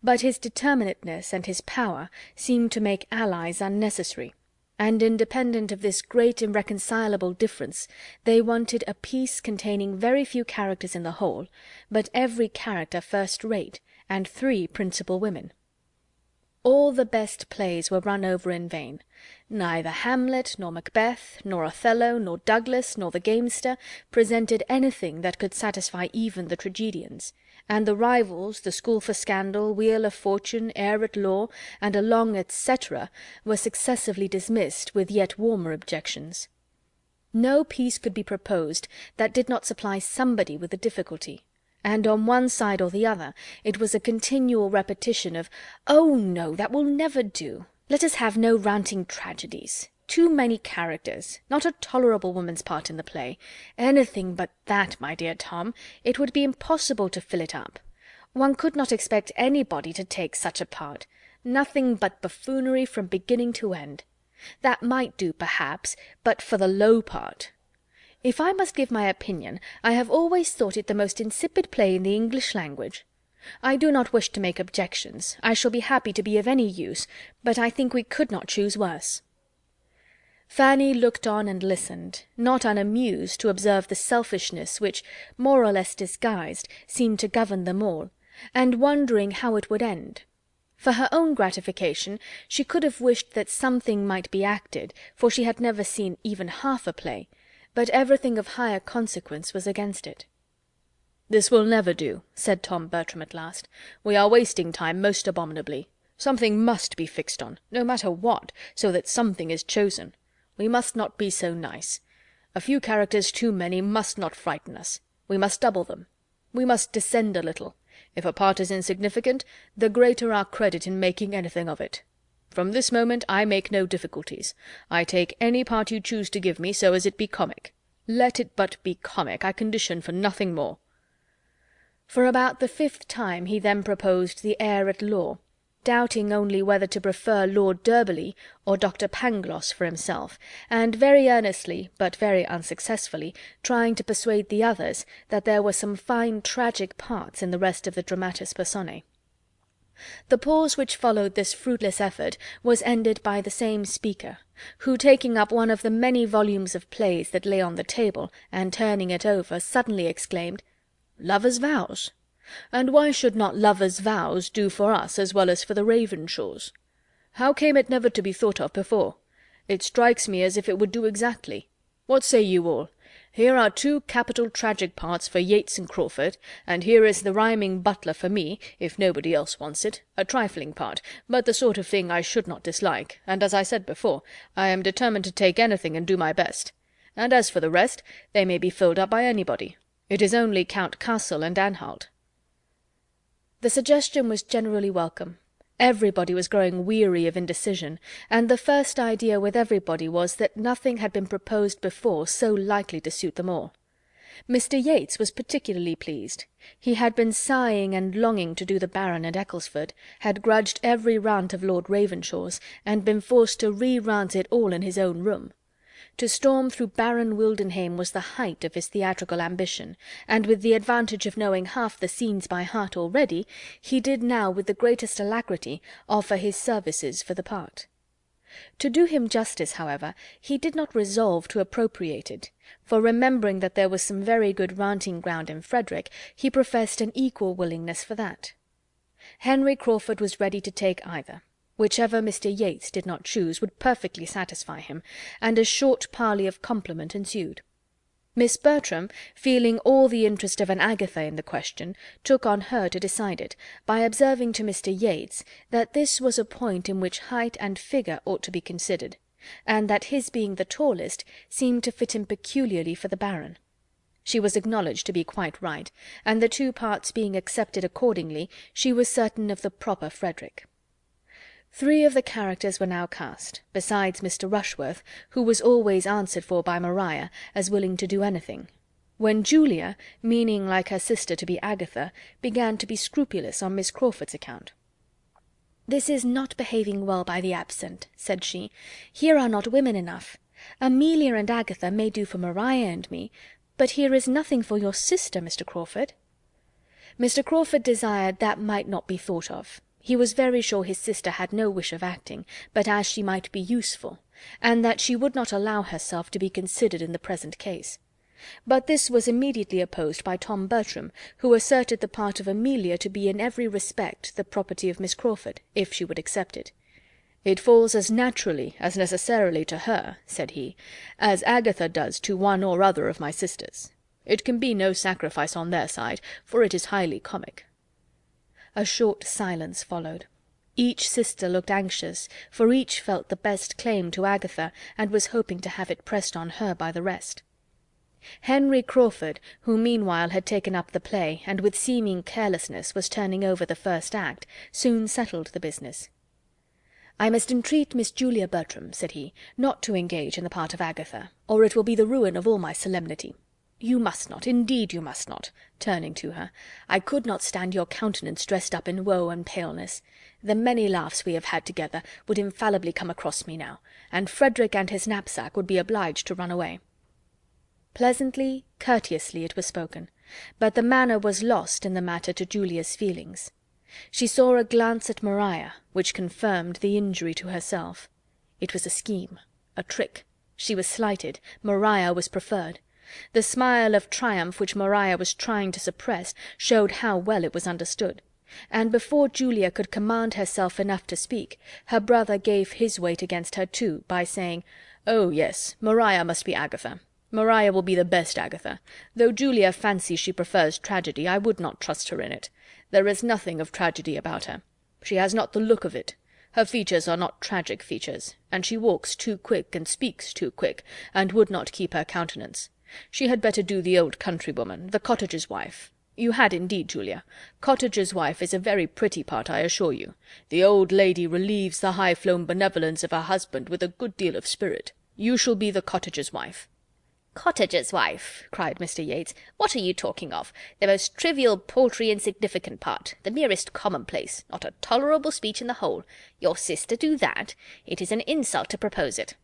But his determinateness and his power seemed to make allies unnecessary, and independent of this great irreconcilable difference, they wanted a piece containing very few characters in the whole, but every character first-rate, and 3 principal women. All the best plays were run over in vain. Neither Hamlet, nor Macbeth, nor Othello, nor Douglas, nor the Gamester presented anything that could satisfy even the tragedians, and the Rivals, the School for Scandal, Wheel of Fortune, Heir at Law, and a long etc. were successively dismissed with yet warmer objections. No piece could be proposed that did not supply somebody with a difficulty, and on one side or the other it was a continual repetition of "Oh no, that will never do. Let us have no ranting tragedies. Too many characters. Not a tolerable woman's part in the play. Anything but that, my dear Tom. It would be impossible to fill it up. One could not expect anybody to take such a part. Nothing but buffoonery from beginning to end. That might do, perhaps, but for the low part. If I must give my opinion, I have always thought it the most insipid play in the English language. I do not wish to make objections. I shall be happy to be of any use, but I think we could not choose worse." Fanny looked on and listened, not unamused to observe the selfishness which, more or less disguised, seemed to govern them all, and wondering how it would end. For her own gratification she could have wished that something might be acted, for she had never seen even half a play, but everything of higher consequence was against it. "This will never do," said Tom Bertram at last. "We are wasting time most abominably. Something must be fixed on, no matter what, so that something is chosen. We must not be so nice. A few characters too many must not frighten us. We must double them. We must descend a little. If a part is insignificant, the greater our credit in making anything of it. From this moment I make no difficulties. I take any part you choose to give me, so as it be comic. Let it but be comic, I condition for nothing more." For about the 5th time he then proposed the Heir at Law, doubting only whether to prefer Lord Derby or Dr. Pangloss for himself, and very earnestly, but very unsuccessfully, trying to persuade the others that there were some fine tragic parts in the rest of the dramatis personae. The pause which followed this fruitless effort was ended by the same speaker, who, taking up one of the many volumes of plays that lay on the table, and turning it over, suddenly exclaimed, "Lovers' Vows! And why should not Lovers' Vows do for us as well as for the Ravenshaws? How came it never to be thought of before? It strikes me as if it would do exactly. What say you all? Here are 2 capital tragic parts for Yates and Crawford, and here is the rhyming butler for me, if nobody else wants it, a trifling part, but the sort of thing I should not dislike, and, as I said before, I am determined to take anything and do my best. And as for the rest, they may be filled up by anybody. It is only Count Castle and Anhalt." The suggestion was generally welcome. Everybody was growing weary of indecision, and the first idea with everybody was that nothing had been proposed before so likely to suit them all. Mr. Yates was particularly pleased. He had been sighing and longing to do the Baron at Ecclesford, had grudged every rant of Lord Ravenshaw's, and been forced to re-rant it all in his own room. To storm through Baron Wildenhain was the height of his theatrical ambition, and with the advantage of knowing half the scenes by heart already, he did now with the greatest alacrity offer his services for the part. To do him justice, however, he did not resolve to appropriate it, for remembering that there was some very good ranting ground in Frederick, he professed an equal willingness for that. Henry Crawford was ready to take either. Whichever Mr. Yates did not choose would perfectly satisfy him, and a short parley of compliment ensued. Miss Bertram, feeling all the interest of an Agatha in the question, took on her to decide it, by observing to Mr. Yates that this was a point in which height and figure ought to be considered, and that his being the tallest seemed to fit him peculiarly for the Baron. She was acknowledged to be quite right, and the two parts being accepted accordingly, she was certain of the proper Frederick. 3 of the characters were now cast, besides Mr. Rushworth, who was always answered for by Maria, as willing to do anything, when Julia, meaning like her sister to be Agatha, began to be scrupulous on Miss Crawford's account. "This is not behaving well by the absent," said she. "Here are not women enough. Amelia and Agatha may do for Maria and me, but here is nothing for your sister, Mr. Crawford." Mr. Crawford desired that might not be thought of. He was very sure his sister had no wish of acting, but as she might be useful, and that she would not allow herself to be considered in the present case. But this was immediately opposed by Tom Bertram, who asserted the part of Amelia to be in every respect the property of Miss Crawford, if she would accept it. "It falls as naturally, as necessarily to her," said he, "as Agatha does to one or other of my sisters. It can be no sacrifice on their side, for it is highly comic." A short silence followed. Each sister looked anxious, for each felt the best claim to Agatha, and was hoping to have it pressed on her by the rest. Henry Crawford, who meanwhile had taken up the play, and with seeming carelessness was turning over the first act, soon settled the business. "I must entreat Miss Julia Bertram," said he, "not to engage in the part of Agatha, or it will be the ruin of all my solemnity. You must not, indeed you must not," turning to her. "I could not stand your countenance dressed up in woe and paleness. The many laughs we have had together would infallibly come across me now, and Frederick and his knapsack would be obliged to run away." Pleasantly, courteously it was spoken, but the manner was lost in the matter to Julia's feelings. She saw a glance at Maria, which confirmed the injury to herself. It was a scheme, a trick. She was slighted, Maria was preferred. The smile of triumph which Maria was trying to suppress showed how well it was understood, and before Julia could command herself enough to speak, her brother gave his weight against her too, by saying, "Oh, yes, Maria must be Agatha. Maria will be the best Agatha. Though Julia fancies she prefers tragedy, I would not trust her in it. There is nothing of tragedy about her. She has not the look of it. Her features are not tragic features, and she walks too quick and speaks too quick, and would not keep her countenance. She had better do the old countrywoman, the cottager's wife. You had indeed, Julia. Cottager's wife is a very pretty part, I assure you. The old lady relieves the high-flown benevolence of her husband with a good deal of spirit. You shall be the cottager's wife." "Cottager's wife!" cried Mr. Yates. "What are you talking of? The most trivial, paltry, insignificant part, the merest commonplace, not a tolerable speech in the whole. Your sister do that? It is an insult to propose it.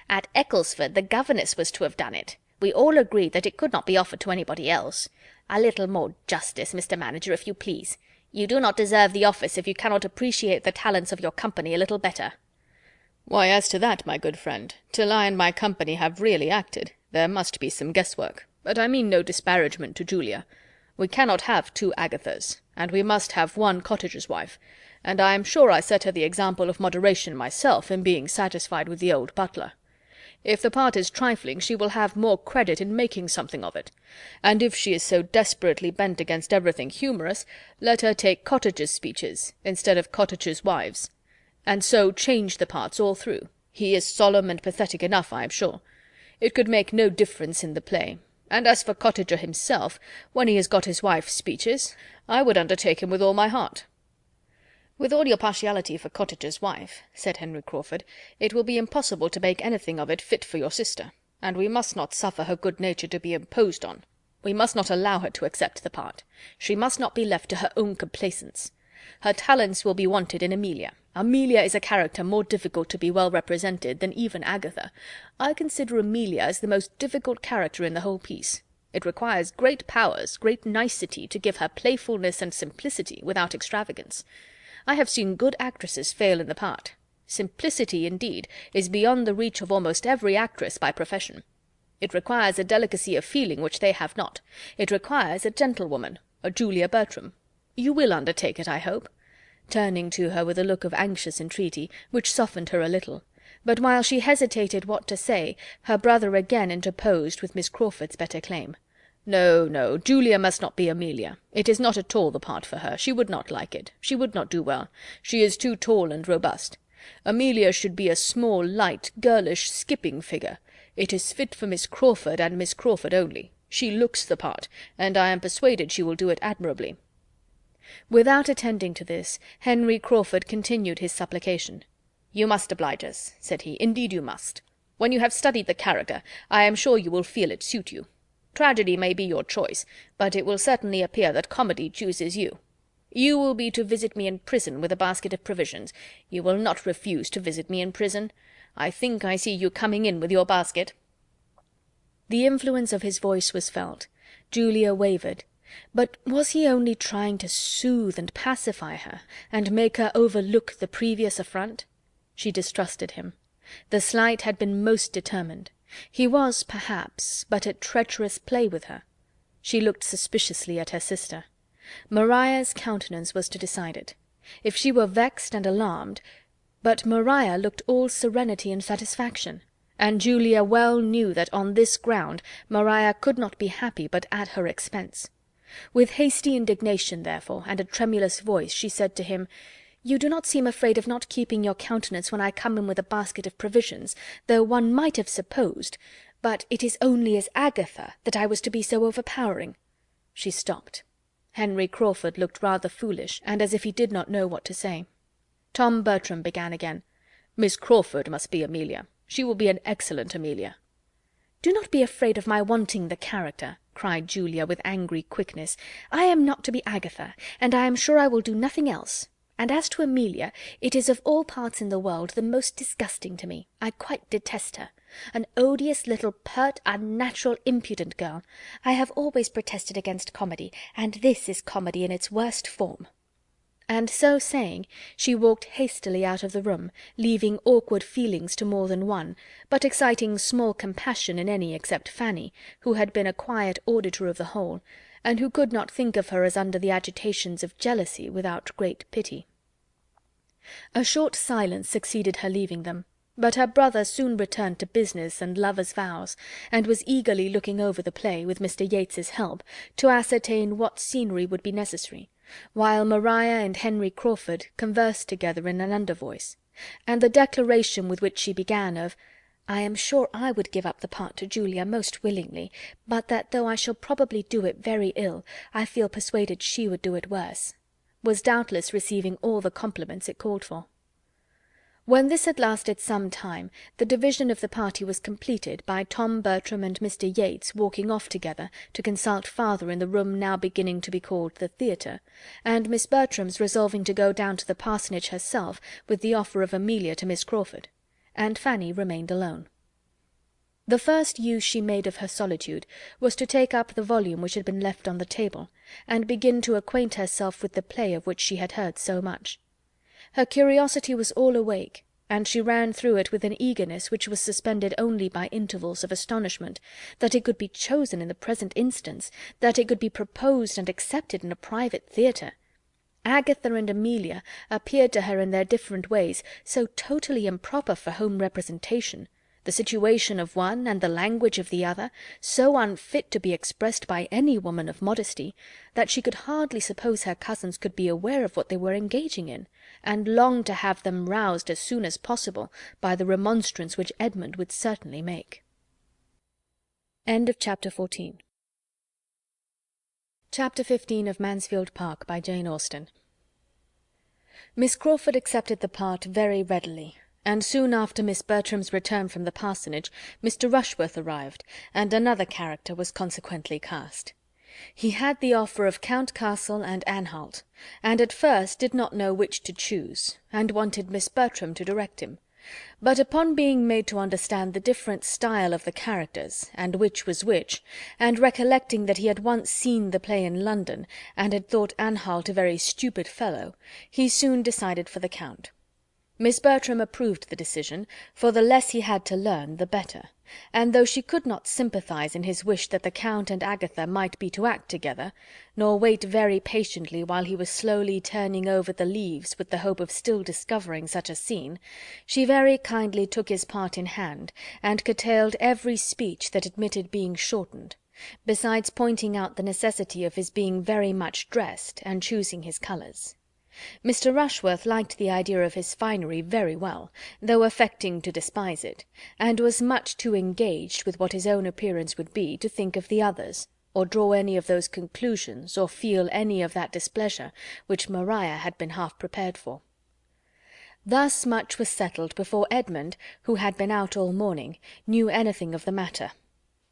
At Ecclesford the governess was to have done it. We all agreed that it could not be offered to anybody else. A little more justice, Mr. Manager, if you please. You do not deserve the office if you cannot appreciate the talents of your company a little better." "Why, as to that, my good friend, till I and my company have really acted, there must be some guesswork, but I mean no disparagement to Julia. We cannot have 2 Agathas, and we must have 1 cottager's wife, and I am sure I set her the example of moderation myself in being satisfied with the old butler. If the part is trifling, she will have more credit in making something of it, and if she is so desperately bent against everything humorous, let her take cottagers' speeches instead of cottagers' wives, and so change the parts all through. He is solemn and pathetic enough, I am sure. It could make no difference in the play, and as for Cottager himself, when he has got his wife's speeches, I would undertake him with all my heart." "With all your partiality for Cottager's wife," said Henry Crawford, "it will be impossible to make anything of it fit for your sister, and we must not suffer her good nature to be imposed on. We must not allow her to accept the part. She must not be left to her own complaisance. Her talents will be wanted in Amelia. Amelia is a character more difficult to be well represented than even Agatha. I consider Amelia as the most difficult character in the whole piece. It requires great powers, great nicety, to give her playfulness and simplicity without extravagance. I have seen good actresses fail in the part. Simplicity, indeed, is beyond the reach of almost every actress by profession. It requires a delicacy of feeling which they have not. It requires a gentlewoman, a Julia Bertram. You will undertake it, I hope?" turning to her with a look of anxious entreaty, which softened her a little, But while she hesitated what to say, her brother again interposed with Miss Crawford's better claim. "No, no, Julia must not be Amelia. It is not at all the part for her. She would not like it. She would not do well. She is too tall and robust. Amelia should be a small, light, girlish, skipping figure. It is fit for Miss Crawford, and Miss Crawford only. She looks the part, and I am persuaded she will do it admirably." Without attending to this, Henry Crawford continued his supplication. "You must oblige us," said he. "Indeed you must. When you have studied the character, I am sure you will feel it suit you. Tragedy may be your choice, but it will certainly appear that comedy chooses you. You will be to visit me in prison with a basket of provisions. You will not refuse to visit me in prison. I think I see you coming in with your basket." The influence of his voice was felt. Julia wavered. But was he only trying to soothe and pacify her, and make her overlook the previous affront? She distrusted him. The slight had been most determined. He was, perhaps, but at treacherous play with her. She looked suspiciously at her sister. Maria's countenance was to decide it. If she were vexed and alarmed— but Maria looked all serenity and satisfaction, and Julia well knew that on this ground Maria could not be happy but at her expense. With hasty indignation, therefore, and a tremulous voice, she said to him, "You do not seem afraid of not keeping your countenance when I come in with a basket of provisions, though one might have supposed— but it is only as Agatha that I was to be so overpowering." She stopped. Henry Crawford looked rather foolish, and as if he did not know what to say. Tom Bertram began again. "Miss Crawford must be Amelia. She will be an excellent Amelia." "Do not be afraid of my wanting the character," cried Julia with angry quickness. "I am not to be Agatha, and I am sure I will do nothing else. And as to Amelia, it is of all parts in the world the most disgusting to me. I quite detest her. An odious little pert, unnatural, impudent girl. I have always protested against comedy, and this is comedy in its worst form." And so saying, she walked hastily out of the room, leaving awkward feelings to more than one, but exciting small compassion in any except Fanny, who had been a quiet auditor of the whole, and who could not think of her as under the agitations of jealousy without great pity. A short silence succeeded her leaving them, but her brother soon returned to business and lovers' vows, and was eagerly looking over the play, with Mr. Yates's help, to ascertain what scenery would be necessary, while Maria and Henry Crawford conversed together in an under voice, and the declaration with which she began of "I am sure I would give up the part to Julia most willingly, but that though I shall probably do it very ill, I feel persuaded she would do it worse," was doubtless receiving all the compliments it called for. When this had lasted some time, the division of the party was completed by Tom Bertram and Mr. Yates walking off together to consult farther in the room now beginning to be called the theatre, and Miss Bertram's resolving to go down to the parsonage herself with the offer of Amelia to Miss Crawford, and Fanny remained alone. The first use she made of her solitude was to take up the volume which had been left on the table, and begin to acquaint herself with the play of which she had heard so much. Her curiosity was all awake, and she ran through it with an eagerness which was suspended only by intervals of astonishment, that it could be chosen in the present instance, that it could be proposed and accepted in a private theatre. Agatha and Amelia appeared to her in their different ways so totally improper for home representation, the situation of one and the language of the other so unfit to be expressed by any woman of modesty, that she could hardly suppose her cousins could be aware of what they were engaging in, and longed to have them roused as soon as possible by the remonstrance which Edmund would certainly make. Chapter 15 of Mansfield Park, by Jane Austen. Miss Crawford accepted the part very readily, and soon after Miss Bertram's return from the parsonage, Mr. Rushworth arrived, and another character was consequently cast. He had the offer of Count Castle and Anhalt, and at first did not know which to choose, and wanted Miss Bertram to direct him. But upon being made to understand the different style of the characters, and which was which, and recollecting that he had once seen the play in London, and had thought Anhalt a very stupid fellow, he soon decided for the Count. Miss Bertram approved the decision, for the less he had to learn the better, and though she could not sympathize in his wish that the Count and Agatha might be to act together, nor wait very patiently while he was slowly turning over the leaves with the hope of still discovering such a scene, she very kindly took his part in hand, and curtailed every speech that admitted being shortened, besides pointing out the necessity of his being very much dressed, and choosing his colours. Mr. Rushworth liked the idea of his finery very well, though affecting to despise it, and was much too engaged with what his own appearance would be to think of the others, or draw any of those conclusions, or feel any of that displeasure which Maria had been half prepared for. Thus much was settled before Edmund, who had been out all morning, knew anything of the matter.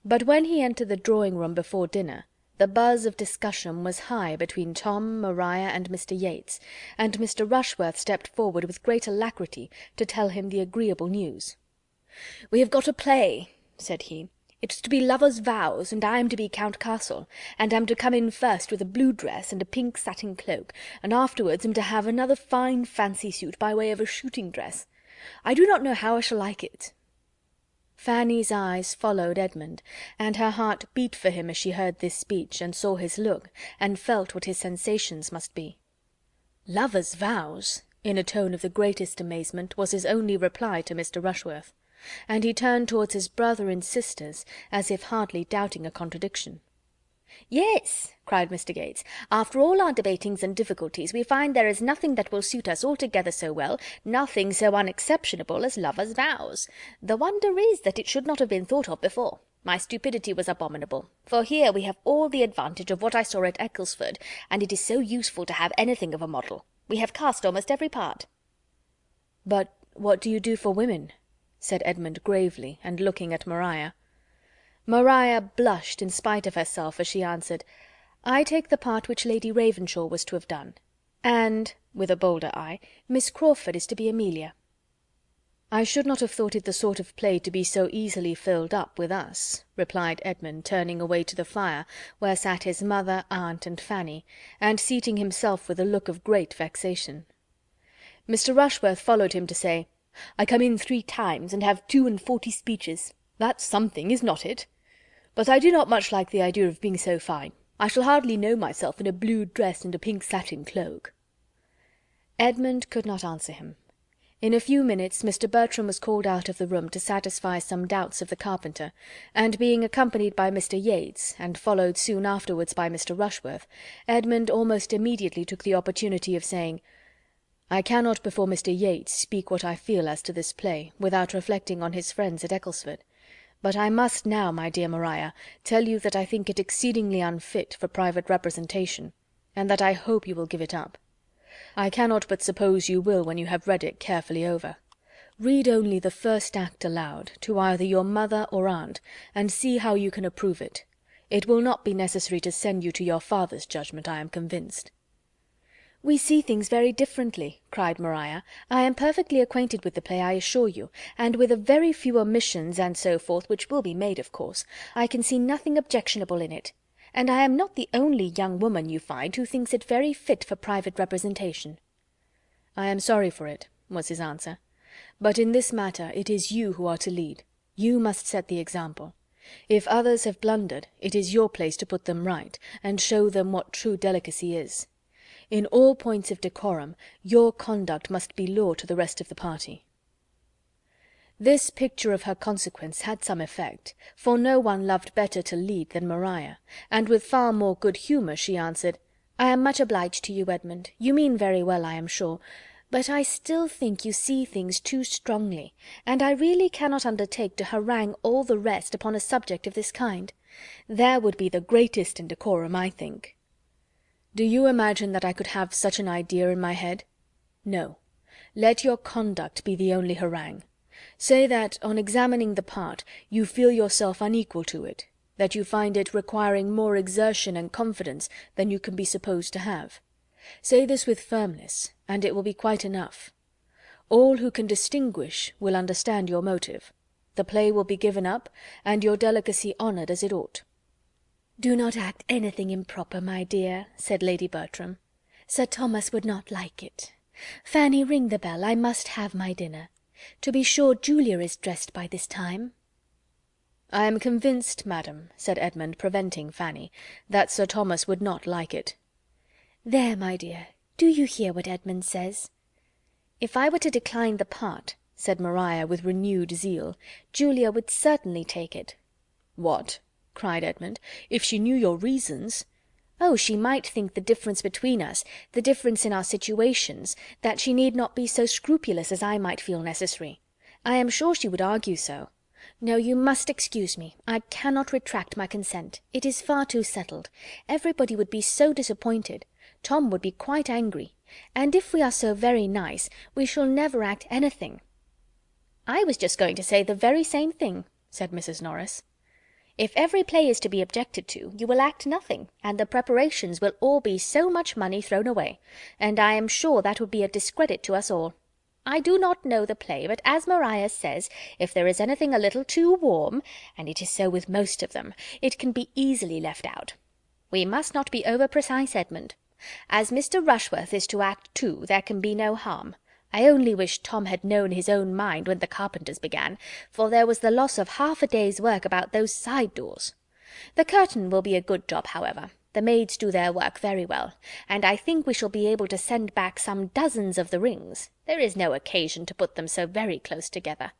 But when he entered the drawing-room before dinner, the buzz of discussion was high between Tom, Maria, and Mr. Yates, and Mr. Rushworth stepped forward with great alacrity to tell him the agreeable news. "We have got a play," said he. "It's to be Lovers' Vows, and I am to be Count Castle, and am to come in first with a blue dress and a pink satin cloak, and afterwards am to have another fine fancy suit by way of a shooting dress. I do not know how I shall like it." Fanny's eyes followed Edmund, and her heart beat for him as she heard this speech, and saw his look, and felt what his sensations must be. "Lovers' vows!" in a tone of the greatest amazement, was his only reply to Mr. Rushworth, and he turned towards his brother and sisters, as if hardly doubting a contradiction. "Yes," cried Mr. Yates, "after all our debatings and difficulties, we find there is nothing that will suit us altogether so well, nothing so unexceptionable as Lovers' Vows. The wonder is that it should not have been thought of before. My stupidity was abominable, for here we have all the advantage of what I saw at Ecclesford, and it is so useful to have anything of a model. We have cast almost every part." "But what do you do for women?" said Edmund gravely, and looking at Maria. Maria blushed in spite of herself as she answered, "I take the part which Lady Ravenshaw was to have done, and," with a bolder eye, "Miss Crawford is to be Amelia." "I should not have thought it the sort of play to be so easily filled up with us," replied Edmund, turning away to the fire, where sat his mother, aunt, and Fanny, and seating himself with a look of great vexation. Mr. Rushworth followed him to say, "I come in 3 times, and have 42 speeches. That's something, is not it? But I do not much like the idea of being so fine. I shall hardly know myself in a blue dress and a pink satin cloak." Edmund could not answer him. In a few minutes Mr. Bertram was called out of the room to satisfy some doubts of the carpenter, and being accompanied by Mr. Yates, and followed soon afterwards by Mr. Rushworth, Edmund almost immediately took the opportunity of saying, "I cannot before Mr. Yates speak what I feel as to this play, without reflecting on his friends at Ecclesford. But I must now, my dear Maria, tell you that I think it exceedingly unfit for private representation, and that I hope you will give it up. I cannot but suppose you will when you have read it carefully over. Read only the first act aloud, to either your mother or aunt, and see how you can approve it. It will not be necessary to send you to your father's judgment, I am convinced." "We see things very differently," cried Maria. "I am perfectly acquainted with the play, I assure you, and with a very few omissions and so forth, which will be made, of course, I can see nothing objectionable in it. And I am not the only young woman, you find, who thinks it very fit for private representation." "I am sorry for it," was his answer. "But in this matter it is you who are to lead. You must set the example. If others have blundered, it is your place to put them right, and show them what true delicacy is. In all points of decorum, your conduct must be law to the rest of the party." This picture of her consequence had some effect, for no one loved better to lead than Maria, and with far more good humour she answered, "I am much obliged to you, Edmund. You mean very well, I am sure, but I still think you see things too strongly, and I really cannot undertake to harangue all the rest upon a subject of this kind. There would be the greatest indecorum, I think." "Do you imagine that I could have such an idea in my head? No. Let your conduct be the only harangue. Say that, on examining the part, you feel yourself unequal to it, that you find it requiring more exertion and confidence than you can be supposed to have. Say this with firmness, and it will be quite enough. All who can distinguish will understand your motive. The play will be given up, and your delicacy honoured as it ought." "Do not act anything improper, my dear," said Lady Bertram. "Sir Thomas would not like it. Fanny, ring the bell. I must have my dinner. To be sure, Julia is dressed by this time." "I am convinced, madam," said Edmund, preventing Fanny, "that Sir Thomas would not like it." "There, my dear, do you hear what Edmund says?" "If I were to decline the part," said Maria with renewed zeal, "Julia would certainly take it." "What!" cried Edmund, "if she knew your reasons?" "Oh, she might think the difference between us, the difference in our situations, that she need not be so scrupulous as I might feel necessary. I am sure she would argue so. No, you must excuse me. I cannot retract my consent. It is far too settled. Everybody would be so disappointed. Tom would be quite angry. And if we are so very nice, we shall never act anything." "I was just going to say the very same thing," said Mrs. Norris. "If every play is to be objected to, you will act nothing, and the preparations will all be so much money thrown away, and I am sure that would be a discredit to us all. I do not know the play, but as Maria says, if there is anything a little too warm, and it is so with most of them, it can be easily left out. We must not be over precise, Edmund. As Mr. Rushworth is to act too, there can be no harm. I only wish Tom had known his own mind when the carpenters began, for there was the loss of half a day's work about those side doors. The curtain will be a good job, however. The maids do their work very well, and I think we shall be able to send back some dozens of the rings. There is no occasion to put them so very close together.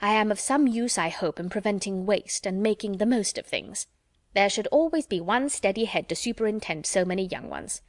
I am of some use, I hope, in preventing waste, and making the most of things. There should always be one steady head to superintend so many young ones.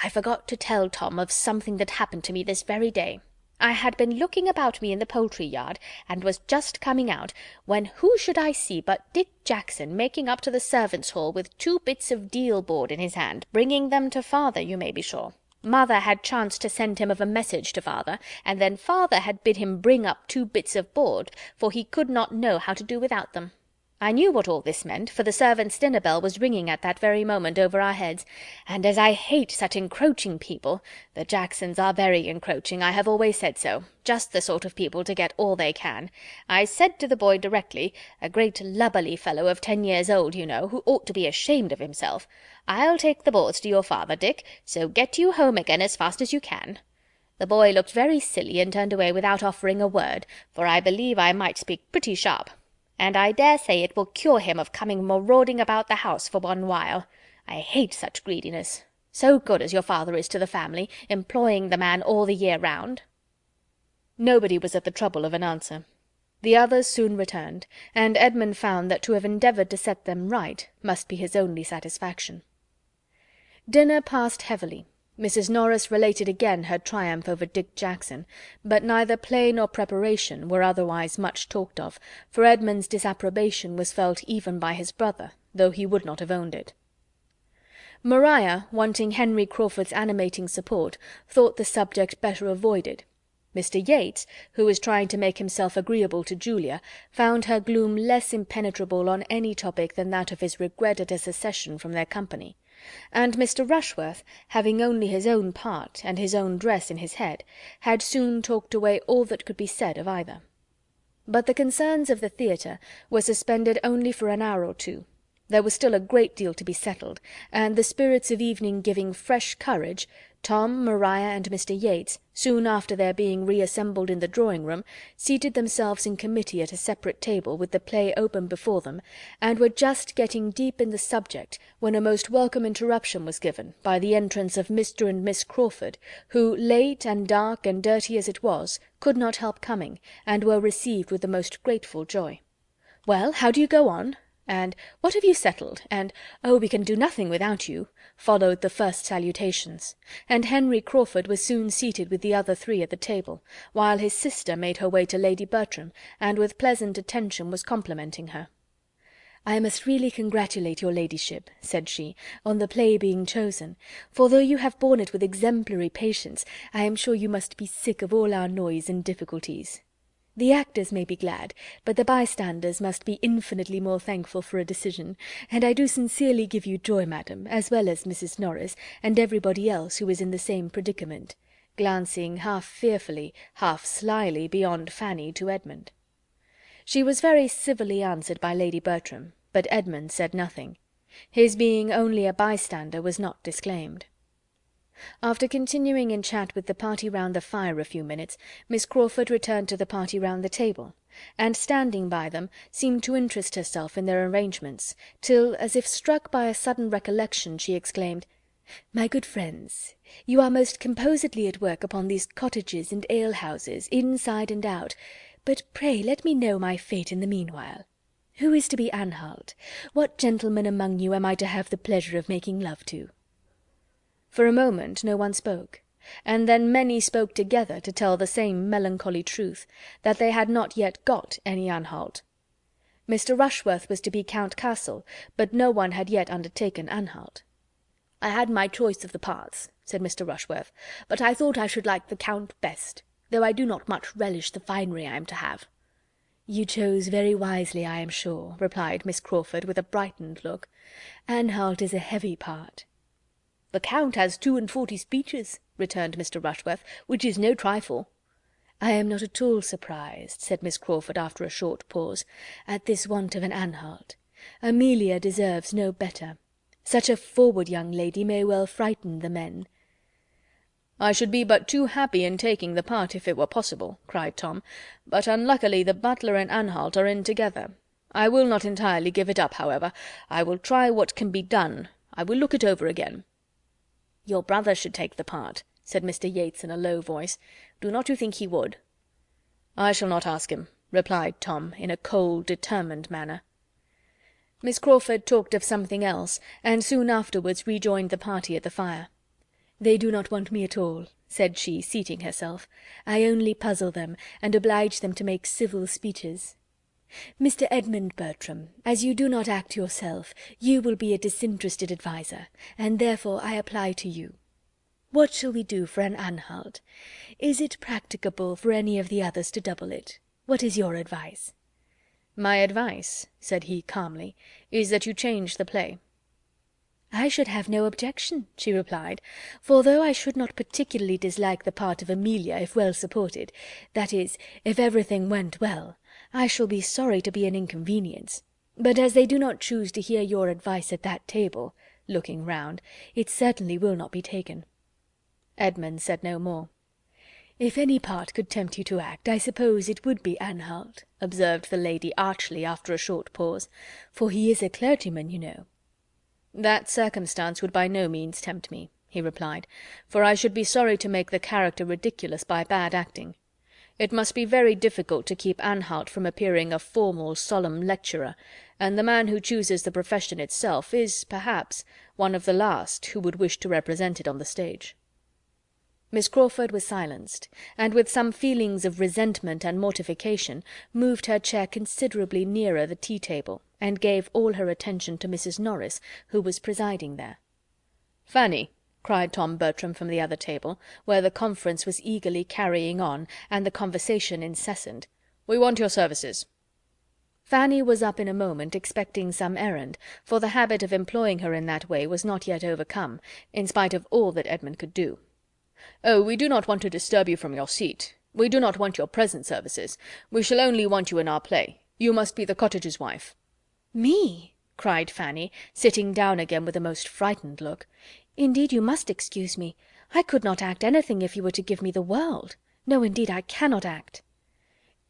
I forgot to tell Tom of something that happened to me this very day. I had been looking about me in the poultry yard, and was just coming out, when who should I see but Dick Jackson making up to the servants' hall with 2 bits of deal board in his hand, bringing them to father, you may be sure. Mother had chanced to send him of a message to father, and then father had bid him bring up 2 bits of board, for he could not know how to do without them. I knew what all this meant, for the servants' dinner bell was ringing at that very moment over our heads, and as I hate such encroaching people— the Jacksons are very encroaching, I have always said so, just the sort of people to get all they can— I said to the boy directly, a great lubberly fellow of 10 years old, you know, who ought to be ashamed of himself, "I'll take the boards to your father, Dick, so get you home again as fast as you can." The boy looked very silly and turned away without offering a word, for I believe I might speak pretty sharp. And I dare say it will cure him of coming marauding about the house for one while. I hate such greediness. So good as your father is to the family, employing the man all the year round." Nobody was at the trouble of an answer. The others soon returned, and Edmund found that to have endeavoured to set them right must be his only satisfaction. Dinner passed heavily. Mrs. Norris related again her triumph over Dick Jackson, but neither play nor preparation were otherwise much talked of, for Edmund's disapprobation was felt even by his brother, though he would not have owned it. Maria, wanting Henry Crawford's animating support, thought the subject better avoided. Mr. Yates, who was trying to make himself agreeable to Julia, found her gloom less impenetrable on any topic than that of his regret at her secession from their company; and Mr. Rushworth, having only his own part and his own dress in his head, had soon talked away all that could be said of either. But the concerns of the theatre were suspended only for an hour or two. There was still a great deal to be settled, and the spirits of evening giving fresh courage, Tom, Maria, and Mr. Yates, soon after their being reassembled in the drawing-room, seated themselves in committee at a separate table with the play open before them, and were just getting deep in the subject when a most welcome interruption was given by the entrance of Mr. and Miss Crawford, who, late and dark and dirty as it was, could not help coming, and were received with the most grateful joy. "Well, how do you go on?" and "What have you settled?" and "Oh, we can do nothing without you," followed the first salutations, and Henry Crawford was soon seated with the other 3 at the table, while his sister made her way to Lady Bertram, and with pleasant attention was complimenting her. "I must really congratulate your ladyship," said she, "on the play being chosen, for though you have borne it with exemplary patience, I am sure you must be sick of all our noise and difficulties. The actors may be glad, but the bystanders must be infinitely more thankful for a decision, and I do sincerely give you joy, madam, as well as Mrs. Norris, and everybody else who is in the same predicament," glancing half fearfully, half slyly beyond Fanny to Edmund. She was very civilly answered by Lady Bertram, but Edmund said nothing. His being only a bystander was not disclaimed. After continuing in chat with the party round the fire a few minutes, Miss Crawford returned to the party round the table, and, standing by them, seemed to interest herself in their arrangements, till, as if struck by a sudden recollection, she exclaimed, "My good friends, you are most composedly at work upon these cottages and alehouses, inside and out, but pray let me know my fate in the meanwhile. Who is to be Anhalt? What gentleman among you am I to have the pleasure of making love to?" For a moment no one spoke, and then many spoke together to tell the same melancholy truth, that they had not yet got any Anhalt. Mr. Rushworth was to be Count Castle, but no one had yet undertaken Anhalt. "I had my choice of the parts," said Mr. Rushworth, "but I thought I should like the Count best, though I do not much relish the finery I am to have." "You chose very wisely, I am sure," replied Miss Crawford, with a brightened look. "Anhalt is a heavy part." "The Count has 42 speeches," returned Mr. Rushworth, "which is no trifle." "I am not at all surprised," said Miss Crawford, after a short pause, "at this want of an Anhalt. Amelia deserves no better. Such a forward young lady may well frighten the men." "I should be but too happy in taking the part if it were possible," cried Tom, "but unluckily the butler and Anhalt are in together. I will not entirely give it up, however. I will try what can be done. I will look it over again." "Your brother should take the part," said Mr. Yates in a low voice. "Do not you think he would?" "I shall not ask him," replied Tom, in a cold, determined manner. Miss Crawford talked of something else, and soon afterwards rejoined the party at the fire. "They do not want me at all," said she, seating herself. "I only puzzle them, and oblige them to make civil speeches. Mr. Edmund Bertram, as you do not act yourself, you will be a disinterested adviser, and therefore I apply to you. What shall we do for an Anhalt? Is it practicable for any of the others to double it? What is your advice?" "My advice," said he calmly, "is that you change the play." "I should have no objection," she replied, "for though I should not particularly dislike the part of Amelia if well supported, that is, if everything went well, I shall be sorry to be an inconvenience. But as they do not choose to hear your advice at that table," looking round, "it certainly will not be taken." Edmund said no more. "If any part could tempt you to act, I suppose it would be Anhalt," observed the lady archly after a short pause, "for he is a clergyman, you know." "That circumstance would by no means tempt me," he replied, "for I should be sorry to make the character ridiculous by bad acting. It must be very difficult to keep Anhalt from appearing a formal, solemn lecturer, and the man who chooses the profession itself is, perhaps, one of the last who would wish to represent it on the stage." Miss Crawford was silenced, and with some feelings of resentment and mortification moved her chair considerably nearer the tea-table, and gave all her attention to Mrs. Norris, who was presiding there. "Fanny," cried Tom Bertram from the other table, where the conference was eagerly carrying on, and the conversation incessant, "we want your services." Fanny was up in a moment, expecting some errand, for the habit of employing her in that way was not yet overcome, in spite of all that Edmund could do. "Oh, we do not want to disturb you from your seat. We do not want your present services. We shall only want you in our play. You must be the cottager's wife." "Me?" cried Fanny, sitting down again with a most frightened look. "Indeed you must excuse me. I could not act anything if you were to give me the world. No, indeed, I cannot act."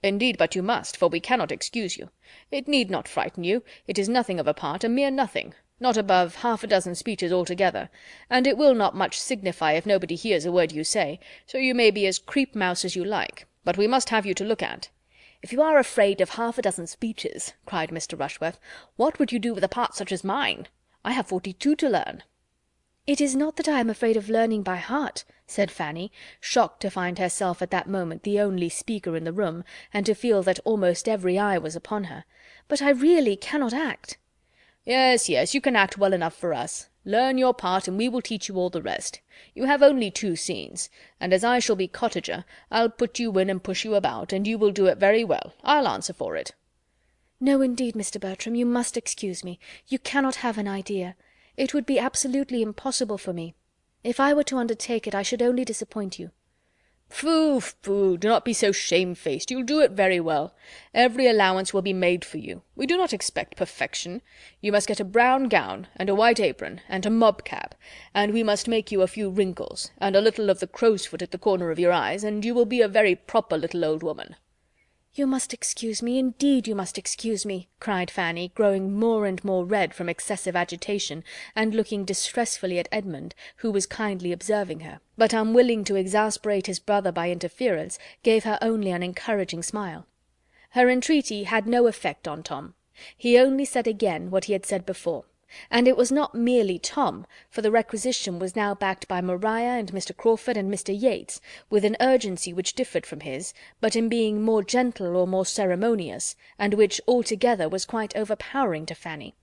"Indeed, but you must, for we cannot excuse you. It need not frighten you. It is nothing of a part, a mere nothing. Not above 6 speeches altogether, and it will not much signify if nobody hears a word you say, so you may be as creep-mouse as you like, but we must have you to look at." "If you are afraid of 6 speeches," cried Mr. Rushworth, "what would you do with a part such as mine? I have 42 to learn." "It is not that I am afraid of learning by heart," said Fanny, shocked to find herself at that moment the only speaker in the room, and to feel that almost every eye was upon her, "but I really cannot act." "Yes, yes, you can act well enough for us. Learn your part, and we will teach you all the rest. You have only 2 scenes, and as I shall be cottager, I'll put you in and push you about, and you will do it very well, I'll answer for it." "No, indeed, Mr. Bertram, you must excuse me. You cannot have an idea. It would be absolutely impossible for me. If I were to undertake it, I should only disappoint you." "Phoo, phoo, do not be so shamefaced. You'll do it very well. Every allowance will be made for you. We do not expect perfection. You must get a brown gown, and a white apron, and a mob cap, and we must make you a few wrinkles, and a little of the crow's foot at the corner of your eyes, and you will be a very proper little old woman." "You must excuse me, indeed you must excuse me," cried Fanny, growing more and more red from excessive agitation, and looking distressfully at Edmund, who was kindly observing her, but unwilling to exasperate his brother by interference, gave her only an encouraging smile. Her entreaty had no effect on Tom. He only said again what he had said before. And it was not merely Tom, for the requisition was now backed by Maria and Mr. Crawford and Mr. Yates, with an urgency which differed from his, but in being more gentle or more ceremonious, and which altogether was quite overpowering to Fanny.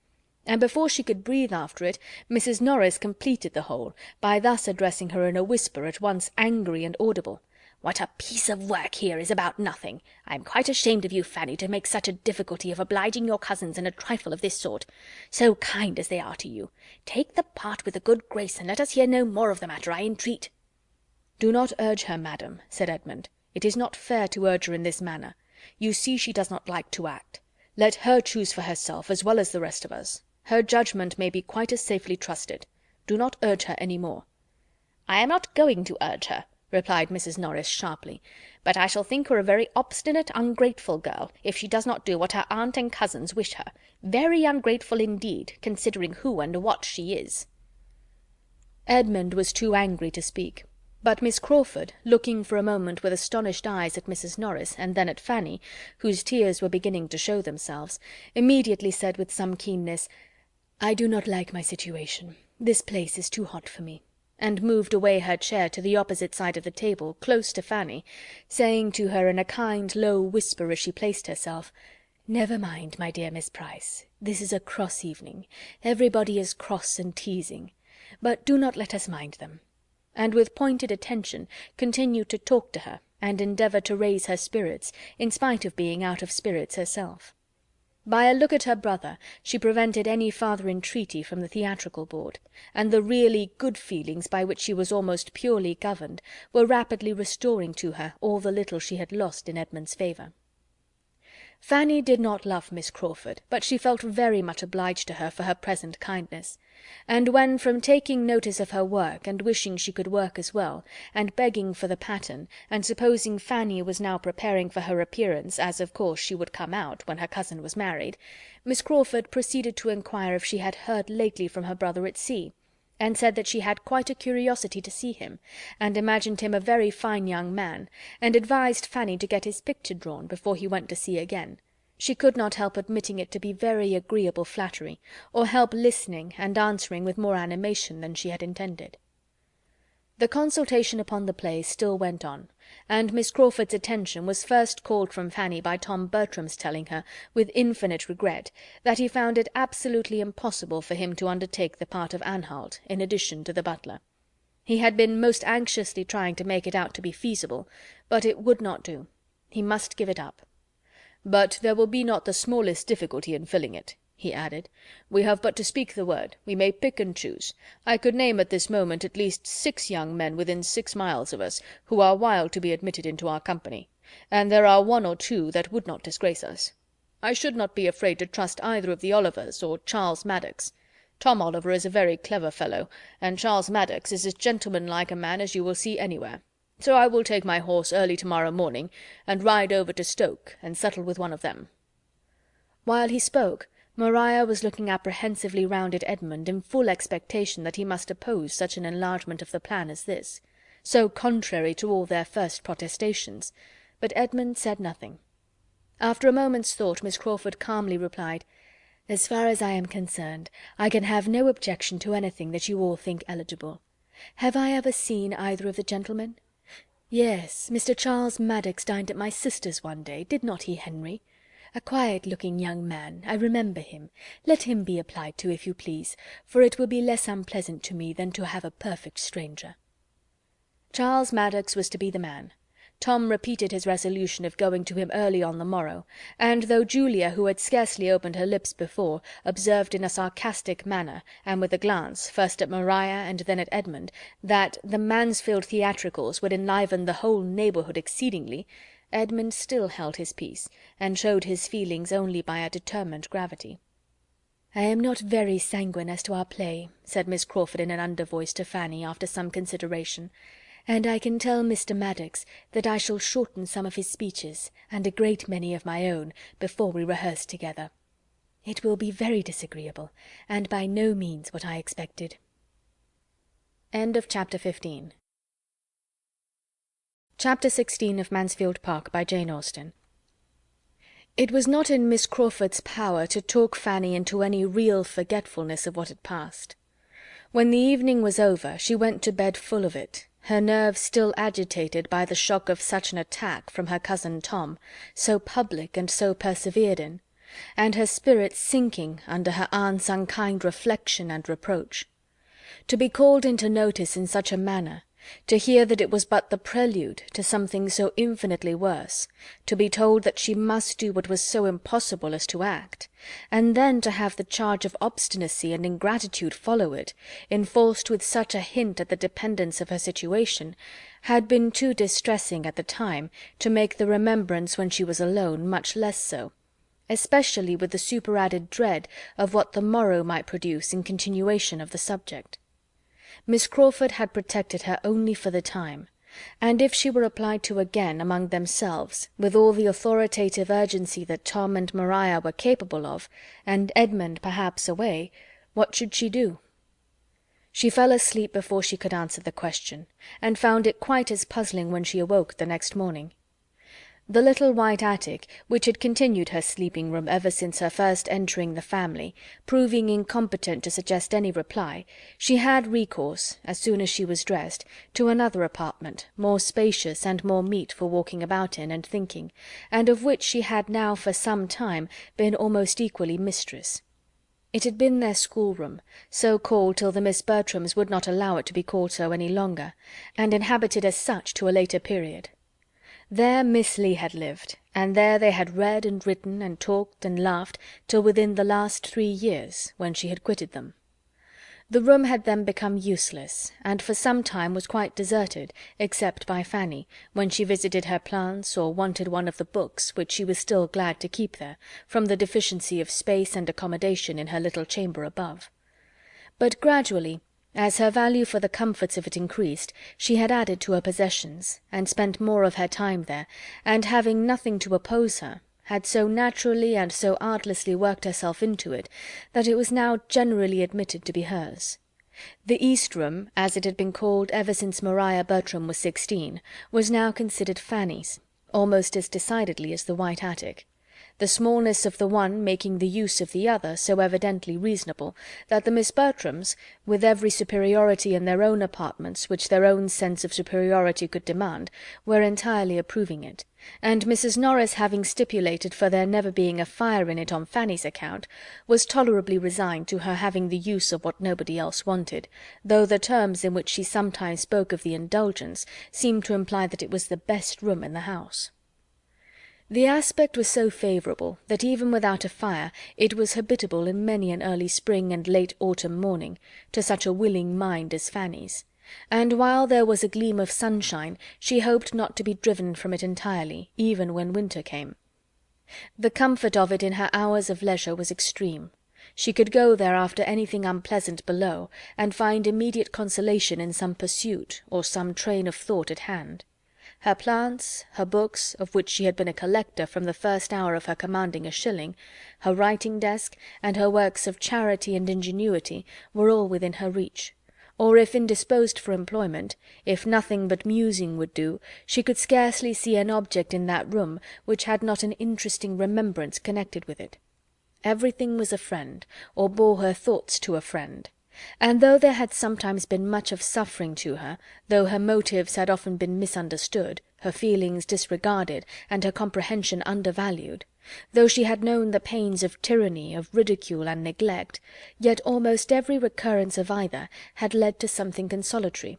And before she could breathe after it, Mrs. Norris completed the whole, by thus addressing her in a whisper at once angry and audible. "What a piece of work here is about nothing! I am quite ashamed of you, Fanny, to make such a difficulty of obliging your cousins in a trifle of this sort. So kind as they are to you. Take the part with a good grace, and let us hear no more of the matter, I entreat." "Do not urge her, madam," said Edmund. "It is not fair to urge her in this manner. You see she does not like to act. Let her choose for herself, as well as the rest of us. Her judgment may be quite as safely trusted. Do not urge her any more." "I am not going to urge her," replied Mrs. Norris sharply, "but I shall think her a very obstinate, ungrateful girl, if she does not do what her aunt and cousins wish her. Very ungrateful indeed, considering who and what she is." Edmund was too angry to speak, but Miss Crawford, looking for a moment with astonished eyes at Mrs. Norris, and then at Fanny, whose tears were beginning to show themselves, immediately said with some keenness, "I do not like my situation. This place is too hot for me," and moved away her chair to the opposite side of the table, close to Fanny, saying to her in a kind low whisper as she placed herself, "Never mind, my dear Miss Price. This is a cross evening. Everybody is cross and teasing. But do not let us mind them," and with pointed attention continued to talk to her and endeavour to raise her spirits, in spite of being out of spirits herself. By a look at her brother she prevented any farther entreaty from the theatrical board, and the really good feelings by which she was almost purely governed were rapidly restoring to her all the little she had lost in Edmund's favour. Fanny did not love Miss Crawford, but she felt very much obliged to her for her present kindness; and when, from taking notice of her work, and wishing she could work as well, and begging for the pattern, and supposing Fanny was now preparing for her appearance, as of course she would come out when her cousin was married, Miss Crawford proceeded to inquire if she had heard lately from her brother at sea, and said that she had quite a curiosity to see him, and imagined him a very fine young man, and advised Fanny to get his picture drawn before he went to sea again. She could not help admitting it to be very agreeable flattery, or help listening and answering with more animation than she had intended. The consultation upon the play still went on, and Miss Crawford's attention was first called from Fanny by Tom Bertram's telling her, with infinite regret, that he found it absolutely impossible for him to undertake the part of Anhalt, in addition to the butler. He had been most anxiously trying to make it out to be feasible, but it would not do. He must give it up. "But there will be not the smallest difficulty in filling it," he added. "We have but to speak the word. We may pick and choose. I could name at this moment at least 6 young men within 6 miles of us, who are wild to be admitted into our company, and there are 1 or 2 that would not disgrace us. I should not be afraid to trust either of the Olivers or Charles Maddox. Tom Oliver is a very clever fellow, and Charles Maddox is as gentlemanlike a man as you will see anywhere. So I will take my horse early to-morrow morning, and ride over to Stoke, and settle with one of them." While he spoke, Maria was looking apprehensively round at Edmund in full expectation that he must oppose such an enlargement of the plan as this, so contrary to all their first protestations, but Edmund said nothing. After a moment's thought, Miss Crawford calmly replied, "As far as I am concerned, I can have no objection to anything that you all think eligible. Have I ever seen either of the gentlemen? Yes, Mr. Charles Maddox dined at my sister's one day, did not he, Henry? A quiet-looking young man, I remember him. Let him be applied to, if you please, for it will be less unpleasant to me than to have a perfect stranger." Charles Maddox was to be the man. Tom repeated his resolution of going to him early on the morrow, and though Julia, who had scarcely opened her lips before, observed in a sarcastic manner, and with a glance, first at Maria and then at Edmund, that the Mansfield theatricals would enliven the whole neighbourhood exceedingly, Edmund still held his peace, and showed his feelings only by a determined gravity. "I am not very sanguine as to our play," said Miss Crawford in an undervoice to Fanny, after some consideration, "and I can tell Mr. Maddox that I shall shorten some of his speeches, and a great many of my own, before we rehearse together. It will be very disagreeable, and by no means what I expected." End of chapter 15. Chapter 16 of Mansfield Park by Jane Austen. It was not in Miss Crawford's power to talk Fanny into any real forgetfulness of what had passed. When the evening was over, she went to bed full of it, her nerves still agitated by the shock of such an attack from her cousin Tom, so public and so persevered in, and her spirits sinking under her aunt's unkind reflection and reproach. To be called into notice in such a manner, to hear that it was but the prelude to something so infinitely worse, to be told that she must do what was so impossible as to act, and then to have the charge of obstinacy and ingratitude follow it, enforced with such a hint at the dependence of her situation, had been too distressing at the time to make the remembrance when she was alone much less so, especially with the superadded dread of what the morrow might produce in continuation of the subject. Miss Crawford had protected her only for the time, and if she were applied to again among themselves, with all the authoritative urgency that Tom and Maria were capable of, and Edmund perhaps away, what should she do? She fell asleep before she could answer the question, and found it quite as puzzling when she awoke the next morning. The little white attic, which had continued her sleeping-room ever since her first entering the family, proving incompetent to suggest any reply, she had recourse, as soon as she was dressed, to another apartment, more spacious and more meet for walking about in and thinking, and of which she had now for some time been almost equally mistress. It had been their schoolroom, so called till the Miss Bertrams would not allow it to be called so any longer, and inhabited as such to a later period. There Miss Lee had lived, and there they had read and written and talked and laughed till within the last 3 years, when she had quitted them. The room had then become useless, and for some time was quite deserted, except by Fanny, when she visited her plants or wanted one of the books which she was still glad to keep there, from the deficiency of space and accommodation in her little chamber above. But gradually, as her value for the comforts of it increased, she had added to her possessions, and spent more of her time there, and having nothing to oppose her, had so naturally and so artlessly worked herself into it, that it was now generally admitted to be hers. The East Room, as it had been called ever since Maria Bertram was 16, was now considered Fanny's, almost as decidedly as the white attic, the smallness of the one making the use of the other so evidently reasonable, that the Miss Bertrams, with every superiority in their own apartments which their own sense of superiority could demand, were entirely approving it, and Mrs. Norris having stipulated for there never being a fire in it on Fanny's account, was tolerably resigned to her having the use of what nobody else wanted, though the terms in which she sometimes spoke of the indulgence seemed to imply that it was the best room in the house. The aspect was so favourable that even without a fire it was habitable in many an early spring and late autumn morning, to such a willing mind as Fanny's, and while there was a gleam of sunshine she hoped not to be driven from it entirely, even when winter came. The comfort of it in her hours of leisure was extreme. She could go there after anything unpleasant below, and find immediate consolation in some pursuit or some train of thought at hand. Her plants, her books, of which she had been a collector from the first hour of her commanding a shilling, her writing-desk, and her works of charity and ingenuity, were all within her reach, or if indisposed for employment, if nothing but musing would do, she could scarcely see an object in that room which had not an interesting remembrance connected with it. Everything was a friend, or bore her thoughts to a friend, and though there had sometimes been much of suffering to her, though her motives had often been misunderstood, her feelings disregarded, and her comprehension undervalued, though she had known the pains of tyranny, of ridicule and neglect, yet almost every recurrence of either had led to something consolatory.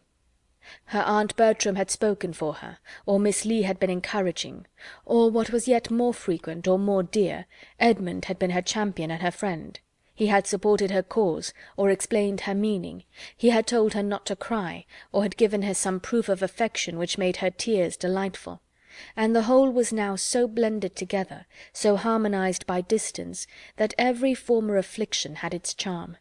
Her Aunt Bertram had spoken for her, or Miss Lee had been encouraging, or, what was yet more frequent or more dear, Edmund had been her champion and her friend. He had supported her cause, or explained her meaning. He had told her not to cry, or had given her some proof of affection which made her tears delightful. And the whole was now so blended together, so harmonized by distance, that every former affliction had its charm.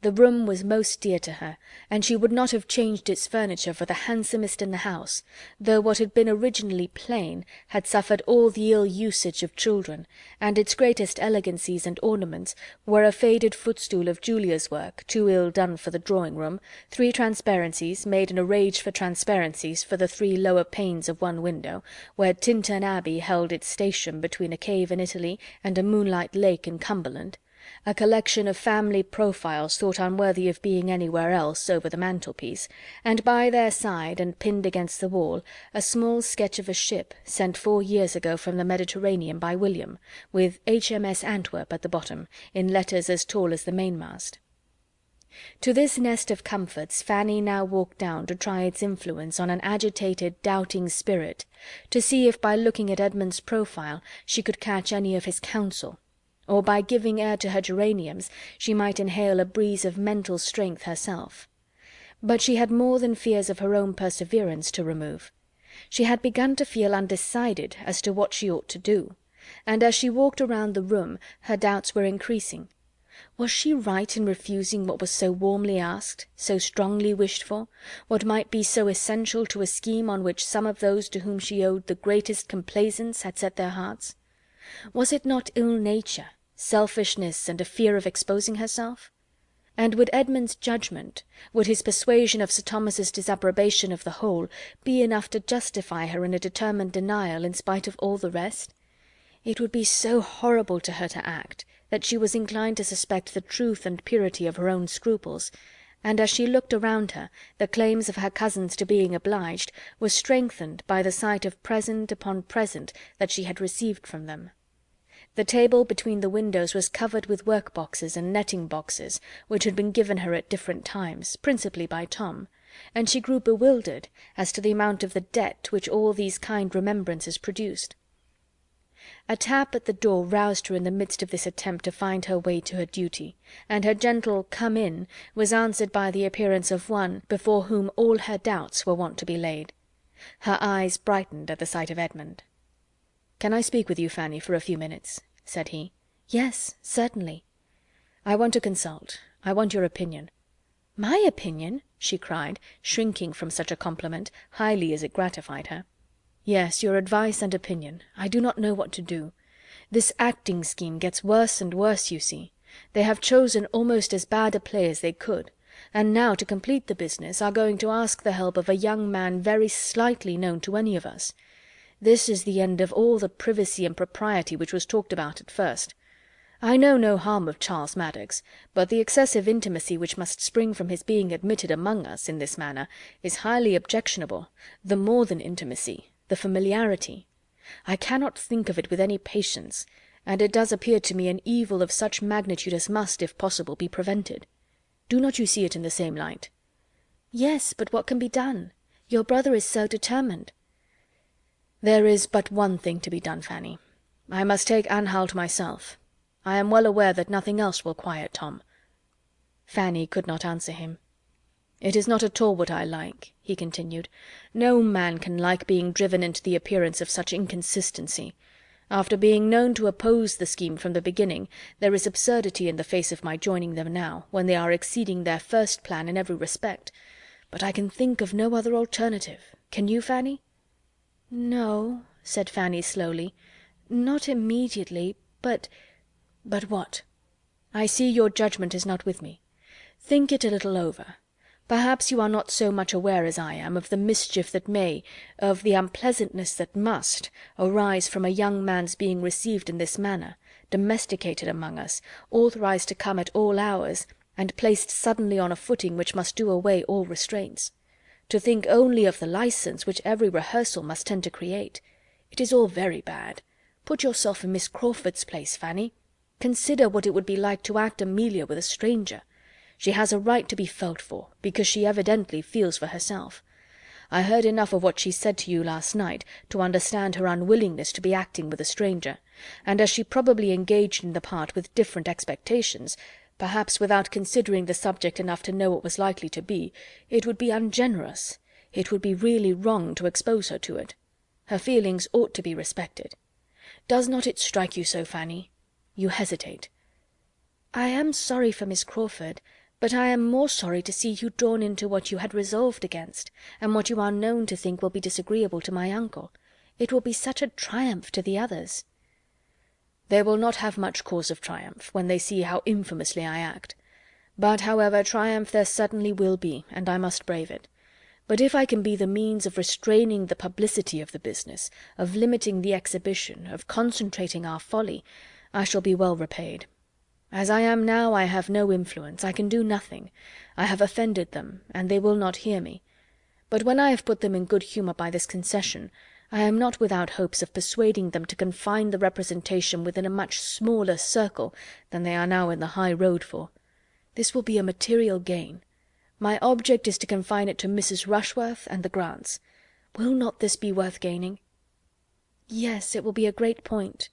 The room was most dear to her, and she would not have changed its furniture for the handsomest in the house, though what had been originally plain had suffered all the ill usage of children, and its greatest elegancies and ornaments were a faded footstool of Julia's work, too ill done for the drawing-room, 3 transparencies, made in a rage for transparencies, for the 3 lower panes of one window, where Tintern Abbey held its station between a cave in Italy and a moonlight lake in Cumberland, a collection of family profiles thought unworthy of being anywhere else over the mantelpiece, and by their side, and pinned against the wall, a small sketch of a ship sent 4 years ago from the Mediterranean by William, with HMS Antwerp at the bottom, in letters as tall as the mainmast. To this nest of comforts Fanny now walked down to try its influence on an agitated, doubting spirit, to see if by looking at Edmund's profile she could catch any of his counsel, or by giving air to her geraniums she might inhale a breeze of mental strength herself. But she had more than fears of her own perseverance to remove. She had begun to feel undecided as to what she ought to do, and as she walked around the room her doubts were increasing. Was she right in refusing what was so warmly asked, so strongly wished for, what might be so essential to a scheme on which some of those to whom she owed the greatest complaisance had set their hearts? Was it not ill-nature, selfishness, and a fear of exposing herself? And would Edmund's judgment, would his persuasion of Sir Thomas's disapprobation of the whole, be enough to justify her in a determined denial in spite of all the rest? It would be so horrible to her to act, that she was inclined to suspect the truth and purity of her own scruples, and as she looked around her, the claims of her cousins to being obliged were strengthened by the sight of present upon present that she had received from them. The table between the windows was covered with work-boxes and netting-boxes, which had been given her at different times, principally by Tom, and she grew bewildered as to the amount of the debt which all these kind remembrances produced. A tap at the door roused her in the midst of this attempt to find her way to her duty, and her gentle "Come in" was answered by the appearance of one before whom all her doubts were wont to be laid. Her eyes brightened at the sight of Edmund. "Can I speak with you, Fanny, for a few minutes?" said he. "Yes, certainly." "I want to consult. I want your opinion." "My opinion?" she cried, shrinking from such a compliment, highly as it gratified her. "Yes, your advice and opinion. I do not know what to do. This acting scheme gets worse and worse, you see. They have chosen almost as bad a play as they could, and now, to complete the business, are going to ask the help of a young man very slightly known to any of us. This is the end of all the privacy and propriety which was talked about at first. I know no harm of Charles Maddox, but the excessive intimacy which must spring from his being admitted among us in this manner is highly objectionable, the more than intimacy, the familiarity. I cannot think of it with any patience, and it does appear to me an evil of such magnitude as must, if possible, be prevented. Do not you see it in the same light?" "Yes, but what can be done? Your brother is so determined." "There is but one thing to be done, Fanny. I must take Anhalt myself. I am well aware that nothing else will quiet Tom." Fanny could not answer him. "It is not at all what I like," he continued. "No man can like being driven into the appearance of such inconsistency. After being known to oppose the scheme from the beginning, there is absurdity in the face of my joining them now, when they are exceeding their first plan in every respect. But I can think of no other alternative. Can you, Fanny?" "No," said Fanny slowly, "not immediately, but—" "But what? I see your judgment is not with me. Think it a little over. Perhaps you are not so much aware as I am of the mischief that may, of the unpleasantness that must, arise from a young man's being received in this manner, domesticated among us, authorized to come at all hours, and placed suddenly on a footing which must do away all restraints. To think only of the license which every rehearsal must tend to create. It is all very bad. Put yourself in Miss Crawford's place, Fanny. Consider what it would be like to act Amelia with a stranger. She has a right to be felt for, because she evidently feels for herself. I heard enough of what she said to you last night to understand her unwillingness to be acting with a stranger, and as she probably engaged in the part with different expectations, perhaps without considering the subject enough to know what was likely to be, it would be ungenerous, it would be really wrong to expose her to it. Her feelings ought to be respected. Does not it strike you so, Fanny? You hesitate. I am sorry for Miss Crawford, but I am more sorry to see you drawn into what you had resolved against, and what you are known to think will be disagreeable to my uncle. It will be such a triumph to the others." "They will not have much cause of triumph, when they see how infamously I act. But, however, triumph there certainly will be, and I must brave it. But if I can be the means of restraining the publicity of the business, of limiting the exhibition, of concentrating our folly, I shall be well repaid. As I am now, I have no influence, I can do nothing. I have offended them, and they will not hear me. But when I have put them in good humour by this concession, I am not without hopes of persuading them to confine the representation within a much smaller circle than they are now in the high road for. This will be a material gain. My object is to confine it to Mrs. Rushworth and the Grants. Will not this be worth gaining?" "Yes, it will be a great point."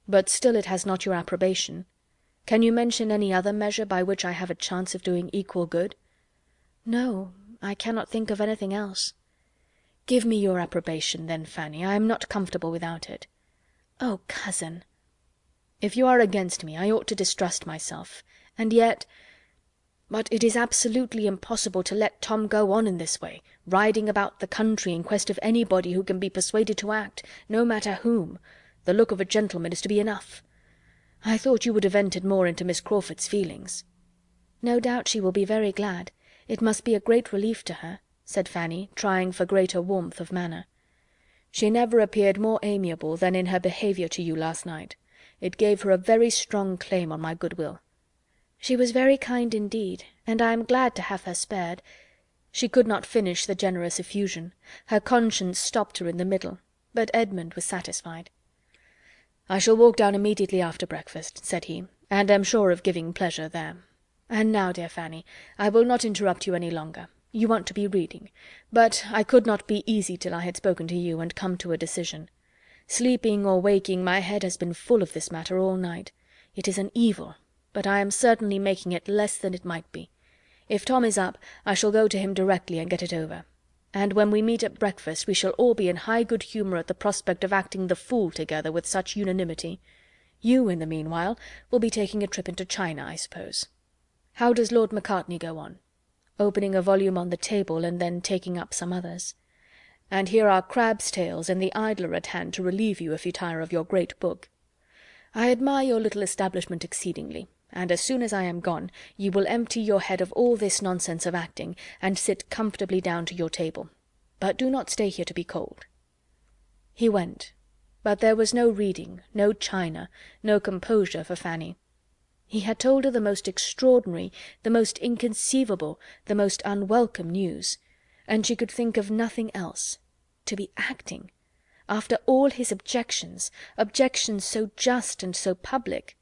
"But still it has not your approbation. Can you mention any other measure by which I have a chance of doing equal good?" "No, I cannot think of anything else." "Give me your approbation, then, Fanny. I am not comfortable without it." "Oh, cousin!" "If you are against me, I ought to distrust myself. And yet— But it is absolutely impossible to let Tom go on in this way, riding about the country in quest of anybody who can be persuaded to act, no matter whom. The look of a gentleman is to be enough. I thought you would have entered more into Miss Crawford's feelings." "No doubt she will be very glad. It must be a great relief to her," said Fanny, trying for greater warmth of manner. "She never appeared more amiable than in her behaviour to you last night. It gave her a very strong claim on my goodwill." "She was very kind indeed, and I am glad to have her spared." She could not finish the generous effusion. Her conscience stopped her in the middle, but Edmund was satisfied. "I shall walk down immediately after breakfast," said he, "and am sure of giving pleasure there. And now, dear Fanny, I will not interrupt you any longer. You want to be reading. But I could not be easy till I had spoken to you, and come to a decision. Sleeping or waking, my head has been full of this matter all night. It is an evil, but I am certainly making it less than it might be. If Tom is up, I shall go to him directly and get it over. And when we meet at breakfast, we shall all be in high good humour at the prospect of acting the fool together with such unanimity. You, in the meanwhile, will be taking a trip into China, I suppose. How does Lord Macartney go on?" Opening a volume on the table, and then taking up some others. "And here are Crabbe's Tales and the Idler at hand to relieve you if you tire of your great book. I admire your little establishment exceedingly, and as soon as I am gone, you will empty your head of all this nonsense of acting, and sit comfortably down to your table. But do not stay here to be cold." He went, but there was no reading, no China, no composure for Fanny. He had told her the most extraordinary, the most inconceivable, the most unwelcome news, and she could think of nothing else. To be acting! After all his objections, objections so just and so public,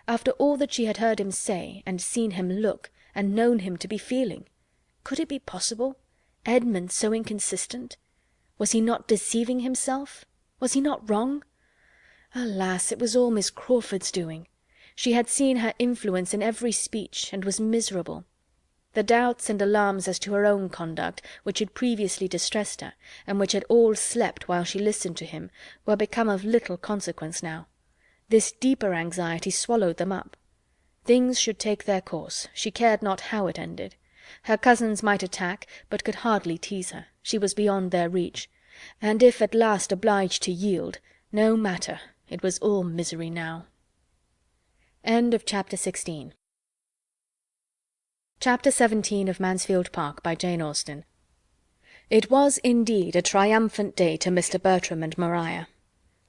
after all that she had heard him say, and seen him look, and known him to be feeling! Could it be possible? Edmund so inconsistent? Was he not deceiving himself? Was he not wrong? Alas, it was all Miss Crawford's doing. She had seen her influence in every speech, and was miserable. The doubts and alarms as to her own conduct, which had previously distressed her, and which had all slept while she listened to him, were become of little consequence now. This deeper anxiety swallowed them up. Things should take their course, she cared not how it ended. Her cousins might attack, but could hardly tease her. She was beyond their reach. And if at last obliged to yield, no matter, it was all misery now. End of Chapter 16. Chapter 17 of Mansfield Park, by Jane Austen. It was indeed a triumphant day to Mr. Bertram and Maria.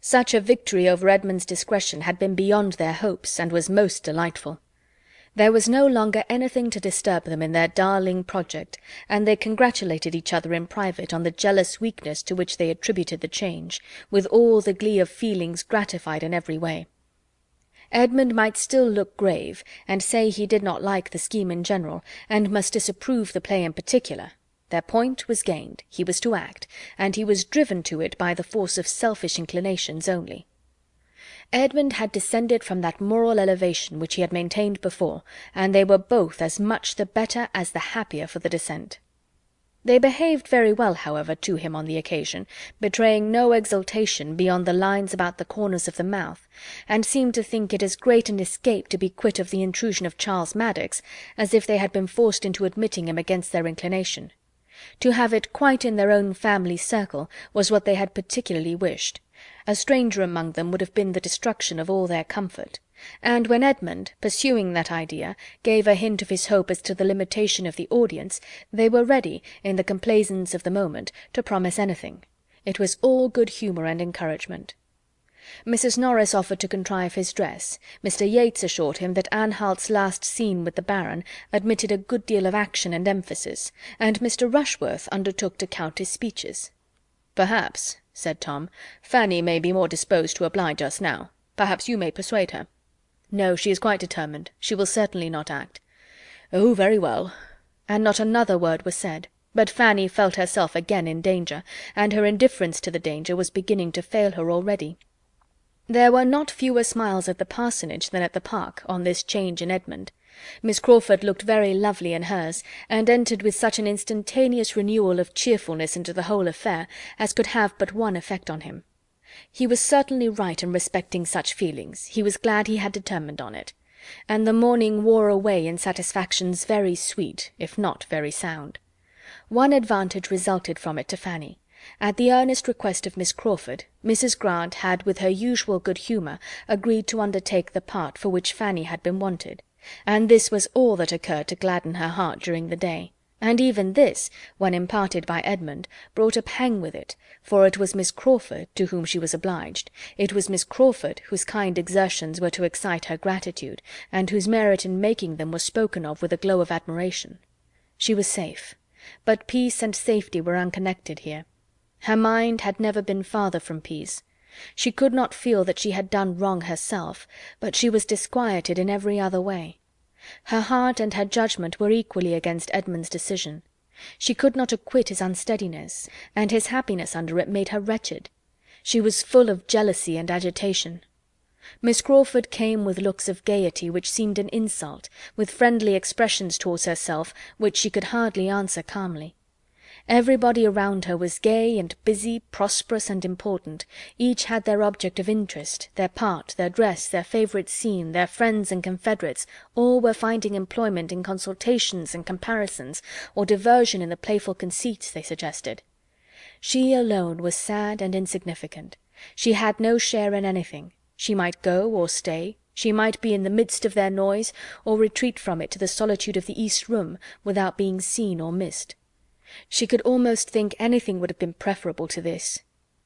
Such a victory over Edmund's discretion had been beyond their hopes, and was most delightful. There was no longer anything to disturb them in their darling project, and they congratulated each other in private on the jealous weakness to which they attributed the change, with all the glee of feelings gratified in every way. Edmund might still look grave, and say he did not like the scheme in general, and must disapprove the play in particular. Their point was gained, he was to act, and he was driven to it by the force of selfish inclinations only. Edmund had descended from that moral elevation which he had maintained before, and they were both as much the better as the happier for the descent. They behaved very well, however, to him on the occasion, betraying no exultation beyond the lines about the corners of the mouth, and seemed to think it as great an escape to be quit of the intrusion of Charles Maddox as if they had been forced into admitting him against their inclination. To have it quite in their own family circle was what they had particularly wished. A stranger among them would have been the destruction of all their comfort. And when Edmund, pursuing that idea, gave a hint of his hope as to the limitation of the audience, they were ready, in the complaisance of the moment, to promise anything. It was all good humour and encouragement. Mrs. Norris offered to contrive his dress. Mr. Yates assured him that Anne Halt's last scene with the Baron admitted a good deal of action and emphasis, and Mr. Rushworth undertook to count his speeches. "Perhaps," said Tom, "Fanny may be more disposed to oblige us now. Perhaps you may persuade her." "No, she is quite determined. She will certainly not act." "Oh, very well." And not another word was said. But Fanny felt herself again in danger, and her indifference to the danger was beginning to fail her already. There were not fewer smiles at the parsonage than at the park on this change in Edmund. Miss Crawford looked very lovely in hers, and entered with such an instantaneous renewal of cheerfulness into the whole affair as could have but one effect on him. He was certainly right in respecting such feelings, he was glad he had determined on it. And the morning wore away in satisfactions very sweet, if not very sound. One advantage resulted from it to Fanny. At the earnest request of Miss Crawford, Mrs. Grant had with her usual good humour agreed to undertake the part for which Fanny had been wanted, and this was all that occurred to gladden her heart during the day. And even this, when imparted by Edmund, brought a pang with it, for it was Miss Crawford to whom she was obliged, it was Miss Crawford whose kind exertions were to excite her gratitude, and whose merit in making them was spoken of with a glow of admiration. She was safe, but peace and safety were unconnected here. Her mind had never been farther from peace. She could not feel that she had done wrong herself, but she was disquieted in every other way. Her heart and her judgment were equally against Edmund's decision. She could not acquit his unsteadiness, and his happiness under it made her wretched. She was full of jealousy and agitation. Miss Crawford came with looks of gaiety which seemed an insult, with friendly expressions towards herself which she could hardly answer calmly. Everybody around her was gay and busy, prosperous and important. Each had their object of interest, their part, their dress, their favourite scene, their friends and confederates. All were finding employment in consultations and comparisons, or diversion in the playful conceits they suggested. She alone was sad and insignificant. She had no share in anything. She might go or stay. She might be in the midst of their noise, or retreat from it to the solitude of the east room, without being seen or missed. She could almost think anything would have been preferable to this.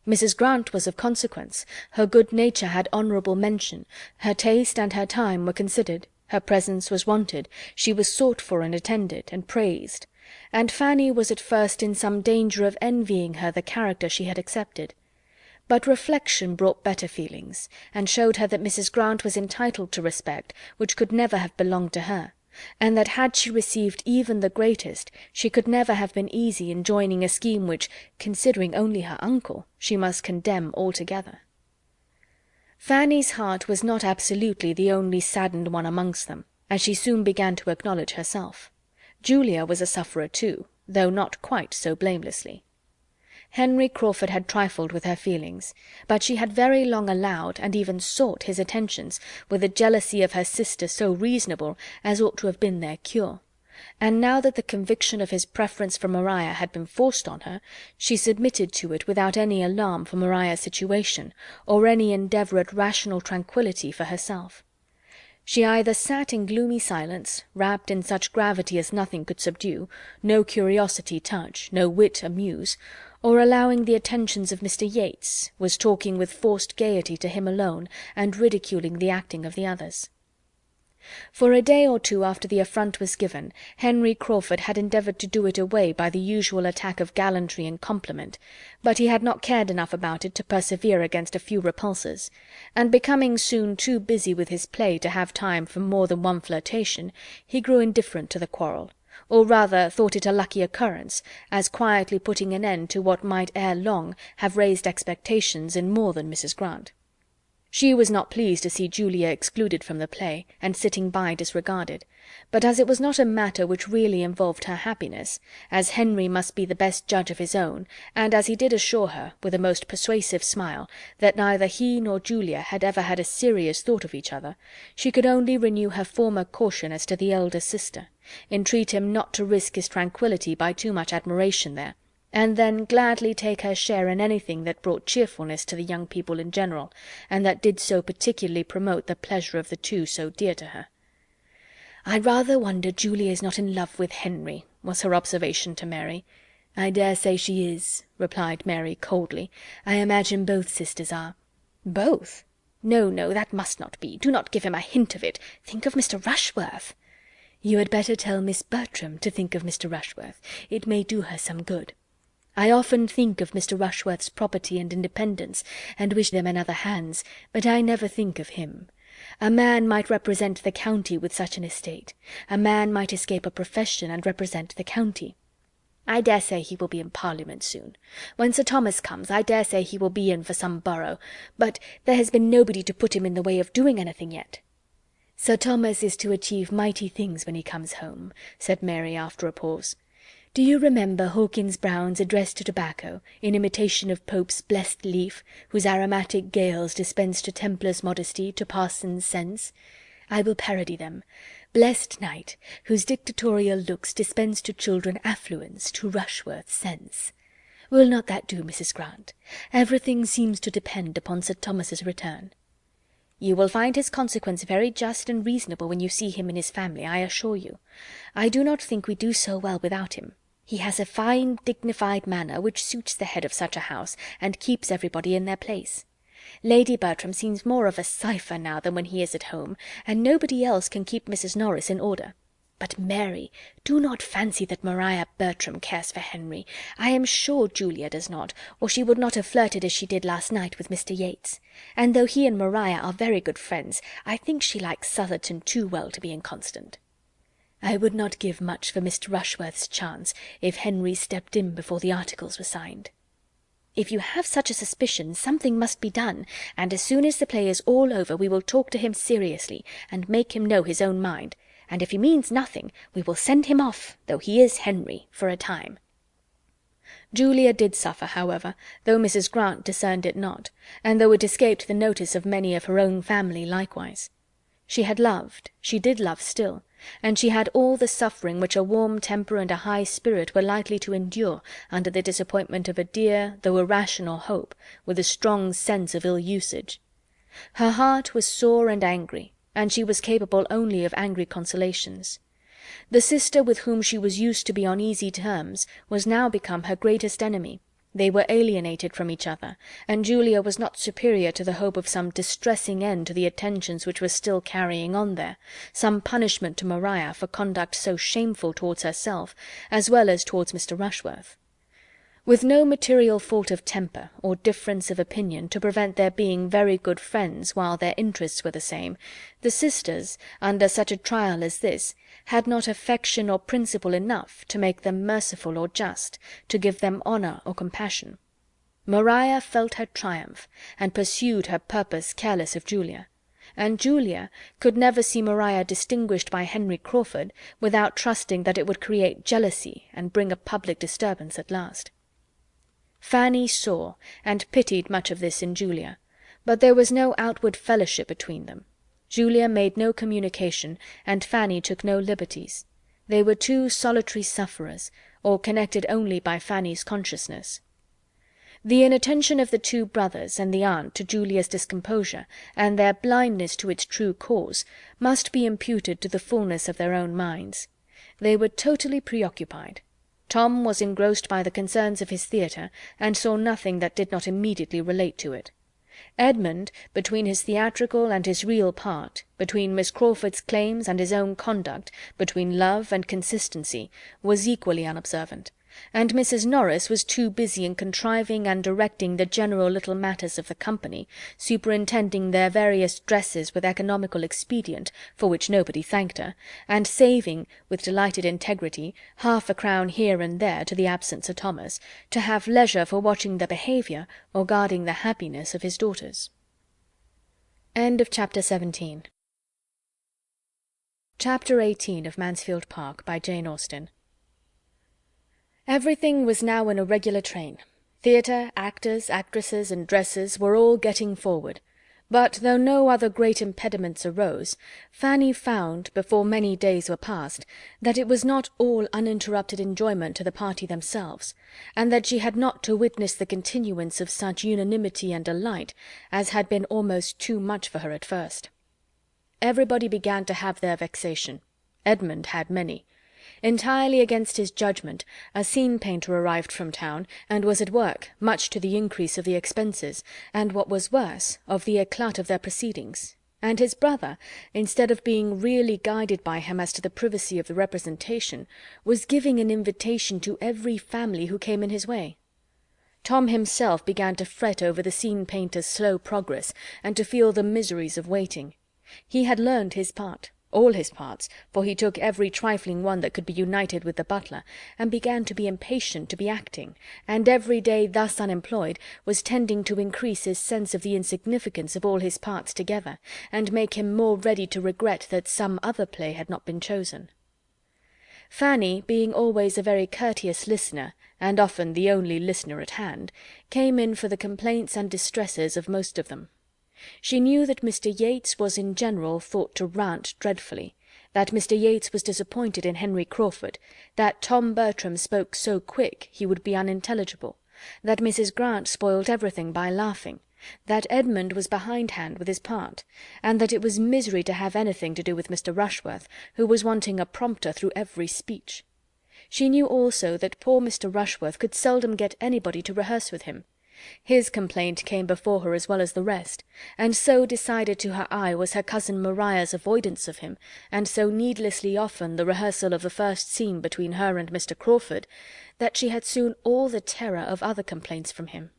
Mrs. Grant was of consequence, her good nature had honourable mention, her taste and her time were considered, her presence was wanted, she was sought for and attended, and praised, and Fanny was at first in some danger of envying her the character she had accepted. But reflection brought better feelings, and showed her that Mrs. Grant was entitled to respect which could never have belonged to her, and that had she received even the greatest, she could never have been easy in joining a scheme which, considering only her uncle, she must condemn altogether. Fanny's heart was not absolutely the only saddened one amongst them, as she soon began to acknowledge herself. Julia was a sufferer too, though not quite so blamelessly. Henry Crawford had trifled with her feelings, but she had very long allowed, and even sought, his attentions, with a jealousy of her sister so reasonable as ought to have been their cure; and now that the conviction of his preference for Maria had been forced on her, she submitted to it without any alarm for Maria's situation, or any endeavour at rational tranquillity for herself. She either sat in gloomy silence, wrapped in such gravity as nothing could subdue, no curiosity touch, no wit amuse, or allowing the attentions of Mr. Yates, was talking with forced gaiety to him alone, and ridiculing the acting of the others. For a day or two after the affront was given, Henry Crawford had endeavoured to do it away by the usual attack of gallantry and compliment, but he had not cared enough about it to persevere against a few repulses, and becoming soon too busy with his play to have time for more than one flirtation, he grew indifferent to the quarrel, or rather thought it a lucky occurrence, as quietly putting an end to what might ere long have raised expectations in more than Mrs. Grant. She was not pleased to see Julia excluded from the play, and sitting by disregarded, but as it was not a matter which really involved her happiness, as Henry must be the best judge of his own, and as he did assure her, with a most persuasive smile, that neither he nor Julia had ever had a serious thought of each other, she could only renew her former caution as to the elder sister, entreat him not to risk his tranquillity by too much admiration there, and then gladly take her share in anything that brought cheerfulness to the young people in general, and that did so particularly promote the pleasure of the two so dear to her. "I rather wonder Julia is not in love with Henry," was her observation to Mary. "I dare say she is," replied Mary coldly. "I imagine both sisters are." "Both? No, no, that must not be. Do not give him a hint of it. Think of Mr. Rushworth." "You had better tell Miss Bertram to think of Mr. Rushworth. It may do her some good. I often think of Mr. Rushworth's property and independence, and wish them in other hands, but I never think of him. A man might represent the county with such an estate. A man might escape a profession and represent the county. I dare say he will be in Parliament soon. When Sir Thomas comes, I dare say he will be in for some borough, but there has been nobody to put him in the way of doing anything yet." "Sir Thomas is to achieve mighty things when he comes home," said Mary after a pause. "Do you remember Hawkins Brown's Address to Tobacco, in imitation of Pope's Blessed Leaf, whose aromatic gales dispense to Templars modesty, to parsons sense? I will parody them. Blessed night, whose dictatorial looks dispense to children affluence, to Rushworth sense. Will not that do, Mrs. Grant? Everything seems to depend upon Sir Thomas's return." "You will find his consequence very just and reasonable when you see him in his family, I assure you. I do not think we do so well without him. He has a fine dignified manner which suits the head of such a house, and keeps everybody in their place. Lady Bertram seems more of a cipher now than when he is at home, and nobody else can keep Mrs. Norris in order. But, Mary, do not fancy that Maria Bertram cares for Henry. I am sure Julia does not, or she would not have flirted as she did last night with Mr. Yates. And though he and Maria are very good friends, I think she likes Southerton too well to be inconstant. I would not give much for Mr. Rushworth's chance, if Henry stepped in before the articles were signed." "If you have such a suspicion, something must be done, and as soon as the play is all over we will talk to him seriously, and make him know his own mind, and if he means nothing, we will send him off, though he is Henry, for a time." Julia did suffer, however, though Mrs. Grant discerned it not, and though it escaped the notice of many of her own family likewise. She had loved, she did love still, and she had all the suffering which a warm temper and a high spirit were likely to endure under the disappointment of a dear, though irrational hope, with a strong sense of ill usage. Her heart was sore and angry, and she was capable only of angry consolations. The sister with whom she was used to be on easy terms was now become her greatest enemy. They were alienated from each other, and Julia was not superior to the hope of some distressing end to the attentions which were still carrying on there, some punishment to Maria for conduct so shameful towards herself, as well as towards Mr. Rushworth. With no material fault of temper or difference of opinion to prevent their being very good friends while their interests were the same, the sisters, under such a trial as this, had not affection or principle enough to make them merciful or just, to give them honour or compassion. Maria felt her triumph, and pursued her purpose careless of Julia, and Julia could never see Maria distinguished by Henry Crawford without trusting that it would create jealousy and bring a public disturbance at last. Fanny saw and pitied much of this in Julia, but there was no outward fellowship between them. Julia made no communication, and Fanny took no liberties. They were two solitary sufferers, or connected only by Fanny's consciousness. The inattention of the two brothers and the aunt to Julia's discomposure, and their blindness to its true cause, must be imputed to the fullness of their own minds. They were totally preoccupied. Tom was engrossed by the concerns of his theatre, and saw nothing that did not immediately relate to it. Edmund, between his theatrical and his real part, between Miss Crawford's claims and his own conduct, between love and consistency, was equally unobservant, and Mrs. Norris was too busy in contriving and directing the general little matters of the company, superintending their various dresses with economical expedient, for which nobody thanked her, and saving, with delighted integrity, half a crown here and there to the absent Sir Thomas, to have leisure for watching the behaviour or guarding the happiness of his daughters. Chapter 18 of Mansfield Park, by Jane Austen. Everything was now in a regular train. Theatre, actors, actresses, and dressers were all getting forward; but though no other great impediments arose, Fanny found, before many days were past, that it was not all uninterrupted enjoyment to the party themselves, and that she had not to witness the continuance of such unanimity and delight as had been almost too much for her at first. Everybody began to have their vexation. Edmund had many. Entirely against his judgment, a scene-painter arrived from town, and was at work, much to the increase of the expenses, and, what was worse, of the éclat of their proceedings; and his brother, instead of being really guided by him as to the privacy of the representation, was giving an invitation to every family who came in his way. Tom himself began to fret over the scene-painter's slow progress, and to feel the miseries of waiting. He had learned his part, all his parts, for he took every trifling one that could be united with the butler, and began to be impatient to be acting, and every day thus unemployed was tending to increase his sense of the insignificance of all his parts together, and make him more ready to regret that some other play had not been chosen. Fanny, being always a very courteous listener, and often the only listener at hand, came in for the complaints and distresses of most of them. She knew that Mr. Yates was in general thought to rant dreadfully, that Mr. Yates was disappointed in Henry Crawford, that Tom Bertram spoke so quick he would be unintelligible, that Mrs. Grant spoiled everything by laughing, that Edmund was behindhand with his part, and that it was misery to have anything to do with Mr. Rushworth, who was wanting a prompter through every speech. She knew also that poor Mr. Rushworth could seldom get anybody to rehearse with him. His complaint came before her as well as the rest, and so decided to her eye was her cousin Maria's avoidance of him, and so needlessly often the rehearsal of the first scene between her and Mr. Crawford, that she had soon all the terror of other complaints from him.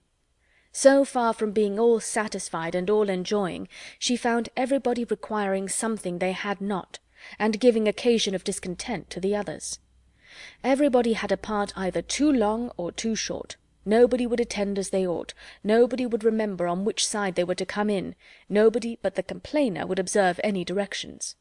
So far from being all satisfied and all enjoying, she found everybody requiring something they had not, and giving occasion of discontent to the others. Everybody had a part either too long or too short. Nobody would attend as they ought, nobody would remember on which side they were to come in, nobody but the complainer would observe any directions.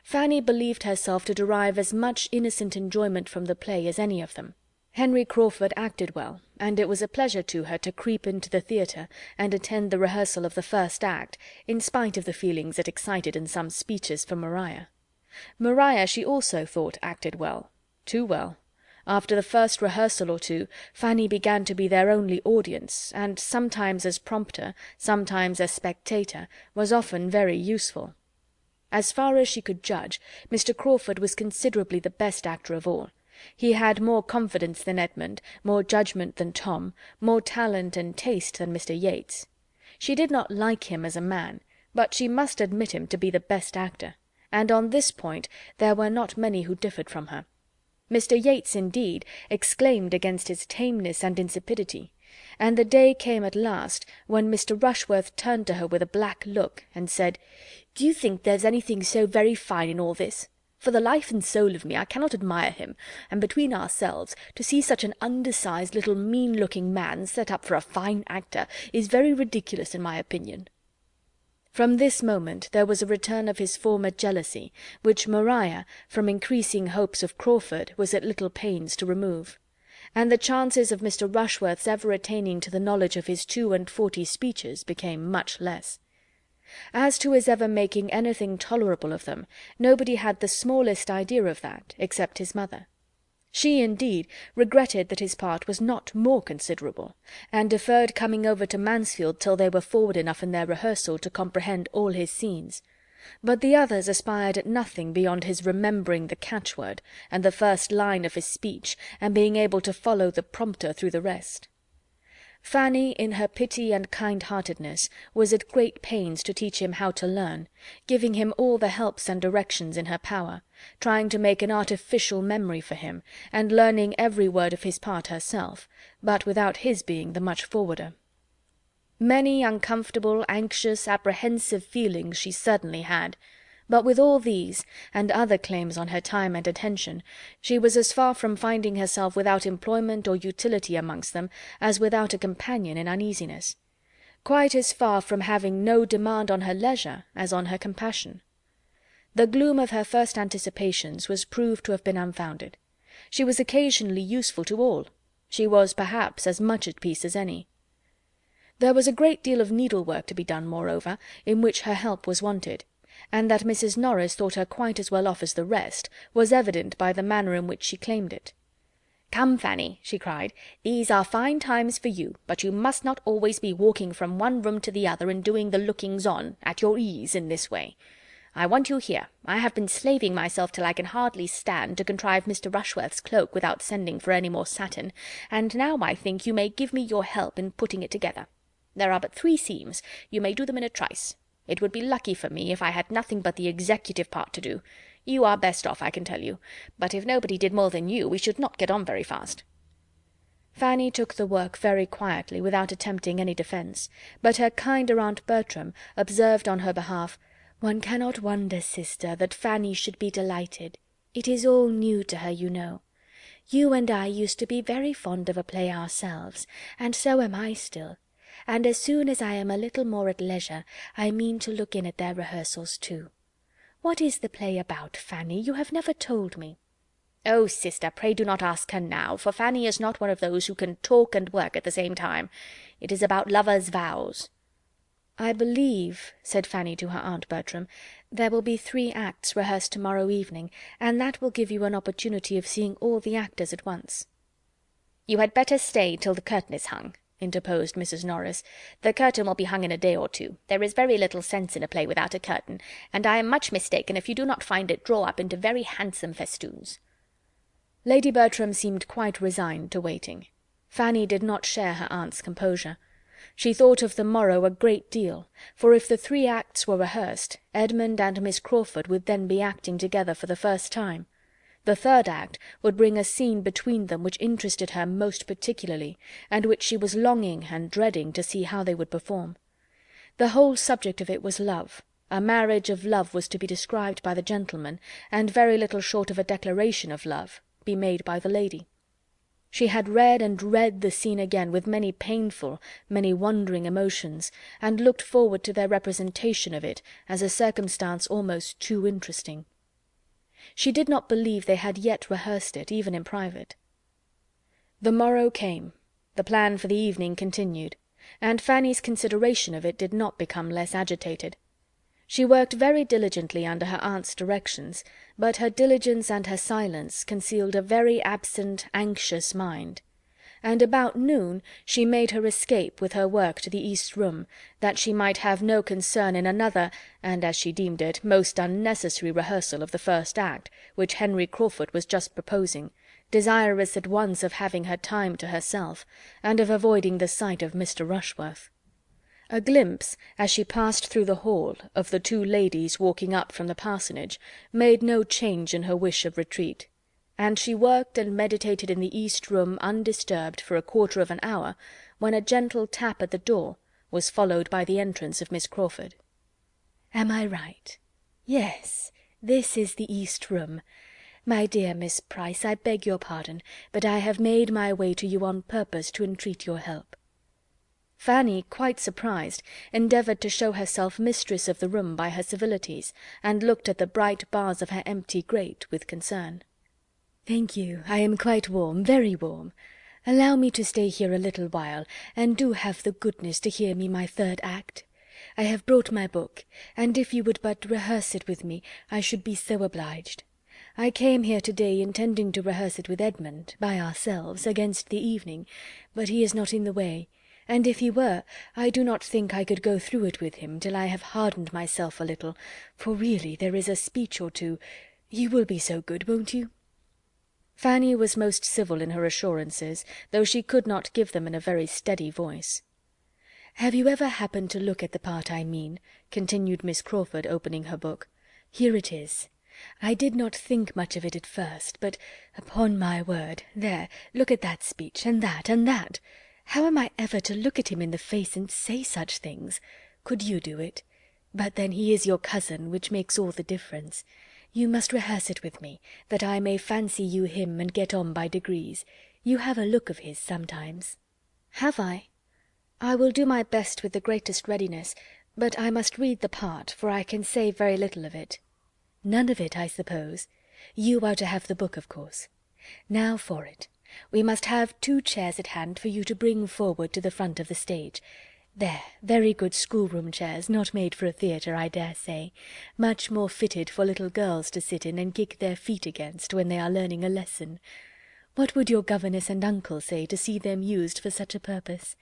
Fanny believed herself to derive as much innocent enjoyment from the play as any of them. Henry Crawford acted well, and it was a pleasure to her to creep into the theatre and attend the rehearsal of the first act, in spite of the feelings it excited in some speeches from Maria. Maria she also thought acted well, too well. After the first rehearsal or two, Fanny began to be their only audience, and sometimes as prompter, sometimes as spectator, was often very useful. As far as she could judge, Mr. Crawford was considerably the best actor of all. He had more confidence than Edmund, more judgment than Tom, more talent and taste than Mr. Yates. She did not like him as a man, but she must admit him to be the best actor, and on this point there were not many who differed from her. Mr. Yates, indeed, exclaimed against his tameness and insipidity, and the day came at last when Mr. Rushworth turned to her with a black look, and said, "Do you think there's anything so very fine in all this? For the life and soul of me, I cannot admire him, and between ourselves, to see such an undersized little mean-looking man set up for a fine actor is very ridiculous in my opinion." From this moment there was a return of his former jealousy, which Maria, from increasing hopes of Crawford, was at little pains to remove; and the chances of Mr. Rushworth's ever attaining to the knowledge of his 42 speeches became much less. As to his ever making anything tolerable of them, nobody had the smallest idea of that, except his mother. She, indeed, regretted that his part was not more considerable, and deferred coming over to Mansfield till they were forward enough in their rehearsal to comprehend all his scenes; but the others aspired at nothing beyond his remembering the catchword, and the first line of his speech, and being able to follow the prompter through the rest. Fanny, in her pity and kind-heartedness, was at great pains to teach him how to learn, giving him all the helps and directions in her power, trying to make an artificial memory for him, and learning every word of his part herself, but without his being the much forwarder. Many uncomfortable, anxious, apprehensive feelings she certainly had, but with all these, and other claims on her time and attention, she was as far from finding herself without employment or utility amongst them as without a companion in uneasiness; quite as far from having no demand on her leisure as on her compassion. The gloom of her first anticipations was proved to have been unfounded. She was occasionally useful to all. She was perhaps as much at peace as any. There was a great deal of needlework to be done, moreover, in which her help was wanted, and that Mrs. Norris thought her quite as well off as the rest was evident by the manner in which she claimed it. "Come, Fanny," she cried, "these are fine times for you, but you must not always be walking from one room to the other and doing the lookings-on, at your ease, in this way. I want you here. I have been slaving myself till I can hardly stand, to contrive Mr. Rushworth's cloak without sending for any more satin, and now I think you may give me your help in putting it together. There are but 3 seams. You may do them in a trice. It would be lucky for me if I had nothing but the executive part to do. You are best off, I can tell you, but if nobody did more than you, we should not get on very fast." Fanny took the work very quietly, without attempting any defence, but her kinder Aunt Bertram observed on her behalf, "One cannot wonder, sister, that Fanny should be delighted. It is all new to her, you know. You and I used to be very fond of a play ourselves, and so am I still. And as soon as I am a little more at leisure, I mean to look in at their rehearsals too. What is the play about, Fanny? You have never told me." "Oh, sister, pray do not ask her now, for Fanny is not one of those who can talk and work at the same time. It is about lovers' vows." "I believe," said Fanny to her Aunt Bertram, "there will be 3 acts rehearsed to-morrow evening, and that will give you an opportunity of seeing all the actors at once." "You had better stay till the curtain is hung," interposed Mrs. Norris. "The curtain will be hung in a day or 2. There is very little sense in a play without a curtain, and I am much mistaken if you do not find it draw up into very handsome festoons." Lady Bertram seemed quite resigned to waiting. Fanny did not share her aunt's composure. She thought of the morrow a great deal, for if the 3 acts were rehearsed, Edmund and Miss Crawford would then be acting together for the first time. The 3rd act would bring a scene between them which interested her most particularly, and which she was longing and dreading to see how they would perform. The whole subject of it was love. A marriage of love was to be described by the gentleman, and very little short of a declaration of love be made by the lady. She had read and read the scene again with many painful, many wondering emotions, and looked forward to their representation of it as a circumstance almost too interesting. She did not believe they had yet rehearsed it, even in private. The morrow came, the plan for the evening continued, and Fanny's consideration of it did not become less agitated. She worked very diligently under her aunt's directions, but her diligence and her silence concealed a very absent, anxious mind, and about noon she made her escape with her work to the east room, that she might have no concern in another, and, as she deemed it, most unnecessary rehearsal of the 1st act, which Henry Crawford was just proposing, desirous at once of having her time to herself, and of avoiding the sight of Mr. Rushworth. A glimpse, as she passed through the hall, of the 2 ladies walking up from the parsonage, made no change in her wish of retreat, and she worked and meditated in the east room undisturbed for a quarter of an hour, when a gentle tap at the door was followed by the entrance of Miss Crawford. "Am I right? Yes, this is the east room. My dear Miss Price, I beg your pardon, but I have made my way to you on purpose to entreat your help." Fanny, quite surprised, endeavoured to show herself mistress of the room by her civilities, and looked at the bright bars of her empty grate with concern. "Thank you, I am quite warm, very warm. Allow me to stay here a little while, and do have the goodness to hear me my 3rd act. I have brought my book, and if you would but rehearse it with me, I should be so obliged. I came here to-day intending to rehearse it with Edmund, by ourselves, against the evening, but he is not in the way, and if he were, I do not think I could go through it with him till I have hardened myself a little, for really there is a speech or 2. You will be so good, won't you?" Fanny was most civil in her assurances, though she could not give them in a very steady voice. "Have you ever happened to look at the part I mean?" continued Miss Crawford, opening her book. "Here it is. I did not think much of it at first, but, upon my word, there, look at that speech, and that, and that! How am I ever to look at him in the face and say such things? Could you do it? But then he is your cousin, which makes all the difference. You must rehearse it with me, that I may fancy you him and get on by degrees. You have a look of his sometimes." "Have I? I will do my best with the greatest readiness, but I must read the part, for I can say very little of it." "None of it, I suppose? You are to have the book, of course. Now for it. We must have 2 chairs at hand for you to bring forward to the front of the stage. There, very good schoolroom chairs, not made for a theatre, I dare say. Much more fitted for little girls to sit in and kick their feet against when they are learning a lesson. What would your governess and uncle say to see them used for such a purpose?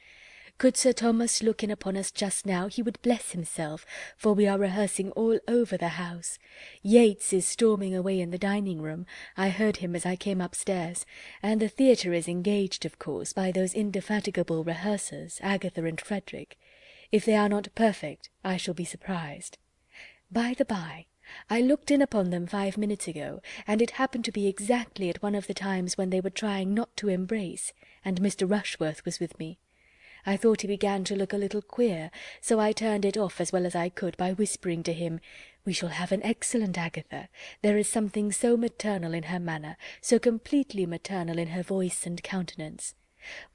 Could Sir Thomas look in upon us just now, he would bless himself, for we are rehearsing all over the house. Yates is storming away in the dining-room. I heard him as I came upstairs, and the theatre is engaged, of course, by those indefatigable rehearsers, Agatha and Frederick. If they are not perfect, I shall be surprised. By the by, I looked in upon them 5 minutes ago, and it happened to be exactly at one of the times when they were trying not to embrace, and Mr. Rushworth was with me. I thought he began to look a little queer, so I turned it off as well as I could by whispering to him, "We shall have an excellent Agatha. There is something so maternal in her manner, so completely maternal in her voice and countenance.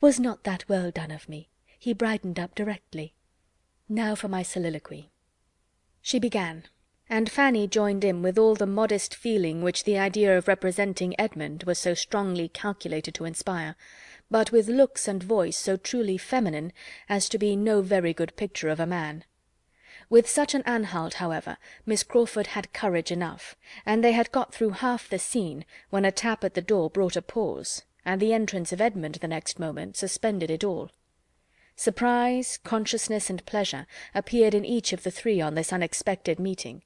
Was not that well done of me?" He brightened up directly. Now for my soliloquy. She began, and Fanny joined in with all the modest feeling which the idea of representing Edmund was so strongly calculated to inspire, but with looks and voice so truly feminine as to be no very good picture of a man. With such an Anhalt, however, Miss Crawford had courage enough, and they had got through half the scene when a tap at the door brought a pause, and the entrance of Edmund the next moment suspended it all. Surprise, consciousness, and pleasure appeared in each of the 3 on this unexpected meeting,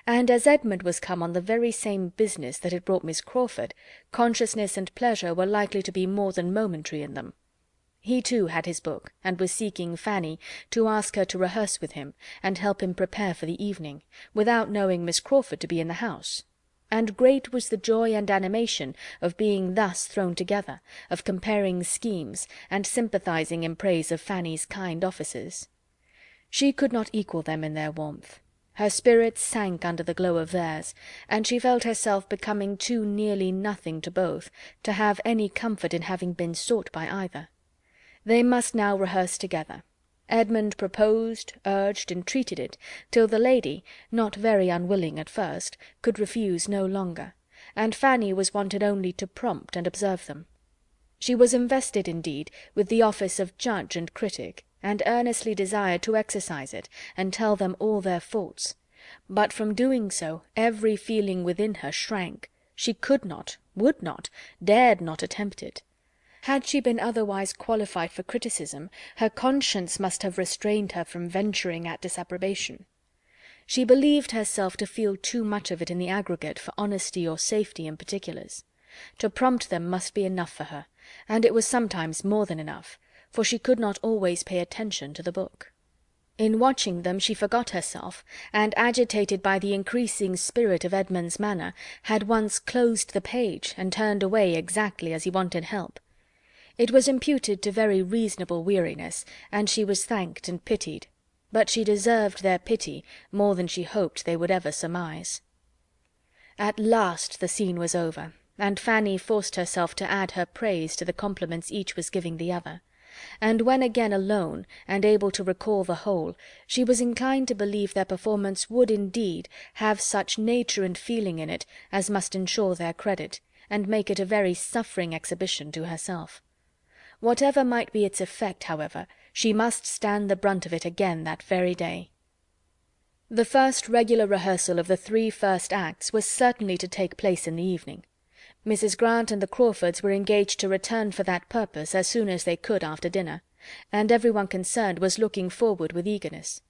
and as Edmund was come on the very same business that had brought Miss Crawford, consciousness and pleasure were likely to be more than momentary in them. He too had his book, and was seeking Fanny to ask her to rehearse with him, and help him prepare for the evening, without knowing Miss Crawford to be in the house. And great was the joy and animation of being thus thrown together, of comparing schemes, and sympathizing in praise of Fanny's kind offices. She could not equal them in their warmth. Her spirits sank under the glow of theirs, and she felt herself becoming too nearly nothing to both to have any comfort in having been sought by either. They must now rehearse together. Edmund proposed, urged, entreated it, till the lady, not very unwilling at first, could refuse no longer, and Fanny was wanted only to prompt and observe them. She was invested, indeed, with the office of judge and critic, and earnestly desired to exercise it, and tell them all their faults. But from doing so every feeling within her shrank. She could not, would not, dared not attempt it. Had she been otherwise qualified for criticism, her conscience must have restrained her from venturing at disapprobation. She believed herself to feel too much of it in the aggregate for honesty or safety in particulars. To prompt them must be enough for her, and it was sometimes more than enough, for she could not always pay attention to the book. In watching them she forgot herself, and, agitated by the increasing spirit of Edmund's manner, had once closed the page and turned away exactly as he wanted help. It was imputed to very reasonable weariness, and she was thanked and pitied, but she deserved their pity more than she hoped they would ever surmise. At last the scene was over, and Fanny forced herself to add her praise to the compliments each was giving the other, and when again alone, and able to recall the whole, she was inclined to believe their performance would indeed have such nature and feeling in it as must ensure their credit, and make it a very suffering exhibition to herself. Whatever might be its effect, however, she must stand the brunt of it again that very day. The first regular rehearsal of the 3 first acts was certainly to take place in the evening. Mrs. Grant and the Crawfords were engaged to return for that purpose as soon as they could after dinner, and every one concerned was looking forward with eagerness.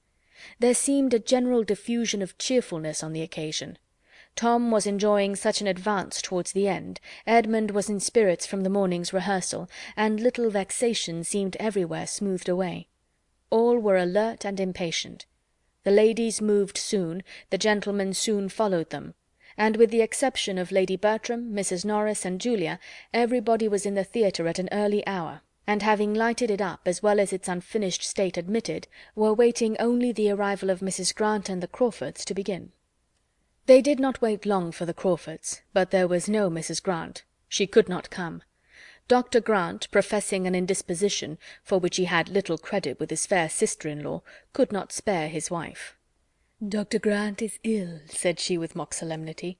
There seemed a general diffusion of cheerfulness on the occasion. Tom was enjoying such an advance towards the end, Edmund was in spirits from the morning's rehearsal, and little vexations seemed everywhere smoothed away. All were alert and impatient. The ladies moved soon, the gentlemen soon followed them, and with the exception of Lady Bertram, Mrs. Norris, and Julia, everybody was in the theatre at an early hour, and having lighted it up as well as its unfinished state admitted, were waiting only the arrival of Mrs. Grant and the Crawfords to begin. They did not wait long for the Crawfords, but there was no Mrs. Grant. She could not come. Dr. Grant, professing an indisposition, for which he had little credit with his fair sister-in-law, could not spare his wife. "Dr. Grant is ill," said she with mock solemnity.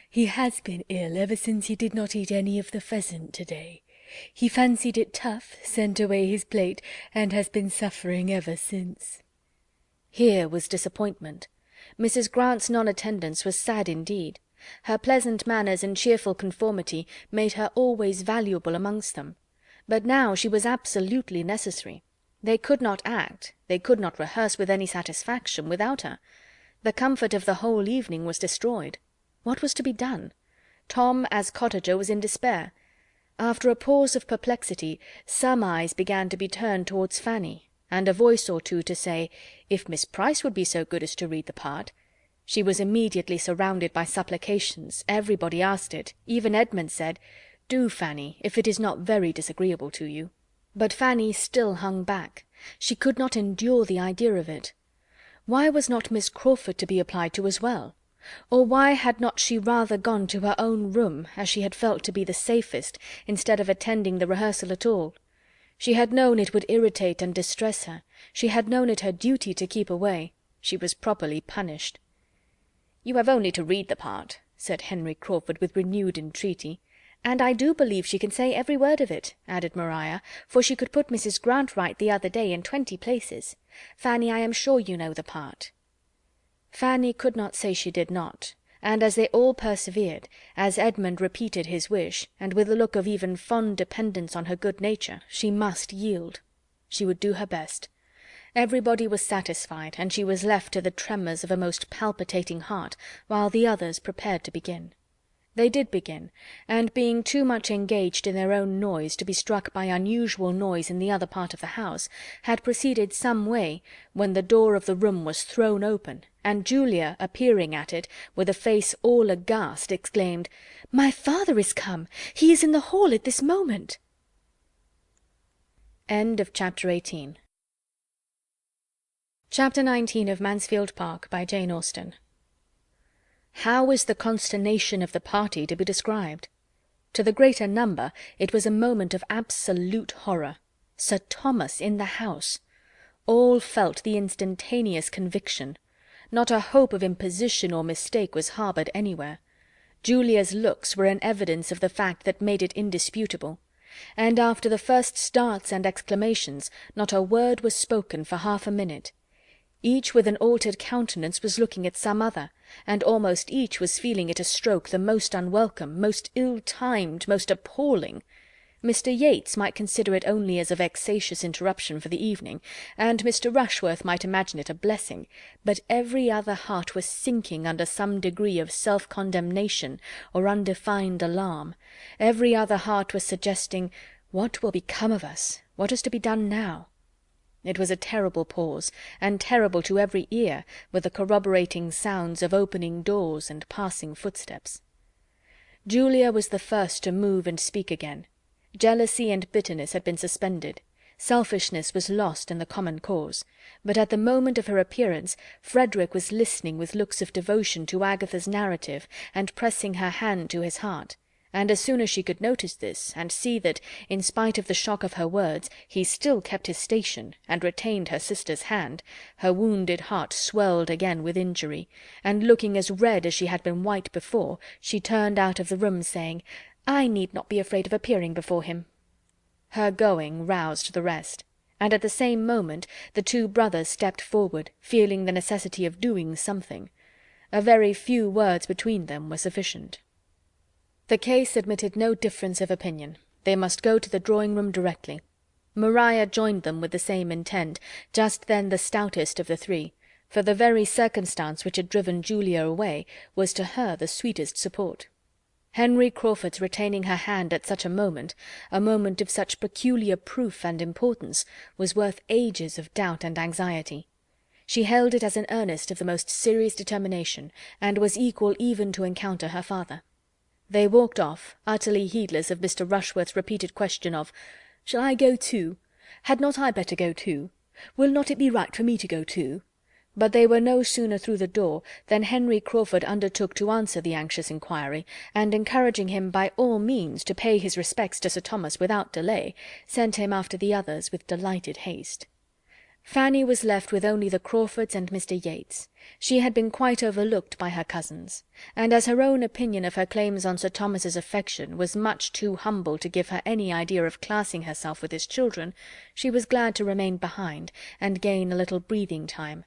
"He has been ill ever since he did not eat any of the pheasant to-day. He fancied it tough, sent away his plate, and has been suffering ever since." Here was disappointment. Mrs. Grant's non-attendance was sad indeed. Her pleasant manners and cheerful conformity made her always valuable amongst them. But now she was absolutely necessary. They could not act, they could not rehearse with any satisfaction without her. The comfort of the whole evening was destroyed. What was to be done? Tom, as cottager, was in despair. After a pause of perplexity, some eyes began to be turned towards Fanny, and a voice or two to say, if Miss Price would be so good as to read the part. She was immediately surrounded by supplications. Everybody asked it. Even Edmund said, "Do, Fanny, if it is not very disagreeable to you." But Fanny still hung back. She could not endure the idea of it. Why was not Miss Crawford to be applied to as well? Or why had not she rather gone to her own room, as she had felt to be the safest, instead of attending the rehearsal at all? She had known it would irritate and distress her. She had known it her duty to keep away. She was properly punished. "You have only to read the part," said Henry Crawford with renewed entreaty. "And I do believe she can say every word of it," added Maria, "for she could put Mrs. Grant right the other day in 20 places. Fanny, I am sure you know the part." Fanny could not say she did not, and as they all persevered, as Edmund repeated his wish, and with a look of even fond dependence on her good nature, she must yield. She would do her best. Everybody was satisfied, and she was left to the tremors of a most palpitating heart, while the others prepared to begin. They did begin, and being too much engaged in their own noise to be struck by unusual noise in the other part of the house, had proceeded some way, when the door of the room was thrown open, and Julia, appearing at it, with a face all aghast, exclaimed, "My father is come! He is in the hall at this moment!" Chapter 19 of Mansfield Park, by Jane Austen. How is the consternation of the party to be described? To the greater number it was a moment of absolute horror. Sir Thomas in the house! All felt the instantaneous conviction. Not a hope of imposition or mistake was harboured anywhere. Julia's looks were an evidence of the fact that made it indisputable. And after the first starts and exclamations, not a word was spoken for half a minute. Each with an altered countenance was looking at some other, and almost each was feeling it a stroke the most unwelcome, most ill-timed, most appalling. Mr. Yates might consider it only as a vexatious interruption for the evening, and Mr. Rushworth might imagine it a blessing, but every other heart was sinking under some degree of self-condemnation or undefined alarm. Every other heart was suggesting, "What will become of us? What is to be done now?" It was a terrible pause, and terrible to every ear, with the corroborating sounds of opening doors and passing footsteps. Julia was the first to move and speak again. Jealousy and bitterness had been suspended. Selfishness was lost in the common cause. But at the moment of her appearance, Frederick was listening with looks of devotion to Agatha's narrative, and pressing her hand to his heart. And as soon as she could notice this, and see that, in spite of the shock of her words, he still kept his station, and retained her sister's hand, her wounded heart swelled again with injury, and looking as red as she had been white before, she turned out of the room, saying, "I need not be afraid of appearing before him." Her going roused the rest, and at the same moment the two brothers stepped forward, feeling the necessity of doing something. A very few words between them were sufficient. The case admitted no difference of opinion. They must go to the drawing-room directly. Maria joined them with the same intent, just then the stoutest of the three, for the very circumstance which had driven Julia away was to her the sweetest support. Henry Crawford's retaining her hand at such a moment of such peculiar proof and importance, was worth ages of doubt and anxiety. She held it as an earnest of the most serious determination, and was equal even to encounter her father. They walked off, utterly heedless of Mr. Rushworth's repeated question of "Shall I go too? Had not I better go too? Will not it be right for me to go too?" But they were no sooner through the door than Henry Crawford undertook to answer the anxious inquiry, and encouraging him by all means to pay his respects to Sir Thomas without delay, sent him after the others with delighted haste. Fanny was left with only the Crawfords and Mr. Yates. She had been quite overlooked by her cousins, and as her own opinion of her claims on Sir Thomas's affection was much too humble to give her any idea of classing herself with his children, she was glad to remain behind, and gain a little breathing time.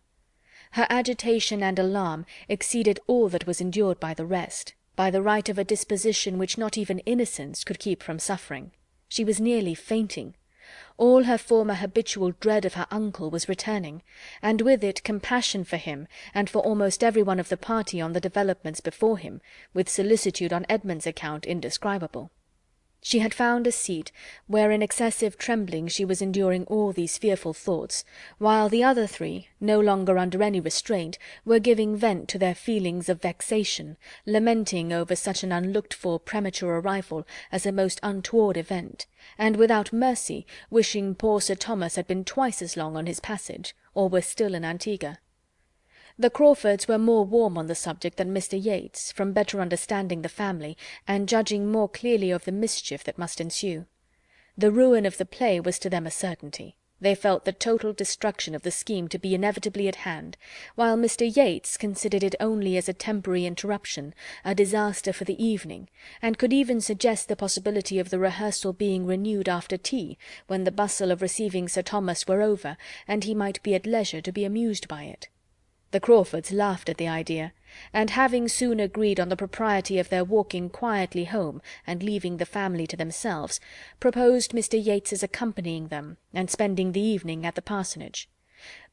Her agitation and alarm exceeded all that was endured by the rest, by the right of a disposition which not even innocence could keep from suffering. She was nearly fainting. All her former habitual dread of her uncle was returning, and with it compassion for him and for almost every one of the party on the developments before him, with solicitude on Edmund's account indescribable. She had found a seat where in excessive trembling she was enduring all these fearful thoughts, while the other three, no longer under any restraint, were giving vent to their feelings of vexation, lamenting over such an unlooked-for premature arrival as a most untoward event, and without mercy wishing poor Sir Thomas had been twice as long on his passage, or were still in Antigua. The Crawfords were more warm on the subject than Mr. Yates, from better understanding the family, and judging more clearly of the mischief that must ensue. The ruin of the play was to them a certainty. They felt the total destruction of the scheme to be inevitably at hand, while Mr. Yates considered it only as a temporary interruption, a disaster for the evening, and could even suggest the possibility of the rehearsal being renewed after tea, when the bustle of receiving Sir Thomas were over, and he might be at leisure to be amused by it. The Crawfords laughed at the idea, and having soon agreed on the propriety of their walking quietly home and leaving the family to themselves, proposed Mr. Yates's accompanying them and spending the evening at the parsonage.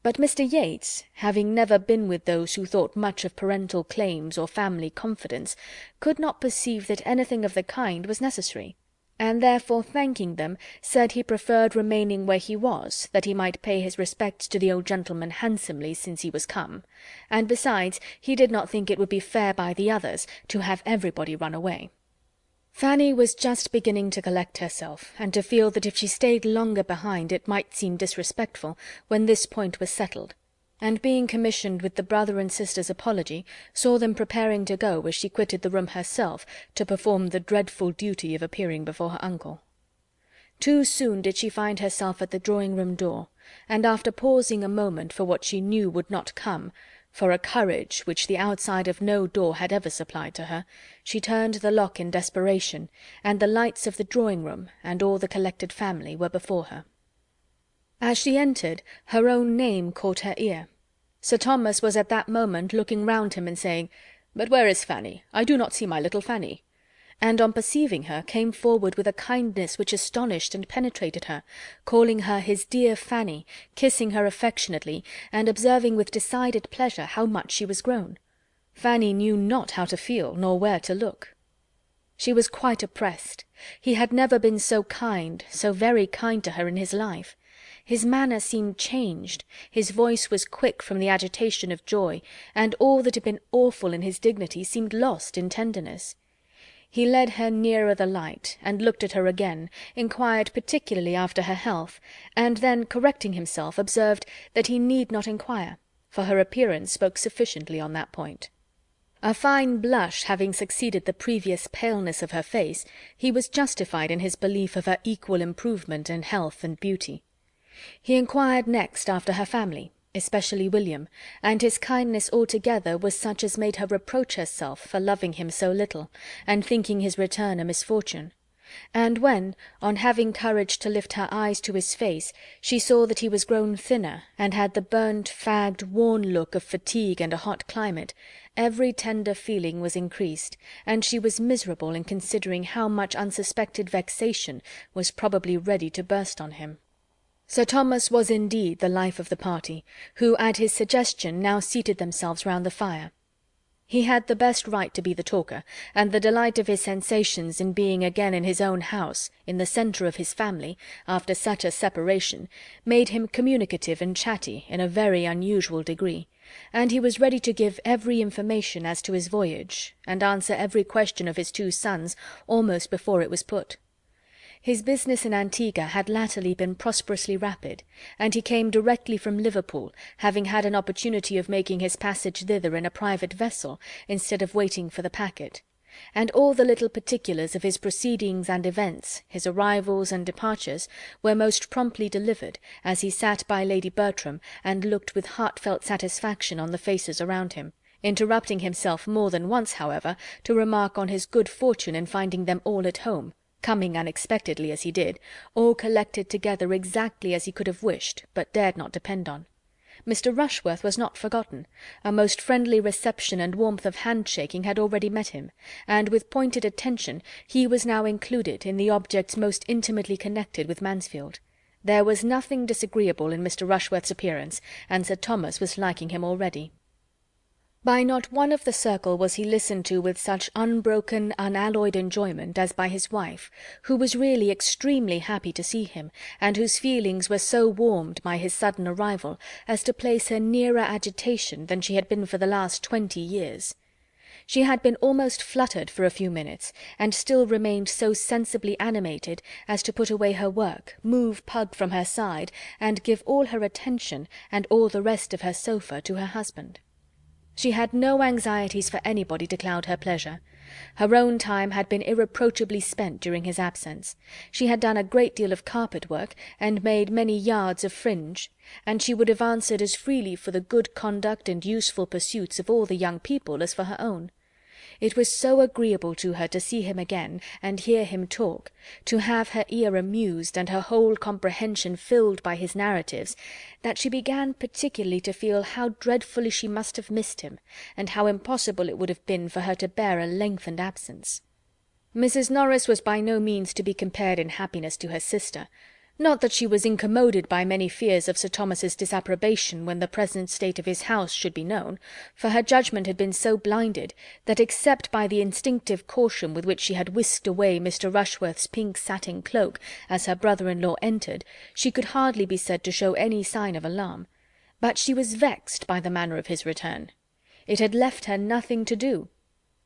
But Mr. Yates, having never been with those who thought much of parental claims or family confidence, could not perceive that anything of the kind was necessary, and therefore thanking them, said he preferred remaining where he was, that he might pay his respects to the old gentleman handsomely since he was come, and besides he did not think it would be fair by the others to have everybody run away. Fanny was just beginning to collect herself, and to feel that if she stayed longer behind it might seem disrespectful, when this point was settled, and being commissioned with the brother and sister's apology, saw them preparing to go as she quitted the room herself to perform the dreadful duty of appearing before her uncle. Too soon did she find herself at the drawing-room door, and after pausing a moment for what she knew would not come, for a courage which the outside of no door had ever supplied to her, she turned the lock in desperation, and the lights of the drawing-room and all the collected family were before her. As she entered, her own name caught her ear. Sir Thomas was at that moment looking round him and saying, "But where is Fanny? I do not see my little Fanny," and on perceiving her came forward with a kindness which astonished and penetrated her, calling her his dear Fanny, kissing her affectionately, and observing with decided pleasure how much she was grown. Fanny knew not how to feel, nor where to look. She was quite oppressed. He had never been so kind, so very kind to her in his life. His manner seemed changed, his voice was quick from the agitation of joy, and all that had been awful in his dignity seemed lost in tenderness. He led her nearer the light, and looked at her again, inquired particularly after her health, and then, correcting himself, observed that he need not inquire, for her appearance spoke sufficiently on that point. A fine blush having succeeded the previous paleness of her face, he was justified in his belief of her equal improvement in health and beauty. He inquired next after her family, especially William, and his kindness altogether was such as made her reproach herself for loving him so little, and thinking his return a misfortune. And when, on having courage to lift her eyes to his face, she saw that he was grown thinner, and had the burnt, fagged, worn look of fatigue and a hot climate, every tender feeling was increased, and she was miserable in considering how much unsuspected vexation was probably ready to burst on him. Sir Thomas was indeed the life of the party, who at his suggestion now seated themselves round the fire. He had the best right to be the talker, and the delight of his sensations in being again in his own house, in the centre of his family, after such a separation, made him communicative and chatty in a very unusual degree, and he was ready to give every information as to his voyage, and answer every question of his two sons almost before it was put. His business in Antigua had latterly been prosperously rapid, and he came directly from Liverpool, having had an opportunity of making his passage thither in a private vessel, instead of waiting for the packet; and all the little particulars of his proceedings and events, his arrivals and departures, were most promptly delivered, as he sat by Lady Bertram and looked with heartfelt satisfaction on the faces around him, interrupting himself more than once, however, to remark on his good fortune in finding them all at home, coming unexpectedly as he did, all collected together exactly as he could have wished, but dared not depend on. Mr. Rushworth was not forgotten; a most friendly reception and warmth of hand-shaking had already met him, and with pointed attention he was now included in the objects most intimately connected with Mansfield. There was nothing disagreeable in Mr. Rushworth's appearance, and Sir Thomas was liking him already. By not one of the circle was he listened to with such unbroken, unalloyed enjoyment as by his wife, who was really extremely happy to see him, and whose feelings were so warmed by his sudden arrival as to place her nearer agitation than she had been for the last 20 years. She had been almost fluttered for a few minutes, and still remained so sensibly animated as to put away her work, move Pug from her side, and give all her attention, and all the rest of her sofa, to her husband. She had no anxieties for anybody to cloud her pleasure. Her own time had been irreproachably spent during his absence. She had done a great deal of carpet work, and made many yards of fringe, and she would have answered as freely for the good conduct and useful pursuits of all the young people as for her own. It was so agreeable to her to see him again, and hear him talk, to have her ear amused and her whole comprehension filled by his narratives, that she began particularly to feel how dreadfully she must have missed him, and how impossible it would have been for her to bear a lengthened absence. Mrs. Norris was by no means to be compared in happiness to her sister. Not that she was incommoded by many fears of Sir Thomas's disapprobation when the present state of his house should be known, for her judgment had been so blinded that, except by the instinctive caution with which she had whisked away Mr. Rushworth's pink satin cloak as her brother-in-law entered, she could hardly be said to show any sign of alarm. But she was vexed by the manner of his return. It had left her nothing to do.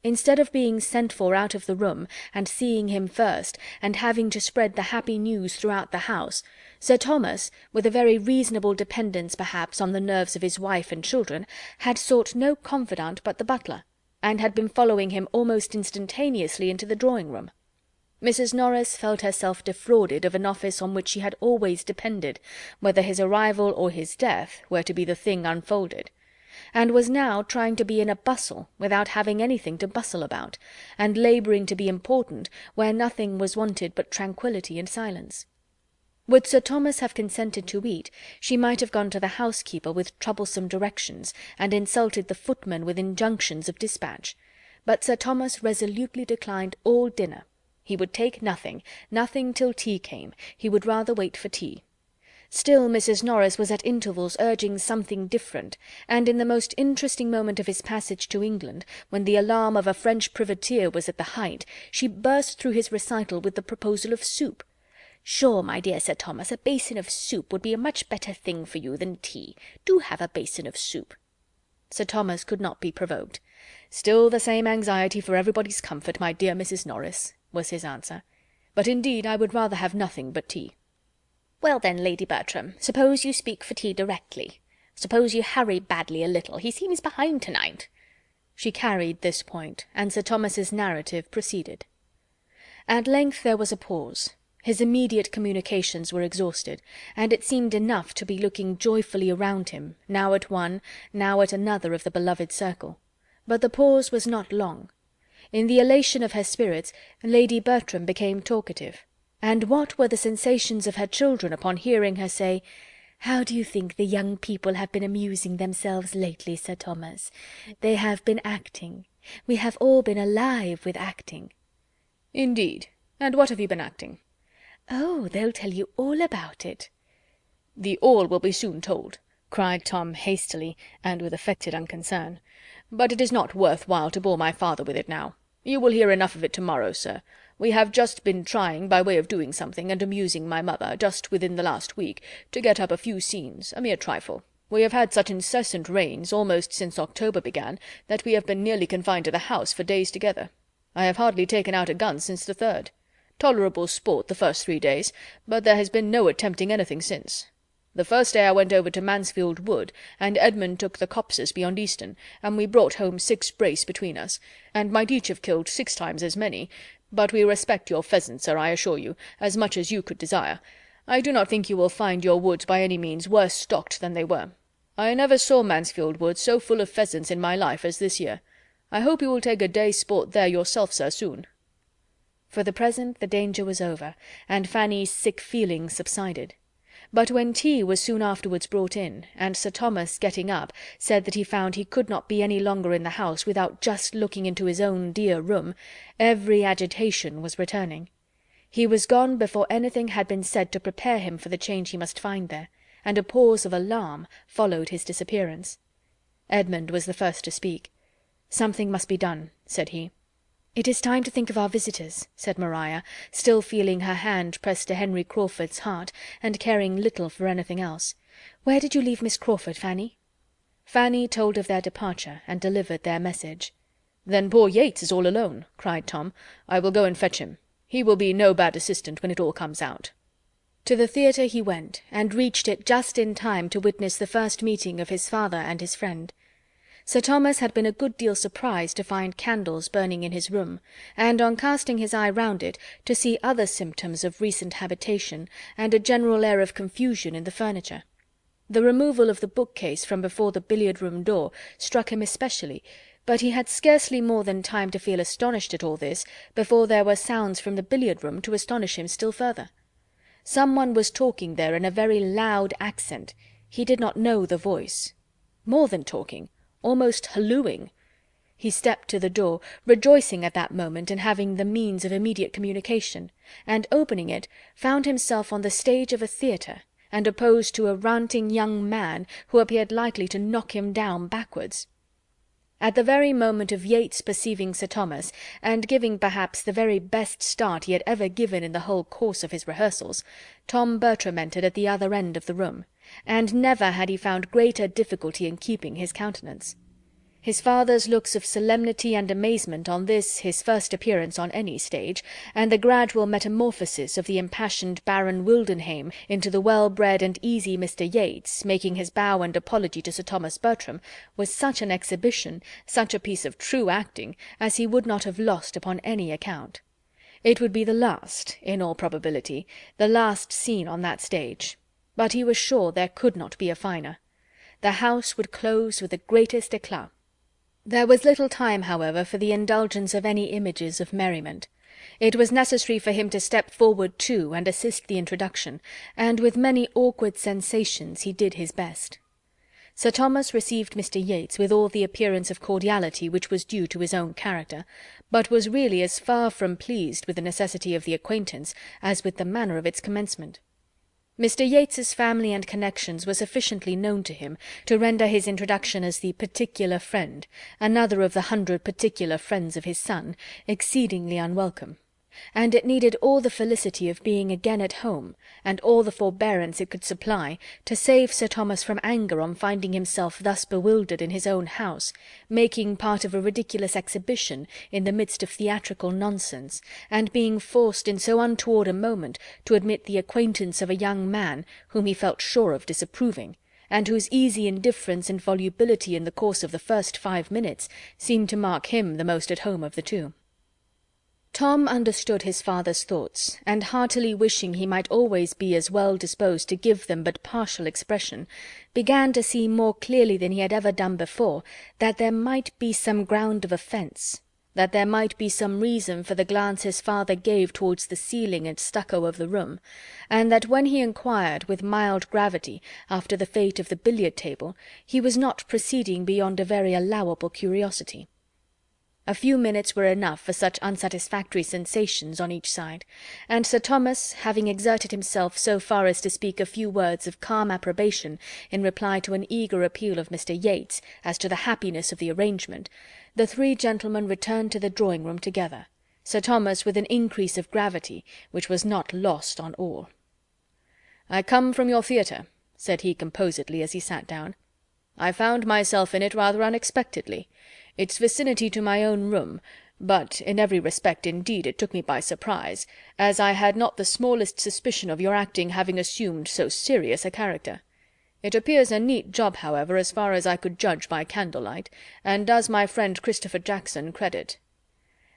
Instead of being sent for out of the room, and seeing him first, and having to spread the happy news throughout the house, Sir Thomas, with a very reasonable dependence perhaps on the nerves of his wife and children, had sought no confidant but the butler, and had been following him almost instantaneously into the drawing-room. Mrs. Norris felt herself defrauded of an office on which she had always depended, whether his arrival or his death were to be the thing unfolded, and was now trying to be in a bustle without having anything to bustle about, and labouring to be important where nothing was wanted but tranquillity and silence. Would Sir Thomas have consented to eat, she might have gone to the housekeeper with troublesome directions, and insulted the footman with injunctions of dispatch; but Sir Thomas resolutely declined all dinner. He would take nothing, nothing till tea came; he would rather wait for tea. Still Mrs. Norris was at intervals urging something different, and in the most interesting moment of his passage to England, when the alarm of a French privateer was at the height, she burst through his recital with the proposal of soup. "Sure, my dear Sir Thomas, a basin of soup would be a much better thing for you than tea. Do have a basin of soup." Sir Thomas could not be provoked. "Still the same anxiety for everybody's comfort, my dear Mrs. Norris," was his answer. "But indeed I would rather have nothing but tea." "Well then, Lady Bertram, suppose you speak for tea directly. Suppose you hurry badly a little. He seems behind to-night." She carried this point, and Sir Thomas's narrative proceeded. At length there was a pause. His immediate communications were exhausted, and it seemed enough to be looking joyfully around him, now at one, now at another of the beloved circle. But the pause was not long. In the elation of her spirits, Lady Bertram became talkative. And what were the sensations of her children upon hearing her say, "How do you think the young people have been amusing themselves lately, Sir Thomas? They have been acting. We have all been alive with acting." "Indeed! And what have you been acting?" "Oh, they'll tell you all about it." "The all will be soon told," cried Tom hastily, and with affected unconcern. "But it is not worth while to bore my father with it now. You will hear enough of it to-morrow, sir. We have just been trying, by way of doing something, and amusing my mother, just within the last week, to get up a few scenes, a mere trifle. We have had such incessant rains, almost since October began, that we have been nearly confined to the house for days together. I have hardly taken out a gun since the 3rd. Tolerable sport the first 3 days, but there has been no attempting anything since. The first day I went over to Mansfield Wood, and Edmund took the copses beyond Easton, and we brought home 6 brace between us, and might each have killed 6 times as many, but we respect your pheasants, sir, I assure you, as much as you could desire. I do not think you will find your woods by any means worse stocked than they were. I never saw Mansfield Wood so full of pheasants in my life as this year. I hope you will take a day's sport there yourself, sir, soon." For the present the danger was over, and Fanny's sick feelings subsided. But when tea was soon afterwards brought in, and Sir Thomas, getting up, said that he found he could not be any longer in the house without just looking into his own dear room, every agitation was returning. He was gone before anything had been said to prepare him for the change he must find there, and a pause of alarm followed his disappearance. Edmund was the first to speak. "Something must be done," said he. "It is time to think of our visitors," said Maria, still feeling her hand pressed to Henry Crawford's heart, and caring little for anything else. "Where did you leave Miss Crawford, Fanny?" Fanny told of their departure, and delivered their message. "Then poor Yates is all alone," cried Tom. "I will go and fetch him. He will be no bad assistant when it all comes out." To the theatre he went, and reached it just in time to witness the first meeting of his father and his friend. Sir Thomas had been a good deal surprised to find candles burning in his room, and on casting his eye round it, to see other symptoms of recent habitation, and a general air of confusion in the furniture. The removal of the bookcase from before the billiard-room door struck him especially, but he had scarcely more than time to feel astonished at all this before there were sounds from the billiard-room to astonish him still further. Some one was talking there in a very loud accent. He did not know the voice. More than talking, almost hallooing. He stepped to the door, rejoicing at that moment in having the means of immediate communication, and opening it, found himself on the stage of a theatre, and opposed to a ranting young man who appeared likely to knock him down backwards. At the very moment of Yates perceiving Sir Thomas, and giving perhaps the very best start he had ever given in the whole course of his rehearsals, Tom Bertram entered at the other end of the room, and never had he found greater difficulty in keeping his countenance. His father's looks of solemnity and amazement on this his first appearance on any stage, and the gradual metamorphosis of the impassioned Baron Wildenhame into the well-bred and easy Mr. Yates, making his bow and apology to Sir Thomas Bertram, was such an exhibition, such a piece of true acting, as he would not have lost upon any account. It would be the last, in all probability, the last scene on that stage, but he was sure there could not be a finer. The house would close with the greatest éclat. There was little time, however, for the indulgence of any images of merriment. It was necessary for him to step forward too, and assist the introduction, and with many awkward sensations he did his best. Sir Thomas received Mr. Yates with all the appearance of cordiality which was due to his own character, but was really as far from pleased with the necessity of the acquaintance as with the manner of its commencement. Mr. Yates's family and connections were sufficiently known to him to render his introduction as the particular friend, another of the 100 particular friends of his son, exceedingly unwelcome, and it needed all the felicity of being again at home, and all the forbearance it could supply, to save Sir Thomas from anger on finding himself thus bewildered in his own house, making part of a ridiculous exhibition in the midst of theatrical nonsense, and being forced in so untoward a moment to admit the acquaintance of a young man whom he felt sure of disapproving, and whose easy indifference and volubility in the course of the first 5 minutes seemed to mark him the most at home of the two. Tom understood his father's thoughts, and heartily wishing he might always be as well disposed to give them but partial expression, began to see more clearly than he had ever done before that there might be some ground of offence, that there might be some reason for the glance his father gave towards the ceiling and stucco of the room, and that when he inquired with mild gravity after the fate of the billiard-table, he was not proceeding beyond a very allowable curiosity. A few minutes were enough for such unsatisfactory sensations on each side, and Sir Thomas, having exerted himself so far as to speak a few words of calm approbation in reply to an eager appeal of Mr. Yates as to the happiness of the arrangement, the three gentlemen returned to the drawing-room together, Sir Thomas with an increase of gravity which was not lost on all. "I come from your theatre," said he composedly as he sat down. "I found myself in it rather unexpectedly. Its vicinity to my own room, but in every respect indeed it took me by surprise, as I had not the smallest suspicion of your acting having assumed so serious a character. It appears a neat job, however, as far as I could judge by candlelight, and does my friend Christopher Jackson credit."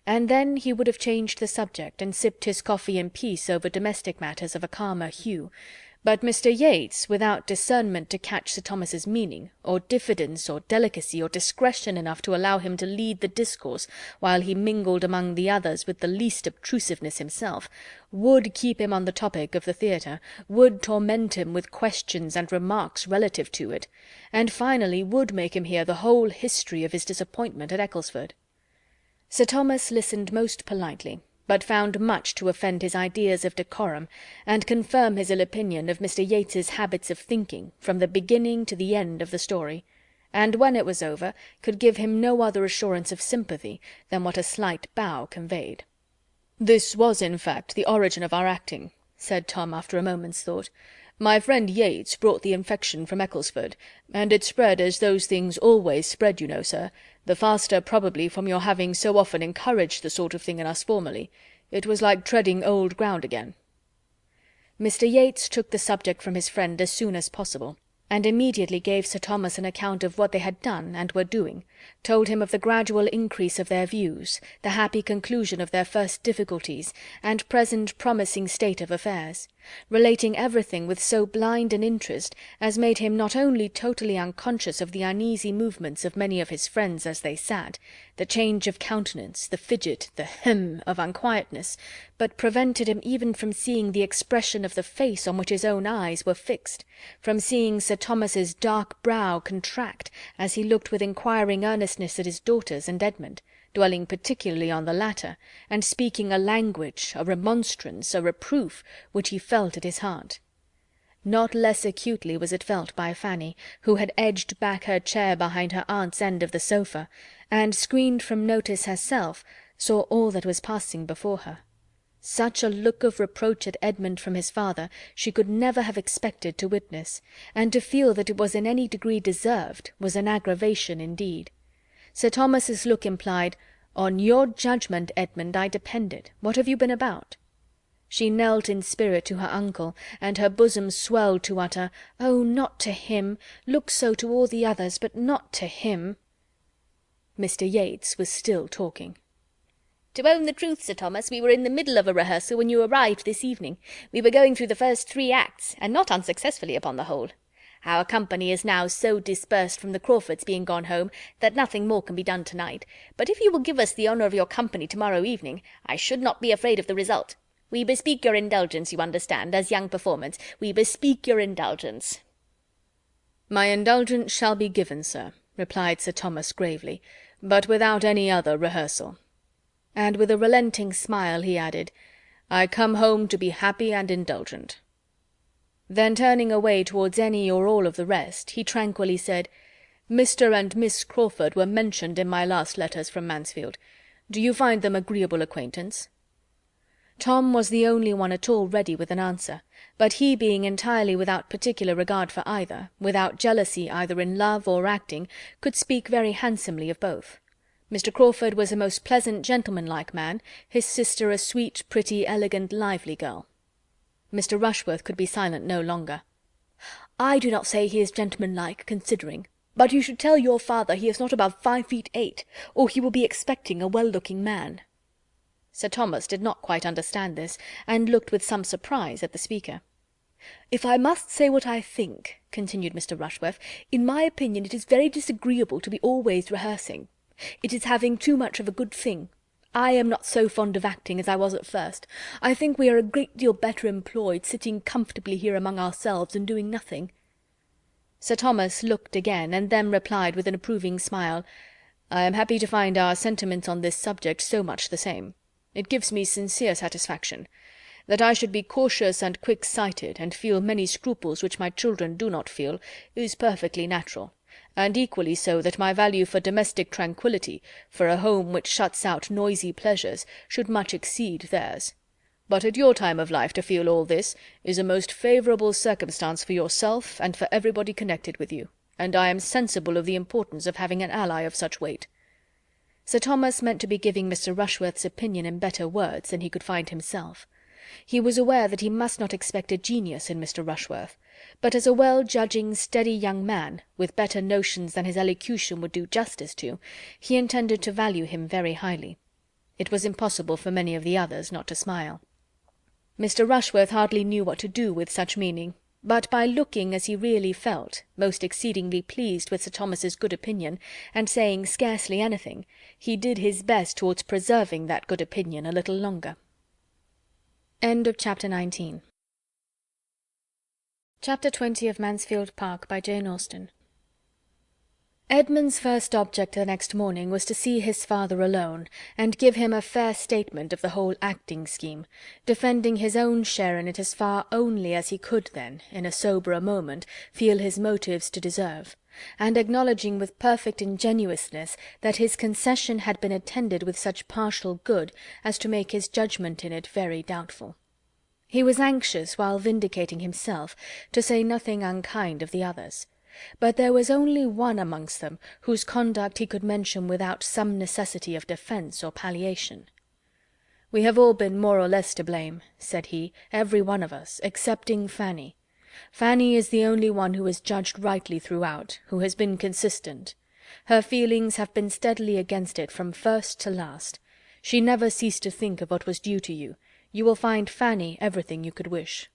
And then he would have changed the subject, and sipped his coffee in peace over domestic matters of a calmer hue, but Mr. Yates, without discernment to catch Sir Thomas's meaning, or diffidence, or delicacy, or discretion enough to allow him to lead the discourse while he mingled among the others with the least obtrusiveness himself, would keep him on the topic of the theatre, would torment him with questions and remarks relative to it, and finally would make him hear the whole history of his disappointment at Ecclesford. Sir Thomas listened most politely, but found much to offend his ideas of decorum, and confirm his ill opinion of Mr. Yates's habits of thinking, from the beginning to the end of the story, and when it was over, could give him no other assurance of sympathy than what a slight bow conveyed. "This was, in fact, the origin of our acting," said Tom after a moment's thought. "My friend Yates brought the infection from Ecclesford, and it spread as those things always spread, you know, sir, the faster probably from your having so often encouraged the sort of thing in us formerly. It was like treading old ground again." Mr. Yates took the subject from his friend as soon as possible, and immediately gave Sir Thomas an account of what they had done and were doing, told him of the gradual increase of their views, the happy conclusion of their first difficulties, and present promising state of affairs, relating everything with so blind an interest as made him not only totally unconscious of the uneasy movements of many of his friends as they sat, the change of countenance, the fidget, the hem of unquietness, but prevented him even from seeing the expression of the face on which his own eyes were fixed, from seeing Sir Thomas's dark brow contract as he looked with inquiring earnestness at his daughters and Edmund, dwelling particularly on the latter, and speaking a language, a remonstrance, a reproof, which he felt at his heart. Not less acutely was it felt by Fanny, who had edged back her chair behind her aunt's end of the sofa, and, screened from notice herself, saw all that was passing before her. Such a look of reproach at Edmund from his father she could never have expected to witness, and to feel that it was in any degree deserved was an aggravation indeed. Sir Thomas's look implied, "On your judgment, Edmund, I depended. What have you been about?" She knelt in spirit to her uncle, and her bosom swelled to utter, "Oh, not to him! Look so to all the others, but not to him!" Mr. Yates was still talking. "To own the truth, Sir Thomas, we were in the middle of a rehearsal when you arrived this evening. We were going through the first 3 acts, and not unsuccessfully upon the whole. Our company is now so dispersed from the Crawfords being gone home that nothing more can be done to-night, but if you will give us the honour of your company to-morrow evening, I should not be afraid of the result. We bespeak your indulgence, you understand, as young performers. We bespeak your indulgence." "My indulgence shall be given, sir," replied Sir Thomas gravely, "but without any other rehearsal." And with a relenting smile he added, "I come home to be happy and indulgent." Then turning away towards any or all of the rest, he tranquilly said, "Mr. and Miss Crawford were mentioned in my last letters from Mansfield. Do you find them agreeable acquaintance?" Tom was the only one at all ready with an answer, but he being entirely without particular regard for either, without jealousy either in love or acting, could speak very handsomely of both. Mr. Crawford was a most pleasant gentlemanlike man, his sister a sweet, pretty, elegant, lively girl. Mr. Rushworth could be silent no longer. "I do not say he is gentlemanlike, considering, but you should tell your father he is not above 5 feet 8, or he will be expecting a well-looking man." Sir Thomas did not quite understand this, and looked with some surprise at the speaker. "If I must say what I think," continued Mr. Rushworth, "in my opinion it is very disagreeable to be always rehearsing. It is having too much of a good thing. I am not so fond of acting as I was at first. I think we are a great deal better employed sitting comfortably here among ourselves and doing nothing." Sir Thomas looked again, and then replied with an approving smile, I am happy to find our sentiments on this subject so much the same. It gives me sincere satisfaction. That I should be cautious and quick-sighted, and feel many scruples which my children do not feel, is perfectly natural, and equally so that my value for domestic tranquillity, for a home which shuts out noisy pleasures, should much exceed theirs. But at your time of life to feel all this is a most favourable circumstance for yourself and for everybody connected with you, and I am sensible of the importance of having an ally of such weight." Sir Thomas meant to be giving Mr. Rushworth's opinion in better words than he could find himself. He was aware that he must not expect a genius in Mr. Rushworth, but as a well-judging, steady young man, with better notions than his elocution would do justice to, he intended to value him very highly. It was impossible for many of the others not to smile. Mr. Rushworth hardly knew what to do with such meaning, but by looking as he really felt, most exceedingly pleased with Sir Thomas's good opinion, and saying scarcely anything, he did his best towards preserving that good opinion a little longer. End of chapter 19. Chapter 20 of Mansfield Park by Jane Austen. Edmund's first object the next morning was to see his father alone, and give him a fair statement of the whole acting scheme, defending his own share in it as far only as he could then, in a soberer moment, feel his motives to deserve, and acknowledging with perfect ingenuousness that his concession had been attended with such partial good as to make his judgment in it very doubtful. He was anxious, while vindicating himself, to say nothing unkind of the others. But there was only one amongst them whose conduct he could mention without some necessity of defence or palliation. "We have all been more or less to blame," said he, "every one of us, excepting Fanny. Fanny is the only one who has judged rightly throughout, who has been consistent. Her feelings have been steadily against it from first to last. She never ceased to think of what was due to you. You will find Fanny everything you could wish."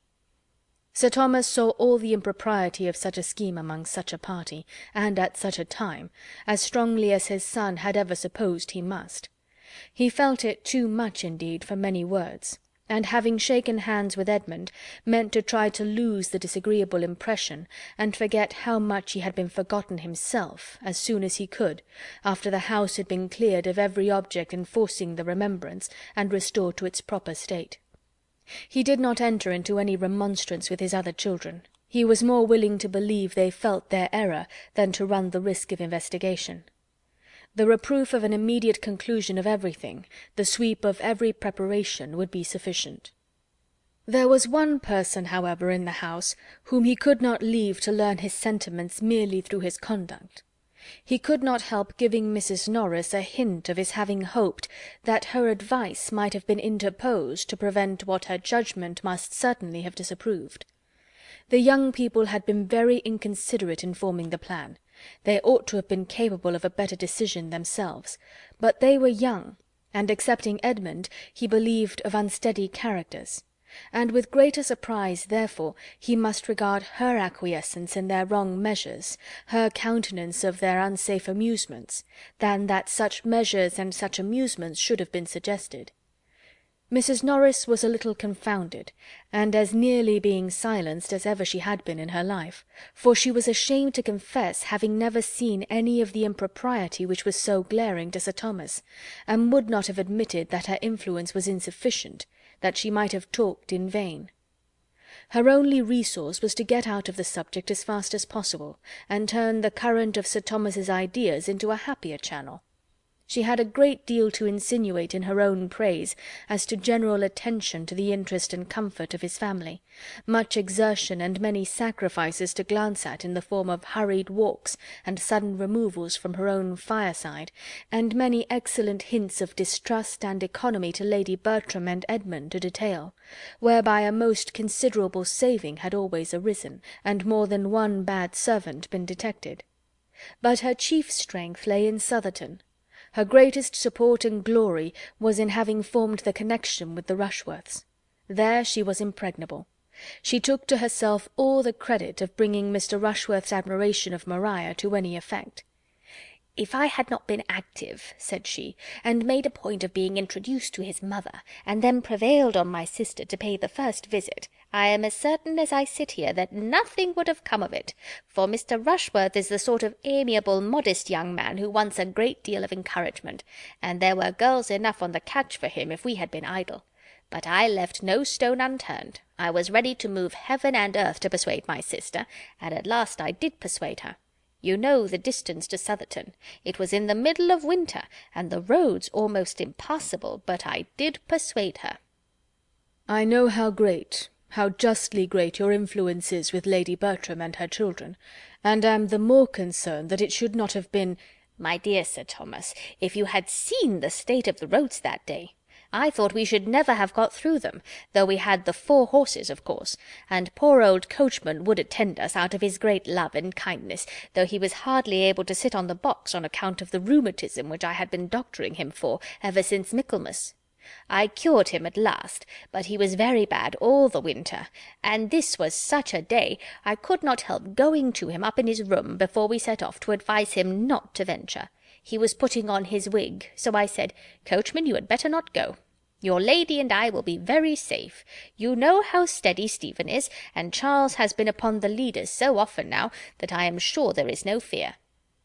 Sir Thomas saw all the impropriety of such a scheme among such a party, and at such a time, as strongly as his son had ever supposed he must. He felt it too much indeed for many words, and having shaken hands with Edmund, meant to try to lose the disagreeable impression, and forget how much he had been forgotten himself, as soon as he could, after the house had been cleared of every object enforcing the remembrance, and restored to its proper state. He did not enter into any remonstrance with his other children. He was more willing to believe they felt their error than to run the risk of investigation. The reproof of an immediate conclusion of everything, the sweep of every preparation, would be sufficient. There was one person, however, in the house whom he could not leave to learn his sentiments merely through his conduct. He could not help giving Mrs. Norris a hint of his having hoped that her advice might have been interposed to prevent what her judgment must certainly have disapproved. The young people had been very inconsiderate in forming the plan. They ought to have been capable of a better decision themselves, but they were young, and excepting Edmund, he believed of unsteady characters, and with greater surprise, therefore, he must regard her acquiescence in their wrong measures, her countenance of their unsafe amusements, than that such measures and such amusements should have been suggested. Mrs. Norris was a little confounded, and as nearly being silenced as ever she had been in her life, for she was ashamed to confess having never seen any of the impropriety which was so glaring to Sir Thomas, and would not have admitted that her influence was insufficient, that she might have talked in vain. Her only resource was to get out of the subject as fast as possible, and turn the current of Sir Thomas's ideas into a happier channel. She had a great deal to insinuate in her own praise as to general attention to the interest and comfort of his family, much exertion and many sacrifices to glance at in the form of hurried walks and sudden removals from her own fireside, and many excellent hints of distrust and economy to Lady Bertram and Edmund to detail, whereby a most considerable saving had always arisen, and more than one bad servant been detected. But her chief strength lay in Southerton. Her greatest support and glory was in having formed the connection with the Rushworths. There she was impregnable. She took to herself all the credit of bringing Mr. Rushworth's admiration of Maria to any effect. "If I had not been active," said she, "and made a point of being introduced to his mother, and then prevailed on my sister to pay the first visit, I am as certain as I sit here that nothing would have come of it, for Mr. Rushworth is the sort of amiable, modest young man who wants a great deal of encouragement, and there were girls enough on the catch for him if we had been idle. But I left no stone unturned. I was ready to move heaven and earth to persuade my sister, and at last I did persuade her. You know the distance to Southerton. It was in the middle of winter, and the roads almost impassable, but I did persuade her." "I know how great, how justly great your influence is with Lady Bertram and her children, and am the more concerned that it should not have been—" "My dear Sir Thomas, if you had seen the state of the roads that day! I thought we should never have got through them, though we had the 4 horses, of course, and poor old coachman would attend us out of his great love and kindness, though he was hardly able to sit on the box on account of the rheumatism which I had been doctoring him for ever since Michaelmas. I cured him at last, but he was very bad all the winter, and this was such a day I could not help going to him up in his room before we set off to advise him not to venture. He was putting on his wig, so I said, 'Coachman, you had better not go. Your lady and I will be very safe. You know how steady Stephen is, and Charles has been upon the leaders so often now that I am sure there is no fear.'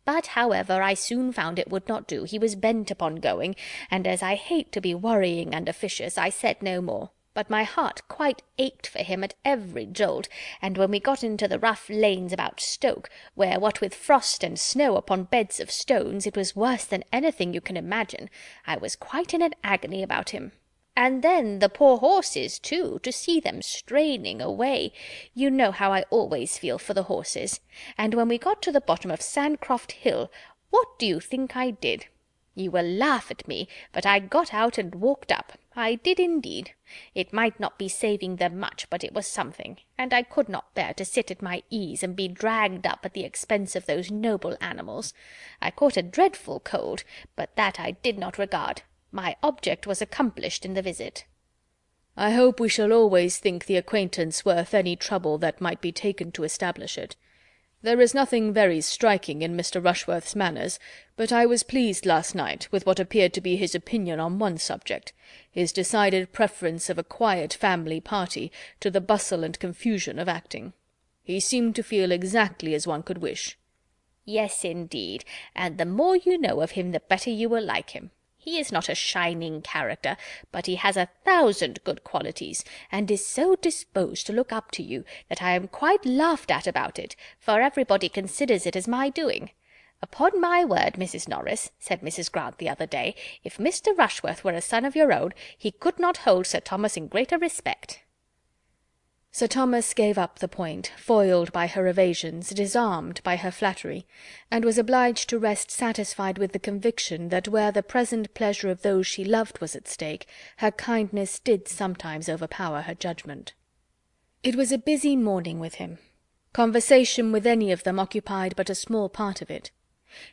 But, however, I soon found it would not do. He was bent upon going, and as I hate to be worrying and officious, I said no more. But my heart quite ached for him at every jolt, and when we got into the rough lanes about Stoke, where, what with frost and snow upon beds of stones, it was worse than anything you can imagine, I was quite in an agony about him. And then the poor horses, too, to see them straining away. You know how I always feel for the horses. And when we got to the bottom of Sandcroft Hill, what do you think I did? You will laugh at me, but I got out and walked up. I did indeed. It might not be saving them much, but it was something, and I could not bear to sit at my ease and be dragged up at the expense of those noble animals. I caught a dreadful cold, but that I did not regard. My object was accomplished in the visit." "I hope we shall always think the acquaintance worth any trouble that might be taken to establish it. There is nothing very striking in Mr. Rushworth's manners, but I was pleased last night with what appeared to be his opinion on one subject, his decided preference of a quiet family party to the bustle and confusion of acting. He seemed to feel exactly as one could wish." "Yes, indeed, and the more you know of him the better you will like him. He is not a shining character, but he has 1,000 good qualities, and is so disposed to look up to you that I am quite laughed at about it, for everybody considers it as my doing. Upon my word, Mrs. Norris, said Mrs. Grant the other day, if Mr. Rushworth were a son of your own, he could not hold Sir Thomas in greater respect." Sir Thomas gave up the point, foiled by her evasions, disarmed by her flattery, and was obliged to rest satisfied with the conviction that where the present pleasure of those she loved was at stake, her kindness did sometimes overpower her judgment. It was a busy morning with him. Conversation with any of them occupied but a small part of it.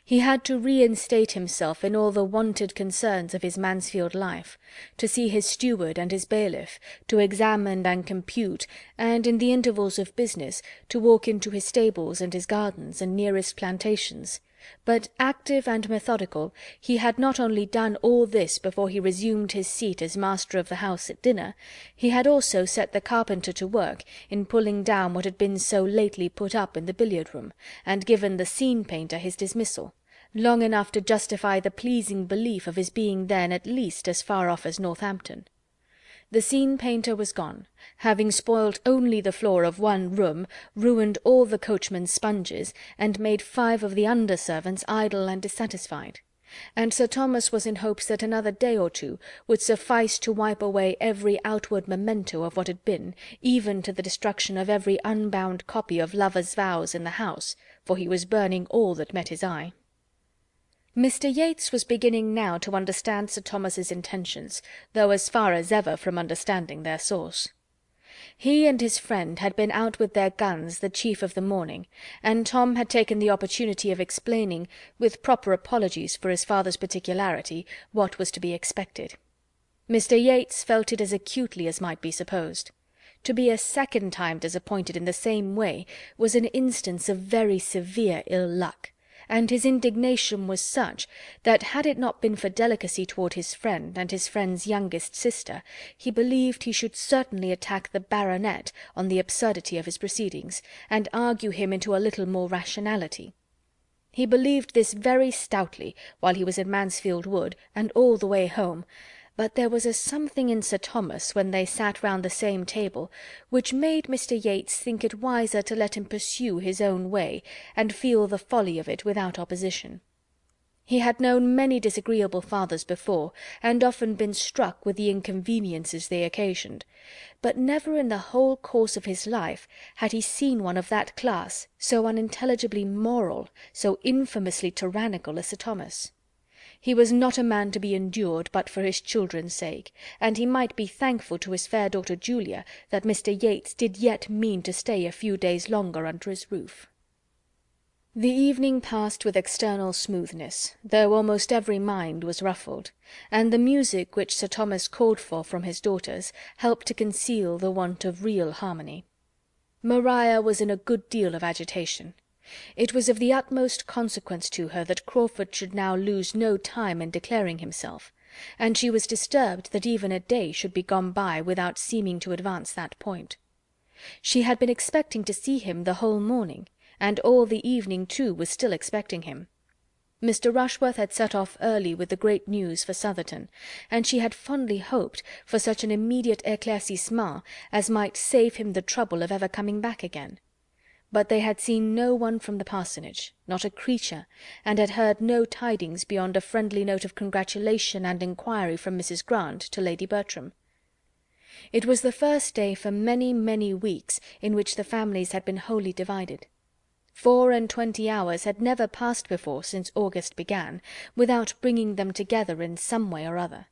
He had to reinstate himself in all the wonted concerns of his Mansfield life, to see his steward and his bailiff, to examine and compute, and, in the intervals of business, to walk into his stables and his gardens and nearest plantations. But, active and methodical, he had not only done all this before he resumed his seat as master of the house at dinner, he had also set the carpenter to work in pulling down what had been so lately put up in the billiard-room, and given the scene-painter his dismissal, long enough to justify the pleasing belief of his being then at least as far off as Northampton. The scene-painter was gone, having spoilt only the floor of one room, ruined all the coachman's sponges, and made 5 of the under-servants idle and dissatisfied; and Sir Thomas was in hopes that another day or 2 would suffice to wipe away every outward memento of what had been, even to the destruction of every unbound copy of Lovers' Vows in the house, for he was burning all that met his eye. Mr. Yates was beginning now to understand Sir Thomas's intentions, though as far as ever from understanding their source. He and his friend had been out with their guns the chief of the morning, and Tom had taken the opportunity of explaining, with proper apologies for his father's particularity, what was to be expected. Mr. Yates felt it as acutely as might be supposed. To be a second time disappointed in the same way was an instance of very severe ill luck, and his indignation was such that, had it not been for delicacy toward his friend and his friend's youngest sister, he believed he should certainly attack the baronet on the absurdity of his proceedings, and argue him into a little more rationality. He believed this very stoutly while he was in Mansfield Wood, and all the way home, but there was a something in Sir Thomas, when they sat round the same table, which made Mr. Yates think it wiser to let him pursue his own way, and feel the folly of it without opposition. He had known many disagreeable fathers before, and often been struck with the inconveniences they occasioned, but never in the whole course of his life had he seen one of that class so unintelligibly moral, so infamously tyrannical as Sir Thomas. He was not a man to be endured but for his children's sake, and he might be thankful to his fair daughter Julia that Mr. Yates did yet mean to stay a few days longer under his roof. The evening passed with external smoothness, though almost every mind was ruffled, and the music which Sir Thomas called for from his daughters helped to conceal the want of real harmony. Maria was in a good deal of agitation. It was of the utmost consequence to her that Crawford should now lose no time in declaring himself, and she was disturbed that even a day should be gone by without seeming to advance that point. She had been expecting to see him the whole morning, and all the evening too was still expecting him. Mr. Rushworth had set off early with the great news for Southerton, and she had fondly hoped for such an immediate éclaircissement as might save him the trouble of ever coming back again. But they had seen no one from the parsonage, not a creature, and had heard no tidings beyond a friendly note of congratulation and inquiry from Mrs. Grant to Lady Bertram. It was the first day for many, many weeks in which the families had been wholly divided. 24 hours had never passed before since August began, without bringing them together in some way or other.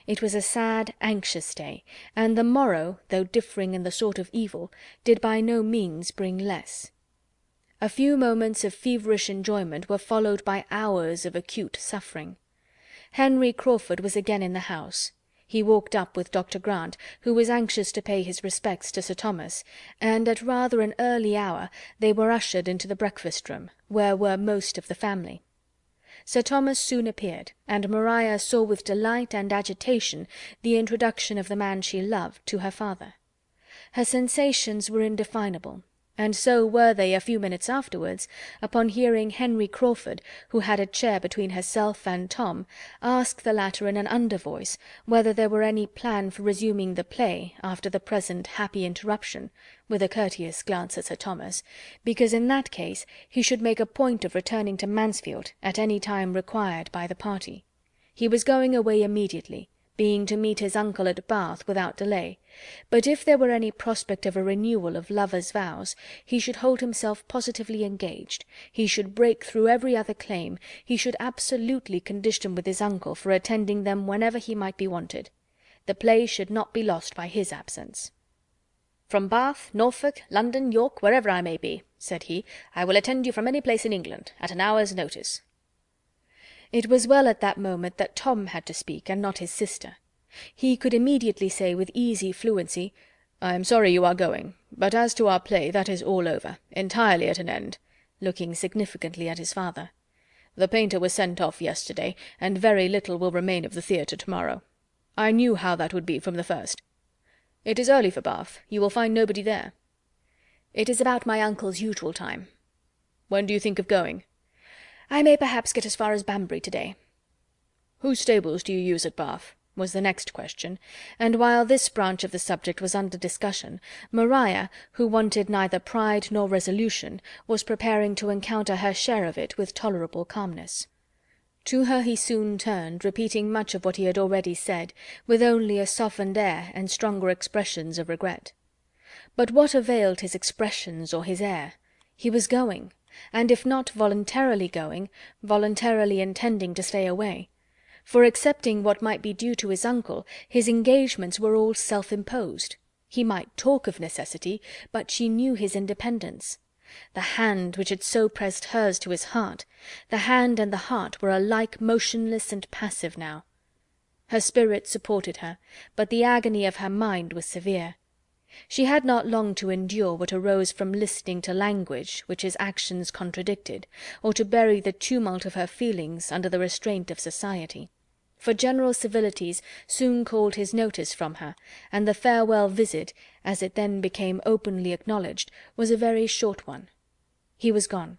It was a sad, anxious day, and the morrow, though differing in the sort of evil, did by no means bring less. A few moments of feverish enjoyment were followed by hours of acute suffering. Henry Crawford was again in the house. He walked up with Dr. Grant, who was anxious to pay his respects to Sir Thomas, and at rather an early hour they were ushered into the breakfast-room, where were most of the family. Sir Thomas soon appeared, and Maria saw with delight and agitation the introduction of the man she loved to her father. Her sensations were indefinable, and so were they a few minutes afterwards, upon hearing Henry Crawford, who had a chair between herself and Tom, ask the latter in an under voice whether there were any plan for resuming the play after the present happy interruption, with a courteous glance at Sir Thomas, because in that case he should make a point of returning to Mansfield at any time required by the party. He was going away immediately, being to meet his uncle at Bath without delay, but if there were any prospect of a renewal of lovers' vows, he should hold himself positively engaged, he should break through every other claim, he should absolutely condition with his uncle for attending them whenever he might be wanted. The play should not be lost by his absence. "From Bath, Norfolk, London, York, wherever I may be," said he, "I will attend you from any place in England, at an hour's notice." It was well at that moment that Tom had to speak, and not his sister. He could immediately say with easy fluency, "I am sorry you are going, but as to our play, that is all over, entirely at an end," looking significantly at his father. "The painter was sent off yesterday, and very little will remain of the theatre to-morrow. I knew how that would be from the first. It is early for Bath. You will find nobody there." "It is about my uncle's usual time." "When do you think of going?" "I may perhaps get as far as Banbury to-day." "Whose stables do you use at Bath?" was the next question, and while this branch of the subject was under discussion, Maria, who wanted neither pride nor resolution, was preparing to encounter her share of it with tolerable calmness. To her he soon turned, repeating much of what he had already said, with only a softened air and stronger expressions of regret. But what availed his expressions or his air? He was going, and if not voluntarily going, voluntarily intending to stay away. For excepting what might be due to his uncle, his engagements were all self-imposed. He might talk of necessity, but she knew his independence. The hand which had so pressed hers to his heart, the hand and the heart were alike motionless and passive now. Her spirit supported her, but the agony of her mind was severe. She had not long to endure what arose from listening to language which his actions contradicted, or to bury the tumult of her feelings under the restraint of society; for general civilities soon called his notice from her, and the farewell visit, as it then became openly acknowledged, was a very short one. He was gone.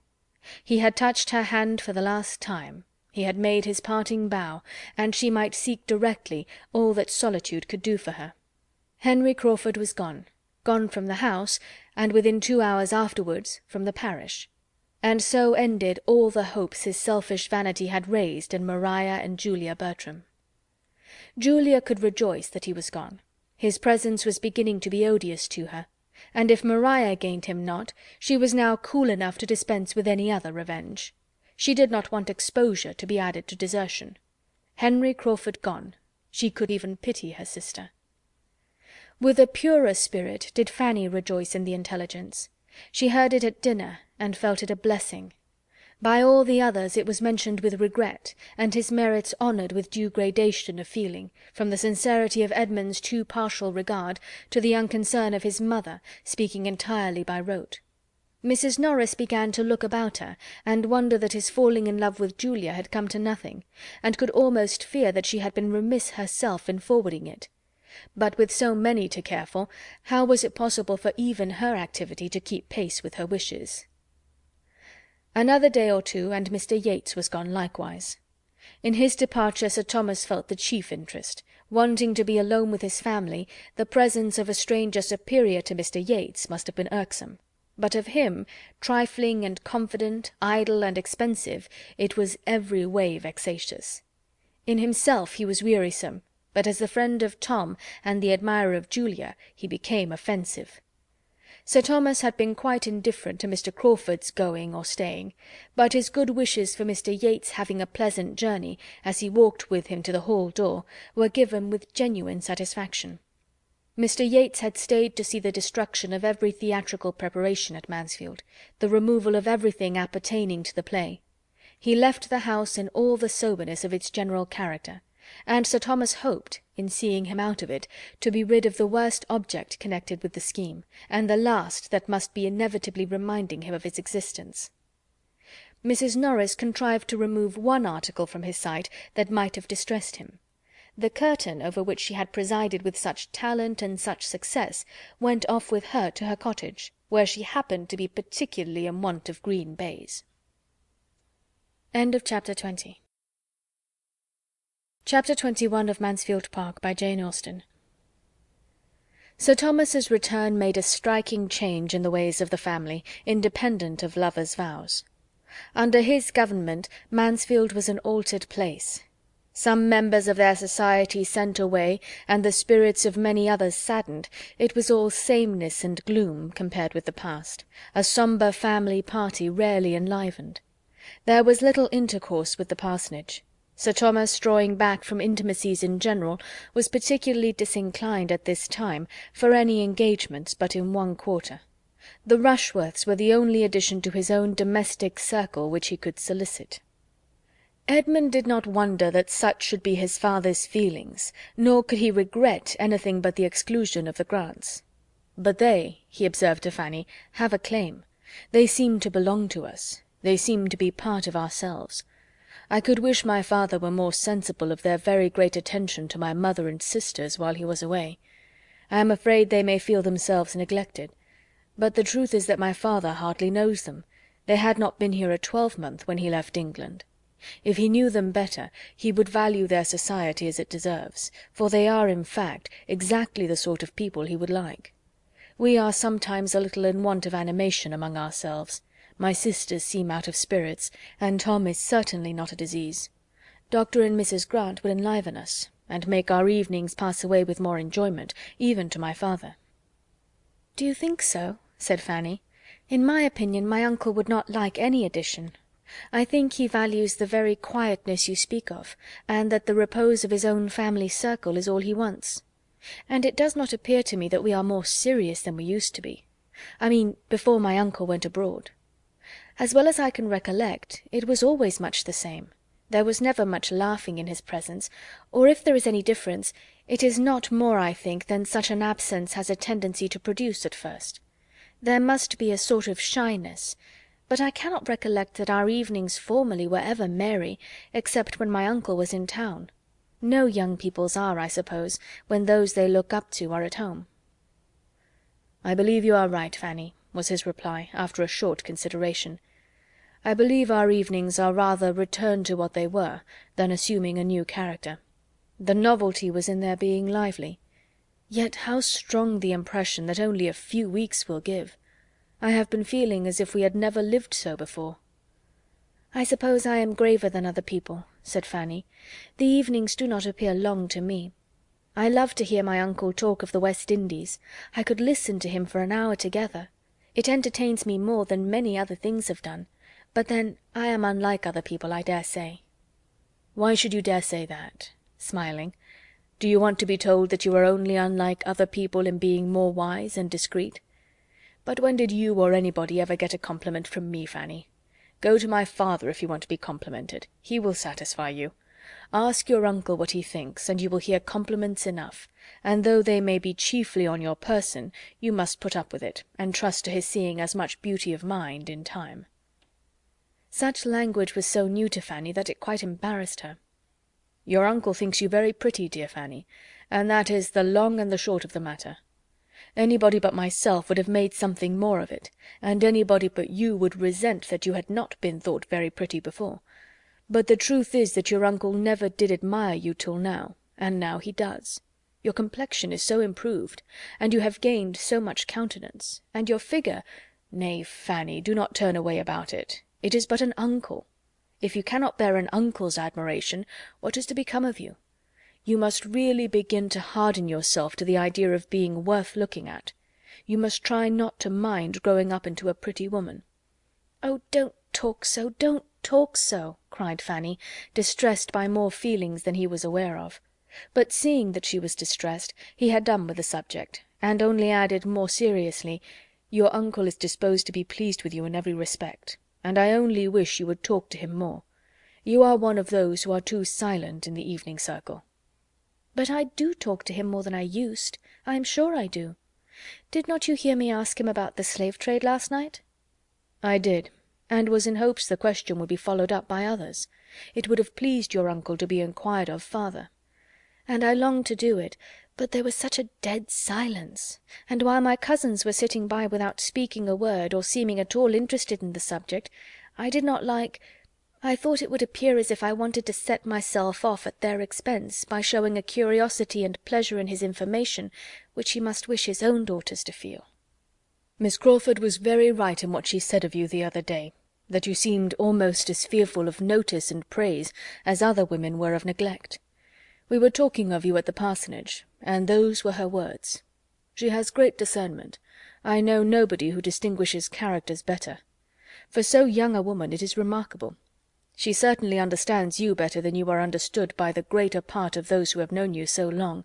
He had touched her hand for the last time, he had made his parting bow, and she might seek directly all that solitude could do for her. Henry Crawford was gone from the house, and within 2 hours afterwards from the parish. And so ended all the hopes his selfish vanity had raised in Maria and Julia Bertram. Julia could rejoice that he was gone. His presence was beginning to be odious to her, and if Maria gained him not, she was now cool enough to dispense with any other revenge. She did not want exposure to be added to desertion. Henry Crawford gone, she could even pity her sister. With a purer spirit did Fanny rejoice in the intelligence. She heard it at dinner, and felt it a blessing. By all the others it was mentioned with regret, and his merits honoured with due gradation of feeling, from the sincerity of Edmund's too partial regard to the unconcern of his mother, speaking entirely by rote. Mrs. Norris began to look about her, and wonder that his falling in love with Julia had come to nothing, and could almost fear that she had been remiss herself in forwarding it. But with so many to care for, how was it possible for even her activity to keep pace with her wishes? Another day or two, and Mr. Yates was gone likewise. In his departure Sir Thomas felt the chief interest. Wanting to be alone with his family, the presence of a stranger superior to Mr. Yates must have been irksome. But of him, trifling and confident, idle and expensive, it was every way vexatious. In himself he was wearisome, but as the friend of Tom and the admirer of Julia he became offensive. Sir Thomas had been quite indifferent to Mr. Crawford's going or staying, but his good wishes for Mr. Yates having a pleasant journey, as he walked with him to the hall door, were given with genuine satisfaction. Mr. Yates had stayed to see the destruction of every theatrical preparation at Mansfield, the removal of everything appertaining to the play. He left the house in all the soberness of its general character, and Sir Thomas hoped, in seeing him out of it, to be rid of the worst object connected with the scheme, and the last that must be inevitably reminding him of its existence. Mrs. Norris contrived to remove one article from his sight that might have distressed him. The curtain, over which she had presided with such talent and such success, went off with her to her cottage, where she happened to be particularly in want of green baize. Chapter 21 of Mansfield Park, by Jane Austen. Sir Thomas's return made a striking change in the ways of the family, independent of lovers' vows. Under his government Mansfield was an altered place. Some members of their society sent away, and the spirits of many others saddened, it was all sameness and gloom compared with the past, a sombre family party rarely enlivened. There was little intercourse with the parsonage. Sir Thomas, drawing back from intimacies in general, was particularly disinclined at this time for any engagements but in one quarter. The Rushworths were the only addition to his own domestic circle which he could solicit. Edmund did not wonder that such should be his father's feelings, nor could he regret anything but the exclusion of the Grants. "But they," he observed to Fanny, "have a claim. They seem to belong to us. They seem to be part of ourselves. I could wish my father were more sensible of their very great attention to my mother and sisters while he was away. I am afraid they may feel themselves neglected. But the truth is that my father hardly knows them. They had not been here a twelvemonth when he left England. If he knew them better, he would value their society as it deserves, for they are, in fact, exactly the sort of people he would like. We are sometimes a little in want of animation among ourselves. My sisters seem out of spirits, and Tom is certainly not at his ease. Dr. and Mrs. Grant would enliven us, and make our evenings pass away with more enjoyment, even to my father." "Do you think so?" said Fanny. "In my opinion, my uncle would not like any addition. I think he values the very quietness you speak of, and that the repose of his own family circle is all he wants. And it does not appear to me that we are more serious than we used to be. I mean, before my uncle went abroad. As well as I can recollect, it was always much the same. There was never much laughing in his presence, or if there is any difference, it is not more, I think, than such an absence has a tendency to produce at first. There must be a sort of shyness, but I cannot recollect that our evenings formerly were ever merry, except when my uncle was in town. No young people's are, I suppose, when those they look up to are at home. "I believe you are right, Fanny," was his reply, after a short consideration. "I believe our evenings are rather returned to what they were, than assuming a new character. The novelty was in their being lively. Yet how strong the impression that only a few weeks will give! I have been feeling as if we had never lived so before." "I suppose I am graver than other people," said Fanny. "The evenings do not appear long to me. I love to hear my uncle talk of the West Indies. I could listen to him for an hour together. It entertains me more than many other things have done. But then I am unlike other people, I dare say." "Why should you dare say that?" smiling. "Do you want to be told that you are only unlike other people in being more wise and discreet? But when did you or anybody ever get a compliment from me, Fanny? Go to my father if you want to be complimented. He will satisfy you. Ask your uncle what he thinks, and you will hear compliments enough, and though they may be chiefly on your person, you must put up with it, and trust to his seeing as much beauty of mind in time." Such language was so new to Fanny that it quite embarrassed her. "Your uncle thinks you very pretty, dear Fanny, and that is the long and the short of the matter. Anybody but myself would have made something more of it, and anybody but you would resent that you had not been thought very pretty before. But the truth is that your uncle never did admire you till now, and now he does. Your complexion is so improved, and you have gained so much countenance, and your figure—nay, Fanny, do not turn away about it. It is but an uncle. If you cannot bear an uncle's admiration, what is to become of you? You must really begin to harden yourself to the idea of being worth looking at. You must try not to mind growing up into a pretty woman." "Oh, don't talk so, don't talk so," cried Fanny, distressed by more feelings than he was aware of. But seeing that she was distressed, he had done with the subject, and only added more seriously, "Your uncle is disposed to be pleased with you in every respect, and I only wish you would talk to him more. You are one of those who are too silent in the evening circle." "But I do talk to him more than I used. I am sure I do. Did not you hear me ask him about the slave trade last night?" "I did, and was in hopes the question would be followed up by others. It would have pleased your uncle to be inquired of farther." "And I longed to do it, but there was such a dead silence, and while my cousins were sitting by without speaking a word, or seeming at all interested in the subject, I did not I thought it would appear as if I wanted to set myself off at their expense, by showing a curiosity and pleasure in his information, which he must wish his own daughters to feel." "Miss Crawford was very right in what she said of you the other day, that you seemed almost as fearful of notice and praise as other women were of neglect. We were talking of you at the parsonage, and those were her words. She has great discernment. I know nobody who distinguishes characters better. For so young a woman it is remarkable. She certainly understands you better than you are understood by the greater part of those who have known you so long,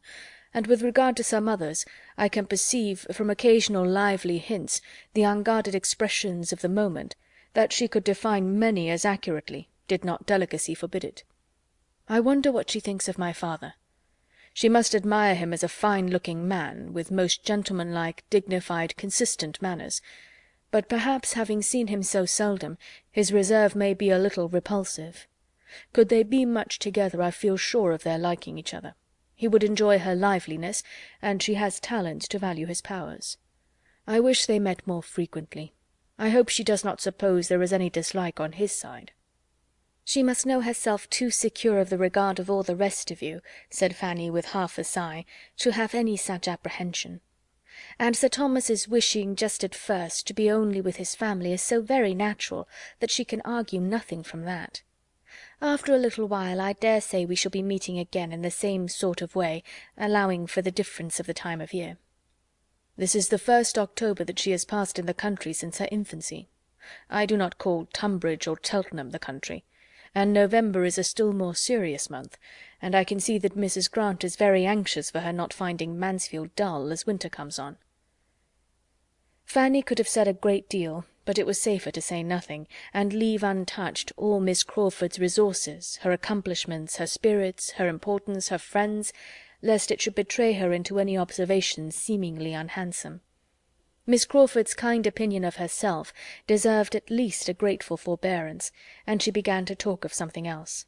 and with regard to some others, I can perceive, from occasional lively hints, the unguarded expressions of the moment, that she could define many as accurately, did not delicacy forbid it. I wonder what she thinks of my father. She must admire him as a fine-looking man, with most gentlemanlike, dignified, consistent manners, but perhaps, having seen him so seldom, his reserve may be a little repulsive. Could they be much together, I feel sure of their liking each other. He would enjoy her liveliness, and she has talent to value his powers. I wish they met more frequently. I hope she does not suppose there is any dislike on his side." "She must know herself too secure of the regard of all the rest of you," said Fanny with half a sigh, "to have any such apprehension. And Sir Thomas's wishing just at first to be only with his family is so very natural, that she can argue nothing from that. After a little while I dare say we shall be meeting again in the same sort of way, allowing for the difference of the time of year." "This is the 1st October that she has passed in the country since her infancy. I do not call Tunbridge or Cheltenham the country. And November is a still more serious month, and I can see that Mrs. Grant is very anxious for her not finding Mansfield dull as winter comes on." Fanny could have said a great deal, but it was safer to say nothing, and leave untouched all Miss Crawford's resources, her accomplishments, her spirits, her importance, her friends, lest it should betray her into any observations seemingly unhandsome. Miss Crawford's kind opinion of herself deserved at least a grateful forbearance, and she began to talk of something else.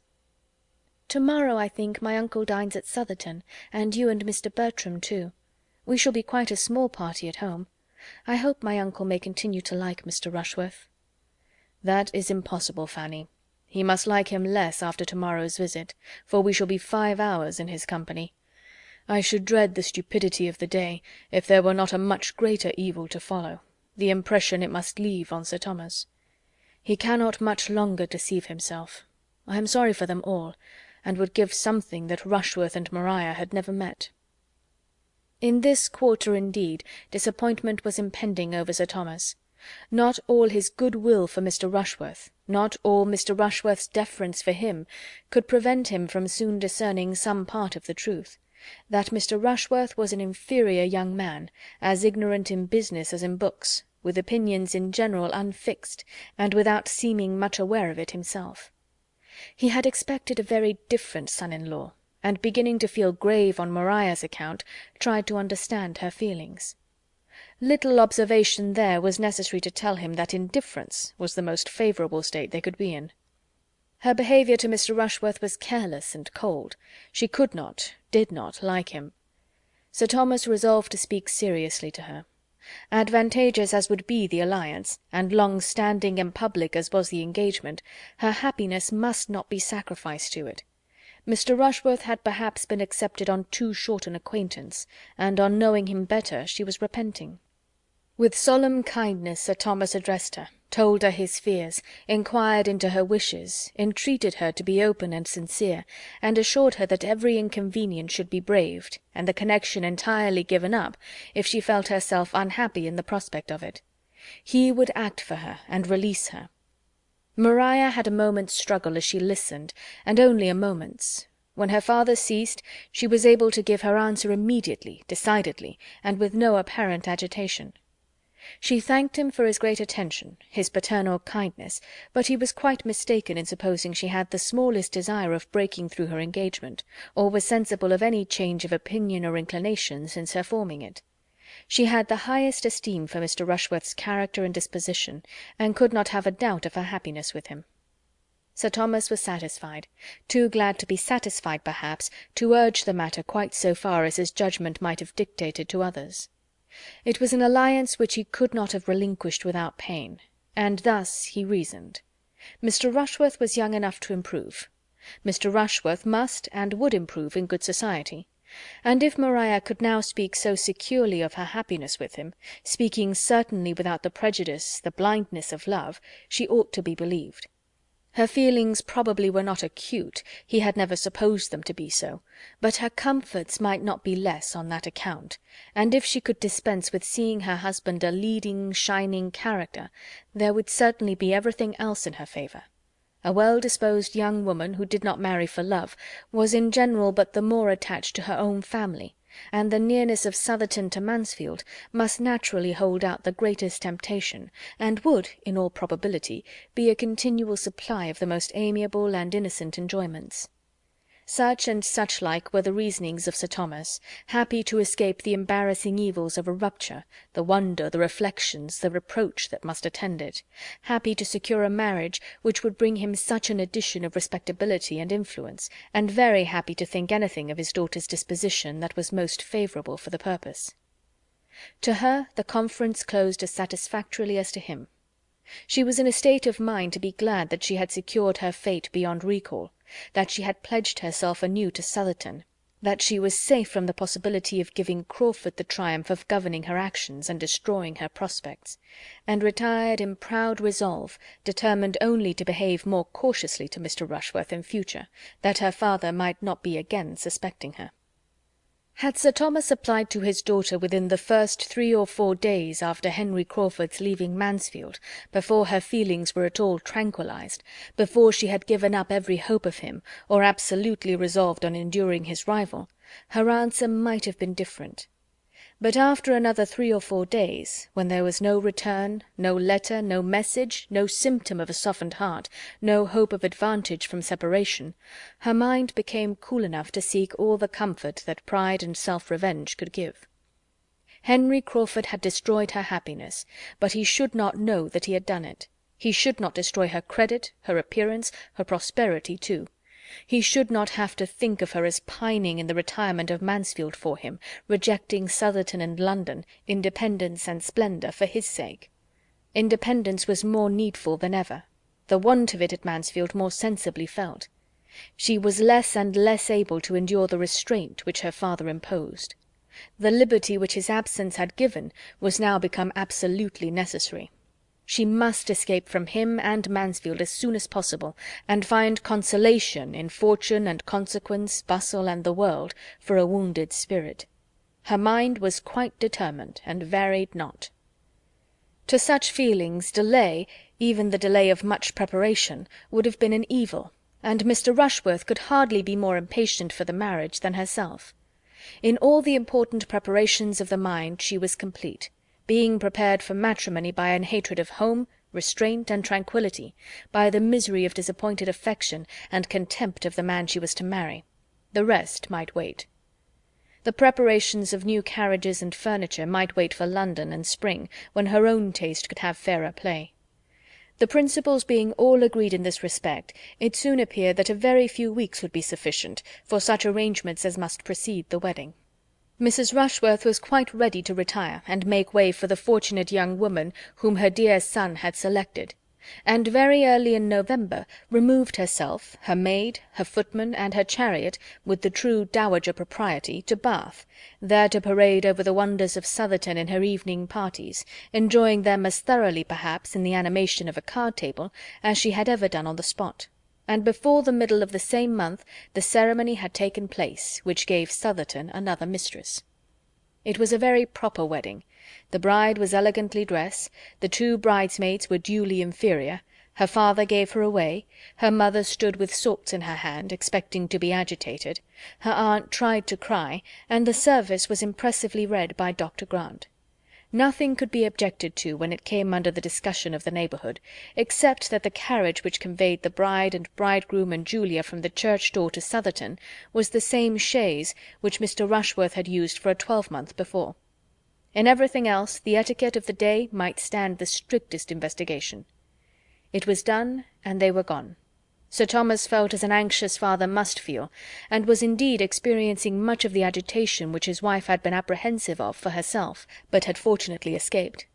"To-morrow, I think, my uncle dines at Southerton, and you and Mr. Bertram too. We shall be quite a small party at home. I hope my uncle may continue to like Mr. Rushworth." "That is impossible, Fanny. He must like him less after to-morrow's visit, for we shall be 5 hours in his company. I should dread the stupidity of the day, if there were not a much greater evil to follow, the impression it must leave on Sir Thomas. He cannot much longer deceive himself. I am sorry for them all, and would give something that Rushworth and Maria had never met." In this quarter, indeed, disappointment was impending over Sir Thomas. Not all his good will for Mr. Rushworth, not all Mr. Rushworth's deference for him, could prevent him from soon discerning some part of the truth, that Mr. Rushworth was an inferior young man, as ignorant in business as in books, with opinions in general unfixed, and without seeming much aware of it himself. He had expected a very different son-in-law, and beginning to feel grave on Maria's account, tried to understand her feelings. Little observation there was necessary to tell him that indifference was the most favourable state they could be in. Her behaviour to Mr. Rushworth was careless and cold. She could not, did not like him. Sir Thomas resolved to speak seriously to her. Advantageous as would be the alliance, and long-standing and public as was the engagement, her happiness must not be sacrificed to it. Mr. Rushworth had perhaps been accepted on too short an acquaintance, and on knowing him better she was repenting. With solemn kindness Sir Thomas addressed her, told her his fears, inquired into her wishes, entreated her to be open and sincere, and assured her that every inconvenience should be braved, and the connection entirely given up, if she felt herself unhappy in the prospect of it. He would act for her, and release her. Maria had a moment's struggle as she listened, and only a moment's. When her father ceased, she was able to give her answer immediately, decidedly, and with no apparent agitation. She thanked him for his great attention, his paternal kindness, but he was quite mistaken in supposing she had the smallest desire of breaking through her engagement, or was sensible of any change of opinion or inclination since her forming it. She had the highest esteem for Mr. Rushworth's character and disposition, and could not have a doubt of her happiness with him. Sir Thomas was satisfied, too glad to be satisfied, perhaps, to urge the matter quite so far as his judgment might have dictated to others. It was an alliance which he could not have relinquished without pain, and thus he reasoned. Mr. Rushworth was young enough to improve. Mr. Rushworth must and would improve in good society. And if Maria could now speak so securely of her happiness with him, speaking certainly without the prejudice, the blindness of love, she ought to be believed. Her feelings probably were not acute, he had never supposed them to be so, but her comforts might not be less on that account, and if she could dispense with seeing her husband a leading, shining character, there would certainly be everything else in her favour. A well-disposed young woman, who did not marry for love, was in general but the more attached to her own family, and the nearness of Southerton to Mansfield must naturally hold out the greatest temptation, and would, in all probability, be a continual supply of the most amiable and innocent enjoyments. Such and such like were the reasonings of Sir Thomas, happy to escape the embarrassing evils of a rupture, the wonder, the reflections, the reproach that must attend it, happy to secure a marriage which would bring him such an addition of respectability and influence, and very happy to think anything of his daughter's disposition that was most favourable for the purpose. To her the conference closed as satisfactorily as to him. She was in a state of mind to be glad that she had secured her fate beyond recall, that she had pledged herself anew to Southerton, that she was safe from the possibility of giving Crawford the triumph of governing her actions and destroying her prospects, and retired in proud resolve, determined only to behave more cautiously to Mr. Rushworth in future, that her father might not be again suspecting her. Had Sir Thomas applied to his daughter within the first 3 or 4 days after Henry Crawford's leaving Mansfield, before her feelings were at all tranquillized, before she had given up every hope of him, or absolutely resolved on enduring his rival, her answer might have been different. But after another 3 or 4 days, when there was no return, no letter, no message, no symptom of a softened heart, no hope of advantage from separation, her mind became cool enough to seek all the comfort that pride and self-revenge could give. Henry Crawford had destroyed her happiness, but he should not know that he had done it. He should not destroy her credit, her appearance, her prosperity too. He should not have to think of her as pining in the retirement of Mansfield for him, rejecting Southerton and London, independence and splendor, for his sake. Independence was more needful than ever, the want of it at Mansfield more sensibly felt. She was less and less able to endure the restraint which her father imposed. The liberty which his absence had given was now become absolutely necessary. She must escape from him and Mansfield as soon as possible, and find consolation in fortune and consequence, bustle, and the world, for a wounded spirit. Her mind was quite determined, and varied not. To such feelings, delay, even the delay of much preparation, would have been an evil, and Mr. Rushworth could hardly be more impatient for the marriage than herself. In all the important preparations of the mind she was complete, being prepared for matrimony by an hatred of home, restraint, and tranquillity, by the misery of disappointed affection, and contempt of the man she was to marry. The rest might wait. The preparations of new carriages and furniture might wait for London and spring, when her own taste could have fairer play. The principals being all agreed in this respect, it soon appeared that a very few weeks would be sufficient for such arrangements as must precede the wedding. Mrs. Rushworth was quite ready to retire and make way for the fortunate young woman whom her dear son had selected, and very early in November removed herself, her maid, her footman, and her chariot, with the true dowager propriety, to Bath, there to parade over the wonders of Southerton in her evening parties, enjoying them as thoroughly, perhaps, in the animation of a card-table, as she had ever done on the spot. And before the middle of the same month the ceremony had taken place, which gave Southerton another mistress. It was a very proper wedding. The bride was elegantly dressed, the 2 bridesmaids were duly inferior, her father gave her away, her mother stood with salts in her hand, expecting to be agitated, her aunt tried to cry, and the service was impressively read by Dr. Grant. Nothing could be objected to when it came under the discussion of the neighbourhood, except that the carriage which conveyed the bride and bridegroom and Julia from the church door to Southerton was the same chaise which Mr. Rushworth had used for a twelvemonth before. In everything else the etiquette of the day might stand the strictest investigation. It was done, and they were gone. Sir Thomas felt as an anxious father must feel, and was indeed experiencing much of the agitation which his wife had been apprehensive of for herself, but had fortunately escaped.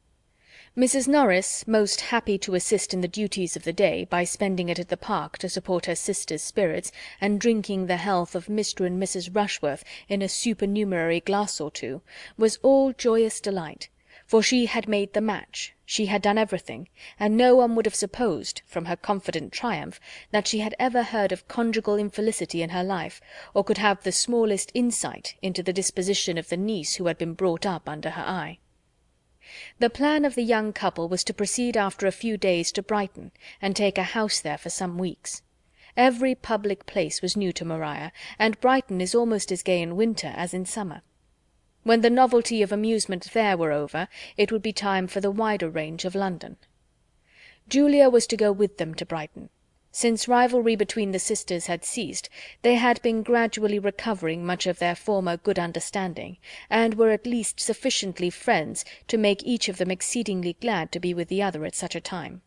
Mrs. Norris, most happy to assist in the duties of the day, by spending it at the Park to support her sister's spirits, and drinking the health of Mr. and Mrs. Rushworth in a supernumerary glass or 2, was all joyous delight, for she had made the match, she had done everything, and no one would have supposed, from her confident triumph, that she had ever heard of conjugal infelicity in her life, or could have the smallest insight into the disposition of the niece who had been brought up under her eye. The plan of the young couple was to proceed after a few days to Brighton, and take a house there for some weeks. Every public place was new to Maria, and Brighton is almost as gay in winter as in summer. When the novelty of amusement there were over, it would be time for the wider range of London. Julia was to go with them to Brighton. Since rivalry between the sisters had ceased, they had been gradually recovering much of their former good understanding, and were at least sufficiently friends to make each of them exceedingly glad to be with the other at such a time.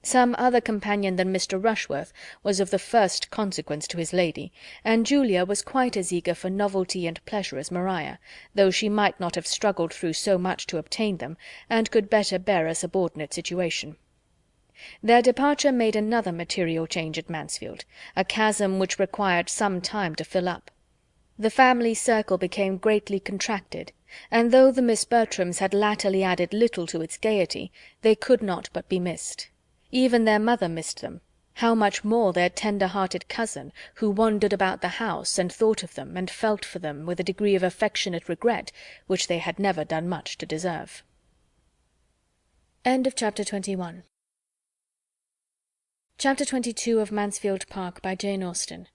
Some other companion than Mr. Rushworth was of the first consequence to his lady, and Julia was quite as eager for novelty and pleasure as Maria, though she might not have struggled through so much to obtain them, and could better bear a subordinate situation. Their departure made another material change at Mansfield, a chasm which required some time to fill up. The family circle became greatly contracted, and though the Miss Bertrams had latterly added little to its gaiety, they could not but be missed. Even their mother missed them. How much more their tender-hearted cousin, who wandered about the house, and thought of them, and felt for them, with a degree of affectionate regret which they had never done much to deserve. Chapter 21. Chapter 22 of Mansfield Park, by Jane Austen.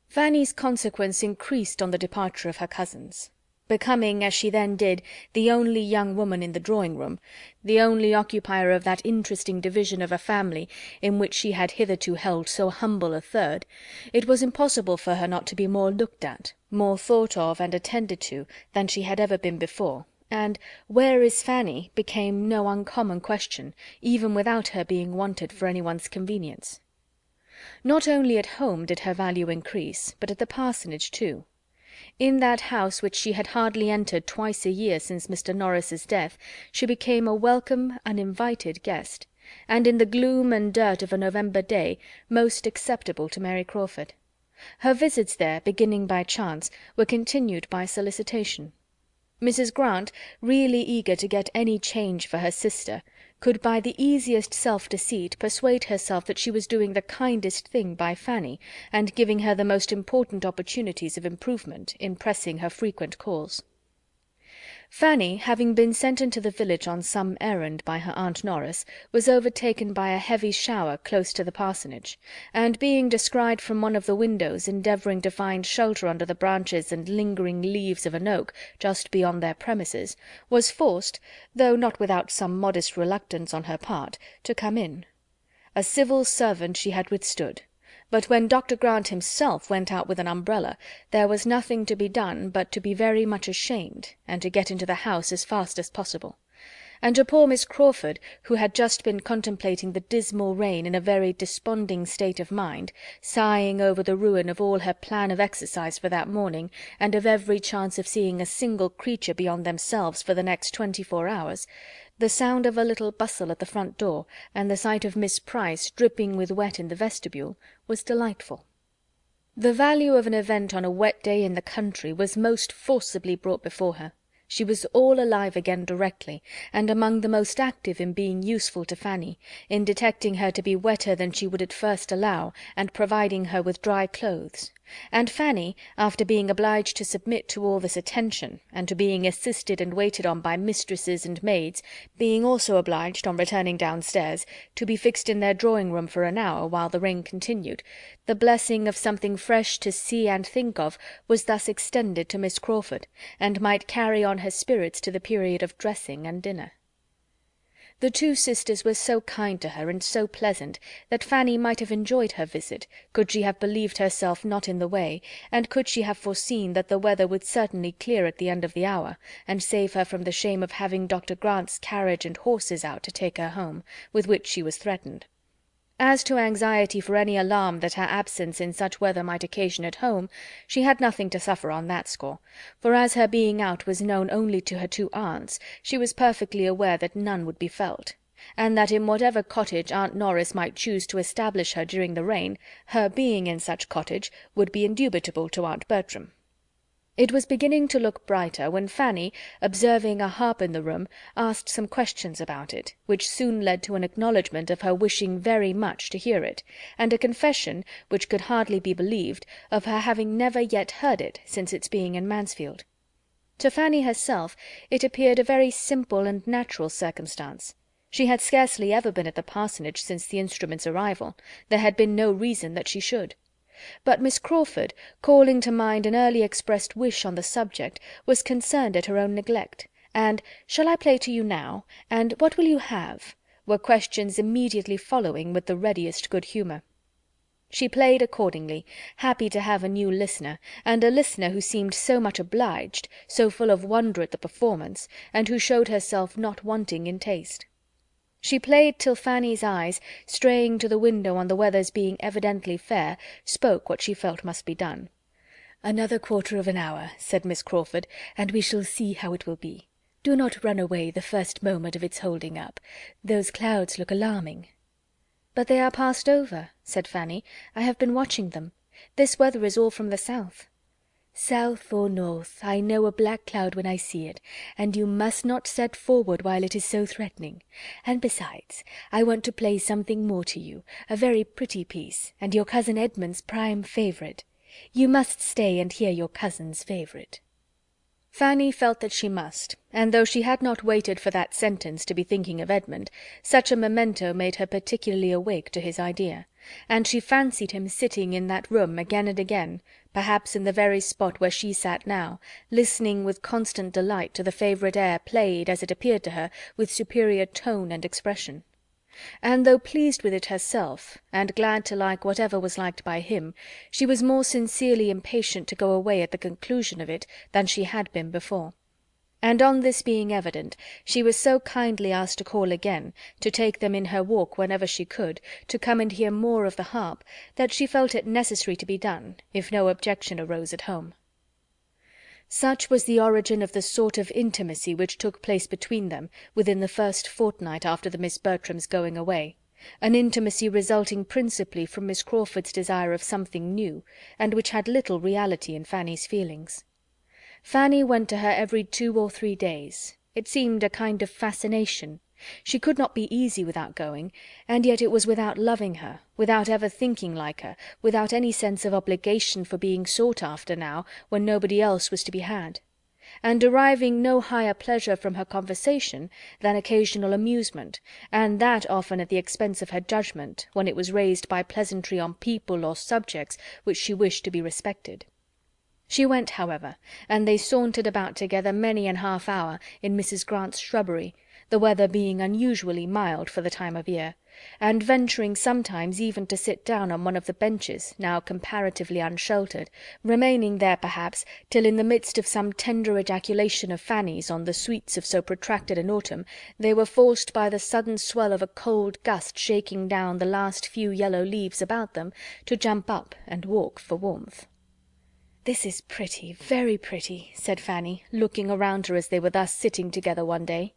Fanny's consequence increased on the departure of her cousins. becoming, as she then did, the only young woman in the drawing-room, the only occupier of that interesting division of a family in which she had hitherto held so humble a third, it was impossible for her not to be more looked at, more thought of and attended to than she had ever been before, and "Where is Fanny?" became no uncommon question, even without her being wanted for anyone's convenience. Not only at home did her value increase, but at the parsonage too. In that house which she had hardly entered twice a year since Mr. Norris's death, she became a welcome, uninvited guest, and in the gloom and dirt of a November day most acceptable to Mary Crawford. Her visits there, beginning by chance, were continued by solicitation. Mrs. Grant, really eager to get any change for her sister, could by the easiest self-deceit persuade herself that she was doing the kindest thing by Fanny, and giving her the most important opportunities of improvement in pressing her frequent calls. Fanny, having been sent into the village on some errand by her aunt Norris, was overtaken by a heavy shower close to the parsonage, and being descried from one of the windows endeavouring to find shelter under the branches and lingering leaves of an oak just beyond their premises, was forced, though not without some modest reluctance on her part, to come in. A civil servant she had withstood, but when Dr. Grant himself went out with an umbrella, there was nothing to be done but to be very much ashamed, and to get into the house as fast as possible. And to poor Miss Crawford, who had just been contemplating the dismal rain in a very desponding state of mind, sighing over the ruin of all her plan of exercise for that morning, and of every chance of seeing a single creature beyond themselves for the next 24 hours, the sound of a little bustle at the front door, and the sight of Miss Price dripping with wet in the vestibule, was delightful. The value of an event on a wet day in the country was most forcibly brought before her. She was all alive again directly, and among the most active in being useful to Fanny, in detecting her to be wetter than she would at first allow, and providing her with dry clothes; and Fanny, after being obliged to submit to all this attention, and to being assisted and waited on by mistresses and maids, being also obliged, on returning downstairs, to be fixed in their drawing-room for an hour while the rain continued, the blessing of something fresh to see and think of was thus extended to Miss Crawford, and might carry on her spirits to the period of dressing and dinner. The two sisters were so kind to her and so pleasant that Fanny might have enjoyed her visit, could she have believed herself not in the way, and could she have foreseen that the weather would certainly clear at the end of the hour, and save her from the shame of having Dr. Grant's carriage and horses out to take her home, with which she was threatened. As to anxiety for any alarm that her absence in such weather might occasion at home, she had nothing to suffer on that score, for as her being out was known only to her two aunts, she was perfectly aware that none would be felt, and that in whatever cottage Aunt Norris might choose to establish her during the rain, her being in such cottage would be indubitable to Aunt Bertram. It was beginning to look brighter, when Fanny, observing a harp in the room, asked some questions about it, which soon led to an acknowledgment of her wishing very much to hear it, and a confession, which could hardly be believed, of her having never yet heard it since its being in Mansfield. To Fanny herself it appeared a very simple and natural circumstance. She had scarcely ever been at the parsonage since the instrument's arrival. There had been no reason that she should. But Miss Crawford, calling to mind an early expressed wish on the subject, was concerned at her own neglect, and "Shall I play to you now?" and "What will you have?" were questions immediately following with the readiest good humour. She played accordingly, happy to have a new listener, and a listener who seemed so much obliged, so full of wonder at the performance, and who showed herself not wanting in taste. She played till Fanny's eyes, straying to the window on the weather's being evidently fair, spoke what she felt must be done. "Another quarter of an hour," said Miss Crawford, "and we shall see how it will be. Do not run away the first moment of its holding up. Those clouds look alarming." "But they are passed over," said Fanny. "I have been watching them. This weather is all from the south." "South or north, I know a black cloud when I see it, and you must not set forward while it is so threatening. And besides, I want to play something more to you, a very pretty piece, and your cousin Edmund's prime favourite. You must stay and hear your cousin's favourite." Fanny felt that she must, and though she had not waited for that sentence to be thinking of Edmund, such a memento made her particularly awake to his idea, and she fancied him sitting in that room again and again, perhaps in the very spot where she sat now, listening with constant delight to the favourite air played, as it appeared to her, with superior tone and expression. And though pleased with it herself, and glad to like whatever was liked by him, she was more sincerely impatient to go away at the conclusion of it than she had been before. And on this being evident, she was so kindly asked to call again, to take them in her walk whenever she could, to come and hear more of the harp, that she felt it necessary to be done, if no objection arose at home. Such was the origin of the sort of intimacy which took place between them within the first fortnight after the Miss Bertrams' going away, an intimacy resulting principally from Miss Crawford's desire of something new, and which had little reality in Fanny's feelings. Fanny went to her every 2 or 3 days. It seemed a kind of fascination. She could not be easy without going, and yet it was without loving her, without ever thinking like her, without any sense of obligation for being sought after now, when nobody else was to be had, and deriving no higher pleasure from her conversation than occasional amusement, and that often at the expense of her judgment, when it was raised by pleasantry on people or subjects which she wished to be respected. She went, however, and they sauntered about together many an half hour in Mrs. Grant's shrubbery, the weather being unusually mild for the time of year, and venturing sometimes even to sit down on one of the benches, now comparatively unsheltered, remaining there perhaps till in the midst of some tender ejaculation of Fanny's on the sweets of so protracted an autumn, they were forced by the sudden swell of a cold gust shaking down the last few yellow leaves about them, to jump up and walk for warmth. "This is pretty, very pretty," said Fanny, looking around her as they were thus sitting together one day.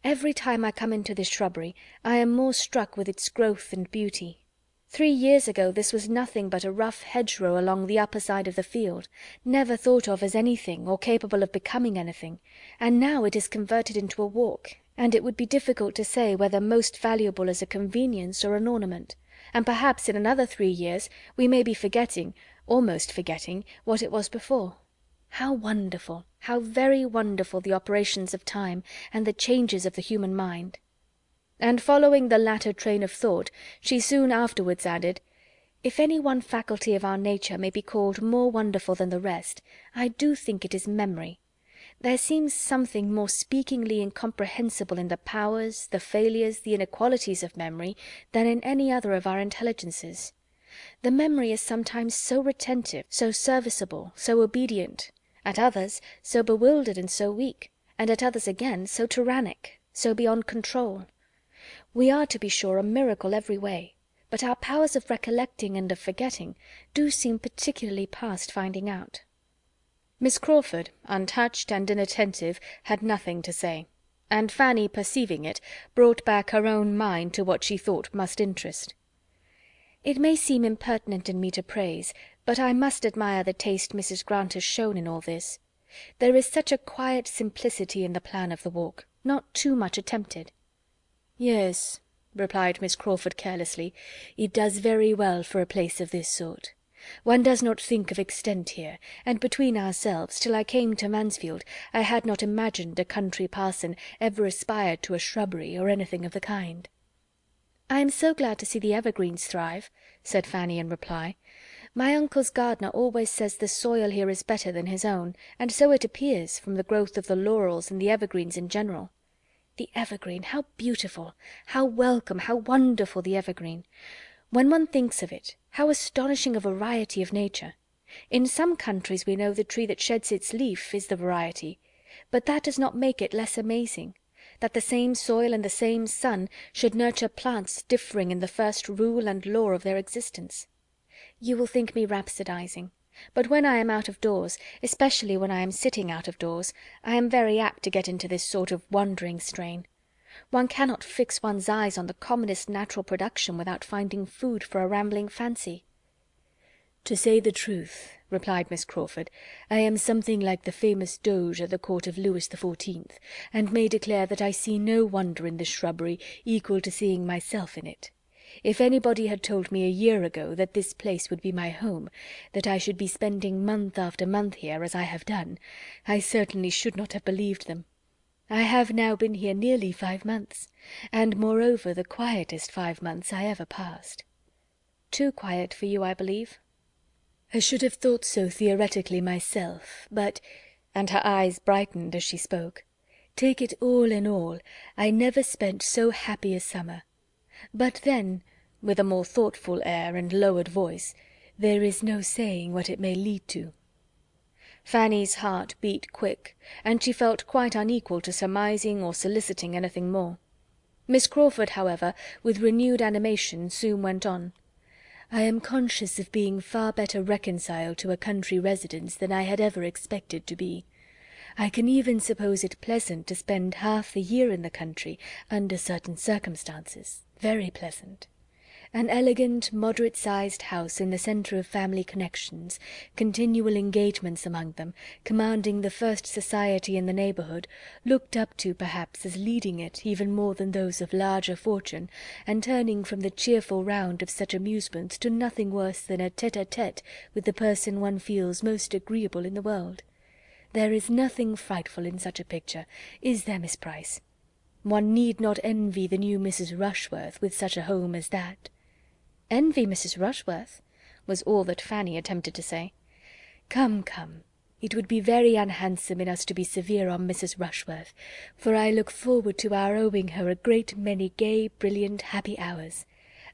"Every time I come into this shrubbery I am more struck with its growth and beauty. 3 years ago this was nothing but a rough hedgerow along the upper side of the field, never thought of as anything or capable of becoming anything, and now it is converted into a walk, and it would be difficult to say whether most valuable as a convenience or an ornament, and perhaps in another 3 years we may be forgetting, almost forgetting, what it was before. How wonderful, how very wonderful the operations of time, and the changes of the human mind!" And following the latter train of thought, she soon afterwards added, "If any one faculty of our nature may be called more wonderful than the rest, I do think it is memory. There seems something more speakingly incomprehensible in the powers, the failures, the inequalities of memory, than in any other of our intelligences. The memory is sometimes so retentive, so serviceable, so obedient; at others so bewildered and so weak, and at others again so tyrannic, so beyond control. We are, to be sure, a miracle every way, but our powers of recollecting and of forgetting do seem particularly past finding out." Miss Crawford, untouched and inattentive, had nothing to say, and Fanny, perceiving it, brought back her own mind to what she thought must interest. "It may seem impertinent in me to praise, but I must admire the taste Mrs. Grant has shown in all this. There is such a quiet simplicity in the plan of the walk, not too much attempted." "Yes," replied Miss Crawford carelessly, "it does very well for a place of this sort. One does not think of extent here, and between ourselves, till I came to Mansfield, I had not imagined a country parson ever aspired to a shrubbery or anything of the kind." "I am so glad to see the evergreens thrive," said Fanny in reply. "My uncle's gardener always says the soil here is better than his own, and so it appears, from the growth of the laurels and the evergreens in general. The evergreen, how beautiful, how welcome, how wonderful the evergreen! When one thinks of it, how astonishing a variety of nature! In some countries we know the tree that sheds its leaf is the variety, but that does not make it less amazing, that the same soil and the same sun should nurture plants differing in the first rule and law of their existence. You will think me rhapsodizing, but when I am out of doors, especially when I am sitting out of doors, I am very apt to get into this sort of wandering strain. One cannot fix one's eyes on the commonest natural production without finding food for a rambling fancy." "To say the truth," replied Miss Crawford, "I am something like the famous Doge at the court of Louis XIV, and may declare that I see no wonder in this shrubbery equal to seeing myself in it. If anybody had told me a year ago that this place would be my home, that I should be spending month after month here, as I have done, I certainly should not have believed them. I have now been here nearly 5 months, and moreover the quietest 5 months I ever passed. Too quiet for you, I believe? I should have thought so theoretically myself, but—" and her eyes brightened as she spoke. "Take it all in all, I never spent so happy a summer. But then," with a more thoughtful air and lowered voice, "there is no saying what it may lead to." Fanny's heart beat quick, and she felt quite unequal to surmising or soliciting anything more. Miss Crawford, however, with renewed animation, soon went on. "I am conscious of being far better reconciled to a country residence than I had ever expected to be. I can even suppose it pleasant to spend half the year in the country, under certain circumstances, very pleasant. An elegant, moderate-sized house in the centre of family connections, continual engagements among them, commanding the first society in the neighbourhood, looked up to perhaps as leading it even more than those of larger fortune, and turning from the cheerful round of such amusements to nothing worse than a tete-a-tete with the person one feels most agreeable in the world. There is nothing frightful in such a picture, is there, Miss Price? One need not envy the new Mrs. Rushworth with such a home as that." "Envy Mrs. Rushworth?" was all that Fanny attempted to say. "Come, come, it would be very unhandsome in us to be severe on Mrs. Rushworth, for I look forward to our owing her a great many gay, brilliant, happy hours.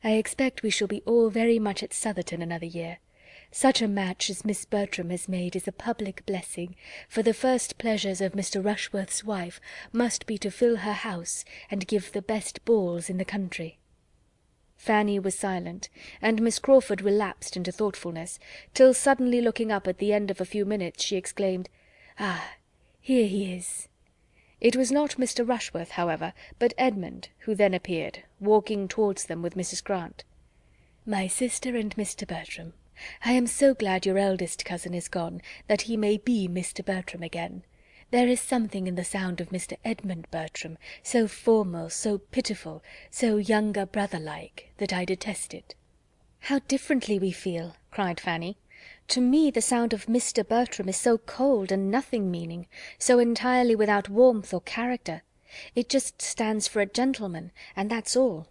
I expect we shall be all very much at Southerton another year. Such a match as Miss Bertram has made is a public blessing, for the first pleasures of Mr. Rushworth's wife must be to fill her house and give the best balls in the country." Fanny was silent, and Miss Crawford relapsed into thoughtfulness, till suddenly looking up at the end of a few minutes, she exclaimed, "Ah, here he is!" It was not Mr. Rushworth, however, but Edmund, who then appeared, walking towards them with Mrs. Grant. "My sister and Mr. Bertram, I am so glad your eldest cousin is gone, that he may be Mr. Bertram again. There is something in the sound of Mr. Edmund Bertram, so formal, so pitiful, so younger brother-like, that I detest it." "How differently we feel!" cried Fanny. "To me the sound of Mr. Bertram is so cold and nothing meaning, so entirely without warmth or character. It just stands for a gentleman, and that's all.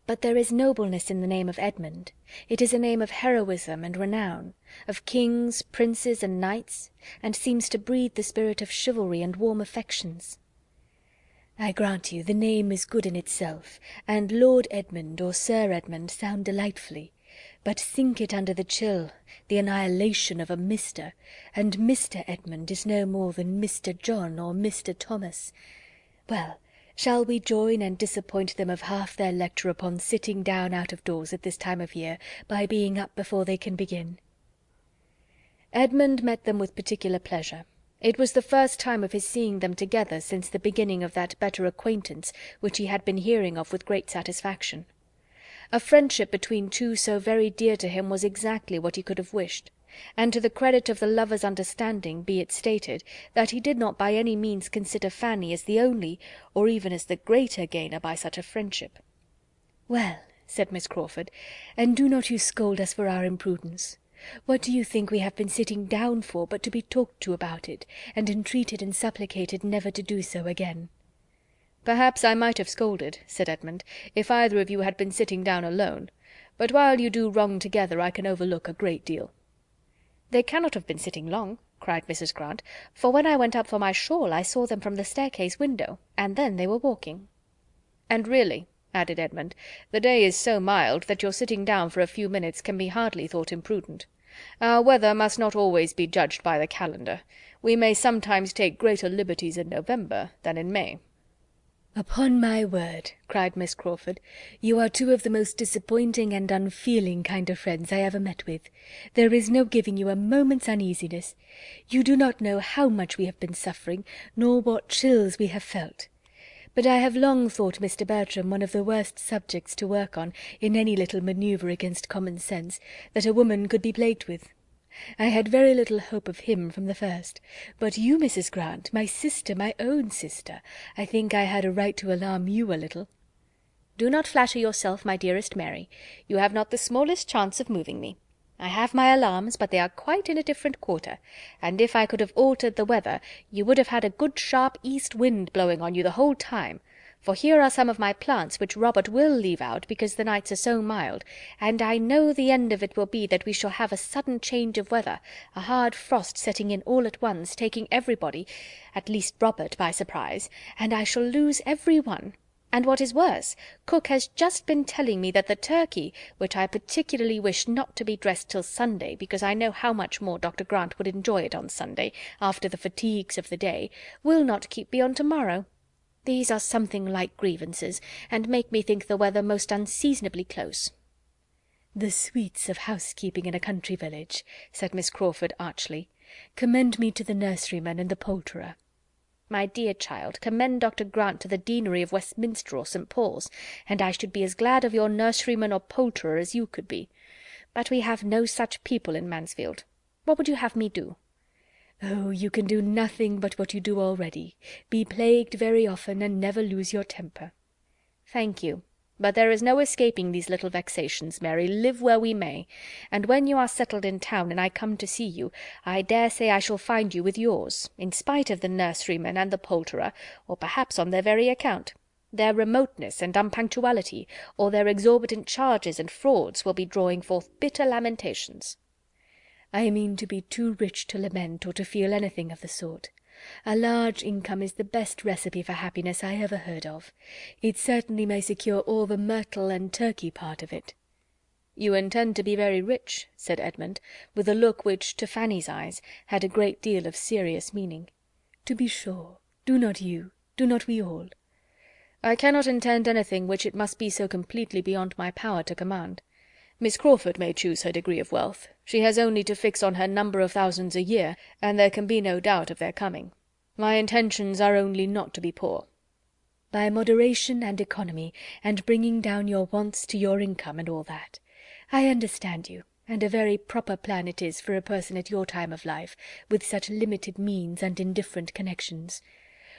But there is nobleness in the name of Edmund. It is a name of heroism and renown, of kings, princes, and knights, and seems to breathe the spirit of chivalry and warm affections." "I grant you the name is good in itself, and Lord Edmund or Sir Edmund sound delightfully, but sink it under the chill, the annihilation of a Mr., and Mr. Edmund is no more than Mr. John or Mr. Thomas. Well, shall we join and disappoint them of half their lecture upon sitting down out of doors at this time of year, by being up before they can begin?" Edmund met them with particular pleasure. It was the first time of his seeing them together since the beginning of that better acquaintance which he had been hearing of with great satisfaction. A friendship between two so very dear to him was exactly what he could have wished, and to the credit of the lovers' understanding be it stated, that he did not by any means consider Fanny as the only, or even as the greater gainer by such a friendship. "Well," said Miss Crawford, "and do not you scold us for our imprudence. What do you think we have been sitting down for, but to be talked to about it, and entreated and supplicated never to do so again?" "Perhaps I might have scolded," said Edmund, "if either of you had been sitting down alone, but while you do wrong together I can overlook a great deal." "They cannot have been sitting long," cried Mrs. Grant, "for when I went up for my shawl I saw them from the staircase window, and then they were walking." "And really," added Edmund, "the day is so mild that your sitting down for a few minutes can be hardly thought imprudent. Our weather must not always be judged by the calendar. We may sometimes take greater liberties in November than in May." "Upon my word," cried Miss Crawford, "you are two of the most disappointing and unfeeling kind of friends I ever met with. There is no giving you a moment's uneasiness. You do not know how much we have been suffering, nor what chills we have felt. But I have long thought Mr. Bertram one of the worst subjects to work on, in any little manoeuvre against common sense, that a woman could be plagued with. I had very little hope of him from the first, but you, Mrs. Grant, my sister, my own sister, I think I had a right to alarm you a little." Do not flatter yourself, my dearest Mary. You have not the smallest chance of moving me. I have my alarms, but they are quite in a different quarter, and if I could have altered the weather, you would have had a good sharp east wind blowing on you the whole time, for here are some of my plants which Robert will leave out because the nights are so mild, and I know the end of it will be that we shall have a sudden change of weather, a hard frost setting in all at once, taking everybody, at least Robert, by surprise, and I shall lose every one. And what is worse, cook has just been telling me that the turkey, which I particularly wish not to be dressed till Sunday, because I know how much more Dr. Grant would enjoy it on Sunday, after the fatigues of the day, will not keep beyond to-morrow. These are something like grievances, and make me think the weather most unseasonably close." "The sweets of housekeeping in a country village," said Miss Crawford archly. "Commend me to the nurseryman and the poulterer." "My dear child, commend Dr. Grant to the deanery of Westminster or St. Paul's, and I should be as glad of your nurseryman or poulterer as you could be. But we have no such people in Mansfield. What would you have me do?" "Oh, you can do nothing but what you do already. Be plagued very often, and never lose your temper." "Thank you. But there is no escaping these little vexations, Mary, live where we may, and when you are settled in town and I come to see you, I dare say I shall find you with yours, in spite of the nurseryman and the poulterer, or perhaps on their very account. Their remoteness and unpunctuality, or their exorbitant charges and frauds, will be drawing forth bitter lamentations." "I mean to be too rich to lament or to feel anything of the sort. A large income is the best recipe for happiness I ever heard of. It certainly may secure all the myrtle and turkey part of it." "You intend to be very rich," said Edmund, with a look which, to Fanny's eyes, had a great deal of serious meaning. "To be sure. Do not you? Do not we all?" "I cannot intend anything which it must be so completely beyond my power to command. Miss Crawford may choose her degree of wealth. She has only to fix on her number of thousands a year, and there can be no doubt of their coming. My intentions are only not to be poor." "By moderation and economy, and bringing down your wants to your income, and all that. I understand you, and a very proper plan it is for a person at your time of life, with such limited means and indifferent connections.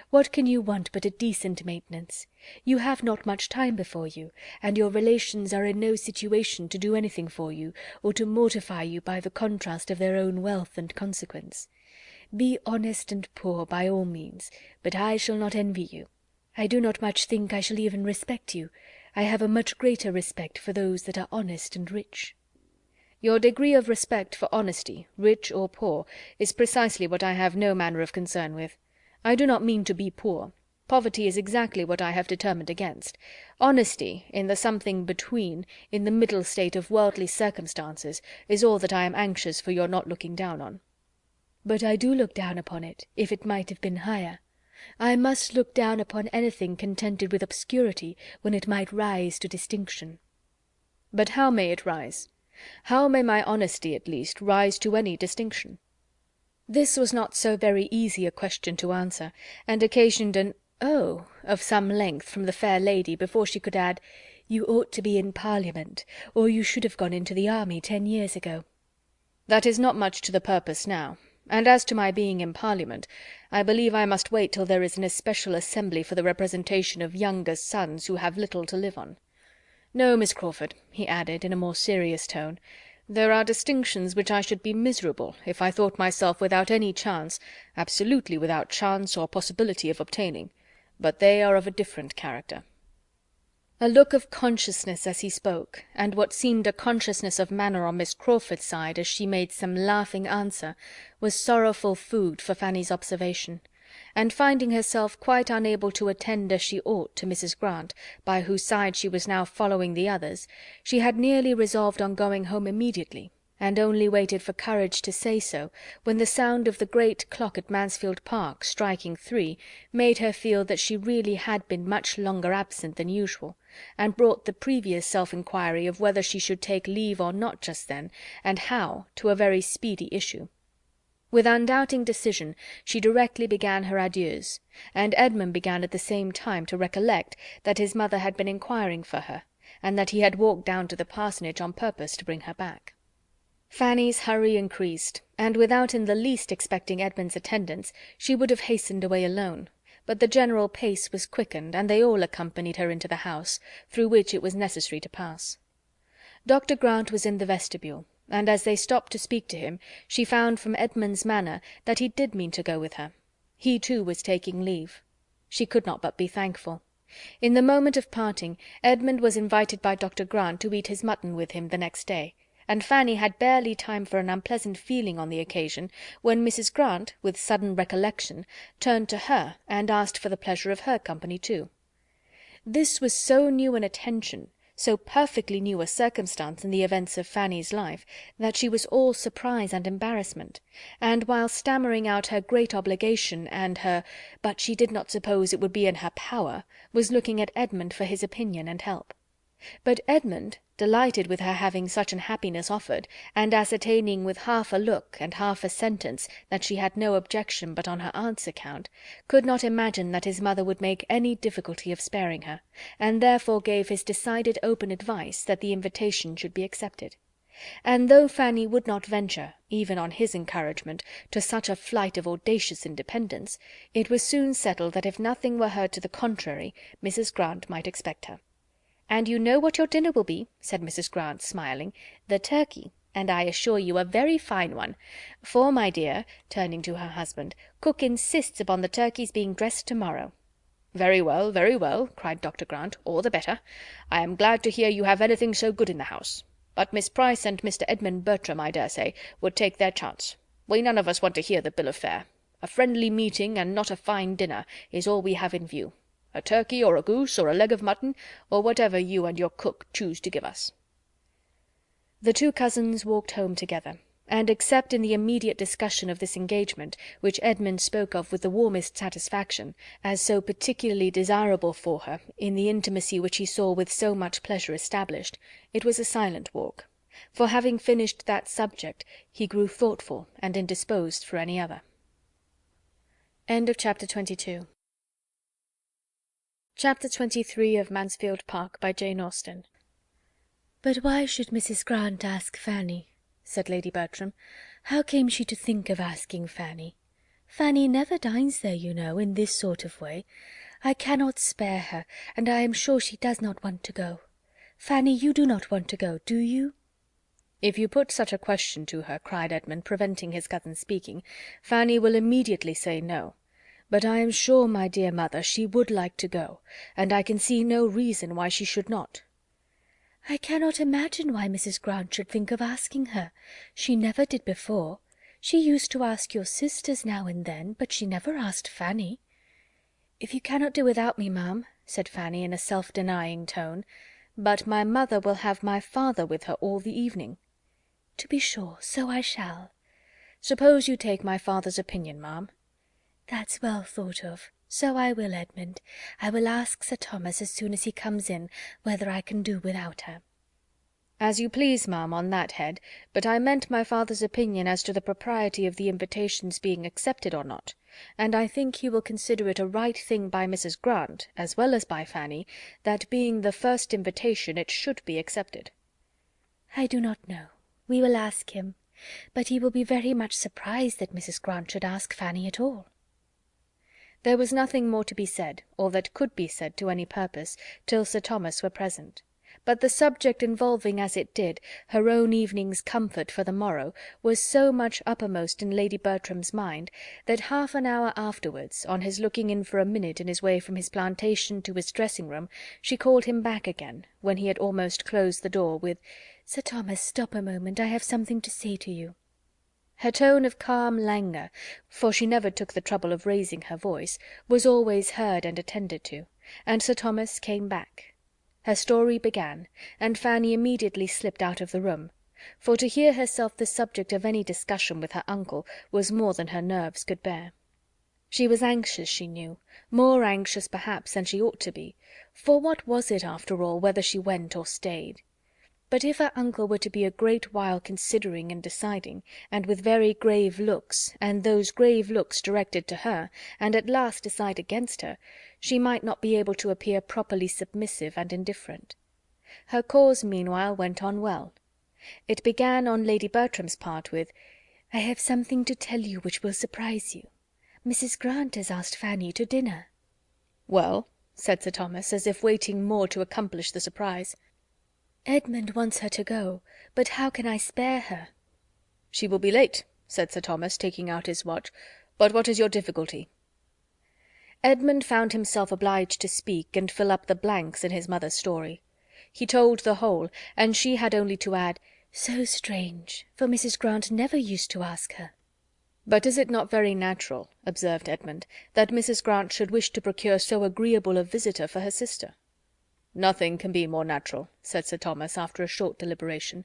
What can you want but a decent maintenance? You have not much time before you, and your relations are in no situation to do anything for you, or to mortify you by the contrast of their own wealth and consequence. Be honest and poor by all means, but I shall not envy you. I do not much think I shall even respect you. I have a much greater respect for those that are honest and rich." "Your degree of respect for honesty, rich or poor, is precisely what I have no manner of concern with. I do not mean to be poor. Poverty is exactly what I have determined against. Honesty, in the something between, in the middle state of worldly circumstances, is all that I am anxious for your not looking down on." "But I do look down upon it, if it might have been higher. I must look down upon anything contented with obscurity, when it might rise to distinction." "But how may it rise? How may my honesty, at least, rise to any distinction?" This was not so very easy a question to answer, and occasioned an "Oh!" of some length from the fair lady before she could add, "You ought to be in Parliament, or you should have gone into the army 10 years ago." "That is not much to the purpose now. And as to my being in Parliament, I believe I must wait till there is an especial assembly for the representation of younger sons who have little to live on. No, Miss Crawford," he added, in a more serious tone, "there are distinctions which I should be miserable if I thought myself without any chance, absolutely without chance or possibility of obtaining, but they are of a different character." A look of consciousness as he spoke, and what seemed a consciousness of manner on Miss Crawford's side as she made some laughing answer, was sorrowful food for Fanny's observation, and finding herself quite unable to attend as she ought to Mrs. Grant, by whose side she was now following the others, she had nearly resolved on going home immediately, and only waited for courage to say so, when the sound of the great clock at Mansfield Park, striking 3, made her feel that she really had been much longer absent than usual, and brought the previous self-inquiry of whether she should take leave or not just then, and how, to a very speedy issue. With undoubting decision she directly began her adieus, and Edmund began at the same time to recollect that his mother had been inquiring for her, and that he had walked down to the parsonage on purpose to bring her back. Fanny's hurry increased, and without in the least expecting Edmund's attendance, she would have hastened away alone, but the general pace was quickened, and they all accompanied her into the house, through which it was necessary to pass. Dr. Grant was in the vestibule, and as they stopped to speak to him, she found from Edmund's manner that he did mean to go with her. He too was taking leave. She could not but be thankful. In the moment of parting, Edmund was invited by Dr. Grant to eat his mutton with him the next day, and Fanny had barely time for an unpleasant feeling on the occasion, when Mrs. Grant, with sudden recollection, turned to her and asked for the pleasure of her company too. This was so new an attention, so perfectly new a circumstance in the events of Fanny's life, that she was all surprise and embarrassment, and while stammering out her great obligation and her "but she did not suppose it would be in her power," was looking at Edmund for his opinion and help. But Edmund, delighted with her having such an happiness offered, and ascertaining with half a look and half a sentence that she had no objection but on her aunt's account, could not imagine that his mother would make any difficulty of sparing her, and therefore gave his decided open advice that the invitation should be accepted. And though Fanny would not venture, even on his encouragement, to such a flight of audacious independence, it was soon settled that if nothing were heard to the contrary, Mrs. Grant might expect her. "And you know what your dinner will be," said Mrs. Grant, smiling. "The turkey, and I assure you a very fine one; for, my dear," turning to her husband, "cook insists upon the turkey's being dressed to-morrow." very well," cried Dr. Grant, "all the better. I am glad to hear you have anything so good in the house. But Miss Price and Mr. Edmund Bertram, I dare say, would take their chance. We none of us want to hear the bill of fare. A friendly meeting, and not a fine dinner, is all we have in view. A turkey, or a goose, or a leg of mutton, or whatever you and your cook choose to give us." The two cousins walked home together, and except in the immediate discussion of this engagement, which Edmund spoke of with the warmest satisfaction, as so particularly desirable for her, in the intimacy which he saw with so much pleasure established, it was a silent walk; for having finished that subject, he grew thoughtful and indisposed for any other. Chapter 23 of Mansfield Park, by Jane Austen. "But why should Mrs. Grant ask Fanny?" said Lady Bertram. "How came she to think of asking Fanny? Fanny never dines there, you know, in this sort of way. I cannot spare her, and I am sure she does not want to go. Fanny, you do not want to go, do you?" "If you put such a question to her," cried Edmund, preventing his cousin speaking, "Fanny will immediately say no. But I am sure, my dear mother, she would like to go, and I can see no reason why she should not." "I cannot imagine why Mrs. Grant should think of asking her. She never did before. She used to ask your sisters now and then, but she never asked Fanny." "If you cannot do without me, ma'am," said Fanny, in a self-denying tone, "but my mother will have my father with her all the evening." "To be sure, so I shall." "Suppose you take my father's opinion, ma'am." "That's well thought of. So I will, Edmund. I will ask Sir Thomas as soon as he comes in whether I can do without her." "As you please, ma'am, on that head, but I meant my father's opinion as to the propriety of the invitation's being accepted or not, and I think he will consider it a right thing by Mrs. Grant, as well as by Fanny, that being the first invitation it should be accepted." "I do not know. We will ask him. But he will be very much surprised that Mrs. Grant should ask Fanny at all." There was nothing more to be said, or that could be said to any purpose, till Sir Thomas were present; but the subject involving, as it did, her own evening's comfort for the morrow, was so much uppermost in Lady Bertram's mind, that half an hour afterwards, on his looking in for a minute in his way from his plantation to his dressing-room, she called him back again, when he had almost closed the door, with "Sir Thomas, stop a moment, I have something to say to you." Her tone of calm languor, for she never took the trouble of raising her voice, was always heard and attended to, and Sir Thomas came back. Her story began, and Fanny immediately slipped out of the room, for to hear herself the subject of any discussion with her uncle was more than her nerves could bear. She was anxious, she knew, more anxious perhaps than she ought to be, for what was it, after all, whether she went or stayed? But if her uncle were to be a great while considering and deciding, and with very grave looks, and those grave looks directed to her, and at last decide against her, she might not be able to appear properly submissive and indifferent. Her cause meanwhile went on well. It began on Lady Bertram's part with "I have something to tell you which will surprise you. Mrs. Grant has asked Fanny to dinner." "Well?" said Sir Thomas, as if waiting more to accomplish the surprise. "Edmund wants her to go, but how can I spare her?" "She will be late," said Sir Thomas, taking out his watch. "But what is your difficulty?" Edmund found himself obliged to speak and fill up the blanks in his mother's story. He told the whole, and she had only to add, "So strange, for Mrs. Grant never used to ask her." "But is it not very natural," observed Edmund, "that Mrs. Grant should wish to procure so agreeable a visitor for her sister?" "Nothing can be more natural," said Sir Thomas, after a short deliberation;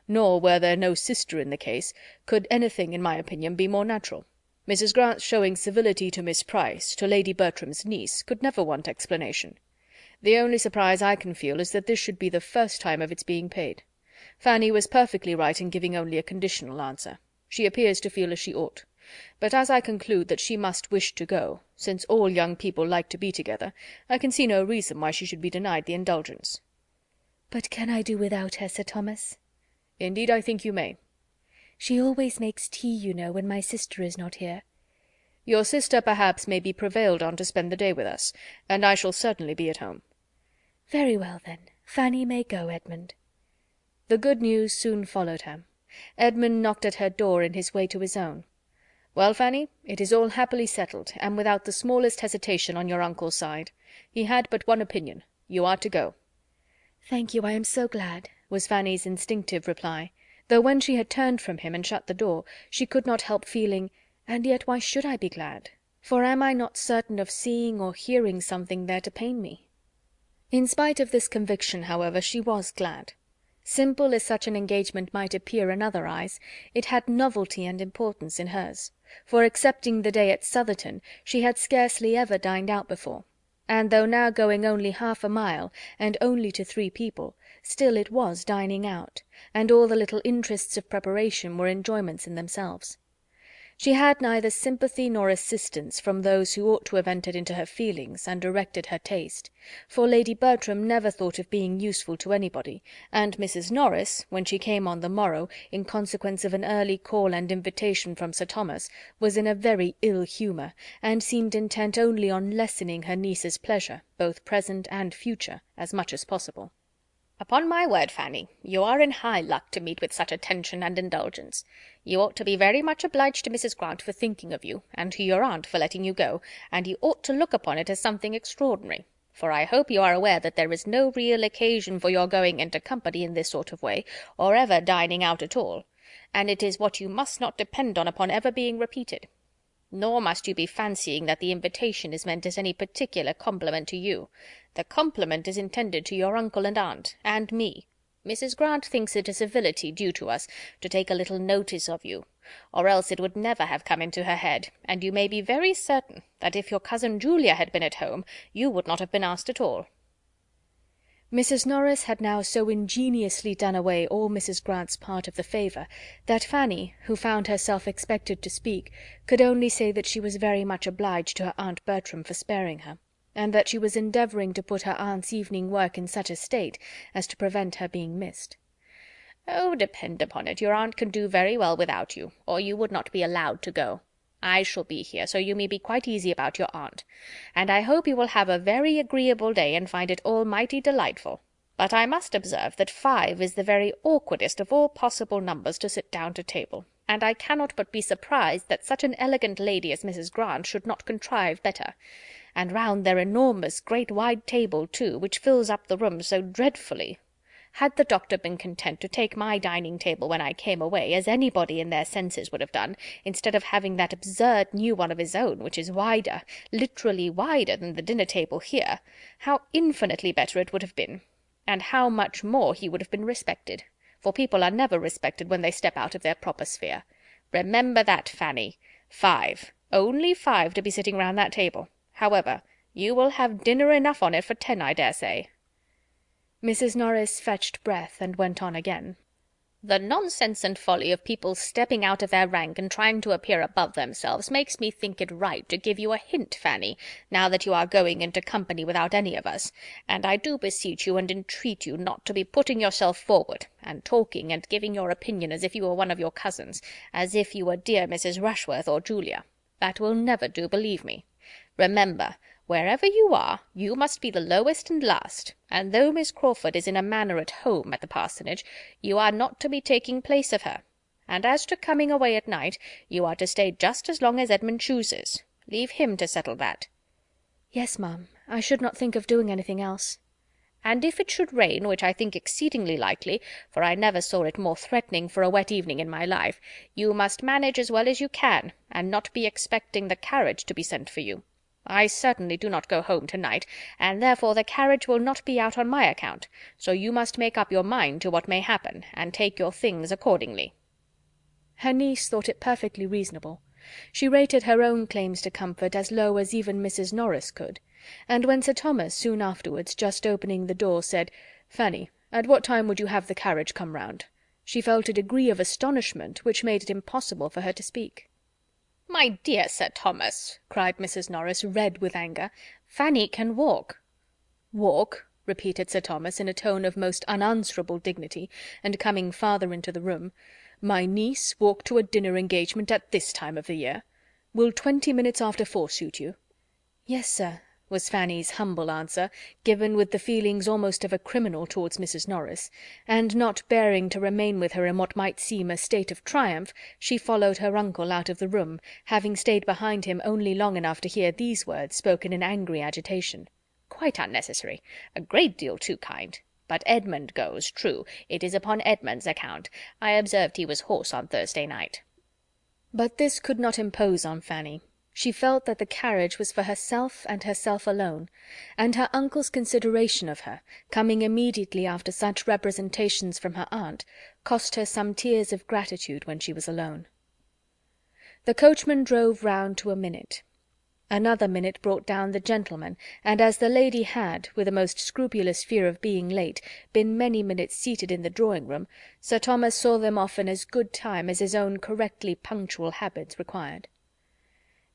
"nor, were there no sister in the case, could anything, in my opinion, be more natural. Mrs. Grant's showing civility to Miss Price, to Lady Bertram's niece, could never want explanation. The only surprise I can feel is that this should be the first time of its being paid. Fanny was perfectly right in giving only a conditional answer. She appears to feel as she ought. But as I conclude that she must wish to go, since all young people like to be together, I can see no reason why she should be denied the indulgence." "But can I do without her, Sir Thomas?" "Indeed, I think you may." "She always makes tea, you know, when my sister is not here." "Your sister, perhaps, may be prevailed on to spend the day with us, and I shall certainly be at home." "Very well, then. Fanny may go, Edmund." The good news soon followed her. Edmund knocked at her door in his way to his own. "Well, Fanny, it is all happily settled, and without the smallest hesitation on your uncle's side. He had but one opinion. You are to go." "Thank you, I am so glad," was Fanny's instinctive reply, though when she had turned from him and shut the door, she could not help feeling, and yet why should I be glad? For am I not certain of seeing or hearing something there to pain me? In spite of this conviction, however, she was glad. Simple as such an engagement might appear in other eyes, it had novelty and importance in hers, for excepting the day at Southerton, she had scarcely ever dined out before; and though now going only half a mile, and only to 3 people, still it was dining out, and all the little interests of preparation were enjoyments in themselves. She had neither sympathy nor assistance from those who ought to have entered into her feelings and directed her taste, for Lady Bertram never thought of being useful to anybody, and Mrs. Norris, when she came on the morrow, in consequence of an early call and invitation from Sir Thomas, was in a very ill humour, and seemed intent only on lessening her niece's pleasure, both present and future, as much as possible. "Upon my word, Fanny, you are in high luck to meet with such attention and indulgence. You ought to be very much obliged to Mrs. Grant for thinking of you, and to your aunt for letting you go, and you ought to look upon it as something extraordinary; for I hope you are aware that there is no real occasion for your going into company in this sort of way, or ever dining out at all, and it is what you must not depend on upon ever being repeated. Nor must you be fancying that the invitation is meant as any particular compliment to you. The compliment is intended to your uncle and aunt, and me. Mrs. Grant thinks it a civility due to us to take a little notice of you, or else it would never have come into her head, and you may be very certain that if your cousin Julia had been at home, you would not have been asked at all." Mrs. Norris had now so ingeniously done away all Mrs. Grant's part of the favour, that Fanny, who found herself expected to speak, could only say that she was very much obliged to her aunt Bertram for sparing her, and that she was endeavouring to put her aunt's evening work in such a state as to prevent her being missed. "Oh, depend upon it, your aunt can do very well without you, or you would not be allowed to go. I shall be here, so you may be quite easy about your aunt, and I hope you will have a very agreeable day and find it all mighty delightful. But I must observe that 5 is the very awkwardest of all possible numbers to sit down to table, and I cannot but be surprised that such an elegant lady as Mrs. Grant should not contrive better. And round their enormous great wide table too, which fills up the room so dreadfully. Had the doctor been content to take my dining table when I came away, as anybody in their senses would have done, instead of having that absurd new one of his own, which is wider, literally wider than the dinner table here, how infinitely better it would have been, and how much more he would have been respected, for people are never respected when they step out of their proper sphere. Remember that, Fanny. 5, only 5 to be sitting round that table. However, you will have dinner enough on it for 10, I dare say." Mrs. Norris fetched breath and went on again. "The nonsense and folly of people stepping out of their rank and trying to appear above themselves makes me think it right to give you a hint, Fanny, now that you are going into company without any of us, and I do beseech you and entreat you not to be putting yourself forward, and talking and giving your opinion as if you were one of your cousins, as if you were dear Mrs. Rushworth or Julia. That will never do, believe me. Remember, Wherever you are, you must be the lowest and last, and though Miss Crawford is in a manner at home at the parsonage, you are not to be taking place of her. And as to coming away at night, you are to stay just as long as Edmund chooses. Leave him to settle that." "Yes, ma'am, I should not think of doing anything else." "And if it should rain, which I think exceedingly likely, for I never saw it more threatening for a wet evening in my life, you must manage as well as you can, and not be expecting the carriage to be sent for you. I certainly do not go home to-night, and therefore the carriage will not be out on my account, so you must make up your mind to what may happen, and take your things accordingly." Her niece thought it perfectly reasonable. She rated her own claims to comfort as low as even Mrs. Norris could, and when Sir Thomas, soon afterwards, just opening the door, said, "Fanny, at what time would you have the carriage come round?" she felt a degree of astonishment which made it impossible for her to speak. "My dear Sir Thomas," cried Mrs. Norris, red with anger, "Fanny can walk." "Walk?" repeated Sir Thomas, in a tone of most unanswerable dignity, and coming farther into the room. "My niece walk to a dinner engagement at this time of the year? Will 20 minutes after 4 suit you?" "Yes, sir," was Fanny's humble answer, given with the feelings almost of a criminal towards Mrs. Norris, and not bearing to remain with her in what might seem a state of triumph, she followed her uncle out of the room, having stayed behind him only long enough to hear these words spoken in angry agitation: "Quite unnecessary. A great deal too kind. But Edmund goes, true, it is upon Edmund's account. I observed he was hoarse on Thursday night." But this could not impose on Fanny. She felt that the carriage was for herself and herself alone, and her uncle's consideration of her, coming immediately after such representations from her aunt, cost her some tears of gratitude when she was alone. The coachman drove round to a minute. Another minute brought down the gentleman, and as the lady had, with a most scrupulous fear of being late, been many minutes seated in the drawing-room, Sir Thomas saw them off in as good time as his own correctly punctual habits required.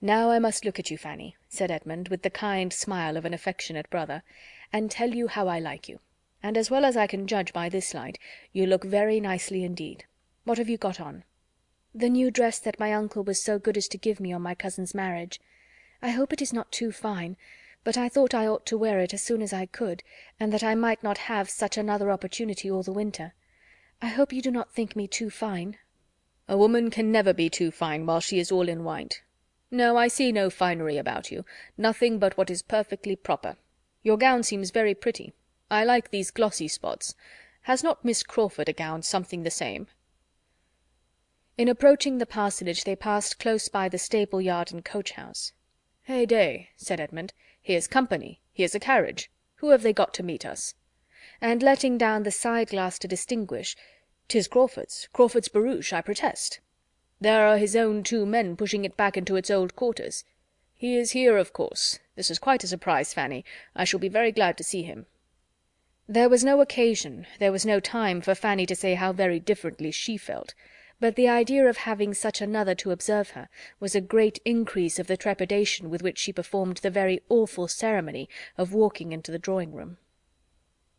"Now I must look at you, Fanny," said Edmund, with the kind smile of an affectionate brother, "and tell you how I like you. And as well as I can judge by this light, you look very nicely indeed. What have you got on?" "The new dress that my uncle was so good as to give me on my cousin's marriage. I hope it is not too fine, but I thought I ought to wear it as soon as I could, and that I might not have such another opportunity all the winter. I hope you do not think me too fine?" "A woman can never be too fine while she is all in white. No, I see no finery about you, nothing but what is perfectly proper. Your gown seems very pretty. I like these glossy spots. Has not Miss Crawford a gown something the same?" In approaching the parsonage they passed close by the stable-yard and coach-house. "Hey day," said Edmund, "here's company, here's a carriage. Who have they got to meet us?" And letting down the side-glass to distinguish, "'Tis Crawford's barouche, I protest. There are his own 2 men pushing it back into its old quarters. He is here, of course. This is quite a surprise, Fanny. I shall be very glad to see him." There was no occasion, there was no time for Fanny to say how very differently she felt, but the idea of having such another to observe her was a great increase of the trepidation with which she performed the very awful ceremony of walking into the drawing-room.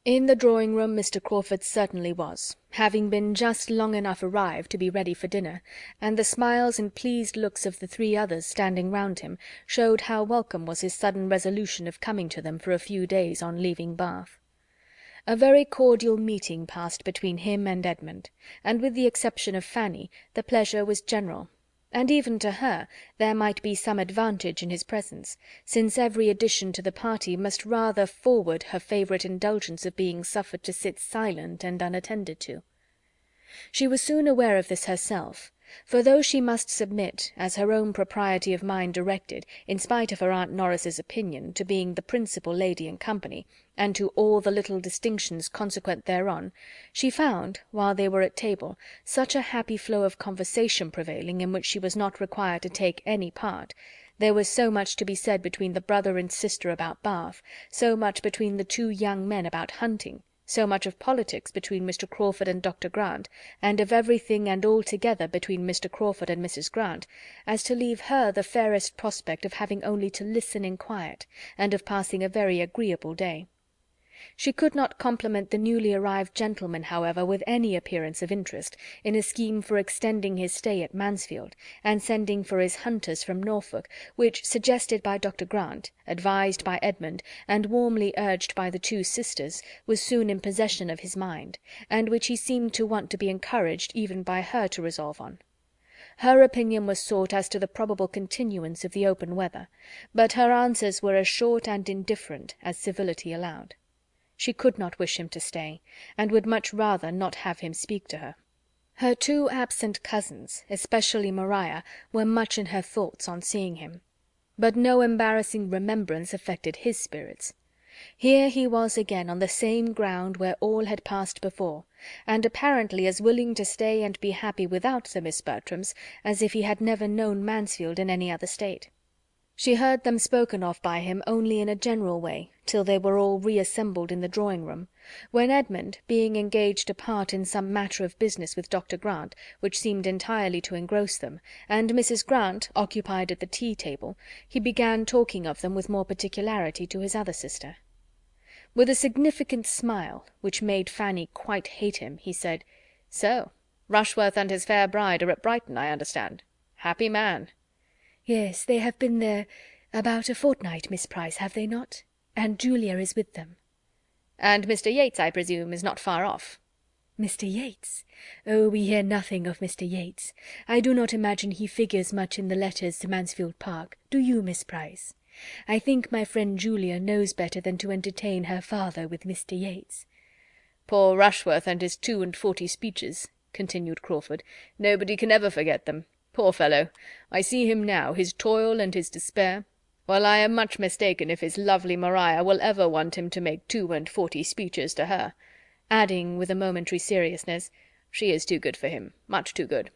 In the drawing-room Mr. Crawford certainly was, having been just long enough arrived to be ready for dinner, and the smiles and pleased looks of the 3 others standing round him showed how welcome was his sudden resolution of coming to them for a few days on leaving Bath. A very cordial meeting passed between him and Edmund, and with the exception of Fanny, the pleasure was general, and even to her there might be some advantage in his presence, since every addition to the party must rather forward her favourite indulgence of being suffered to sit silent and unattended to. She was soon aware of this herself, for though she must submit, as her own propriety of mind directed, in spite of her aunt Norris's opinion, to being the principal lady in company, and to all the little distinctions consequent thereon, she found, while they were at table, such a happy flow of conversation prevailing in which she was not required to take any part, there was so much to be said between the brother and sister about Bath, so much between the 2 young men about hunting, so much of politics between Mr. Crawford and Dr. Grant, and of everything and altogether between Mr. Crawford and Mrs. Grant, as to leave her the fairest prospect of having only to listen in quiet, and of passing a very agreeable day. She could not compliment the newly arrived gentleman, however, with any appearance of interest in a scheme for extending his stay at Mansfield, and sending for his hunters from Norfolk, which, suggested by Dr. Grant, advised by Edmund, and warmly urged by the two sisters, was soon in possession of his mind, and which he seemed to want to be encouraged even by her to resolve on. Her opinion was sought as to the probable continuance of the open weather, but her answers were as short and indifferent as civility allowed. She could not wish him to stay, and would much rather not have him speak to her. Her two absent cousins, especially Maria, were much in her thoughts on seeing him, but no embarrassing remembrance affected his spirits. Here he was again on the same ground where all had passed before, and apparently as willing to stay and be happy without the Miss Bertrams as if he had never known Mansfield in any other state. She heard them spoken of by him only in a general way, till they were all reassembled in the drawing-room, when Edmund, being engaged apart in some matter of business with Dr. Grant, which seemed entirely to engross them, and Mrs. Grant occupied at the tea-table, he began talking of them with more particularity to his other sister. With a significant smile, which made Fanny quite hate him, he said, "So, Rushworth and his fair bride are at Brighton, I understand. Happy man." "Yes, they have been there about a fortnight, Miss Price, have they not? And Julia is with them." "And Mr. Yates, I presume, is not far off." "Mr. Yates? Oh, we hear nothing of Mr. Yates. I do not imagine he figures much in the letters to Mansfield Park. Do you, Miss Price? I think my friend Julia knows better than to entertain her father with Mr. Yates." "Poor Rushworth and his 42 speeches," continued Crawford. "Nobody can ever forget them. Poor fellow! I see him now, his toil and his despair. Well, I am much mistaken if his lovely Maria will ever want him to make 42 speeches to her," adding, with a momentary seriousness, "she is too good for him, much too good."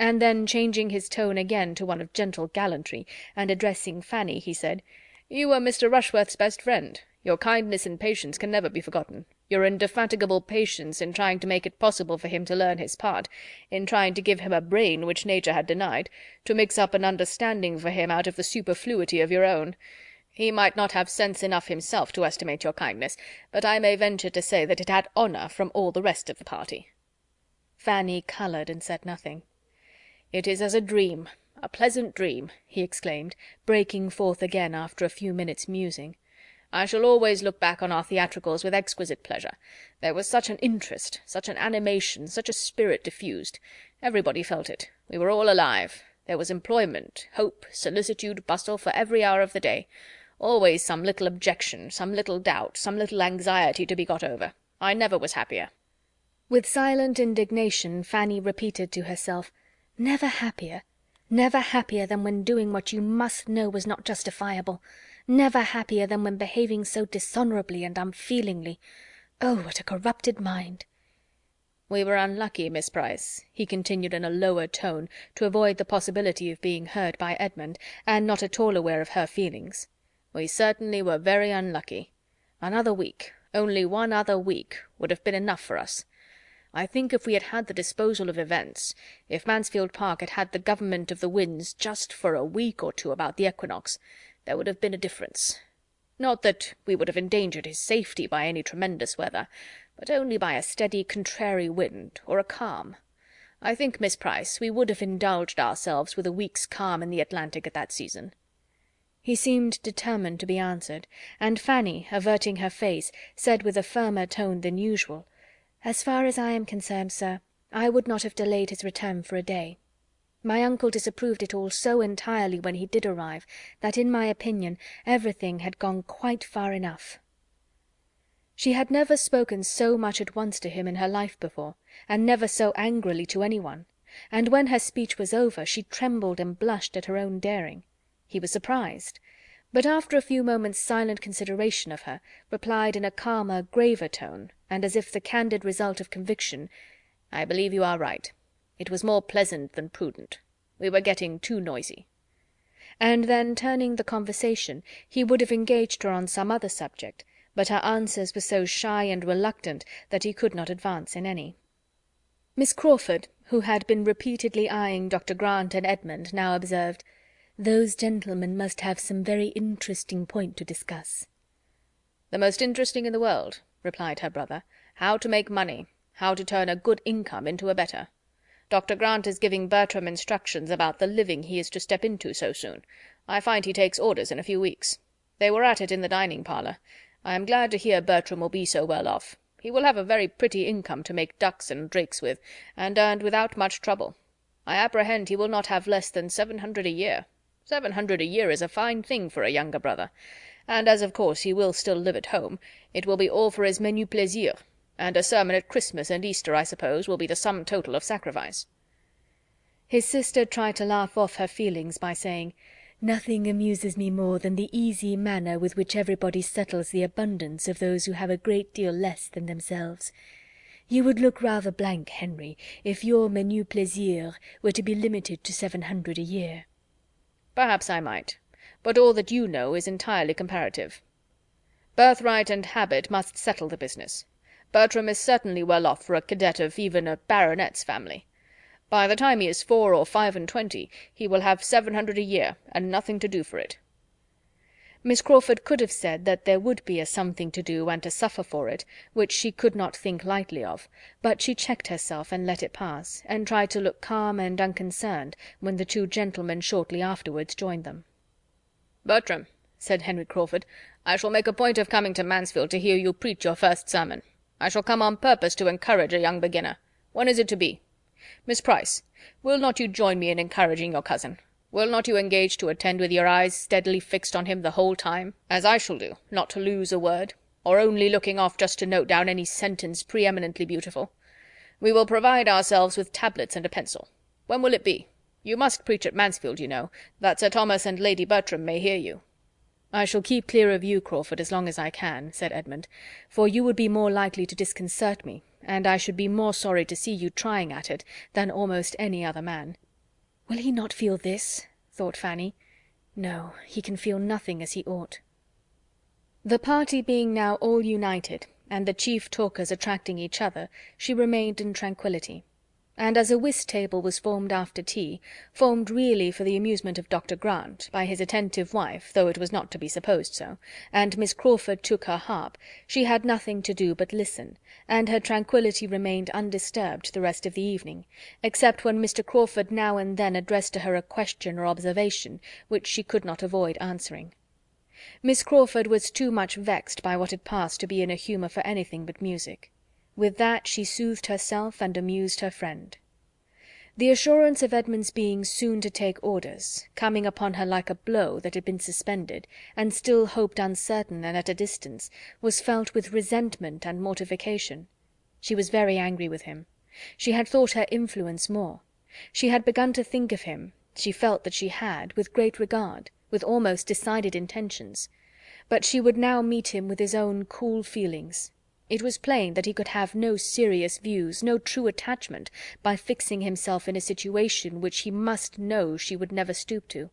And then, changing his tone again to one of gentle gallantry, and addressing Fanny, he said, "You were Mr. Rushworth's best friend. Your kindness and patience can never be forgotten. Your indefatigable patience in trying to make it possible for him to learn his part, in trying to give him a brain which nature had denied, to mix up an understanding for him out of the superfluity of your own. He might not have sense enough himself to estimate your kindness, but I may venture to say that it had honour from all the rest of the party." Fanny coloured and said nothing. "It is as a dream, a pleasant dream," he exclaimed, breaking forth again after a few minutes' musing. "I shall always look back on our theatricals with exquisite pleasure. There was such an interest, such an animation, such a spirit diffused. Everybody felt it. We were all alive. There was employment, hope, solicitude, bustle for every hour of the day. Always some little objection, some little doubt, some little anxiety to be got over. I never was happier." With silent indignation Fanny repeated to herself, "Never happier? Never happier than when doing what you must know was not justifiable. Never happier than when behaving so dishonourably and unfeelingly. Oh, what a corrupted mind!" "We were unlucky, Miss Price," he continued in a lower tone, to avoid the possibility of being heard by Edmund, and not at all aware of her feelings. "We certainly were very unlucky. Another week, only one other week, would have been enough for us. I think if we had had the disposal of events, if Mansfield Park had had the government of the winds just for a week or two about the equinox, there would have been a difference. Not that we would have endangered his safety by any tremendous weather, but only by a steady contrary wind, or a calm. I think, Miss Price, we would have indulged ourselves with a week's calm in the Atlantic at that season." He seemed determined to be answered, and Fanny, averting her face, said with a firmer tone than usual, "As far as I am concerned, sir, I would not have delayed his return for a day. My uncle disapproved it all so entirely when he did arrive, that in my opinion everything had gone quite far enough." She had never spoken so much at once to him in her life before, and never so angrily to any one, and when her speech was over she trembled and blushed at her own daring. He was surprised, but after a few moments' silent consideration of her, replied in a calmer, graver tone, and as if the candid result of conviction, "I believe you are right. It was more pleasant than prudent. We were getting too noisy." And then, turning the conversation, he would have engaged her on some other subject, but her answers were so shy and reluctant that he could not advance in any. Miss Crawford, who had been repeatedly eyeing Dr. Grant and Edmund, now observed, "Those gentlemen must have some very interesting point to discuss." "The most interesting in the world," replied her brother. "How to make money, how to turn a good income into a better. Dr. Grant is giving Bertram instructions about the living he is to step into so soon. I find he takes orders in a few weeks. They were at it in the dining-parlour. I am glad to hear Bertram will be so well off. He will have a very pretty income to make ducks and drakes with, and earned without much trouble. I apprehend he will not have less than 700 a year. 700 a year is a fine thing for a younger brother. And as of course he will still live at home, it will be all for his menu plaisir, and a sermon at Christmas and Easter, I suppose, will be the sum total of sacrifice." His sister tried to laugh off her feelings by saying, "Nothing amuses me more than the easy manner with which everybody settles the abundance of those who have a great deal less than themselves. You would look rather blank, Henry, if your menu plaisir were to be limited to 700 a year." "Perhaps I might. But all that you know is entirely comparative. Birthright and habit must settle the business. Bertram is certainly well off for a cadet of even a baronet's family. By the time he is 4 or 25, he will have 700 a year, and nothing to do for it." Miss Crawford could have said that there would be a something to do and to suffer for it, which she could not think lightly of, but she checked herself and let it pass, and tried to look calm and unconcerned when the two gentlemen shortly afterwards joined them. "Bertram," said Henry Crawford, "I shall make a point of coming to Mansfield to hear you preach your first sermon. I shall come on purpose to encourage a young beginner. When is it to be? Miss Price, will not you join me in encouraging your cousin? Will not you engage to attend with your eyes steadily fixed on him the whole time, as I shall do, not to lose a word, or only looking off just to note down any sentence preeminently beautiful? We will provide ourselves with tablets and a pencil. When will it be? You must preach at Mansfield, you know, that Sir Thomas and Lady Bertram may hear you." "I shall keep clear of you, Crawford, as long as I can," said Edmund, "for you would be more likely to disconcert me, and I should be more sorry to see you trying at it than almost any other man." "Will he not feel this?" thought Fanny. "No, he can feel nothing as he ought." The party being now all united, and the chief talkers attracting each other, she remained in tranquillity. And as a whist table was formed after tea, formed really for the amusement of Dr. Grant, by his attentive wife, though it was not to be supposed so, and Miss Crawford took her harp, she had nothing to do but listen, and her tranquillity remained undisturbed the rest of the evening, except when Mr. Crawford now and then addressed to her a question or observation, which she could not avoid answering. Miss Crawford was too much vexed by what had passed to be in a humour for anything but music. With that she soothed herself and amused her friend. The assurance of Edmund's being soon to take orders, coming upon her like a blow that had been suspended, and still hoped uncertain and at a distance, was felt with resentment and mortification. She was very angry with him. She had thought her influence more. She had begun to think of him, she felt that she had, with great regard, with almost decided intentions. But she would now meet him with his own cool feelings. It was plain that he could have no serious views, no true attachment, by fixing himself in a situation which he must know she would never stoop to.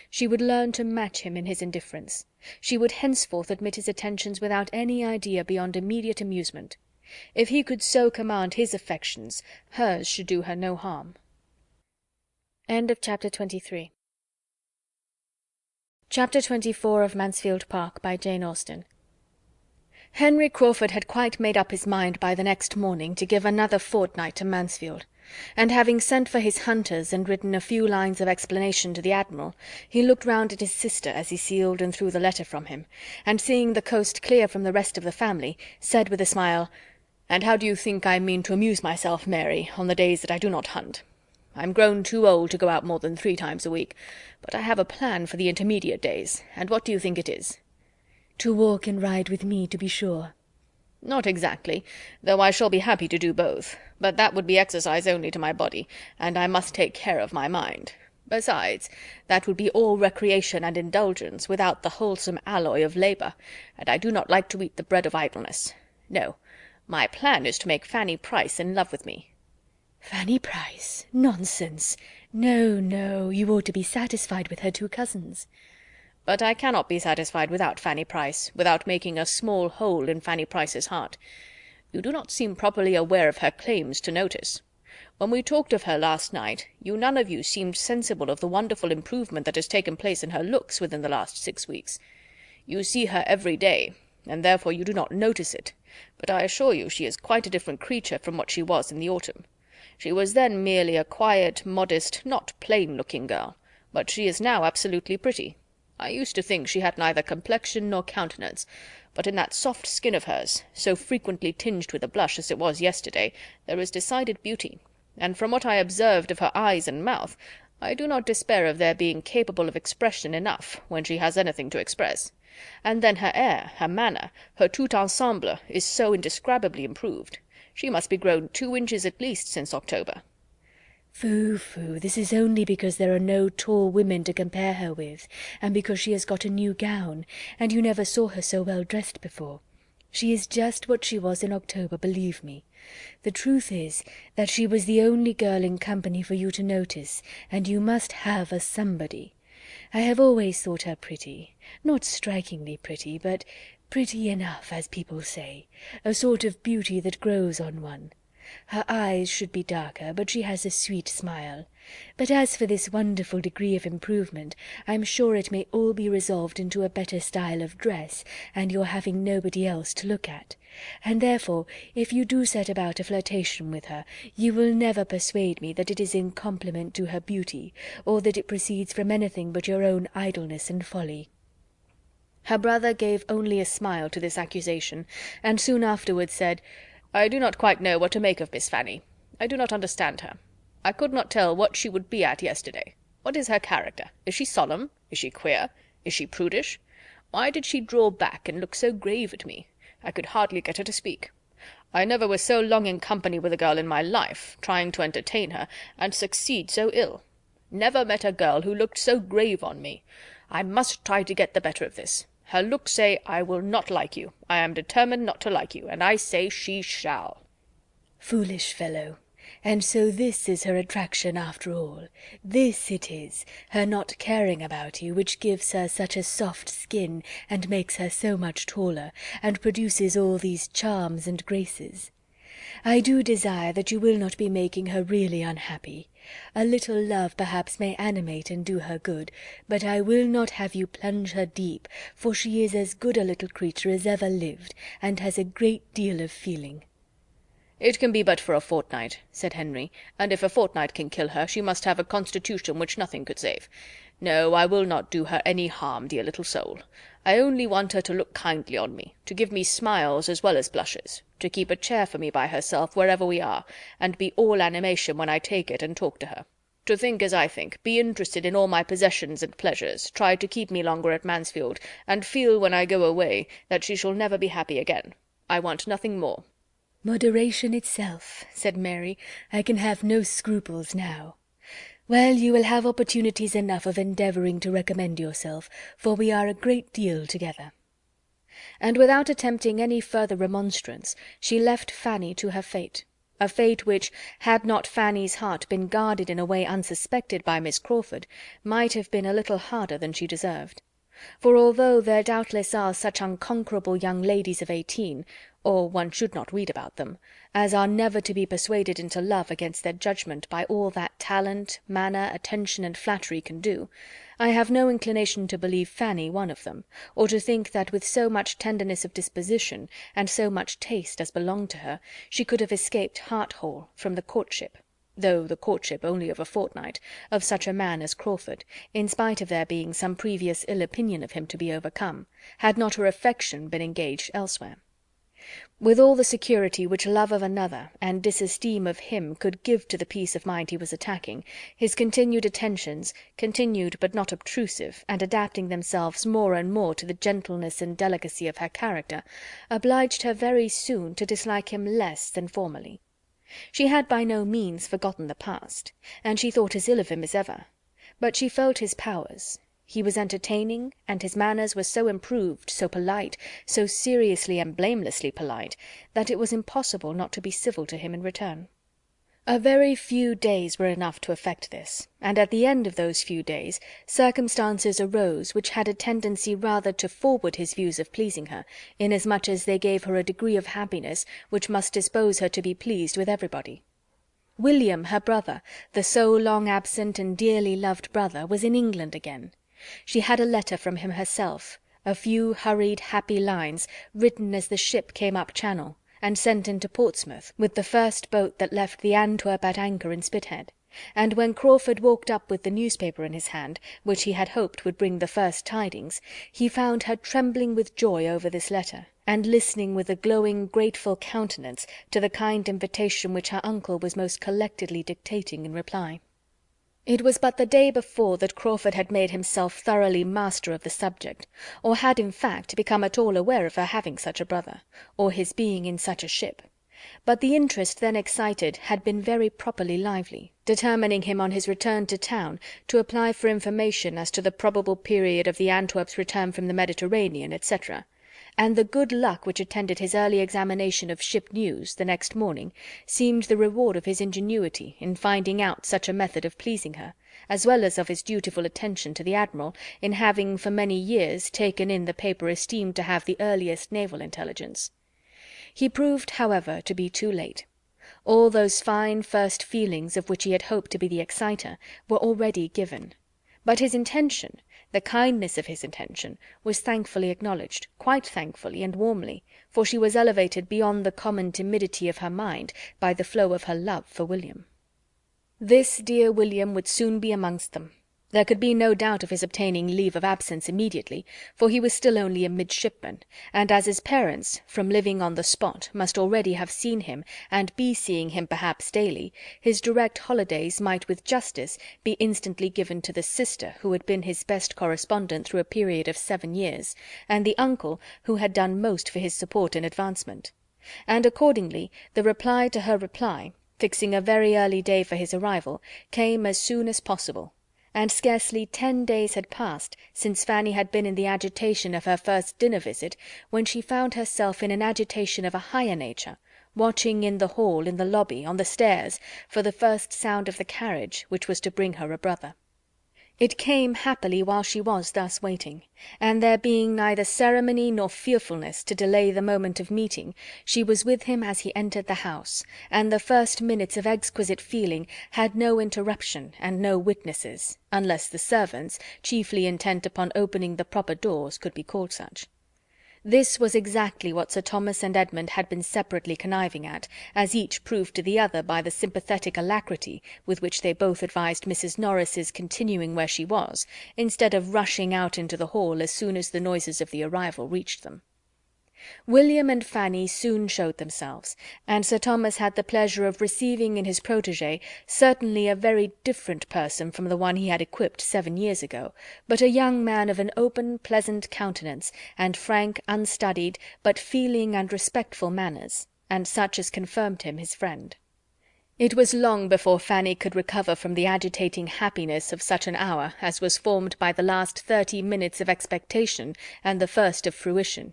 She would learn to match him in his indifference. She would henceforth admit his attentions without any idea beyond immediate amusement. If he could so command his affections, hers should do her no harm. Chapter 24 of Mansfield Park, by Jane Austen. Henry Crawford had quite made up his mind by the next morning to give another fortnight to Mansfield, and having sent for his hunters and written a few lines of explanation to the Admiral, he looked round at his sister as he sealed and threw the letter from him, and seeing the coast clear from the rest of the family, said with a smile, "And how do you think I mean to amuse myself, Mary, on the days that I do not hunt? I'm grown too old to go out more than 3 times a week, but I have a plan for the intermediate days, and what do you think it is?" "To walk and ride with me, to be sure." "Not exactly, though I shall be happy to do both, but that would be exercise only to my body, and I must take care of my mind. Besides, that would be all recreation and indulgence, without the wholesome alloy of labour, and I do not like to eat the bread of idleness. No, my plan is to make Fanny Price in love with me." "Fanny Price? Nonsense! No, no, you ought to be satisfied with her 2 cousins." "But I cannot be satisfied without Fanny Price, without making a small hole in Fanny Price's heart. You do not seem properly aware of her claims to notice. When we talked of her last night, you none of you seemed sensible of the wonderful improvement that has taken place in her looks within the last 6 weeks. You see her every day, and therefore you do not notice it, but I assure you she is quite a different creature from what she was in the autumn. She was then merely a quiet, modest, not plain-looking girl, but she is now absolutely pretty. I used to think she had neither complexion nor countenance, but in that soft skin of hers, so frequently tinged with a blush as it was yesterday, there is decided beauty, and from what I observed of her eyes and mouth, I do not despair of their being capable of expression enough when she has anything to express. And then her air, her manner, her tout ensemble is so indescribably improved. She must be grown 2 inches at least since October." "Phoo, phoo, this is only because there are no tall women to compare her with, and because she has got a new gown, and you never saw her so well dressed before. She is just what she was in October, believe me. The truth is that she was the only girl in company for you to notice, and you must have a somebody. I have always thought her pretty, not strikingly pretty, but pretty enough, as people say, a sort of beauty that grows on one. Her eyes should be darker, but she has a sweet smile. But as for this wonderful degree of improvement, I'm sure it may all be resolved into a better style of dress, and your having nobody else to look at. And therefore, if you do set about a flirtation with her, you will never persuade me that it is in compliment to her beauty, or that it proceeds from anything but your own idleness and folly." Her brother gave only a smile to this accusation, and soon afterwards said, "I do not quite know what to make of Miss Fanny. I do not understand her. I could not tell what she would be at yesterday. What is her character? Is she solemn? Is she queer? Is she prudish? Why did she draw back and look so grave at me? I could hardly get her to speak. I never was so long in company with a girl in my life, trying to entertain her, and succeed so ill. Never met a girl who looked so grave on me. I must try to get the better of this. Her looks say, I will not like you. I am determined not to like you, and I say she shall." "Foolish fellow! And so this is her attraction after all. This it is, her not caring about you, which gives her such a soft skin, and makes her so much taller, and produces all these charms and graces. I do desire that you will not be making her really unhappy. A little love perhaps may animate and do her good, but I will not have you plunge her deep, for she is as good a little creature as ever lived, and has a great deal of feeling." "It can be but for a fortnight," said Henry, "and if a fortnight can kill her, she must have a constitution which nothing could save. No, I will not do her any harm, dear little soul. I only want her to look kindly on me, to give me smiles as well as blushes, to keep a chair for me by herself wherever we are, and be all animation when I take it and talk to her. To think as I think, be interested in all my possessions and pleasures, try to keep me longer at Mansfield, and feel when I go away that she shall never be happy again. I want nothing more." "Moderation itself," said Mary. "I can have no scruples now. Well, you will have opportunities enough of endeavouring to recommend yourself, for we are a great deal together." And without attempting any further remonstrance, she left Fanny to her fate, a fate which, had not Fanny's heart been guarded in a way unsuspected by Miss Crawford, might have been a little harder than she deserved. For although there doubtless are such unconquerable young ladies of 18, or one should not read about them, as are never to be persuaded into love against their judgment by all that talent, manner, attention, and flattery can do, I have no inclination to believe Fanny one of them, or to think that with so much tenderness of disposition, and so much taste as belonged to her, she could have escaped heart-whole from the courtship, though the courtship only of a fortnight, of such a man as Crawford, in spite of there being some previous ill opinion of him to be overcome, had not her affection been engaged elsewhere. With all the security which love of another and disesteem of him could give to the peace of mind he was attacking, his continued attentions, continued but not obtrusive, and adapting themselves more and more to the gentleness and delicacy of her character, obliged her very soon to dislike him less than formerly. She had by no means forgotten the past, and she thought as ill of him as ever, but she felt his powers. He was entertaining, and his manners were so improved, so polite, so seriously and blamelessly polite, that it was impossible not to be civil to him in return. A very few days were enough to effect this, and at the end of those few days circumstances arose which had a tendency rather to forward his views of pleasing her, inasmuch as they gave her a degree of happiness which must dispose her to be pleased with everybody. William, her brother, the so long absent and dearly loved brother, was in England again. She had a letter from him herself, a few hurried, happy lines, written as the ship came up Channel, and sent into Portsmouth with the first boat that left the Antwerp at anchor in Spithead, and when Crawford walked up with the newspaper in his hand, which he had hoped would bring the first tidings, he found her trembling with joy over this letter, and listening with a glowing, grateful countenance to the kind invitation which her uncle was most collectedly dictating in reply. It was but the day before that Crawford had made himself thoroughly master of the subject, or had, in fact, become at all aware of her having such a brother, or his being in such a ship. But the interest then excited had been very properly lively, determining him on his return to town to apply for information as to the probable period of the Antwerp's return from the Mediterranean, etc., and the good luck which attended his early examination of ship news the next morning seemed the reward of his ingenuity in finding out such a method of pleasing her, as well as of his dutiful attention to the Admiral in having for many years taken in the paper esteemed to have the earliest naval intelligence. He proved, however, to be too late. All those fine first feelings of which he had hoped to be the exciter were already given. But his intention, the kindness of his intention, was thankfully acknowledged, quite thankfully and warmly, for she was elevated beyond the common timidity of her mind by the flow of her love for William. This dear William would soon be amongst them. There could be no doubt of his obtaining leave of absence immediately, for he was still only a midshipman, and as his parents, from living on the spot, must already have seen him, and be seeing him perhaps daily, his direct holidays might with justice be instantly given to the sister who had been his best correspondent through a period of 7 years, and the uncle who had done most for his support and advancement. And accordingly the reply to her reply, fixing a very early day for his arrival, came as soon as possible, and scarcely 10 days had passed since Fanny had been in the agitation of her first dinner visit when she found herself in an agitation of a higher nature, watching in the hall, in the lobby, on the stairs, for the first sound of the carriage which was to bring her a brother. It came happily while she was thus waiting, and there being neither ceremony nor fearfulness to delay the moment of meeting, she was with him as he entered the house, and the first minutes of exquisite feeling had no interruption and no witnesses, unless the servants, chiefly intent upon opening the proper doors, could be called such. This was exactly what Sir Thomas and Edmund had been separately conniving at, as each proved to the other by the sympathetic alacrity with which they both advised Mrs. Norris's continuing where she was, instead of rushing out into the hall as soon as the noises of the arrival reached them. William and Fanny soon showed themselves, and Sir Thomas had the pleasure of receiving in his protégé certainly a very different person from the one he had equipped 7 years ago, but a young man of an open, pleasant countenance, and frank, unstudied, but feeling and respectful manners, and such as confirmed him his friend. It was long before Fanny could recover from the agitating happiness of such an hour as was formed by the last 30 minutes of expectation and the first of fruition.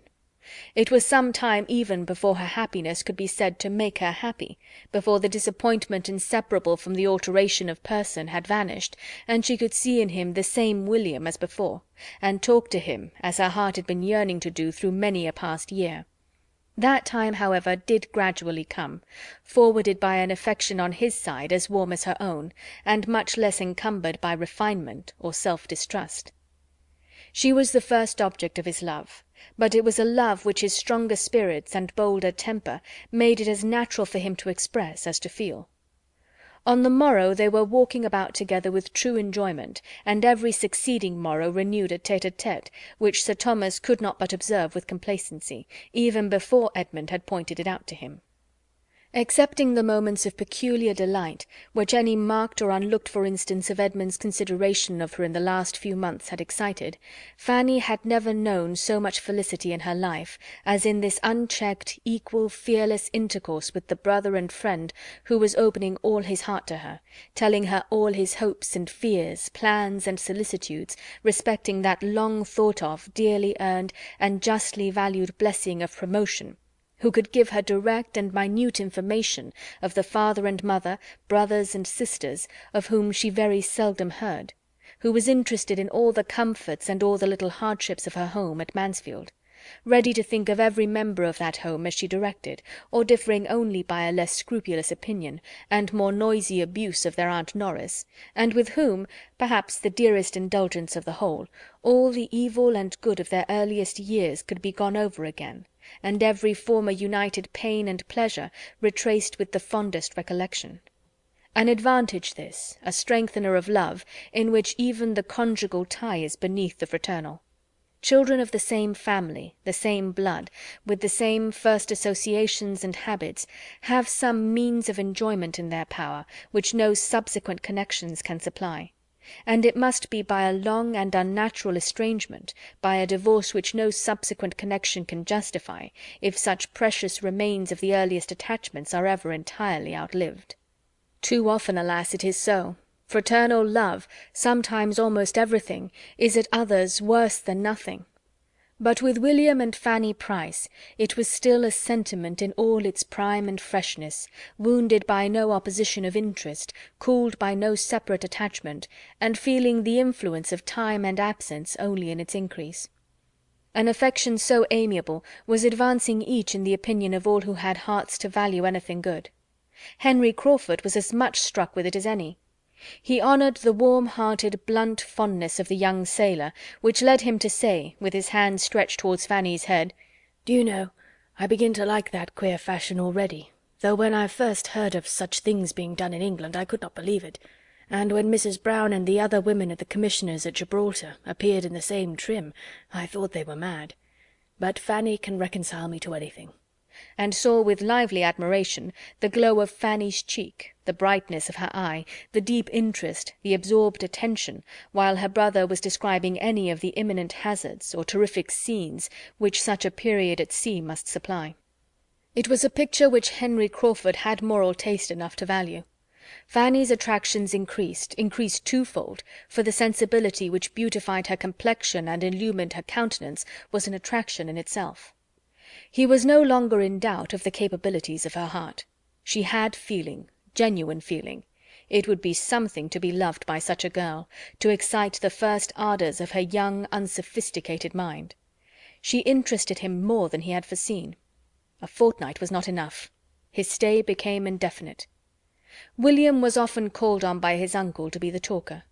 It was some time even before her happiness could be said to make her happy, before the disappointment inseparable from the alteration of person had vanished, and she could see in him the same William as before, and talk to him as her heart had been yearning to do through many a past year. That time, however, did gradually come, forwarded by an affection on his side as warm as her own, and much less encumbered by refinement or self-distrust. She was the first object of his love, but it was a love which his stronger spirits and bolder temper made it as natural for him to express as to feel. On the morrow they were walking about together with true enjoyment, and every succeeding morrow renewed a tete-a-tete, which Sir Thomas could not but observe with complacency, even before Edmund had pointed it out to him. Excepting the moments of peculiar delight which any marked or unlooked-for instance of Edmund's consideration of her in the last few months had excited, Fanny had never known so much felicity in her life as in this unchecked, equal, fearless intercourse with the brother and friend who was opening all his heart to her, telling her all his hopes and fears, plans and solicitudes respecting that long-thought-of, dearly earned, and justly valued blessing of promotion, who could give her direct and minute information of the father and mother, brothers and sisters, of whom she very seldom heard, who was interested in all the comforts and all the little hardships of her home at Mansfield, ready to think of every member of that home as she directed, or differing only by a less scrupulous opinion, and more noisy abuse of their Aunt Norris, and with whom, perhaps the dearest indulgence of the whole, all the evil and good of their earliest years could be gone over again, and every former united pain and pleasure retraced with the fondest recollection. An advantage this, a strengthener of love, in which even the conjugal tie is beneath the fraternal. Children of the same family, the same blood, with the same first associations and habits, have some means of enjoyment in their power which no subsequent connections can supply; and it must be by a long and unnatural estrangement, by a divorce which no subsequent connection can justify, if such precious remains of the earliest attachments are ever entirely outlived. Too often, alas, it is so. Fraternal love, sometimes almost everything, is at others worse than nothing. But with William and Fanny Price it was still a sentiment in all its prime and freshness, wounded by no opposition of interest, cooled by no separate attachment, and feeling the influence of time and absence only in its increase. An affection so amiable was advancing each in the opinion of all who had hearts to value anything good. Henry Crawford was as much struck with it as any. He honoured the warm-hearted, blunt fondness of the young sailor, which led him to say, with his hand stretched towards Fanny's head, "Do you know, I begin to like that queer fashion already, though when I first heard of such things being done in England I could not believe it, and when Mrs. Brown and the other women of the Commissioners at Gibraltar appeared in the same trim, I thought they were mad. But Fanny can reconcile me to anything," and saw with lively admiration the glow of Fanny's cheek, the brightness of her eye, the deep interest, the absorbed attention, while her brother was describing any of the imminent hazards or terrific scenes which such a period at sea must supply. It was a picture which Henry Crawford had moral taste enough to value. Fanny's attractions increased twofold, for the sensibility which beautified her complexion and illumined her countenance was an attraction in itself. He was no longer in doubt of the capabilities of her heart. She had feeling, genuine feeling. It would be something to be loved by such a girl, to excite the first ardours of her young, unsophisticated mind. She interested him more than he had foreseen. A fortnight was not enough. His stay became indefinite. William was often called on by his uncle to be the talker.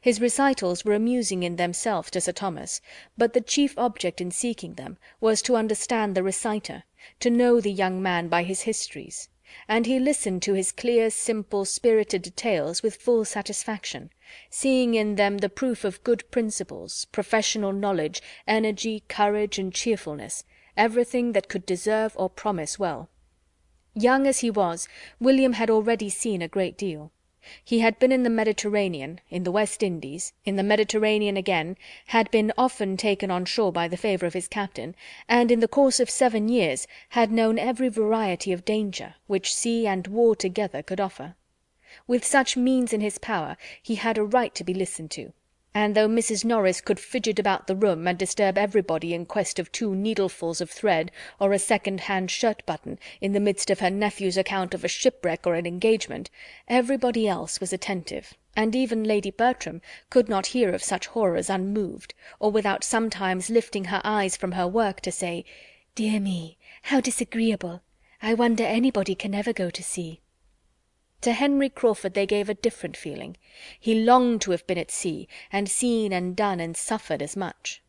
His recitals were amusing in themselves to Sir Thomas, but the chief object in seeking them was to understand the reciter, to know the young man by his histories, and he listened to his clear, simple, spirited details with full satisfaction, seeing in them the proof of good principles, professional knowledge, energy, courage, and cheerfulness, everything that could deserve or promise well. Young as he was, William had already seen a great deal. He had been in the Mediterranean, in the West Indies, in the Mediterranean again, had been often taken on shore by the favour of his captain, and in the course of 7 years had known every variety of danger which sea and war together could offer. With such means in his power he had a right to be listened to, and though Mrs. Norris could fidget about the room and disturb everybody in quest of 2 needlefuls of thread or a second-hand shirt-button in the midst of her nephew's account of a shipwreck or an engagement, everybody else was attentive, and even Lady Bertram could not hear of such horrors unmoved, or without sometimes lifting her eyes from her work to say, "Dear me, how disagreeable! I wonder anybody can ever go to sea." To Henry Crawford they gave a different feeling. He longed to have been at sea, and seen and done and suffered as much.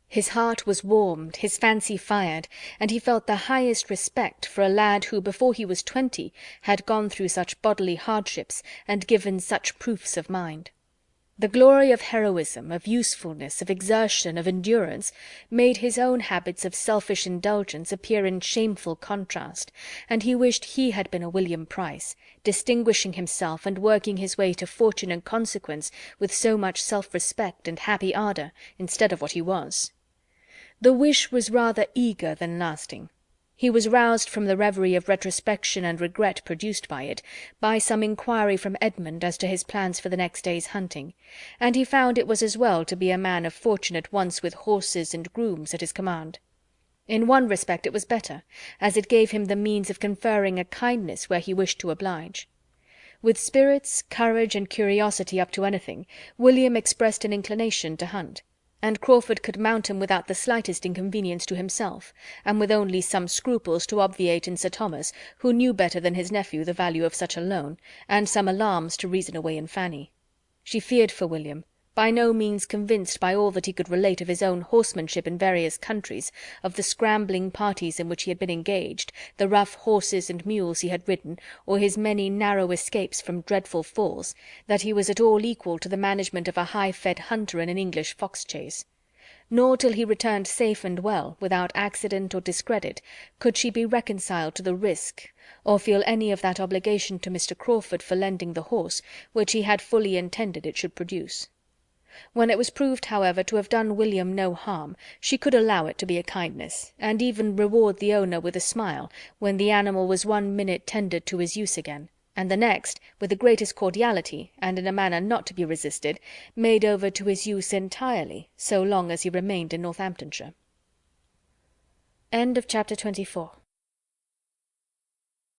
His heart was warmed, his fancy fired, and he felt the highest respect for a lad who before he was 20 had gone through such bodily hardships and given such proofs of mind. The glory of heroism, of usefulness, of exertion, of endurance, made his own habits of selfish indulgence appear in shameful contrast, and he wished he had been a William Price, distinguishing himself and working his way to fortune and consequence with so much self-respect and happy ardour, instead of what he was. The wish was rather eager than lasting. He was roused from the reverie of retrospection and regret produced by it, by some inquiry from Edmund as to his plans for the next day's hunting, and he found it was as well to be a man of fortune at once with horses and grooms at his command. In one respect it was better, as it gave him the means of conferring a kindness where he wished to oblige. With spirits, courage, and curiosity up to anything, William expressed an inclination to hunt, and Crawford could mount him without the slightest inconvenience to himself, and with only some scruples to obviate in Sir Thomas, who knew better than his nephew the value of such a loan, and some alarms to reason away in Fanny. She feared for William, by no means convinced by all that he could relate of his own horsemanship in various countries, of the scrambling parties in which he had been engaged, the rough horses and mules he had ridden, or his many narrow escapes from dreadful falls, that he was at all equal to the management of a high-fed hunter in an English fox-chase. Nor till he returned safe and well, without accident or discredit, could she be reconciled to the risk, or feel any of that obligation to Mr. Crawford for lending the horse, which he had fully intended it should produce. When it was proved, however, to have done William no harm, she could allow it to be a kindness, and even reward the owner with a smile when the animal was 1 minute tendered to his use again, and the next, with the greatest cordiality, and in a manner not to be resisted, made over to his use entirely, so long as he remained in Northamptonshire. Chapter 24.